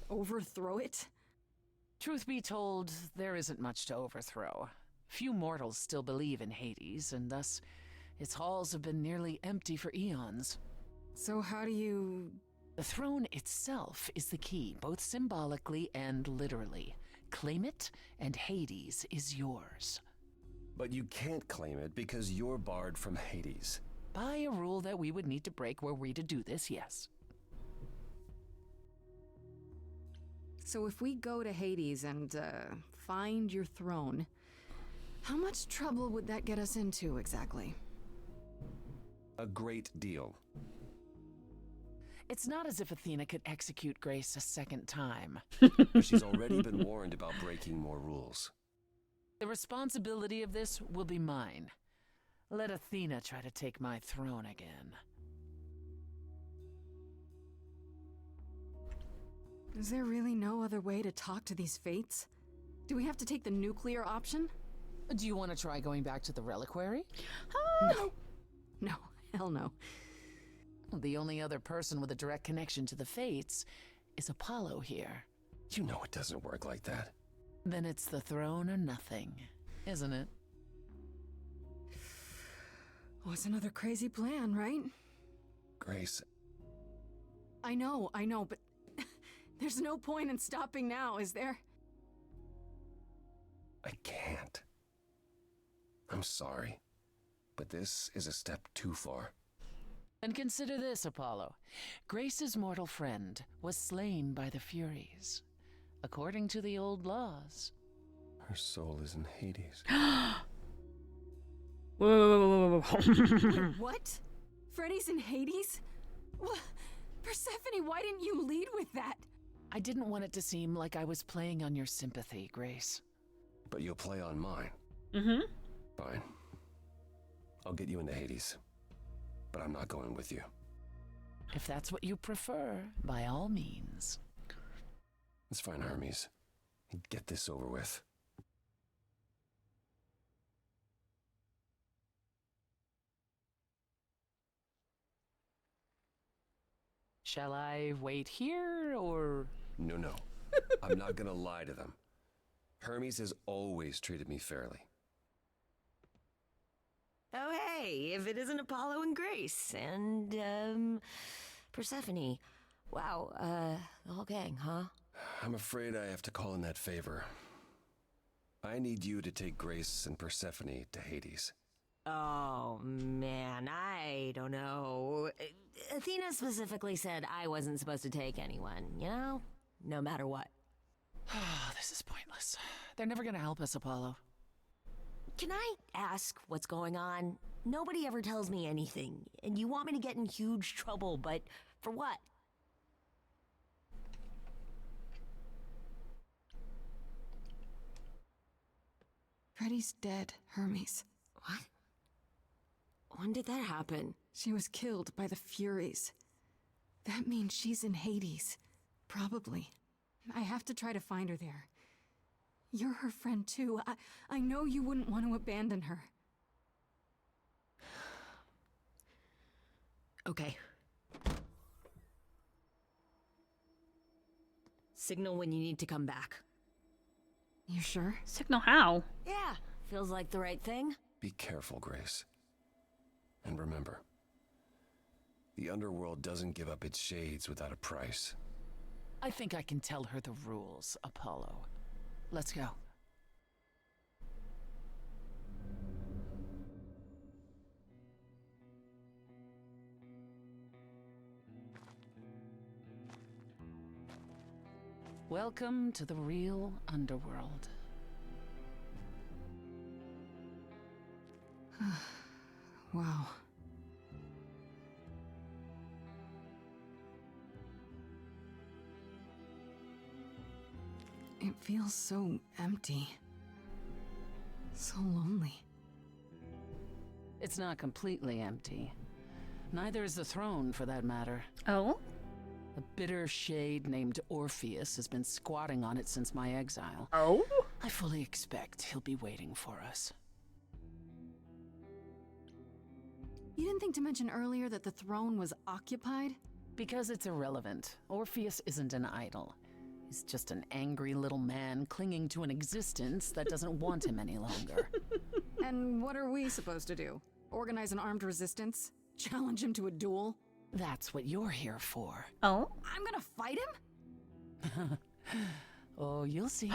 overthrow it? Truth be told, there isn't much to overthrow. Few mortals still believe in Hades, and thus its halls have been nearly empty for eons. So how do you... The throne itself is the key, both symbolically and literally. Claim it, and Hades is yours. But you can't claim it because you're barred from Hades. By a rule that we would need to break were we to do this, yes. So if we go to Hades and, find your throne, how much trouble would that get us into, exactly? A great deal. It's not as if Athena could execute Grace a second time. She's already been warned about breaking more rules. The responsibility of this will be mine. Let Athena try to take my throne again. Is there really no other way to talk to these Fates? Do we have to take the nuclear option? Do you want to try going back to the reliquary? No. No, hell no. The only other person with a direct connection to the Fates is Apollo here. You know it doesn't work like that. Then it's the throne or nothing, isn't it? What's another crazy plan, right? Grace. I know, but there's no point in stopping now, is there? I can't. I'm sorry, but this is a step too far. And consider this, Apollo. Grace's mortal friend was slain by the Furies, according to the old laws. Her soul is in Hades. Whoa. Wait, what? Freddy's in Hades? What? Persephone, why didn't you lead with that? I didn't want it to seem like I was playing on your sympathy, Grace. But you'll play on mine. Fine. I'll get you into Hades. But I'm not going with you. If that's what you prefer, by all means. Let's find Hermes and get this over with. Shall I wait here, or...? No. I'm not gonna lie to them. Hermes has always treated me fairly. Oh, hey, if it isn't Apollo and Grace, and, Persephone. Wow, the whole gang, huh? I'm afraid I have to call in that favor. I need you to take Grace and Persephone to Hades. Oh, man, I don't know. Athena specifically said I wasn't supposed to take anyone, you know? No matter what. This is pointless. They're never gonna help us, Apollo. Can I ask what's going on? Nobody ever tells me anything, and you want me to get in huge trouble, but for what? Freddy's dead, Hermes. What? When did that happen? She was killed by the Furies. That means she's in Hades. Probably. I have to try to find her there. You're her friend too. I know you wouldn't want to abandon her. Okay. Signal when you need to come back. You sure? Signal how? Yeah, feels like the right thing. Be careful, Grace. And remember, the underworld doesn't give up its shades without a price. I think I can tell her the rules, Apollo. Let's go. Welcome to the real underworld. Wow. It feels so empty. So lonely. It's not completely empty. Neither is the throne, for that matter. Oh? A bitter shade named Orpheus has been squatting on it since my exile. Oh? I fully expect he'll be waiting for us. You didn't think to mention earlier that the throne was occupied? Because it's irrelevant. Orpheus isn't an idol. He's just an angry little man clinging to an existence that doesn't want him any longer. And what are we supposed to do? Organize an armed resistance? Challenge him to a duel? That's what you're here for. Oh? I'm gonna fight him? Oh, you'll see.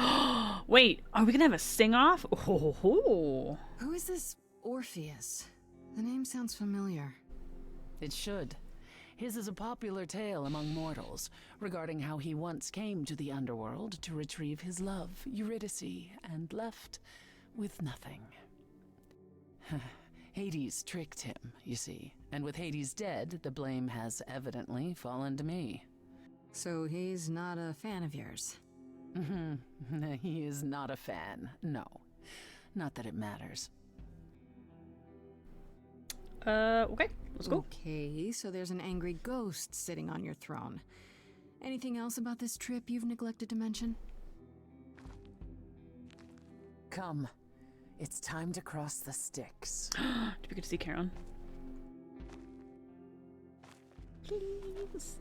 Wait, are we gonna have a sing-off? Oh. Who is this Orpheus? The name sounds familiar. It should. His is a popular tale among mortals regarding how he once came to the underworld to retrieve his love, Eurydice, and left with nothing. Hades tricked him, you see, and with Hades dead, the blame has evidently fallen to me. So he's not a fan of yours? He is not a fan, no. Not that it matters. Okay, let's go. Okay, so there's an angry ghost sitting on your throne. Anything else about this trip you've neglected to mention? Come. It's time to cross the Styx. Did we get to see Karen? Please.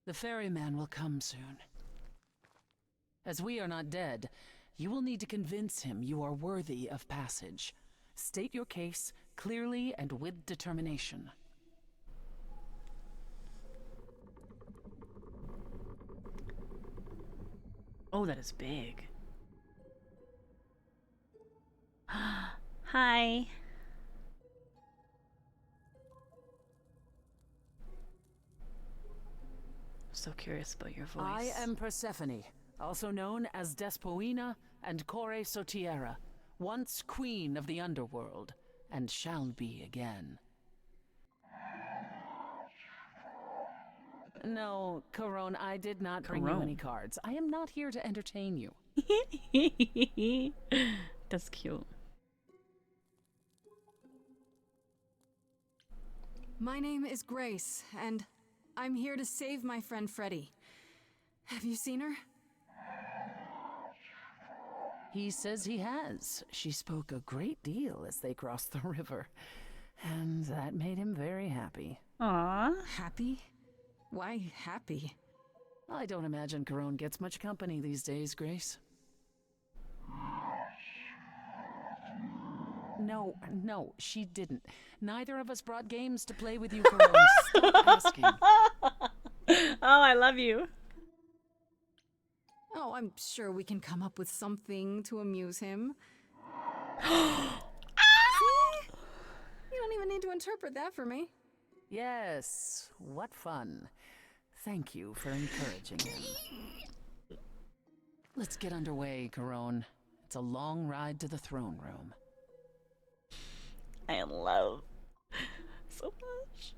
The ferryman will come soon. As we are not dead, you will need to convince him you are worthy of passage. State your case clearly and with determination. Oh, that is big. Hi. So curious about your voice. I am Persephone, also known as Despoina and Core Sotiera, once queen of the underworld, and shall be again. No, Corone, I did not bring you any cards. I am not here to entertain you. That's cute. My name is Grace, and I'm here to save my friend Freddie. Have you seen her? He says he has. She spoke a great deal as they crossed the river, and that made him very happy. Aww. Happy? Why happy? I don't imagine Corone gets much company these days, Grace. No, she didn't. Neither of us brought games to play with you, Corone. Stop asking. Oh, I love you. Oh, I'm sure we can come up with something to amuse him. See? You don't even need to interpret that for me. Yes, what fun. Thank you for encouraging him. Let's get underway, Corone. It's a long ride to the throne room. I am love so much.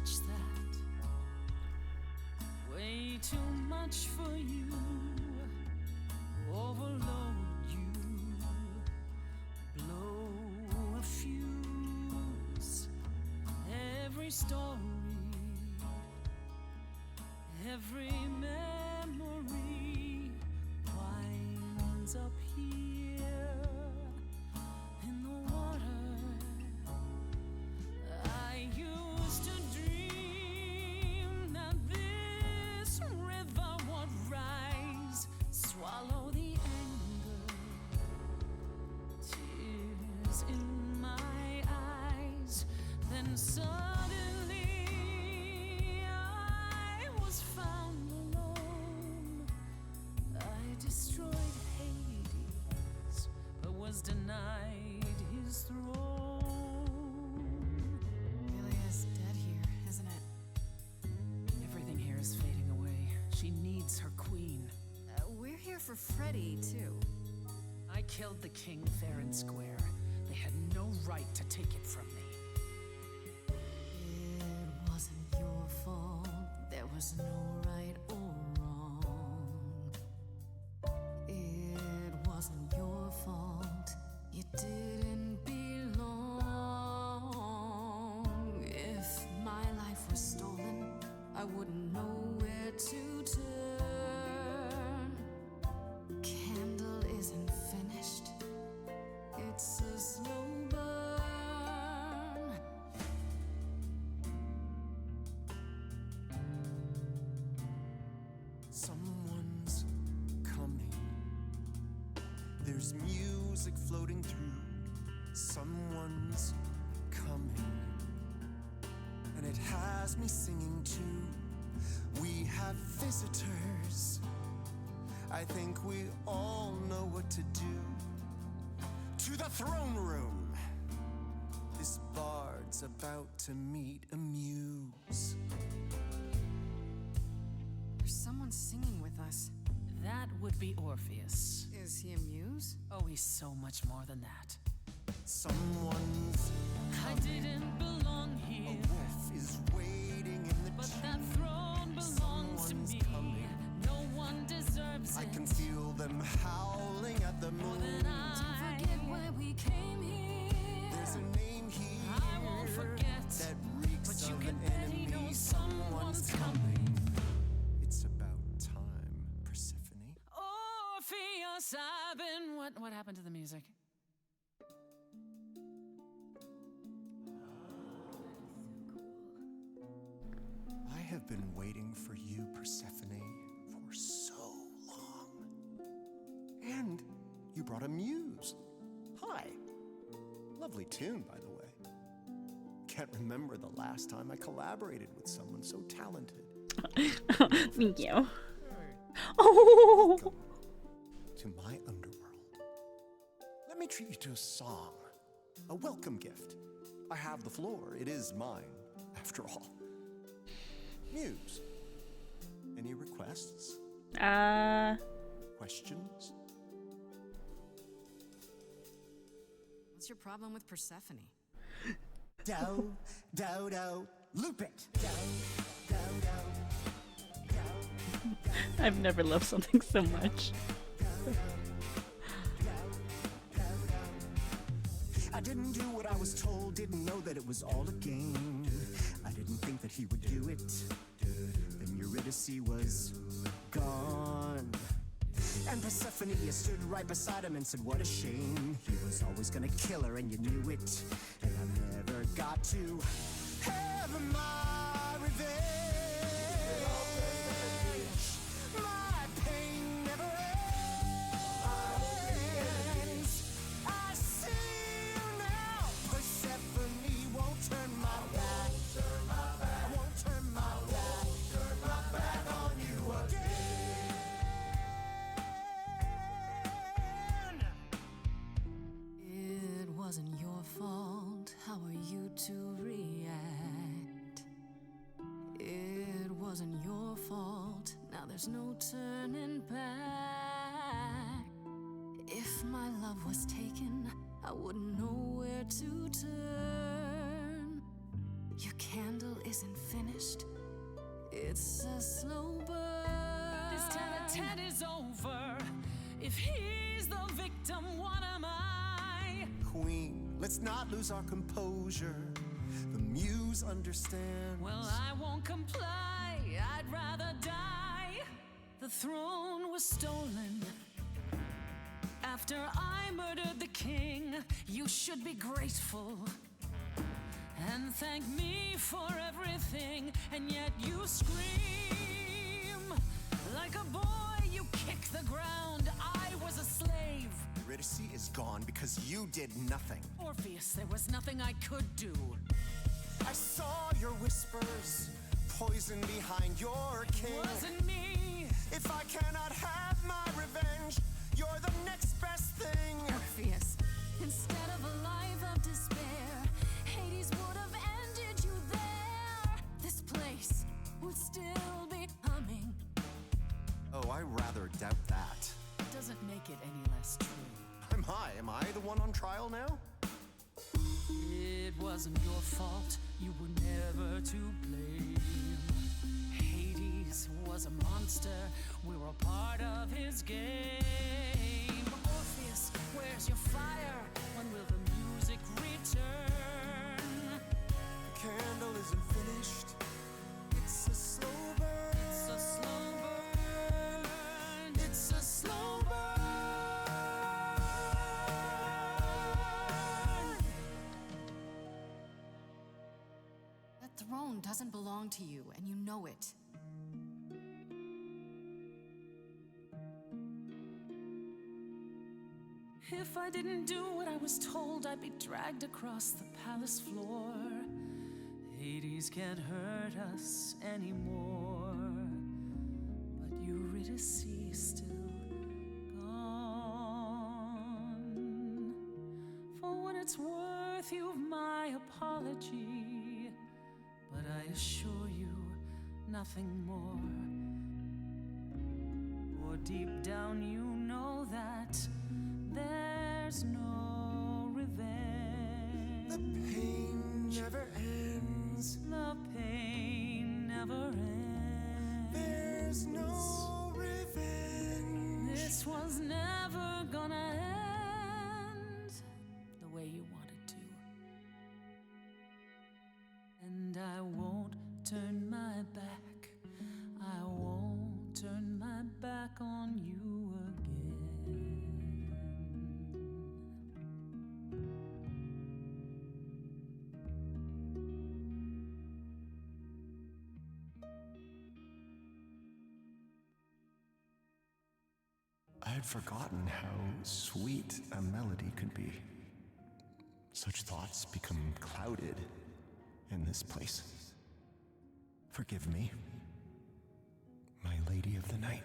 catch that. Way too much for you. Overload you. Blow a fuse. Every story, every memory winds up here in the water. I used to dream that this river would rise, swallow the anger, tears in my eyes. Then suddenly I was found alone. I destroyed Hades, but was denied his throne. Ilia's dead here, isn't it? Everything here is fading away. She needs her queen. We're here for Freddy, too. I killed the king fair and square. They had no right to take it from me. It wasn't your fault. There was no right or wrong. It wasn't your fault. You didn't belong. If my life was stolen, I wouldn't know where to turn. Candle isn't finished. It's a slow burn. Someone's coming. There's music floating through. Someone's coming. And it has me singing too. We have visitors. I think we all know what to do. To the throne room. This bard's about to meet a muse. There's someone singing with us. That would be Orpheus. Is he a muse? Oh, he's so much more than that. Someone's I didn't belong here. A wolf is waiting in the But that throne belongs to me. Coming. No one deserves it. I can feel them howling at the moon. Don't forget why we came here. There's a name here I won't forget. that reeks But you of can an bet enemy. he knows someone's coming. It's about time, Persephone. Orpheus, I've been. What happened to the music? I have been waiting for you, Persephone, for so long. And you brought a muse. Hi. Lovely tune, by the way. Can't remember the last time I collaborated with someone so talented. Thank you. Oh. Welcome to my underworld. Let me treat you to a song, a welcome gift. I have the floor. It is mine, after all. Muse, any requests? Questions? What's your problem with Persephone? Do, do, do, loop it. Do, do, do. I've never loved something so much. I didn't do what I was told, didn't know that it was all a game. I didn't think that he would do it. Then Eurydice was gone. And Persephone stood right beside him and said, what a shame. He was always gonna kill her and you knew it. And I never got to have my revenge. My pain never ends. I see you now. Persephone won't turn my back. I won't turn my back on you again. It wasn't your fault. How are you to react? It wasn't your fault. Now there's no turning back. If my love was taken, I wouldn't know where to turn. Your candle isn't finished. It's a slow burn. This tete-a-tete is over. If he's the victim, what am I? Queen, let's not lose our composure. The muse understands. Well, I won't comply. I'd rather die. The throne was stolen after I murdered the king. You should be grateful and thank me for everything. And yet you scream like a boy. You kick the ground. I was a slave. Eurydice is gone because you did nothing. Orpheus, there was nothing I could do. I saw your whispers, poison behind your king. It wasn't me. If I cannot have my revenge, you're the next best thing. Orpheus. Instead of a life of despair, Hades would have ended you there. This place would still be humming. Oh, I rather doubt that. Doesn't make it any less true. Am I the one on trial now? It wasn't your fault. You were never to blame. Hades was a monster. We were a part of his game. Orpheus, where's your fire? When will the music return? The candle isn't finished. It's a slow burn. It's a slow burn. It's a slow burn. That throne doesn't belong to you, and you know it. If I didn't do what I was told, I'd be dragged across the palace floor. Hades can't hurt us anymore. But Eurydice is still gone. For what it's worth, you've my apology. But I assure you, nothing more. For deep down you know that there's no revenge. The pain never ends. The pain never ends. There's no revenge. This was never gonna end the way you wanted to. And I won't turn my back. I won't turn my back on you again. I had forgotten how sweet a melody could be. Such thoughts become clouded in this place. Forgive me, my lady of the night.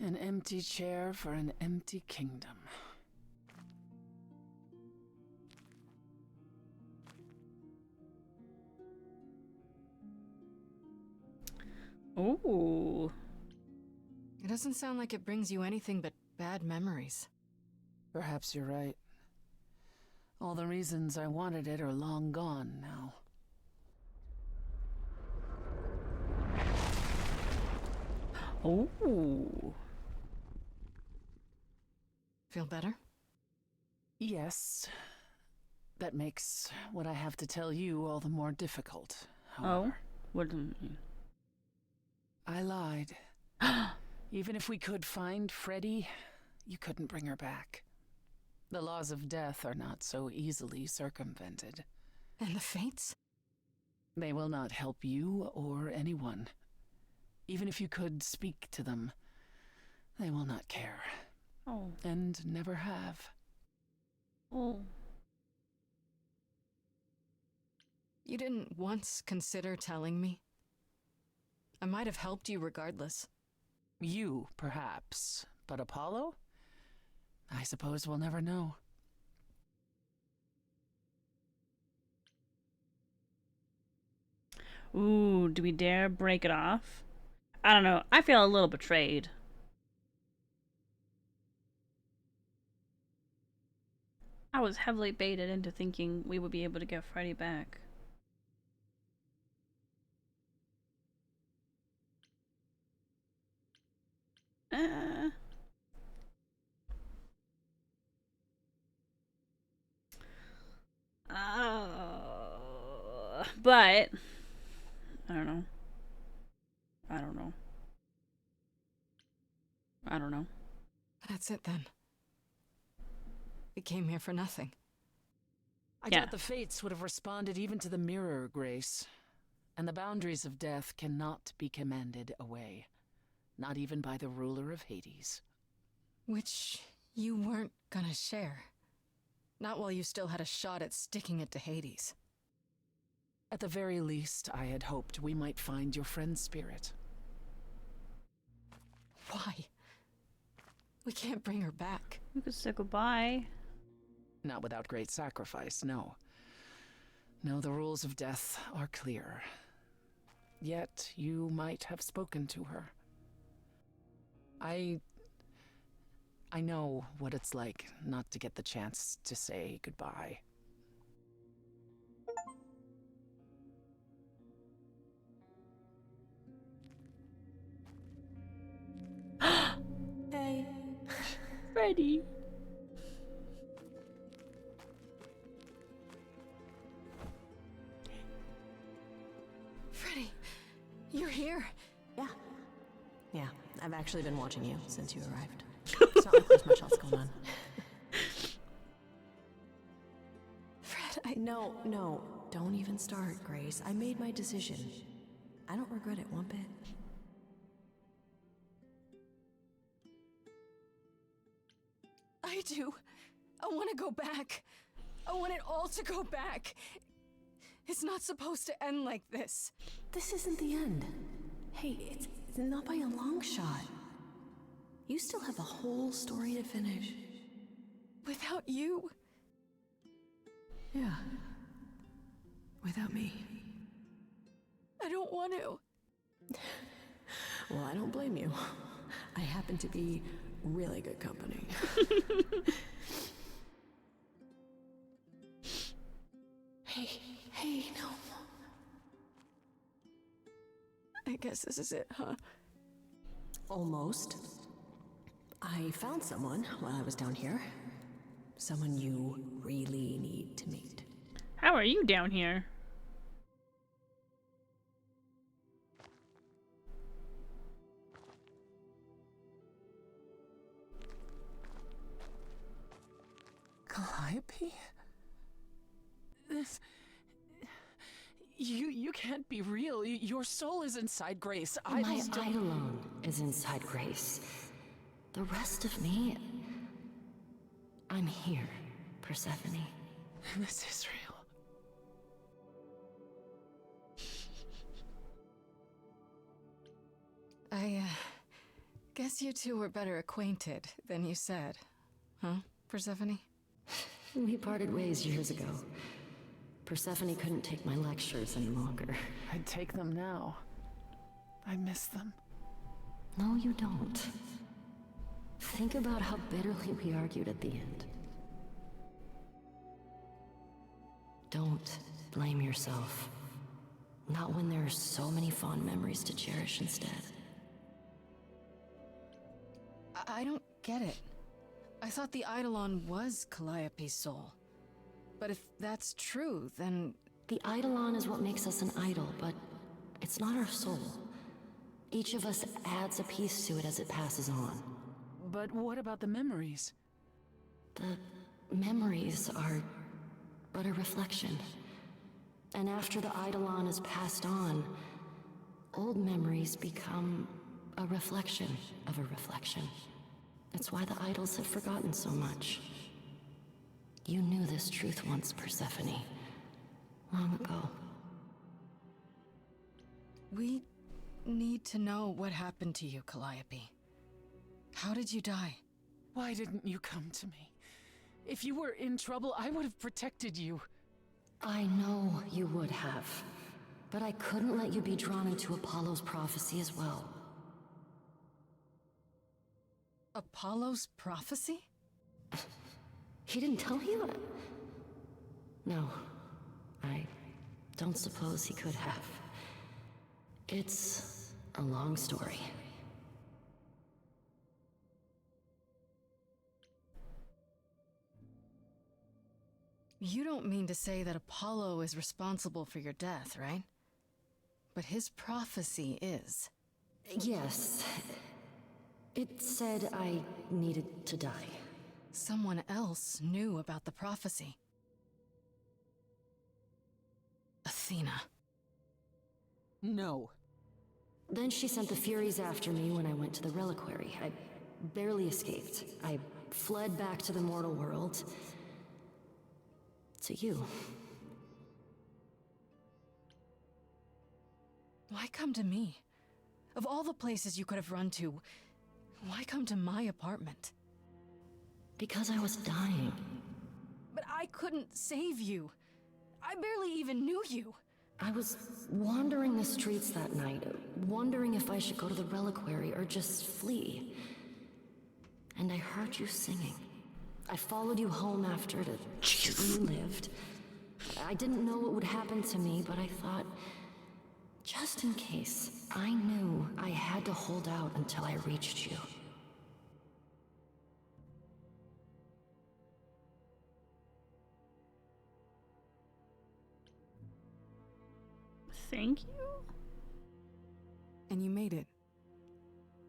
An empty chair for an empty kingdom. Ooh. It doesn't sound like it brings you anything but bad memories. Perhaps you're right. All the reasons I wanted it are long gone now. Ooh. Feel better? Yes. That makes what I have to tell you all the more difficult. Oh? However. What do you mean? I lied. Even if we could find Freddie, you couldn't bring her back. The laws of death are not so easily circumvented. And the fates? They will not help you or anyone. Even if you could speak to them, they will not care. Oh. And never have. Oh. You didn't once consider telling me? I might have helped you regardless. You, perhaps. But Apollo? I suppose we'll never know. Ooh, do we dare break it off? I don't know. I feel a little betrayed. I was heavily baited into thinking we would be able to get Freddy back. But I don't know. I don't know. I don't know. That's it then. We came here for nothing. I doubt the fates would have responded even to the mirror, Grace. And the boundaries of death cannot be commanded away. Not even by the ruler of Hades. Which you weren't gonna share. Not while you still had a shot at sticking it to Hades. At the very least, I had hoped we might find your friend's spirit. Why? We can't bring her back. We could say goodbye. Not without great sacrifice, no. No, the rules of death are clear. Yet you might have spoken to her. I know what it's like not to get the chance to say goodbye. Hey. Freddy. Freddy, you're here. Yeah, I've actually been watching you since you arrived. It's not like there's much else going on. Fred, No, don't even start, Grace. I made my decision. I don't regret it one bit. I do. I want to go back. I want it all to go back. It's not supposed to end like this. This isn't the end. Hey, it's not by a long shot. You still have a whole story to finish. Without you? Yeah. Without me. I don't want to. Well, I don't blame you. I happen to be really good company. Hey, no. I guess this is it, huh? Almost. I found someone while I was down here. Someone you really need to meet. How are you down here? Calliope? This... You can't be real. Your soul is inside Grace. My Eidolon is inside Grace. The rest of me... I'm here, Persephone. This is real. I guess you two were better acquainted than you said. Huh, Persephone? We parted ways years ago. Persephone couldn't take my lectures any longer. I'd take them now. I miss them. No, you don't. Think about how bitterly we argued at the end. Don't blame yourself. Not when there are so many fond memories to cherish instead. I don't get it. I thought the Eidolon was Calliope's soul. But if that's true, then... The Eidolon is what makes us an idol, but it's not our soul. Each of us adds a piece to it as it passes on. But what about the memories? The memories are but a reflection. And after the Eidolon is passed on, old memories become a reflection of a reflection. That's why the idols have forgotten so much. You knew this truth once, Persephone. Long ago. We need to know what happened to you, Calliope. How did you die? Why didn't you come to me? If you were in trouble, I would have protected you. I know you would have. But I couldn't let you be drawn into Apollo's prophecy as well. Apollo's prophecy? He didn't tell you? No, I don't suppose he could have. It's a long story. You don't mean to say that Apollo is responsible for your death, right? But his prophecy is. Yes. It said I needed to die. Someone else knew about the prophecy. Athena. No. Then she sent the Furies after me when I went to the reliquary. I barely escaped. I fled back to the mortal world. To you. Why come to me? Of all the places you could have run to, why come to my apartment? Because I was dying. But I couldn't save you. I barely even knew you. I was wandering the streets that night, wondering if I should go to the reliquary or just flee. And I heard you singing. I followed you home after to see where you lived. I didn't know what would happen to me, but I thought, just in case, I knew I had to hold out until I reached you. Thank you? And you made it.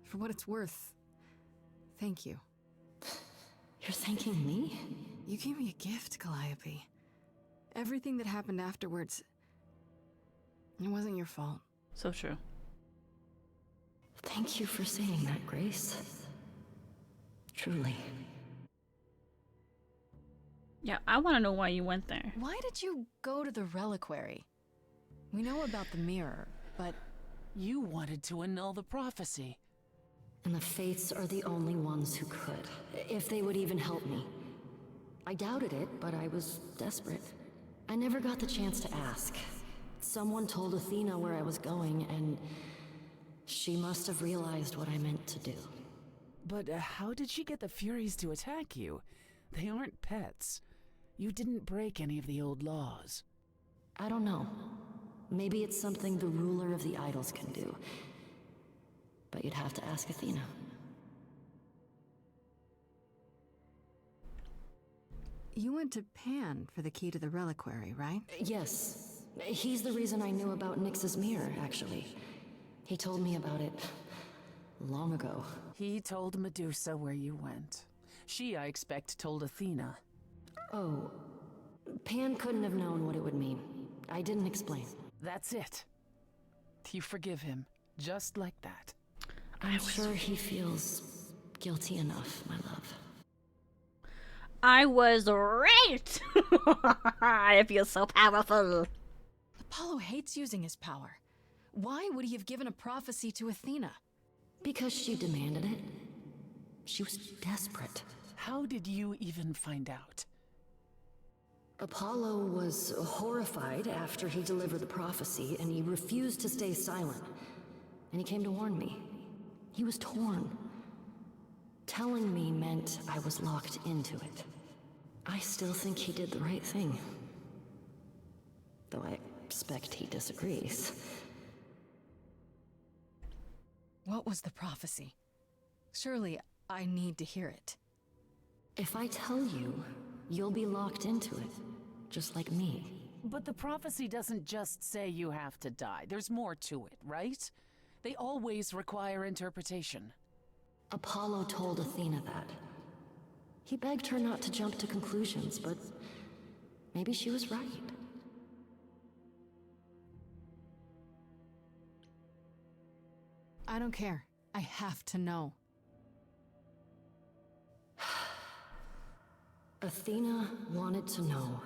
For what it's worth, thank you. You're thanking me? You gave me a gift, Calliope. Everything that happened afterwards, it wasn't your fault. So true. Thank you for saying that, Grace. Truly. Yeah, I want to know why you went there. Why did you go to the reliquary? We know about the mirror, but... You wanted to annul the prophecy. And the Fates are the only ones who could, if they would even help me. I doubted it, but I was desperate. I never got the chance to ask. Someone told Athena where I was going, and she must have realized what I meant to do. But how did she get the Furies to attack you? They aren't pets. You didn't break any of the old laws. I don't know. Maybe it's something the ruler of the idols can do. But you'd have to ask Athena. You went to Pan for the key to the reliquary, right? Yes. He's the reason I knew about Nyx's mirror, actually. He told me about it long ago. He told Medusa where you went. She, I expect, told Athena. Oh. Pan couldn't have known what it would mean. I didn't explain. That's it. You forgive him, just like that. I'm sure he feels guilty enough, my love. I was right! I feel so powerful. Apollo hates using his power. Why would he have given a prophecy to Athena? Because she demanded it. She was desperate. How did you even find out? Apollo was horrified after he delivered the prophecy, and he refused to stay silent. And he came to warn me. He was torn. Telling me meant I was locked into it. I still think he did the right thing. Though I expect he disagrees. What was the prophecy? Surely I need to hear it. If I tell you, you'll be locked into it, just like me. But the prophecy doesn't just say you have to die. There's more to it, right? They always require interpretation. Apollo told Athena that. He begged her not to jump to conclusions, but maybe she was right. I don't care. I have to know. Athena wanted to know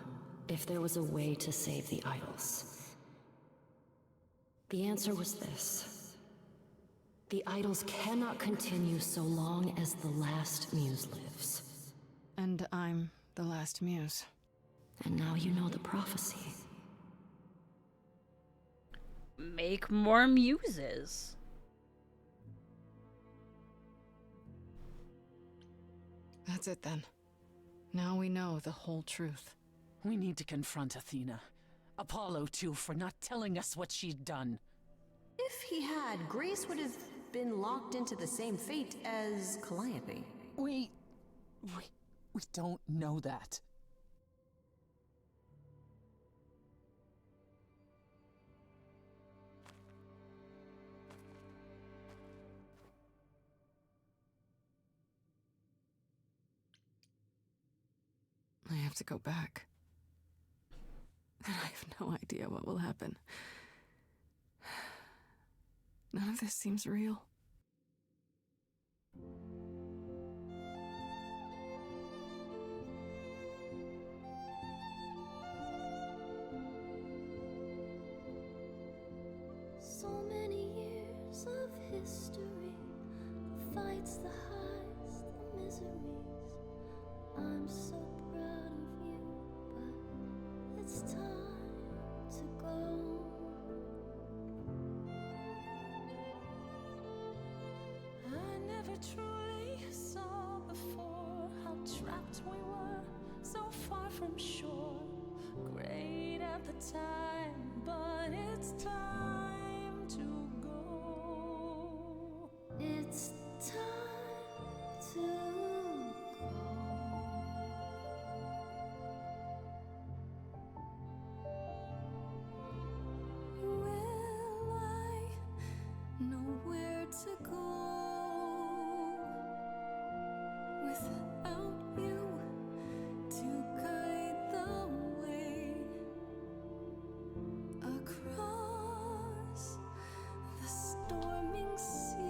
if there was a way to save the idols. The answer was this. The idols cannot continue so long as the Last Muse lives. And I'm the Last Muse. And now you know the prophecy. make more muses. That's it then. Now we know the whole truth. We need to confront Athena. Apollo, too, for not telling us what she'd done. If he had, Grace would have been locked into the same fate as Calliope. We don't know that. I have to go back. And I have no idea what will happen. None of this seems real. So many years of history, the fights, the highs, the miseries. I'm so proud of you, but it's time to go. I never truly saw before how trapped we were, so far from shore. Great at the time, but it's time to go. It's time to go. Will I know where to go without you to guide the way across the storming seas?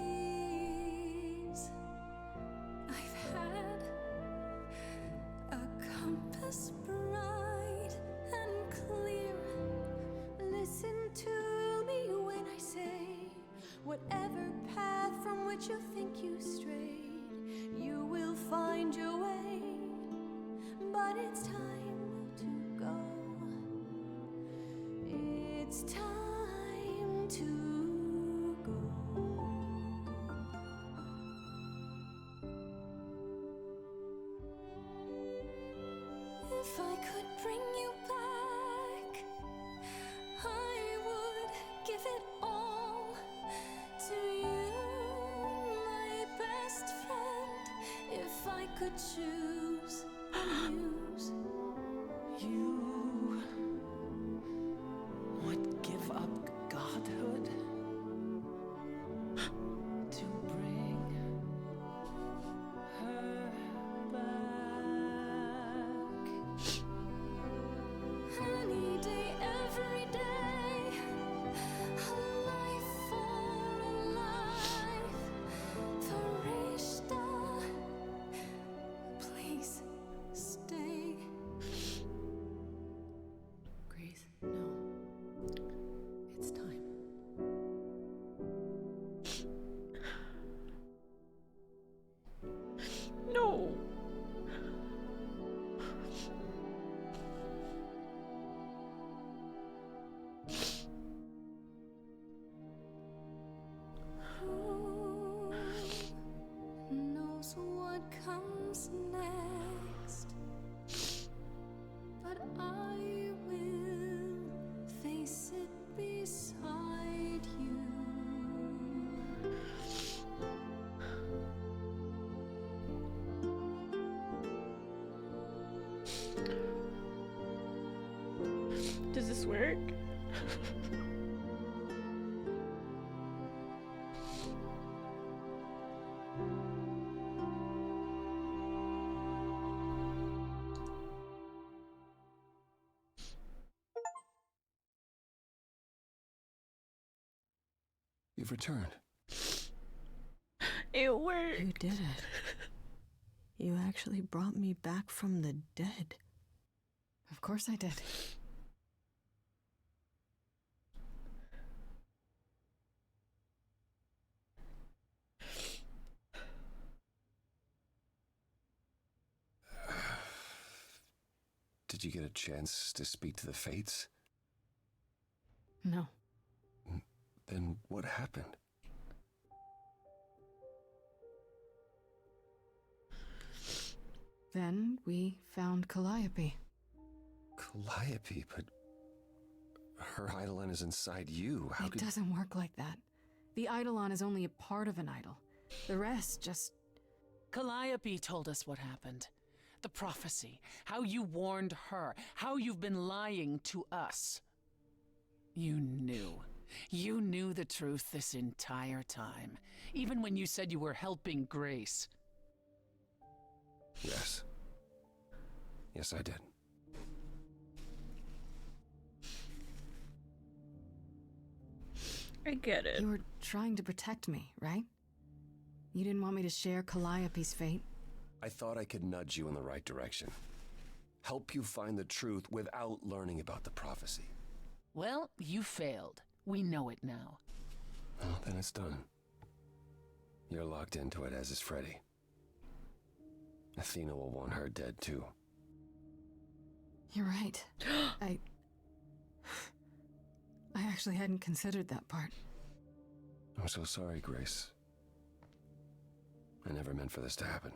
I've had a compass bright and clear. Listen to me when I say, whatever path from which you think you strayed, you will find your way. But it's time to go. It's time to go. If I could bring you back, I would give it all to you, my best friend. If I could choose a muse, You would give up godhood to bring her back. any day, every day, a life for a life. Farishta, please stay. Grace, no. It's time. No. Who knows what comes next? But I will face it beside you. Does this work? You've returned. It worked. You did it. You actually brought me back from the dead. Of course I did. Did you get a chance to speak to the Fates? No. Then what happened? Then we found Calliope. Calliope, but her eidolon is inside you. How It could... doesn't work like that. The eidolon is only a part of an idol. The rest just... Calliope told us what happened. The prophecy, how you warned her, how you've been lying to us. You knew. You knew the truth this entire time, even when you said you were helping Grace. Yes. Yes, I did. I get it. You were trying to protect me, right? You didn't want me to share Calliope's fate? I thought I could nudge you in the right direction. Help you find the truth without learning about the prophecy. Well, you failed. We know it now. Well, then it's done. You're locked into it, as is Freddy. Athena will want her dead, too. You're right. I actually hadn't considered that part. I'm so sorry, Grace. I never meant for this to happen.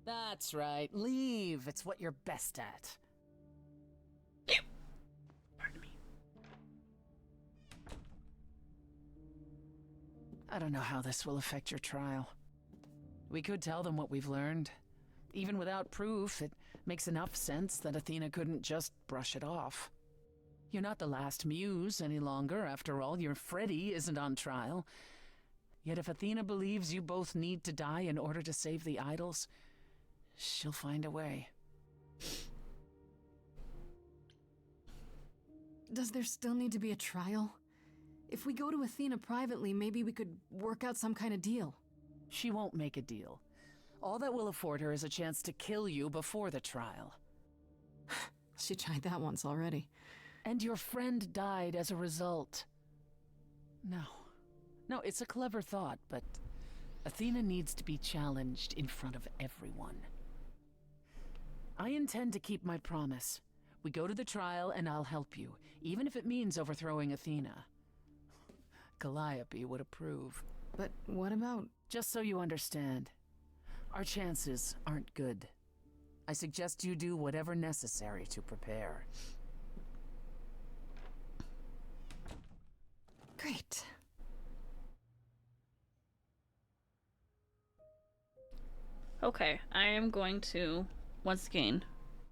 That's right. Leave. It's what you're best at. Pardon me. I don't know how this will affect your trial. We could tell them what we've learned. Even without proof, it makes enough sense that Athena couldn't just brush it off. You're not the Last Muse any longer. After all, your Freddy isn't on trial. Yet if Athena believes you both need to die in order to save the idols, she'll find a way. Does there still need to be a trial? If we go to Athena privately, maybe we could work out some kind of deal. She won't make a deal. All that will afford her is a chance to kill you before the trial. She tried that once already. And your friend died as a result. No, it's a clever thought, but Athena needs to be challenged in front of everyone. I intend to keep my promise. We go to the trial and I'll help you, even if it means overthrowing Athena. Calliope would approve. But what about... Just so you understand, our chances aren't good. I suggest you do whatever necessary to prepare. Great. Okay, I am going to, once again,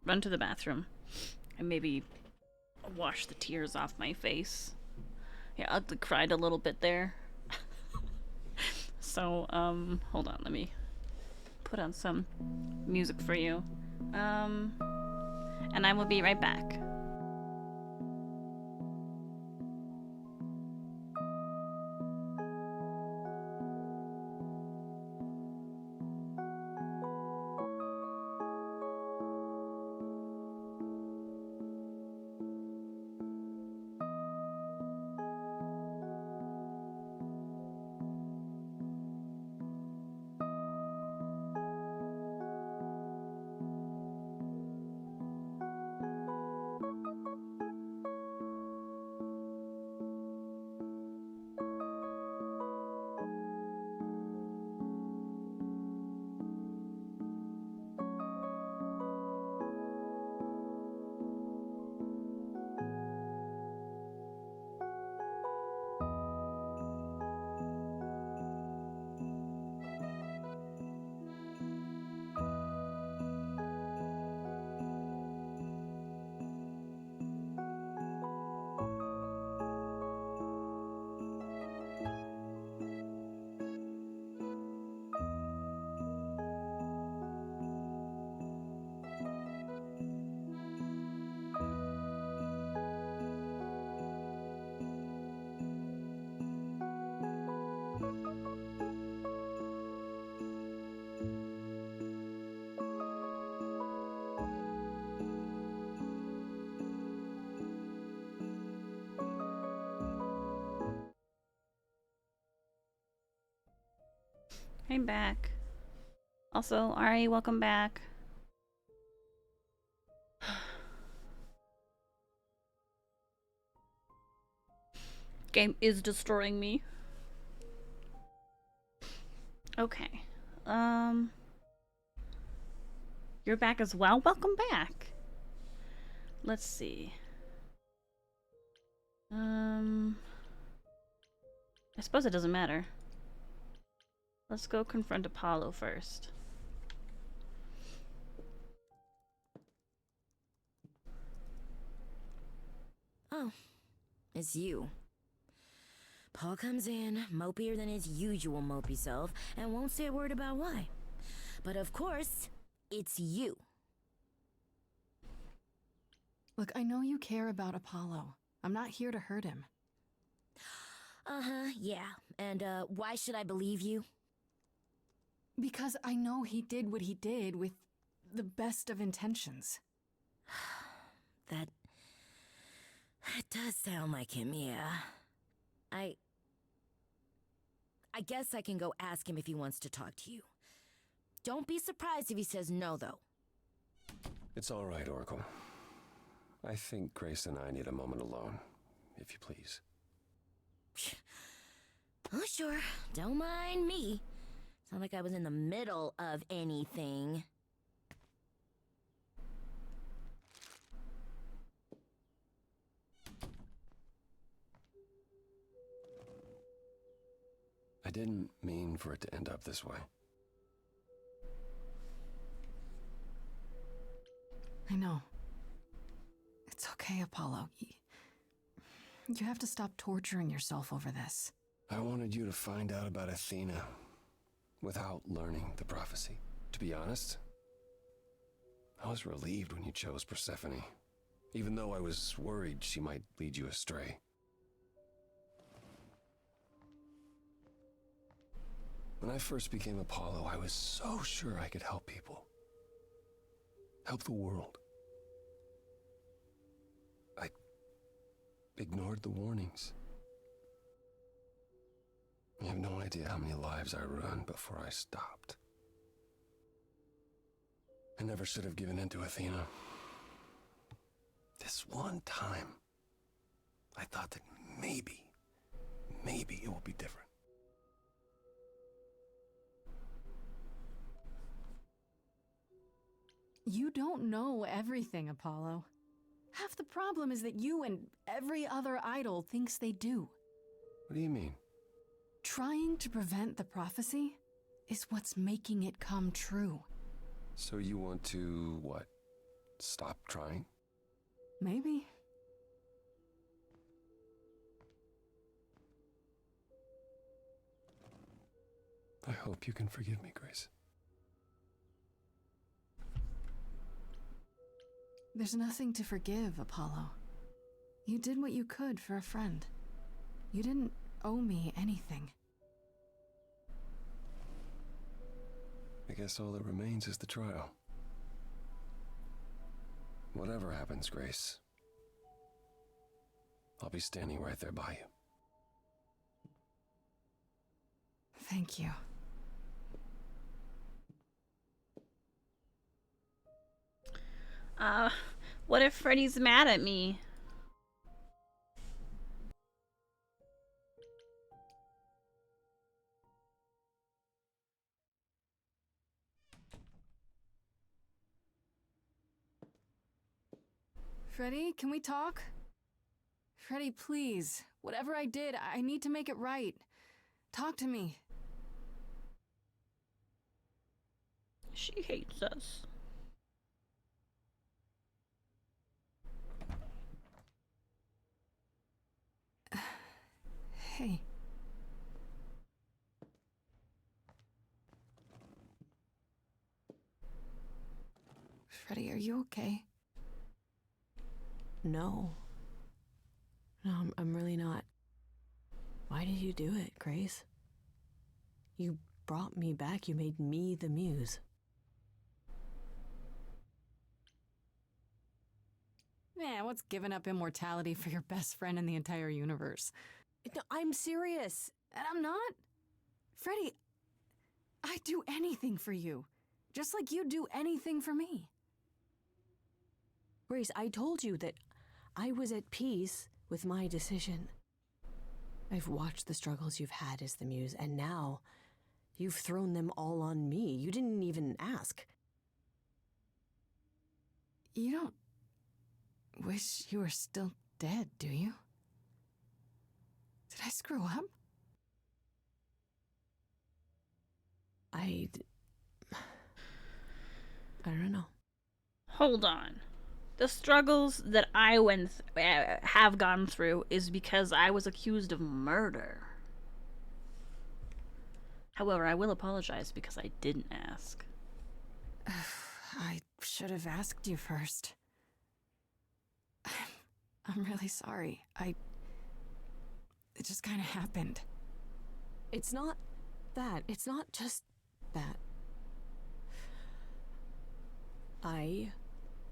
run to the bathroom and maybe wash the tears off my face. Yeah, I cried a little bit there. So, hold on, let me put on some music for you. And I will be right back. I'm back. Also, Ari, welcome back. game is destroying me. Okay. You're back as well. Welcome back. Let's see. I suppose it doesn't matter. Let's go confront Apollo first. Oh, it's you. Paul comes in, mopier than his usual mopey self, and won't say a word about why. But of course, it's you. Look, I know you care about Apollo. I'm not here to hurt him. Uh-huh, yeah. And, why should I believe you? Because I know he did what he did with the best of intentions. That does sound like him, yeah. I guess I can go ask him if he wants to talk to you. Don't be surprised if he says no, though. It's all right, Oracle. I think Grace and I need a moment alone, if you please. Oh, sure. Don't mind me. It's not like I was in the middle of anything. I didn't mean for it to end up this way. I know. It's okay, Apollo. You have to stop torturing yourself over this. I wanted you to find out about Athena without learning the prophecy. To be honest, I was relieved when you chose Persephone, even though I was worried she might lead you astray. When I first became Apollo, I was so sure I could help people. Help the world. I ignored the warnings. You have no idea how many lives I ruined before I stopped. I never should have given in to Athena. This one time, I thought that maybe it will be different. You don't know everything, Apollo. Half the problem is that you and every other idol thinks they do. What do you mean? Trying to prevent the prophecy is what's making it come true. So you want to, what, stop trying? Maybe. I hope you can forgive me, Grace. There's nothing to forgive, Apollo. You did what you could for a friend. You didn't owe me anything. I guess all that remains is the trial. Whatever happens, Grace, I'll be standing right there by you. Thank you. What if Freddy's mad at me? Freddy, can we talk? Freddy, please. Whatever I did, I need to make it right. Talk to me. She hates us. Hey. Freddy, are you okay? No. No, I'm really not. Why did you do it, Grace? You brought me back. You made me the muse. Yeah, what's giving up immortality for your best friend in the entire universe? No, I'm serious. And I'm not. Freddy, I'd do anything for you. Just like you'd do anything for me. Grace, I told you that I was at peace with my decision. I've watched the struggles you've had as the Muse, and now you've thrown them all on me. You didn't even ask. You don't wish you were still dead, do you? Did I screw up? I don't know. Hold on. The struggles that I have gone through is because I was accused of murder. However, I will apologize because I didn't ask. I should have asked you first. I'm really sorry. It just kind of happened. It's not that. It's not just that. I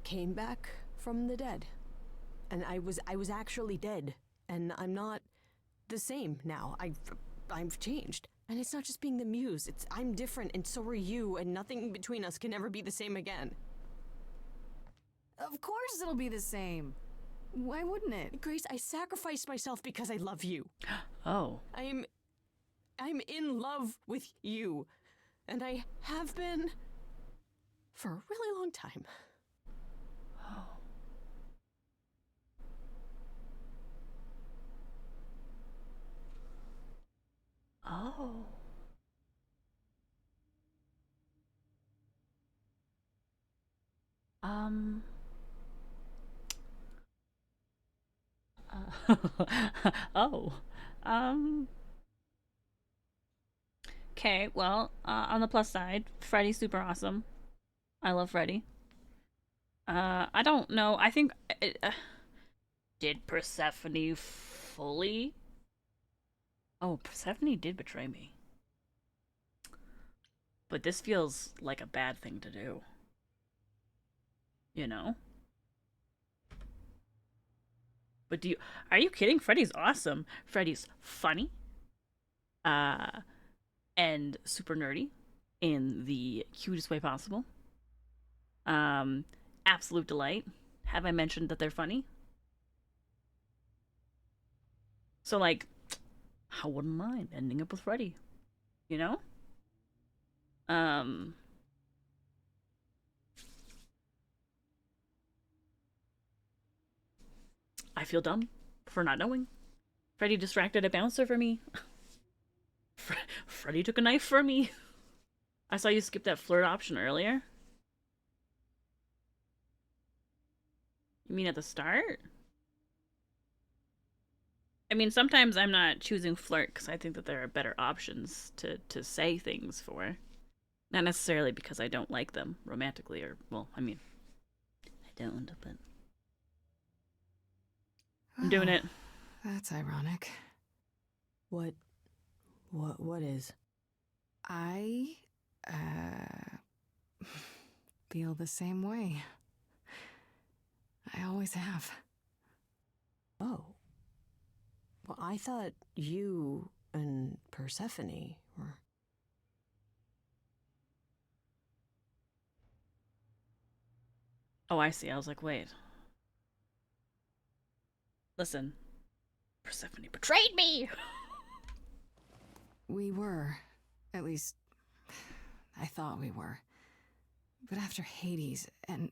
came back from the dead. And I was actually dead. And I'm not the same now. I've changed. And it's not just being the Muse. I'm different, and so are you, and nothing between us can ever be the same again. Of course it'll be the same. Why wouldn't it? Grace, I sacrificed myself because I love you. Oh. I'm in love with you. And I have been for a really long time. Oh. Oh. Okay, well, on the plus side, Freddy's super awesome. I love Freddy. I don't know. I think... did Persephone fully... Oh, Persephone did betray me. But this feels like a bad thing to do. You know? But are you kidding? Freddy's awesome. Freddy's funny. And super nerdy in the cutest way possible. Absolute delight. Have I mentioned that they're funny? So, like, I wouldn't mind ending up with Freddy. You know? I feel dumb for not knowing. Freddy distracted a bouncer for me. Freddy took a knife for me. I saw you skip that flirt option earlier. You mean at the start? I mean, sometimes I'm not choosing flirt because I think that there are better options to say things for. Not necessarily because I don't like them romantically or, well, I mean, I don't, but I'm doing it. That's ironic. What is? I, feel the same way. I always have. Oh. Well, I thought you and Persephone were... Oh, I see. I was like, wait. Listen. Persephone betrayed me! We were. At least, I thought we were. But after Hades, and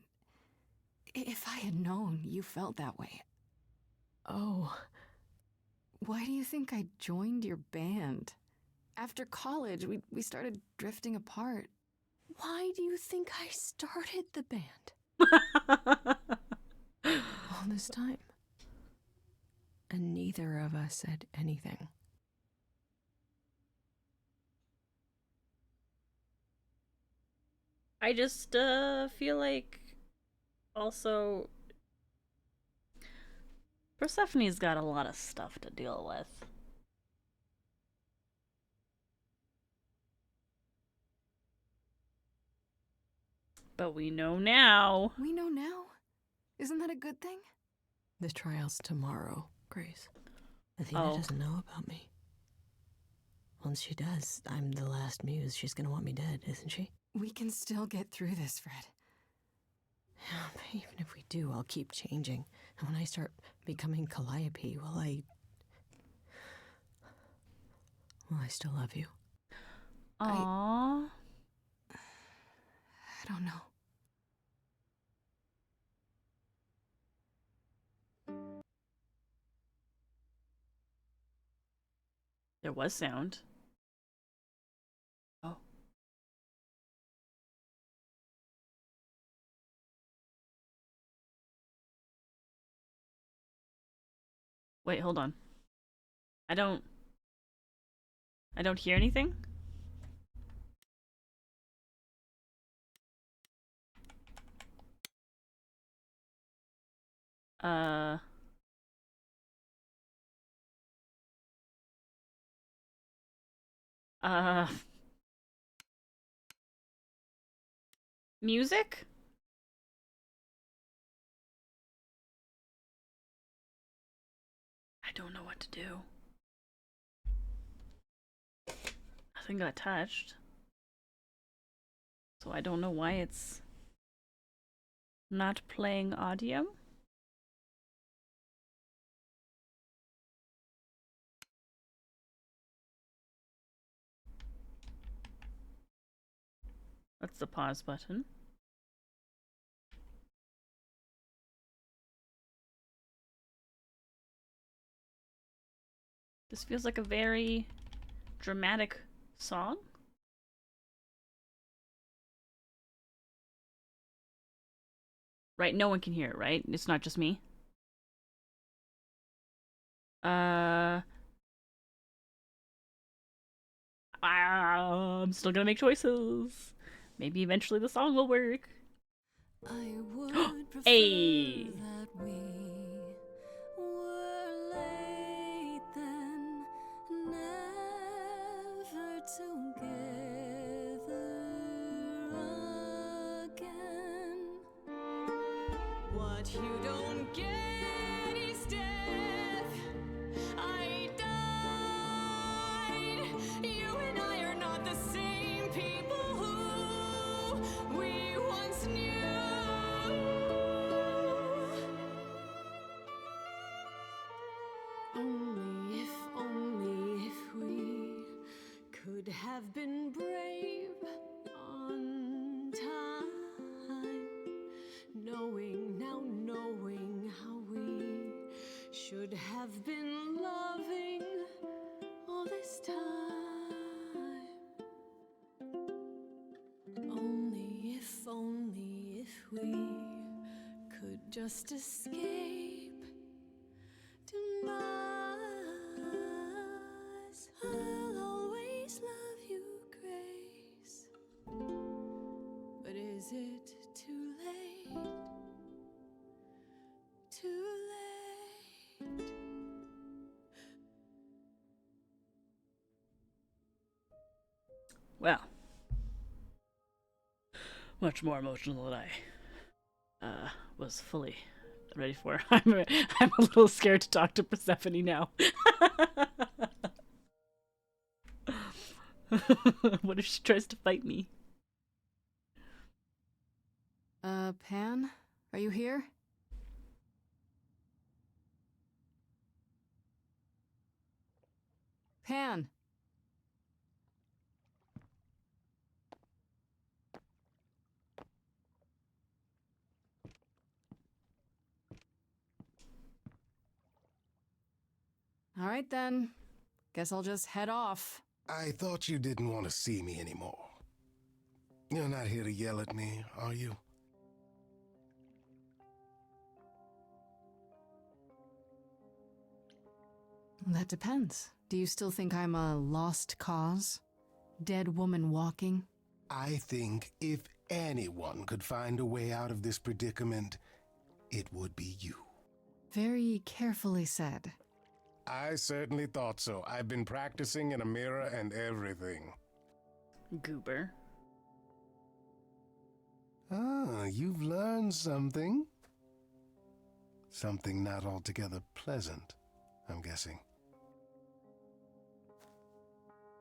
if I had known you felt that way... Oh... Why do you think I joined your band? After college, we started drifting apart. Why do you think I started the band? All this time. And neither of us said anything. I just feel like also Persephone's got a lot of stuff to deal with. But we know now. We know now? Isn't that a good thing? The trial's tomorrow, Grace. Athena doesn't know about me. Once she does, I'm the last Muse. She's gonna want me dead, isn't she? We can still get through this, Fred. Yeah, but even if we do, I'll keep changing. And when I start becoming Calliope, well, Well, I still love you. Aww. I don't know. There was sound. Oh. Wait, hold on. I don't hear anything? Uh... Music? I don't know what to do. Nothing got touched. So I don't know why it's not playing audio. That's the pause button. This feels like a very dramatic song. Right, no one can hear it, right? It's not just me. I'm still gonna make choices. Maybe eventually the song will work. I would prefer Hey. that we were late then, never together again. What you don't get is death. I died. You and I are not the same people who we once knew. Only if we could have been brave on time, knowing how we should have been loving all this time. Only if we could just escape demise. I'll always love you, Grace. But is it too late? Too late? Well, much more emotional than I was fully ready for. I'm a little scared to talk to Persephone now. What if she tries to fight me? Pan? Are you here? Pan! All right then. Guess I'll just head off. I thought you didn't want to see me anymore. You're not here to yell at me, are you? That depends. Do you still think I'm a lost cause? Dead woman walking? I think if anyone could find a way out of this predicament, it would be you. Very carefully said. I certainly thought so. I've been practicing in a mirror and everything. Goober. Ah, you've learned something. Something not altogether pleasant, I'm guessing.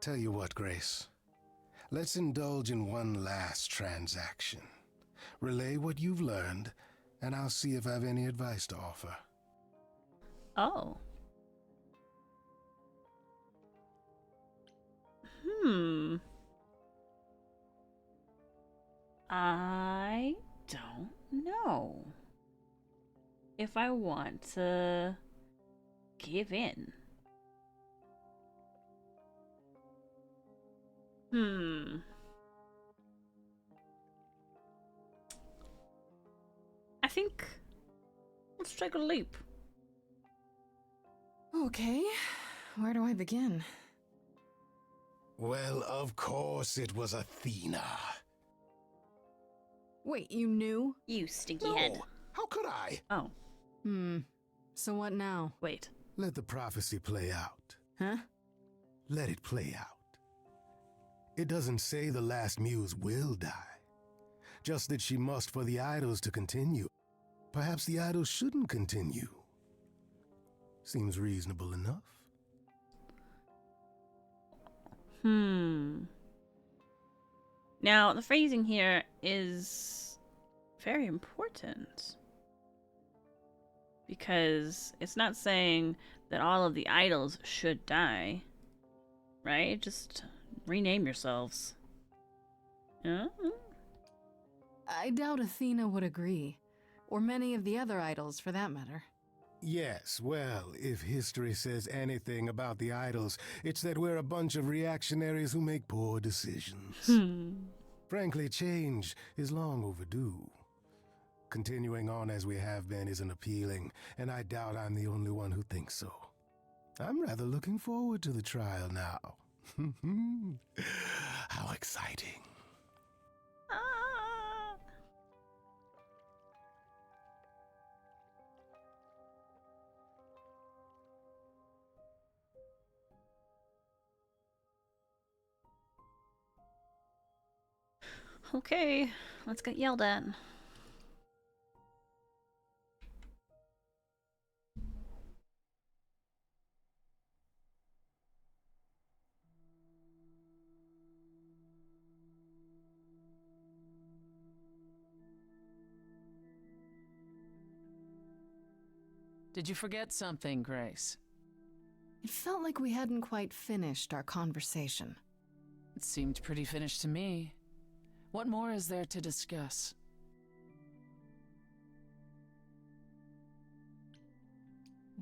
Tell you what, Grace. Let's indulge in one last transaction. Relay what you've learned, and I'll see if I have any advice to offer. Oh. I don't know if I want to give in. I think let's take a leap. Okay, where do I begin? Well, of course it was Athena. Wait, you knew? You stinky No, head. how could I? Oh. So what now? Wait. Let the prophecy play out. Huh? Let it play out. It doesn't say the Last Muse will die. Just that she must for the idols to continue. Perhaps the idols shouldn't continue. Seems reasonable enough. Now, the phrasing here is very important. Because it's not saying that all of the idols should die. Right? Just rename yourselves. Yeah? I doubt Athena would agree. Or many of the other idols, for that matter. Yes, well, if history says anything about the idols, it's that we're a bunch of reactionaries who make poor decisions. Frankly, change is long overdue. Continuing on as we have been isn't appealing, and I doubt I'm the only one who thinks so. I'm rather looking forward to the trial now. How exciting. Okay, let's get yelled at. Did you forget something, Grace? It felt like we hadn't quite finished our conversation. It seemed pretty finished to me. What more is there to discuss?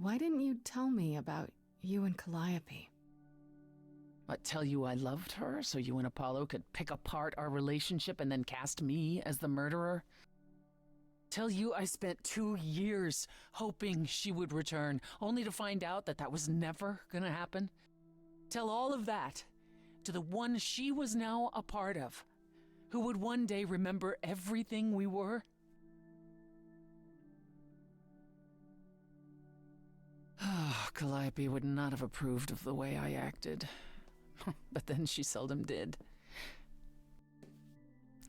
Why didn't you tell me about you and Calliope? What, tell you I loved her so you and Apollo could pick apart our relationship and then cast me as the murderer? Tell you I spent 2 years hoping she would return, only to find out that that was never gonna happen? Tell all of that to the one she was now a part of, who would one day remember everything we were? Calliope would not have approved of the way I acted. But then she seldom did.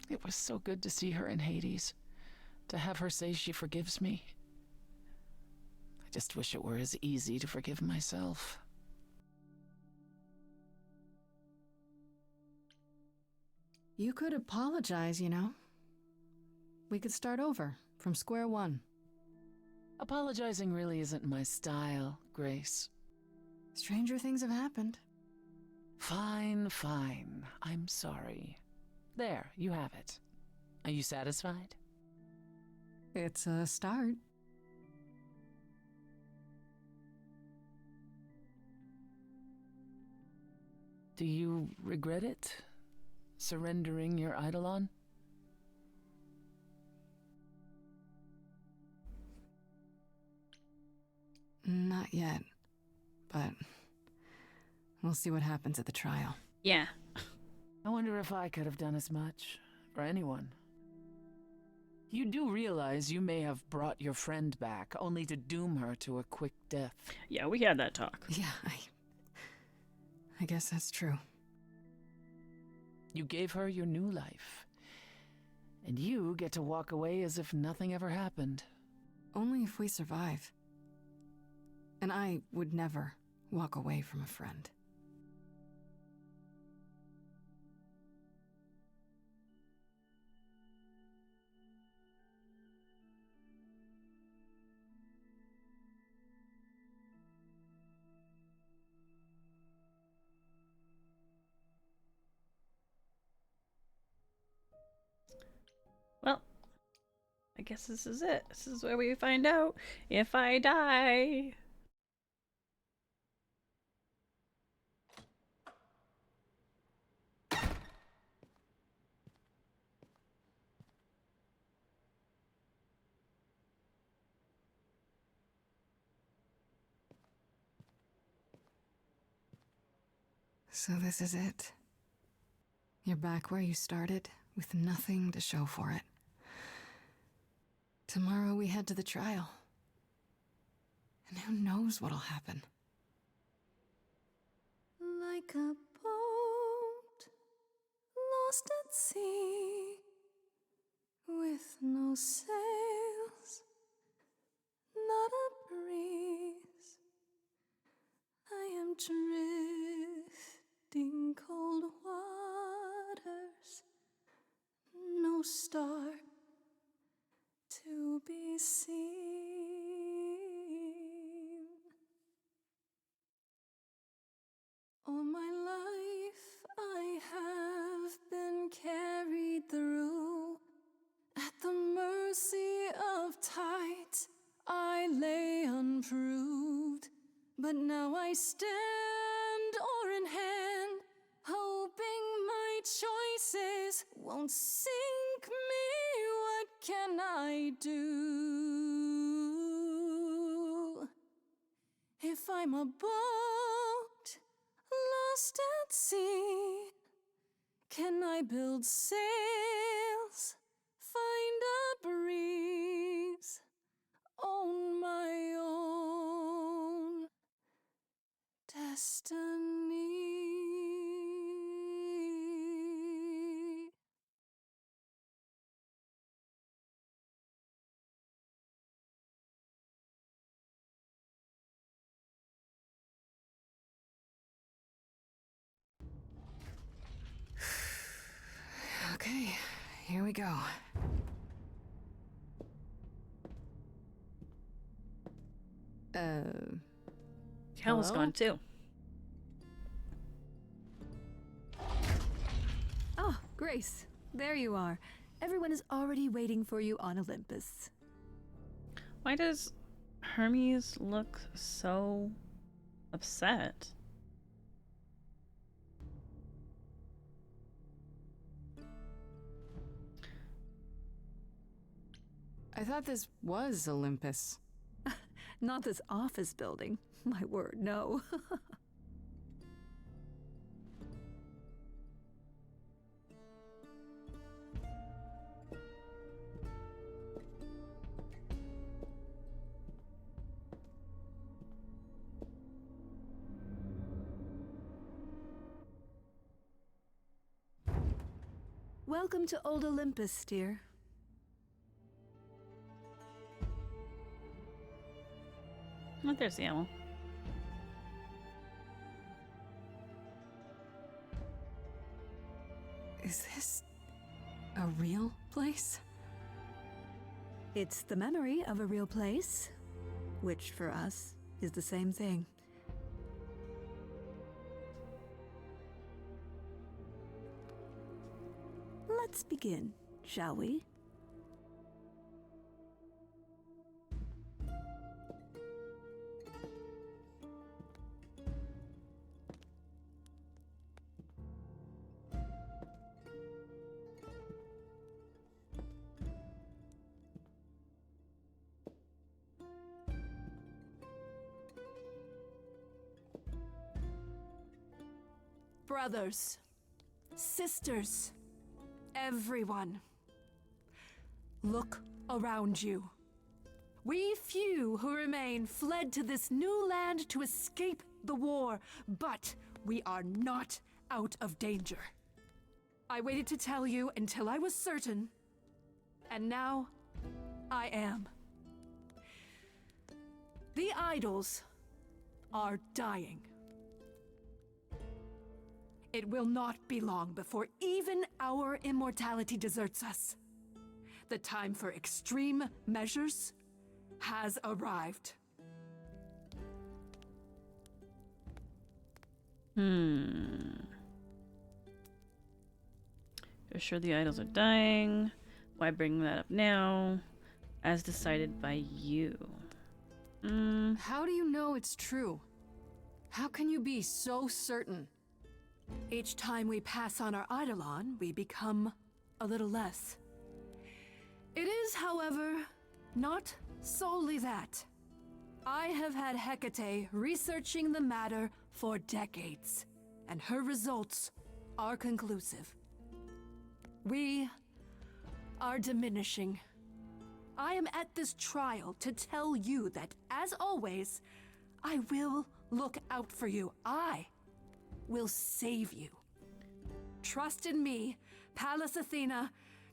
It was so good to see her in Hades, to have her say she forgives me. I just wish it were as easy to forgive myself. You could apologize, you know. We could start over, from square one. Apologizing really isn't my style, Grace. Stranger things have happened. Fine, fine. I'm sorry. There, you have it. Are you satisfied? It's a start. Do you regret it? Surrendering your Eidolon? Not yet, but we'll see what happens at the trial. Yeah. I wonder if I could have done as much for anyone. You do realize you may have brought your friend back, only to doom her to a quick death. Yeah, we had that talk. Yeah, I guess that's true. You gave her your new life, and you get to walk away as if nothing ever happened. Only if we survive. And I would never walk away from a friend. I guess this is it. This is where we find out if I die. So this is it. You're back where you started, with nothing to show for it. Tomorrow we head to the trial. And who knows what'll happen. Like a boat lost at sea, with no sails, not a breeze. I am drifting cold waters, no star to be seen. All my life I have been carried through. At the mercy of tides I lay unproved. But now I stand oar in hand, hoping my choices won't sink me. What can I do? If I'm a boat lost at sea, can I build sails, find a breeze, own my own destiny? Okay, here we go. Kel's hello? gone too. Oh, Grace, there you are. Everyone is already waiting for you on Olympus. Why does Hermes look so upset? I thought this was Olympus. Not this office building. My word, no. Welcome to Old Olympus, dear. Oh, there's the ammo. Is this a real place? It's the memory of a real place, which for us is the same thing. Let's begin, shall we? Brothers, sisters, everyone, look around you. We few who remain fled to this new land to escape the war, but we are not out of danger. I waited to tell you until I was certain, and now I am. The idols are dying. It will not be long before even our immortality deserts us. The time for extreme measures has arrived. You're sure the idols are dying? Why bring that up now? as decided by you. How do you know it's true? How can you be so certain? Each time we pass on our Eidolon, we become a little less. It is, however, not solely that. I have had Hecate researching the matter for decades, and her results are conclusive. We are diminishing. I am at this trial to tell you that, as always, I will look out for you. I will save you. Trust in me, Pallas Athena,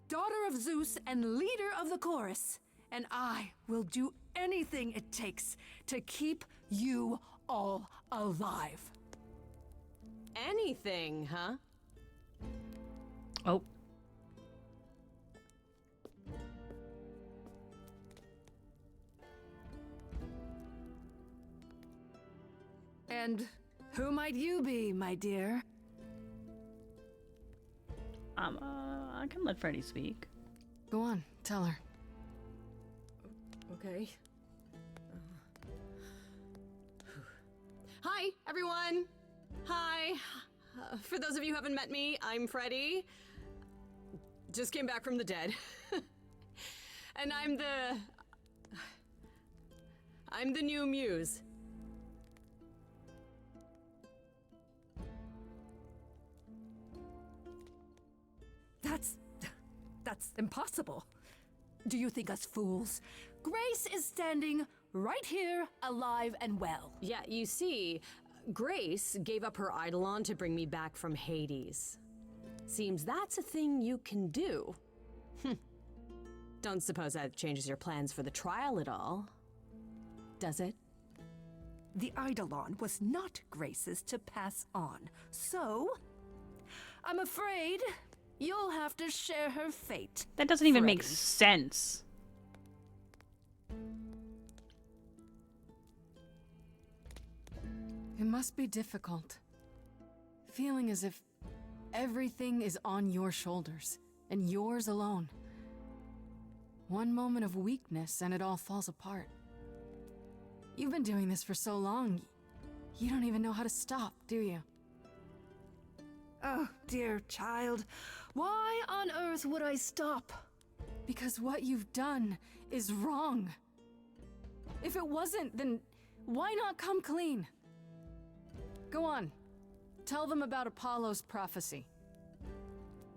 daughter of Zeus and leader of the chorus, and I will do anything it takes to keep you all alive. Anything, huh? Oh. And who might you be, my dear? I can let Freddy speak. Go on, tell her. Okay. Hi, everyone. Hi. For those of you who haven't met me, I'm Freddie. Just came back from the dead. And I'm the new Muse. That's impossible. Do you think us fools? Grace is standing right here, alive and well. Yeah, you see, Grace gave up her Eidolon to bring me back from Hades. Seems that's a thing you can do. Don't suppose that changes your plans for the trial at all, does it? The Eidolon was not Grace's to pass on, so I'm afraid you'll have to share her fate. That doesn't even make Freddy. sense. It must be difficult. Feeling as if everything is on your shoulders, and yours alone. One moment of weakness and it all falls apart. You've been doing this for so long, you don't even know how to stop, do you? Oh, dear child, why on earth would I stop? Because what you've done is wrong. If it wasn't, then why not come clean? Go on. Tell them about Apollo's prophecy.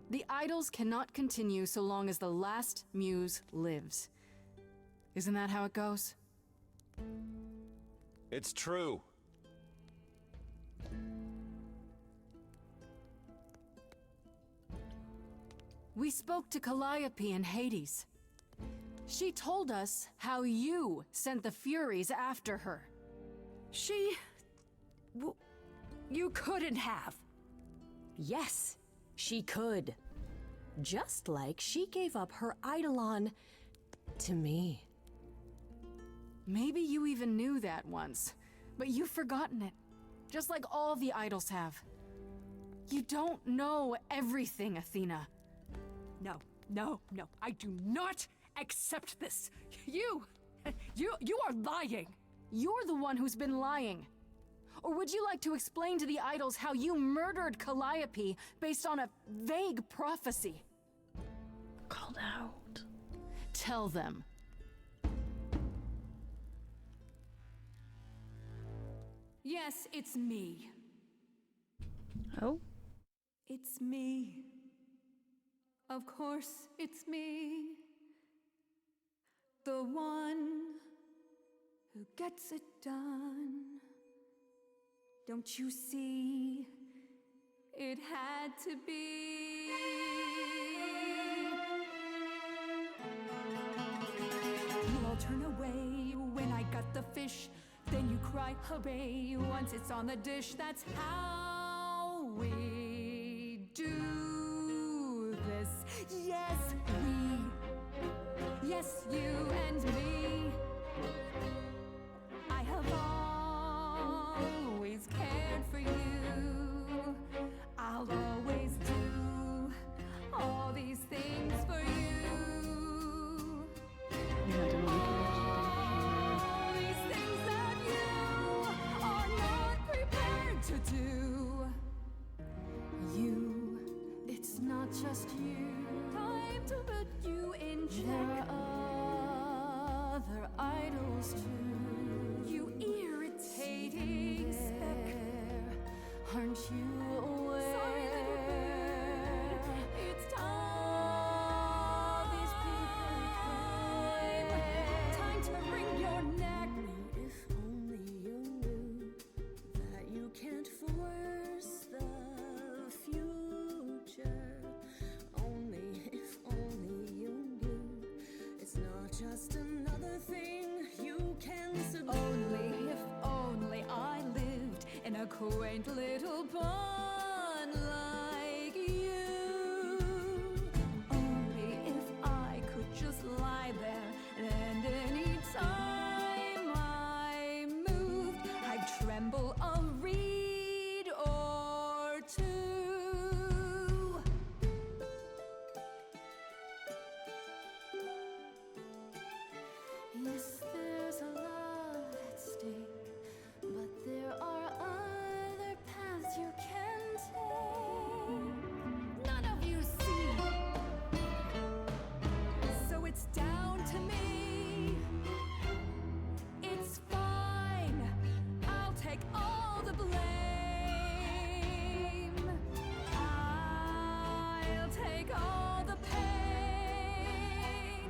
The idols cannot continue so long as the last muse lives. Isn't that how it goes? It's true. We spoke to Calliope in Hades. She told us how you sent the Furies after her. You couldn't have. Yes, she could. Just like she gave up her Eidolon to me. Maybe you even knew that once, but you've forgotten it. Just like all the idols have. You don't know everything, Athena. No, I do not accept this. You are lying. You're the one who's been lying. Or would you like to explain to the idols how you murdered Calliope based on a vague prophecy? Called out. Tell them. Yes, it's me. Oh? It's me. Of course, it's me. The one who gets it done. Don't you see? It had to be. You all turn away when I got the fish. Then you cry hooray once it's on the dish. That's how we do this. Yes, we. Yes, you and me. I have always cared for you. I'll always do all these things for you. just you. Time to put you in check. There are other idols too. You irritating speck. Aren't you aware? Sorry, little bird. It's time. These people time to wring your neck. If only you knew that you can't force the future. Only if only you knew it's not just another thing you can subdue. Only I lived in a quaint little pond like you. Only if I could just lie there and any time I moved, I'd tremble a reed or two. Yes, there's a lot at stake, but there are other paths you can take. None of you see. So it's down to me. It's fine. I'll take all the blame. I'll take all the pain.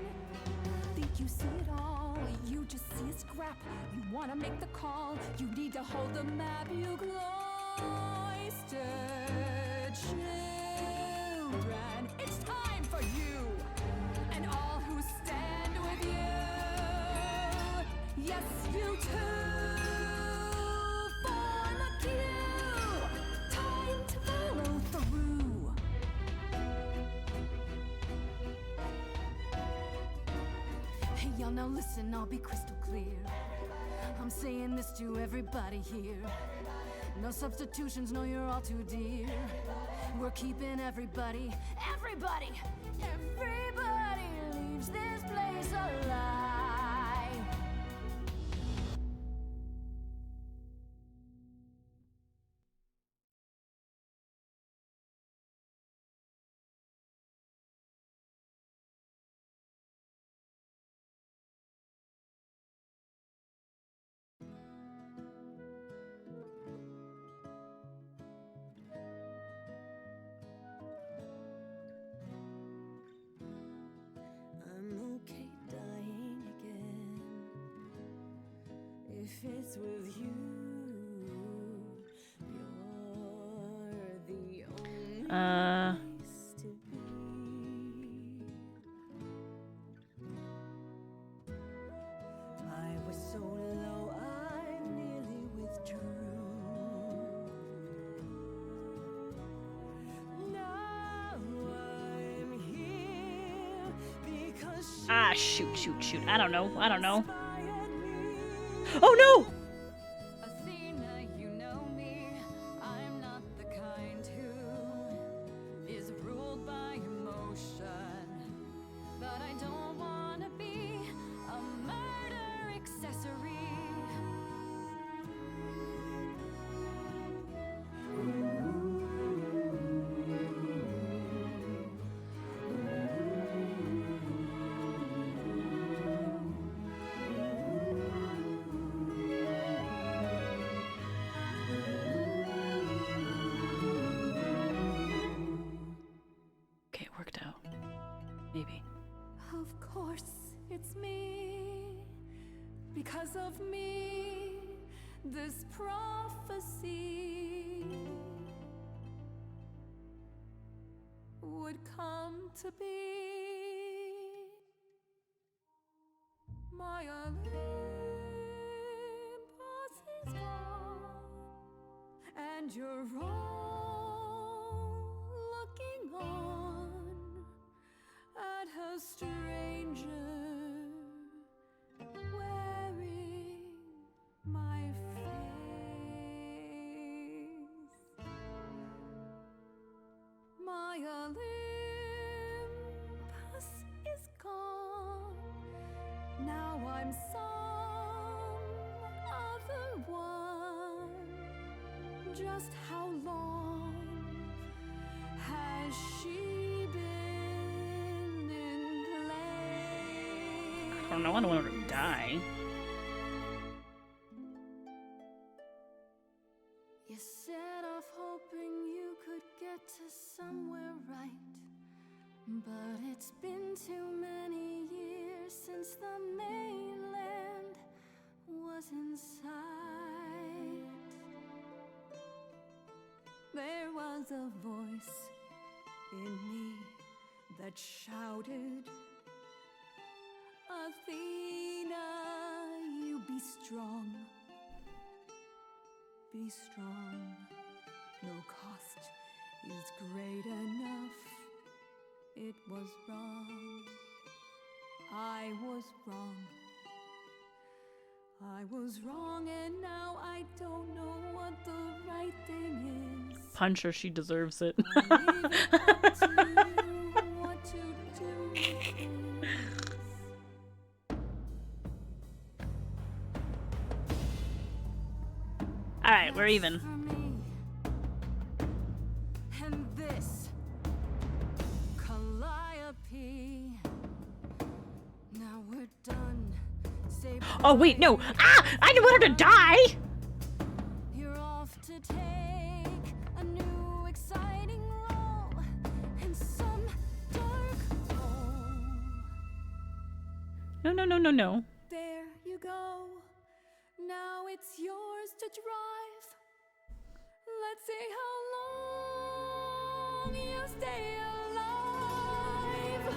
Think you see it all, you just see a scrap. You wanna make the call, you need to hold the map. You cloistered children, it's time for you and all who stand with you. Yes, you too. Form a queue. Time to follow through. Hey, y'all, now listen, I'll be crystal clear. I'm saying this to everybody here. No substitutions, no, you're all too dear. We're keeping everybody leaves this place alive. I'm okay dying again if it's with you. You're the only place to be. I was so low I nearly withdrew. Now I'm here because Ah, shoot. I don't know. Oh no! Athena, you know me. I'm not the kind who is ruled by emotion. But I don't wanna be a murder accessory. Okay, it worked out. Maybe. Of course, it's me. Because of me, this prophecy would come to be. My Olympus is gone, and you're all looking on at a stranger wearing my face. My Olympus is gone. Now I'm some other one. Just how long has she been in play. I don't know, I don't want her to die. You set off hoping you could get to somewhere right. But it's been too many years since the mainland was in sight. There was a voice in me that shouted, Athena, you be strong. Be strong. No cost is great enough. It was wrong. I was wrong. I was wrong, and now I don't know what the right thing is. Punch her, she deserves it. What to do is. Alright, we're even. And this, Calliope. Now we're done. Save Oh wait, no! Ah! I didn't want her to die! You're off to take a new exciting role in some dark hole. No, no, no, no, no. There you go. Now it's yours to drive. Let's see how long you stay alive.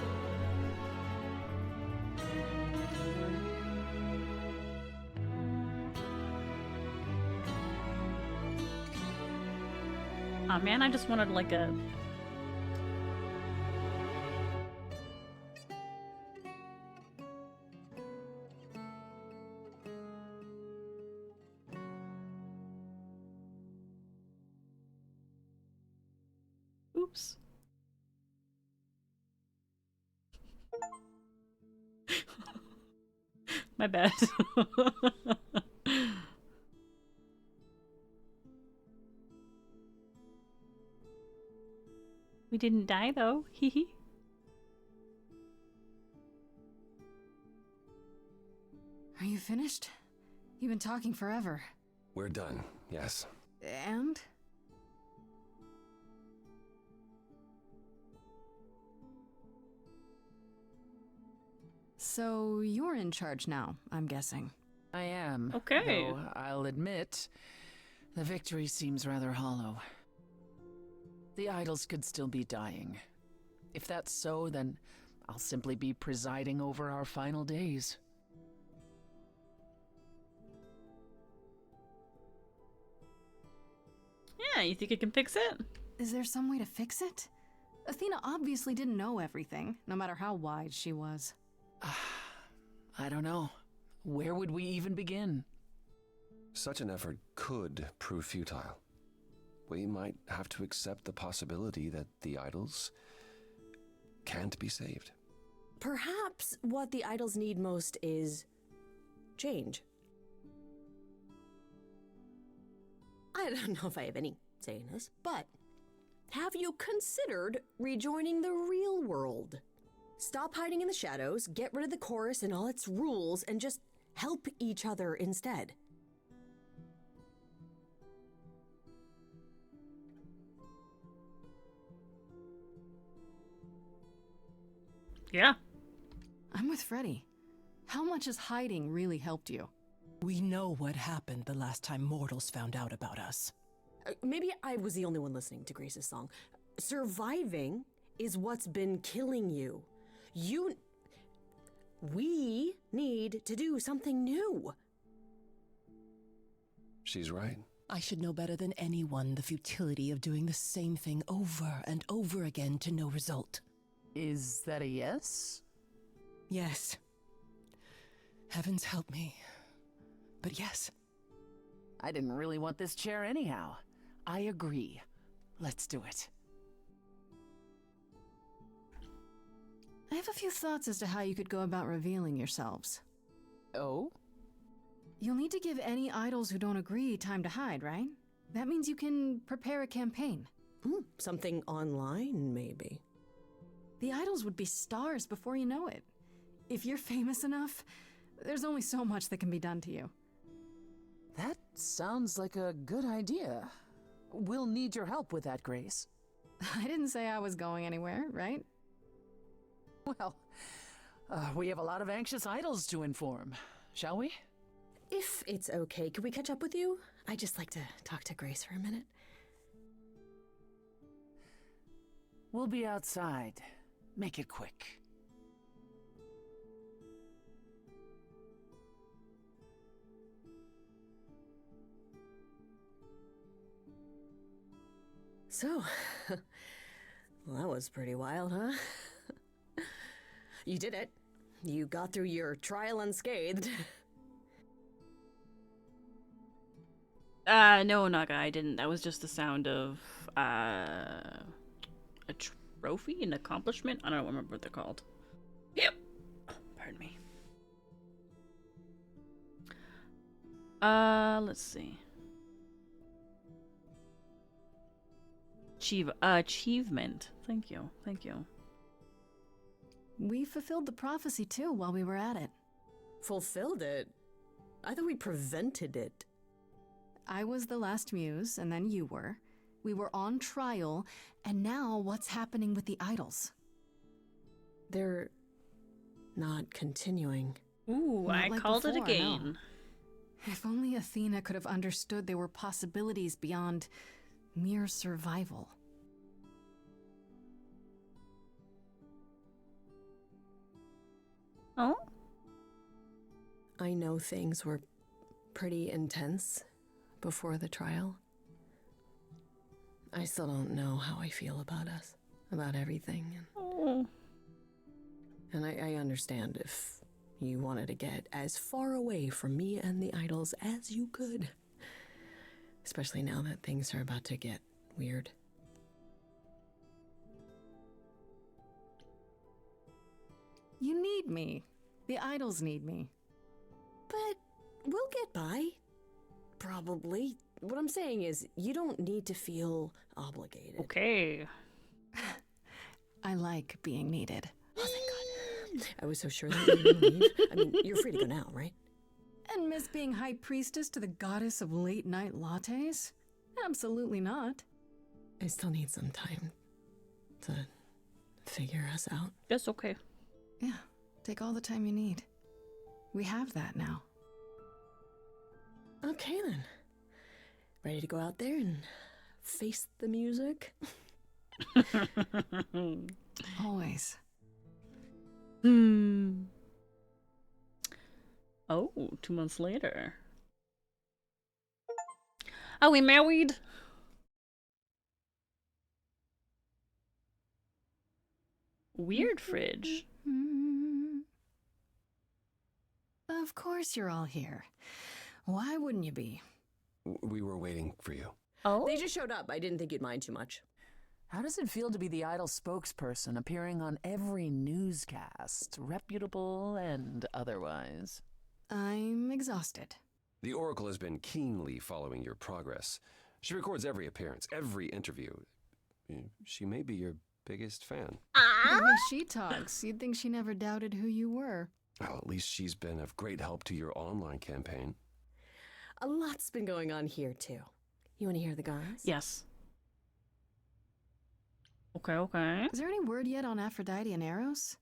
Aw man, I just wanted like a... Oops. My bad. We didn't die though. Hee hee. Are you finished? You've been talking forever. We're done, yes. And? So you're in charge now, I'm guessing. I am. Okay. Though I'll admit, the victory seems rather hollow. The idols could still be dying. If that's so, then I'll simply be presiding over our final days. Yeah, you think it can fix it? Is there some way to fix it? Athena obviously didn't know everything, no matter how wise she was. I don't know. Where would we even begin? Such an effort could prove futile. We might have to accept the possibility that the idols can't be saved. Perhaps what the idols need most is change. I don't know if I have any say in this, but have you considered rejoining the real world? Stop hiding in the shadows, get rid of the chorus and all its rules, and just help each other instead. Yeah. I'm with Freddy. How much has hiding really helped you? We know what happened the last time mortals found out about us. Maybe I was the only one listening to Grace's song. Surviving is what's been killing you. We need to do something new. She's right. I should know better than anyone the futility of doing the same thing over and over again to no result. Is that a yes? Yes. Heavens help me. But yes. I didn't really want this chair anyhow. I agree. Let's do it. I have a few thoughts as to how you could go about revealing yourselves. Oh? You'll need to give any idols who don't agree time to hide, right? That means you can prepare a campaign. Something online, maybe. The idols would be stars before you know it. If you're famous enough, there's only so much that can be done to you. That sounds like a good idea. We'll need your help with that, Grace. I didn't say I was going anywhere, right? Well, we have a lot of anxious idols to inform, shall we? If it's okay, could we catch up with you? I'd just like to talk to Grace for a minute. We'll be outside. Make it quick. So, well, that was pretty wild, huh? You did it. You got through your trial unscathed. No, Naga, I didn't. That was just the sound of, a trophy, an accomplishment? I don't remember what they're called. Yep. Oh, pardon me. Let's see. Achievement. Thank you. Thank you. We fulfilled the prophecy too while we were at it. Fulfilled it? I thought we prevented it. I was the Last Muse, and then you were. We were on trial, and now what's happening with the idols? They're not continuing. Ooh, Not I like called it before, again. no. If only Athena could have understood there were possibilities beyond mere survival. Oh? I know things were pretty intense before the trial. I still don't know how I feel about us, about everything. Oh. And I understand if you wanted to get as far away from me and the idols as you could. Especially now that things are about to get weird. You need me. The idols need me. But we'll get by. Probably. What I'm saying is, you don't need to feel obligated. Okay. I like being needed. Oh, thank God. I was so sure that you would leave. I mean, you're free to go now, right? And miss being high priestess to the goddess of late night lattes? Absolutely not. I still need some time to figure us out. That's okay. Yeah, take all the time you need. We have that now. Okay then. Ready to go out there and face the music? Always. Oh, 2 months later. Are we married? Weird fridge. Of course you're all here. Why wouldn't you be? We were waiting for you. Oh? They just showed up. I didn't think you'd mind too much. How does it feel to be the idol spokesperson appearing on every newscast, reputable and otherwise? I'm exhausted. The Oracle has been keenly following your progress. She records every appearance, every interview. She may be your biggest fan. The way she talks, you'd think she never doubted who you were. Well, at least she's been of great help to your online campaign. A lot's been going on here, too. You want to hear the guys? Yes. Okay. Is there any word yet on Aphrodite and Eros?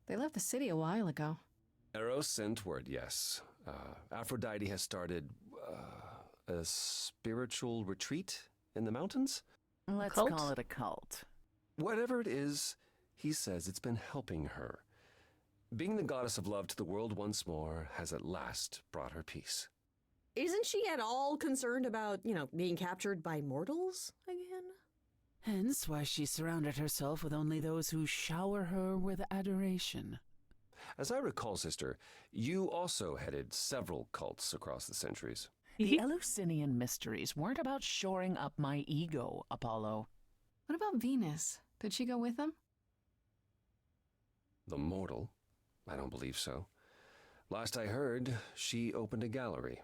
They left the city a while ago. Eros sent word, yes. Aphrodite has started a spiritual retreat in the mountains? Let's Cult? call it a cult. Whatever it is, he says it's been helping her. Being the goddess of love to the world once more has at last brought her peace. Isn't she at all concerned about, being captured by mortals again? Hence why she surrounded herself with only those who shower her with adoration. As I recall, sister, you also headed several cults across the centuries. The Eleusinian mysteries weren't about shoring up my ego, Apollo. What about Venus? Did she go with them? The mortal? I don't believe so. Last I heard, she opened a gallery.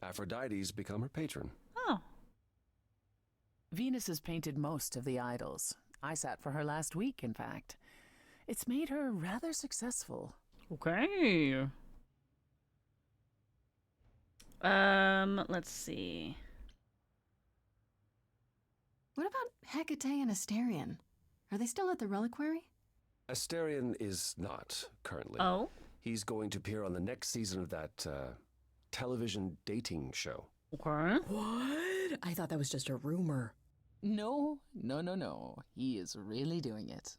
Aphrodite's become her patron. Oh. Venus has painted most of the idols. I sat for her last week, in fact. It's made her rather successful. Okay. Let's see. What about Hecate and Asterion? Are they still at the reliquary? Asterion is not currently. Oh? He's going to appear on the next season of that television dating show. Okay. What? I thought that was just a rumor. No. He is really doing it.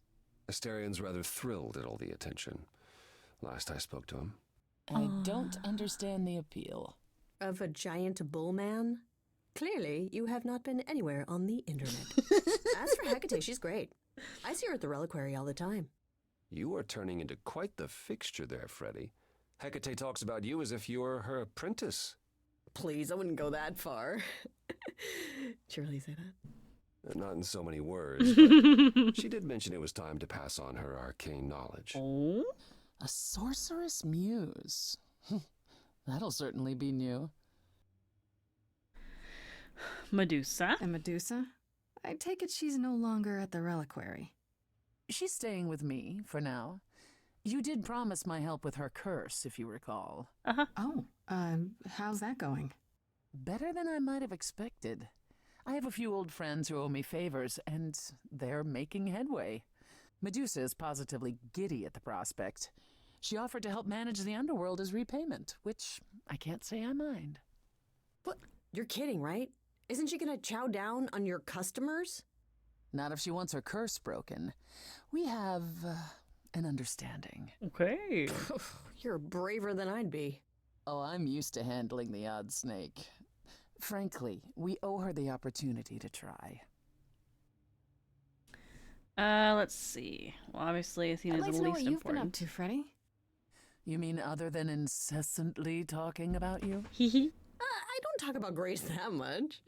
Asterion's rather thrilled at all the attention. Last I spoke to him. I don't understand the appeal. Of a giant bull man? Clearly, you have not been anywhere on the internet. As for Hecate, she's great. I see her at the reliquary all the time. You are turning into quite the fixture there, Freddy. Hecate talks about you as if you were her apprentice. Please, I wouldn't go that far. Did you really say that? Not in so many words, but she did mention it was time to pass on her arcane knowledge. Oh? A sorceress muse. That'll certainly be new. Medusa? And Medusa? I take it she's no longer at the reliquary. She's staying with me for now. You did promise my help with her curse, if you recall. Uh-huh. Oh, how's that going? Better than I might have expected. I have a few old friends who owe me favors, and they're making headway. Medusa is positively giddy at the prospect. She offered to help manage the underworld as repayment, which I can't say I mind. What? You're kidding, right? Isn't she gonna chow down on your customers? Not if she wants her curse broken. We have an understanding. Okay. You're braver than I'd be. Oh, I'm used to handling the odd snake. Frankly, we owe her the opportunity to try. Let's see. Well, obviously, Athena's I'd like the to know least what you've been up important. to, Freddy. You mean other than incessantly talking about you? I don't talk about Grace that much.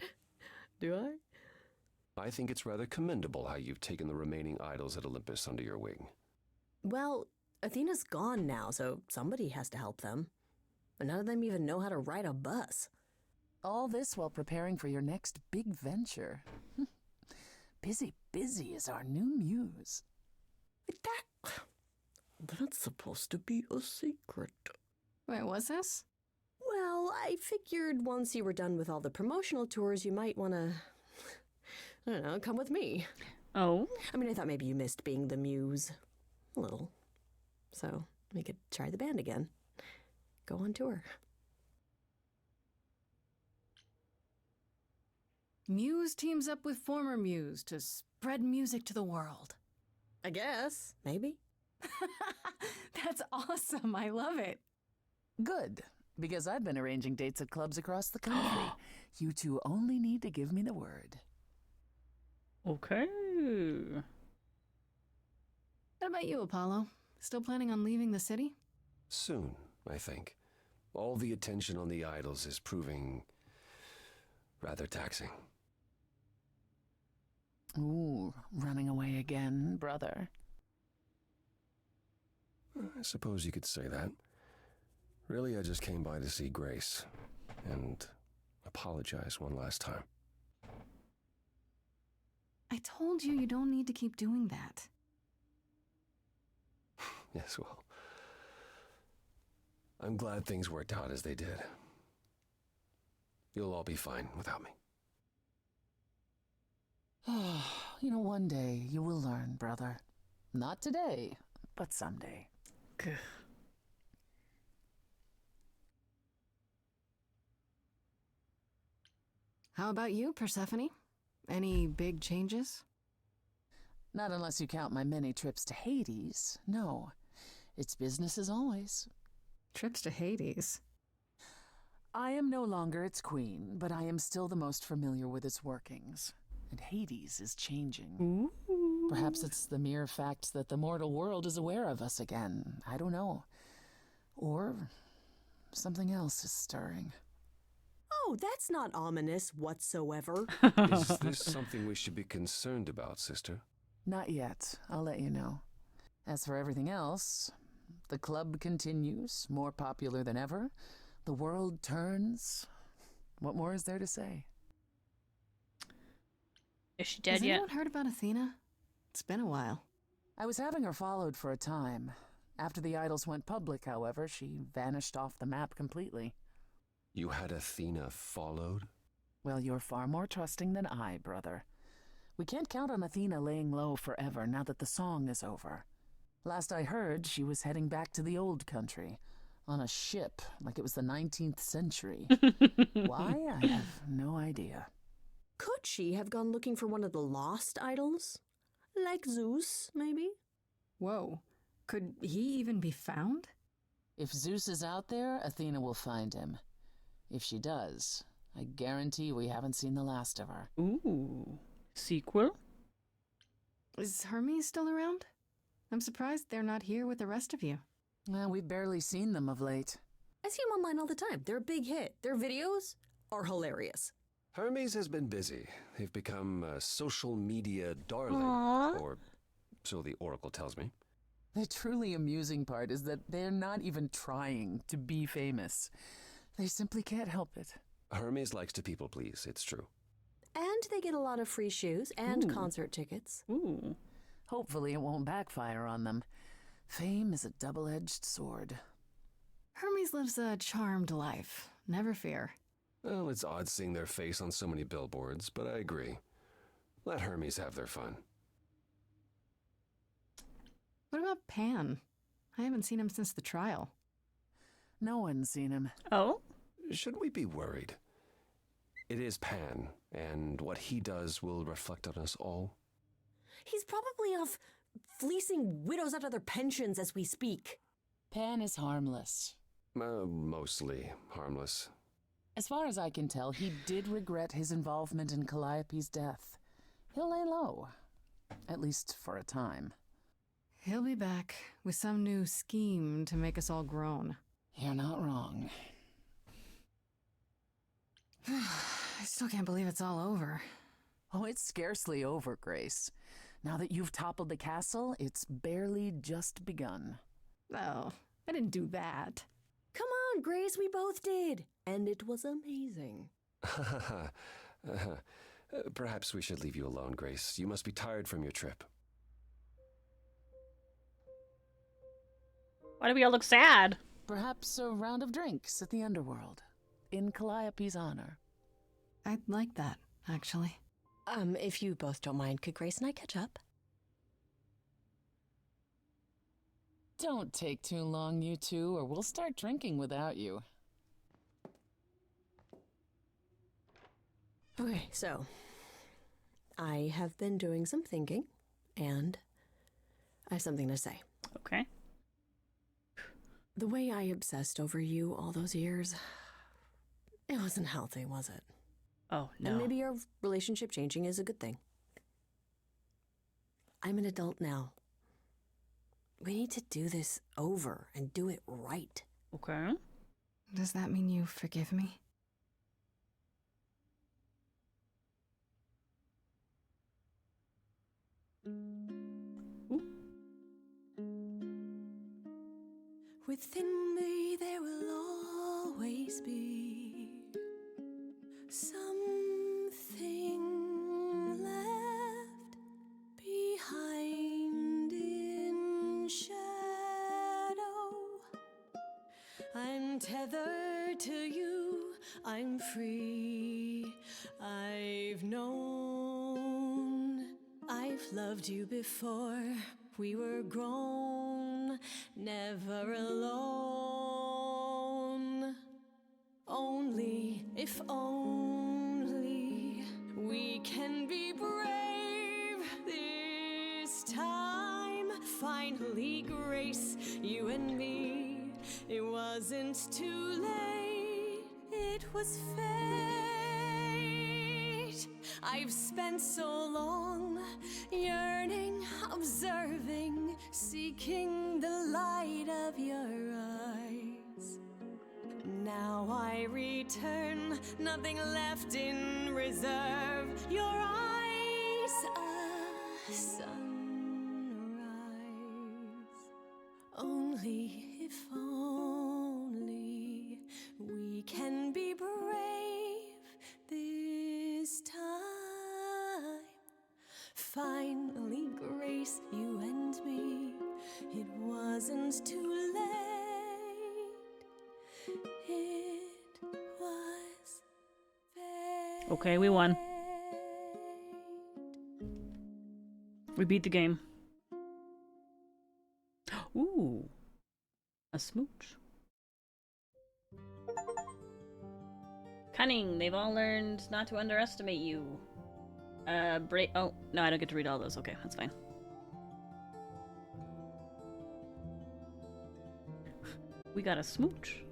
Do I? I think it's rather commendable how you've taken the remaining idols at Olympus under your wing. Well, Athena's gone now, so somebody has to help them. And none of them even know how to ride a bus. All this while preparing for your next big venture. Busy is our new muse. That's supposed to be a secret. Wait, what's this? Well, I figured once you were done with all the promotional tours, you might want to, I don't know, come with me. Oh? I mean, I thought maybe you missed being the muse. A little. So we could try the band again. Go on tour. Muse teams up with former Muse to spread music to the world. I guess. Maybe. That's awesome. I love it. Good, because I've been arranging dates at clubs across the country. You two only need to give me the word. Okay. What about you, Apollo? Still planning on leaving the city? Soon, I think. All the attention on the idols is proving rather taxing. Ooh, running away again, brother. I suppose you could say that. Really, I just came by to see Grace and apologize one last time. I told you don't need to keep doing that. Yes, well, I'm glad things worked out as they did. You'll all be fine without me. You know, one day you will learn, brother. Not today, but someday. How about you, Persephone? Any big changes? Not unless you count my many trips to Hades. No, it's business as always. Trips to Hades? I am no longer its queen, but I am still the most familiar with its workings. And Hades is changing. Ooh. Perhaps it's the mere fact that the mortal world is aware of us again. I don't know. Or something else is stirring. Oh, that's not ominous whatsoever. Is this something we should be concerned about, sister? Not yet. I'll let you know. As for everything else, the club continues, more popular than ever. The world turns. What more is there to say? Is she dead Has yet? anyone heard about Athena? It's been a while. I was having her followed for a time. After the idols went public, however, she vanished off the map completely. You had Athena followed? Well, you're far more trusting than I, brother. We can't count on Athena laying low forever now that the song is over. Last I heard, she was heading back to the old country, on a ship like it was the 19th century. Why? I have no idea. Could she have gone looking for one of the lost idols? Like Zeus, maybe? Whoa. Could he even be found? If Zeus is out there, Athena will find him. If she does, I guarantee we haven't seen the last of her. Ooh. Sequel? Is Hermes still around? I'm surprised they're not here with the rest of you. Well, we've barely seen them of late. I see them online all the time. They're a big hit. Their videos are hilarious. Hermes has been busy. They've become a social media darling. Aww. Or so the Oracle tells me. The truly amusing part is that they're not even trying to be famous. They simply can't help it. Hermes likes to people please, it's true. And they get a lot of free shoes and Ooh. concert tickets. Ooh. Hopefully it won't backfire on them. Fame is a double-edged sword. Hermes lives a charmed life. Never fear. Well, it's odd seeing their face on so many billboards, but I agree. Let Hermes have their fun. What about Pan? I haven't seen him since the trial. No one's seen him. Oh? Should we be worried? It is Pan, and what he does will reflect on us all. He's probably off fleecing widows out of their pensions as we speak. Pan is harmless. Mostly harmless. As far as I can tell, he did regret his involvement in Calliope's death. He'll lay low. At least for a time. He'll be back with some new scheme to make us all groan. You're not wrong. I still can't believe it's all over. Oh, it's scarcely over, Grace. Now that you've toppled the castle, it's barely just begun. Oh, I didn't do that. Come on, Grace, we both did. And it was amazing. Perhaps we should leave you alone, Grace. You must be tired from your trip. Why do we all look sad? Perhaps a round of drinks at the underworld, in Calliope's honor. I'd like that, actually. If you both don't mind, could Grace and I catch up? Don't take too long, you two, or we'll start drinking without you. Okay, so I have been doing some thinking, and I have something to say. Okay. The way I obsessed over you all those years, it wasn't healthy, was it? Oh, no. And maybe our relationship changing is a good thing. I'm an adult now. We need to do this over and do it right. Okay. Does that mean you forgive me? Within me there will always be something left behind in shadow. I'm tethered to you, I'm free. I've known I've loved you before. We were grown, never alone. Only, if only, we can be brave this time. Finally, Grace, you and me. It wasn't too late, it was fate. I've spent so long yearning, observing, seeking the light of your eyes. Now I return, nothing left in reserve. Your eyes, a sunrise. Only, if only, we can be brave this time. Finally, Grace, you and me. seems too late. It was Okay, we won. We beat the game. Ooh. A smooch. Cunning. They've all learned not to underestimate you. Oh, no, I don't get to read all those. Okay, that's fine. We got a smooch.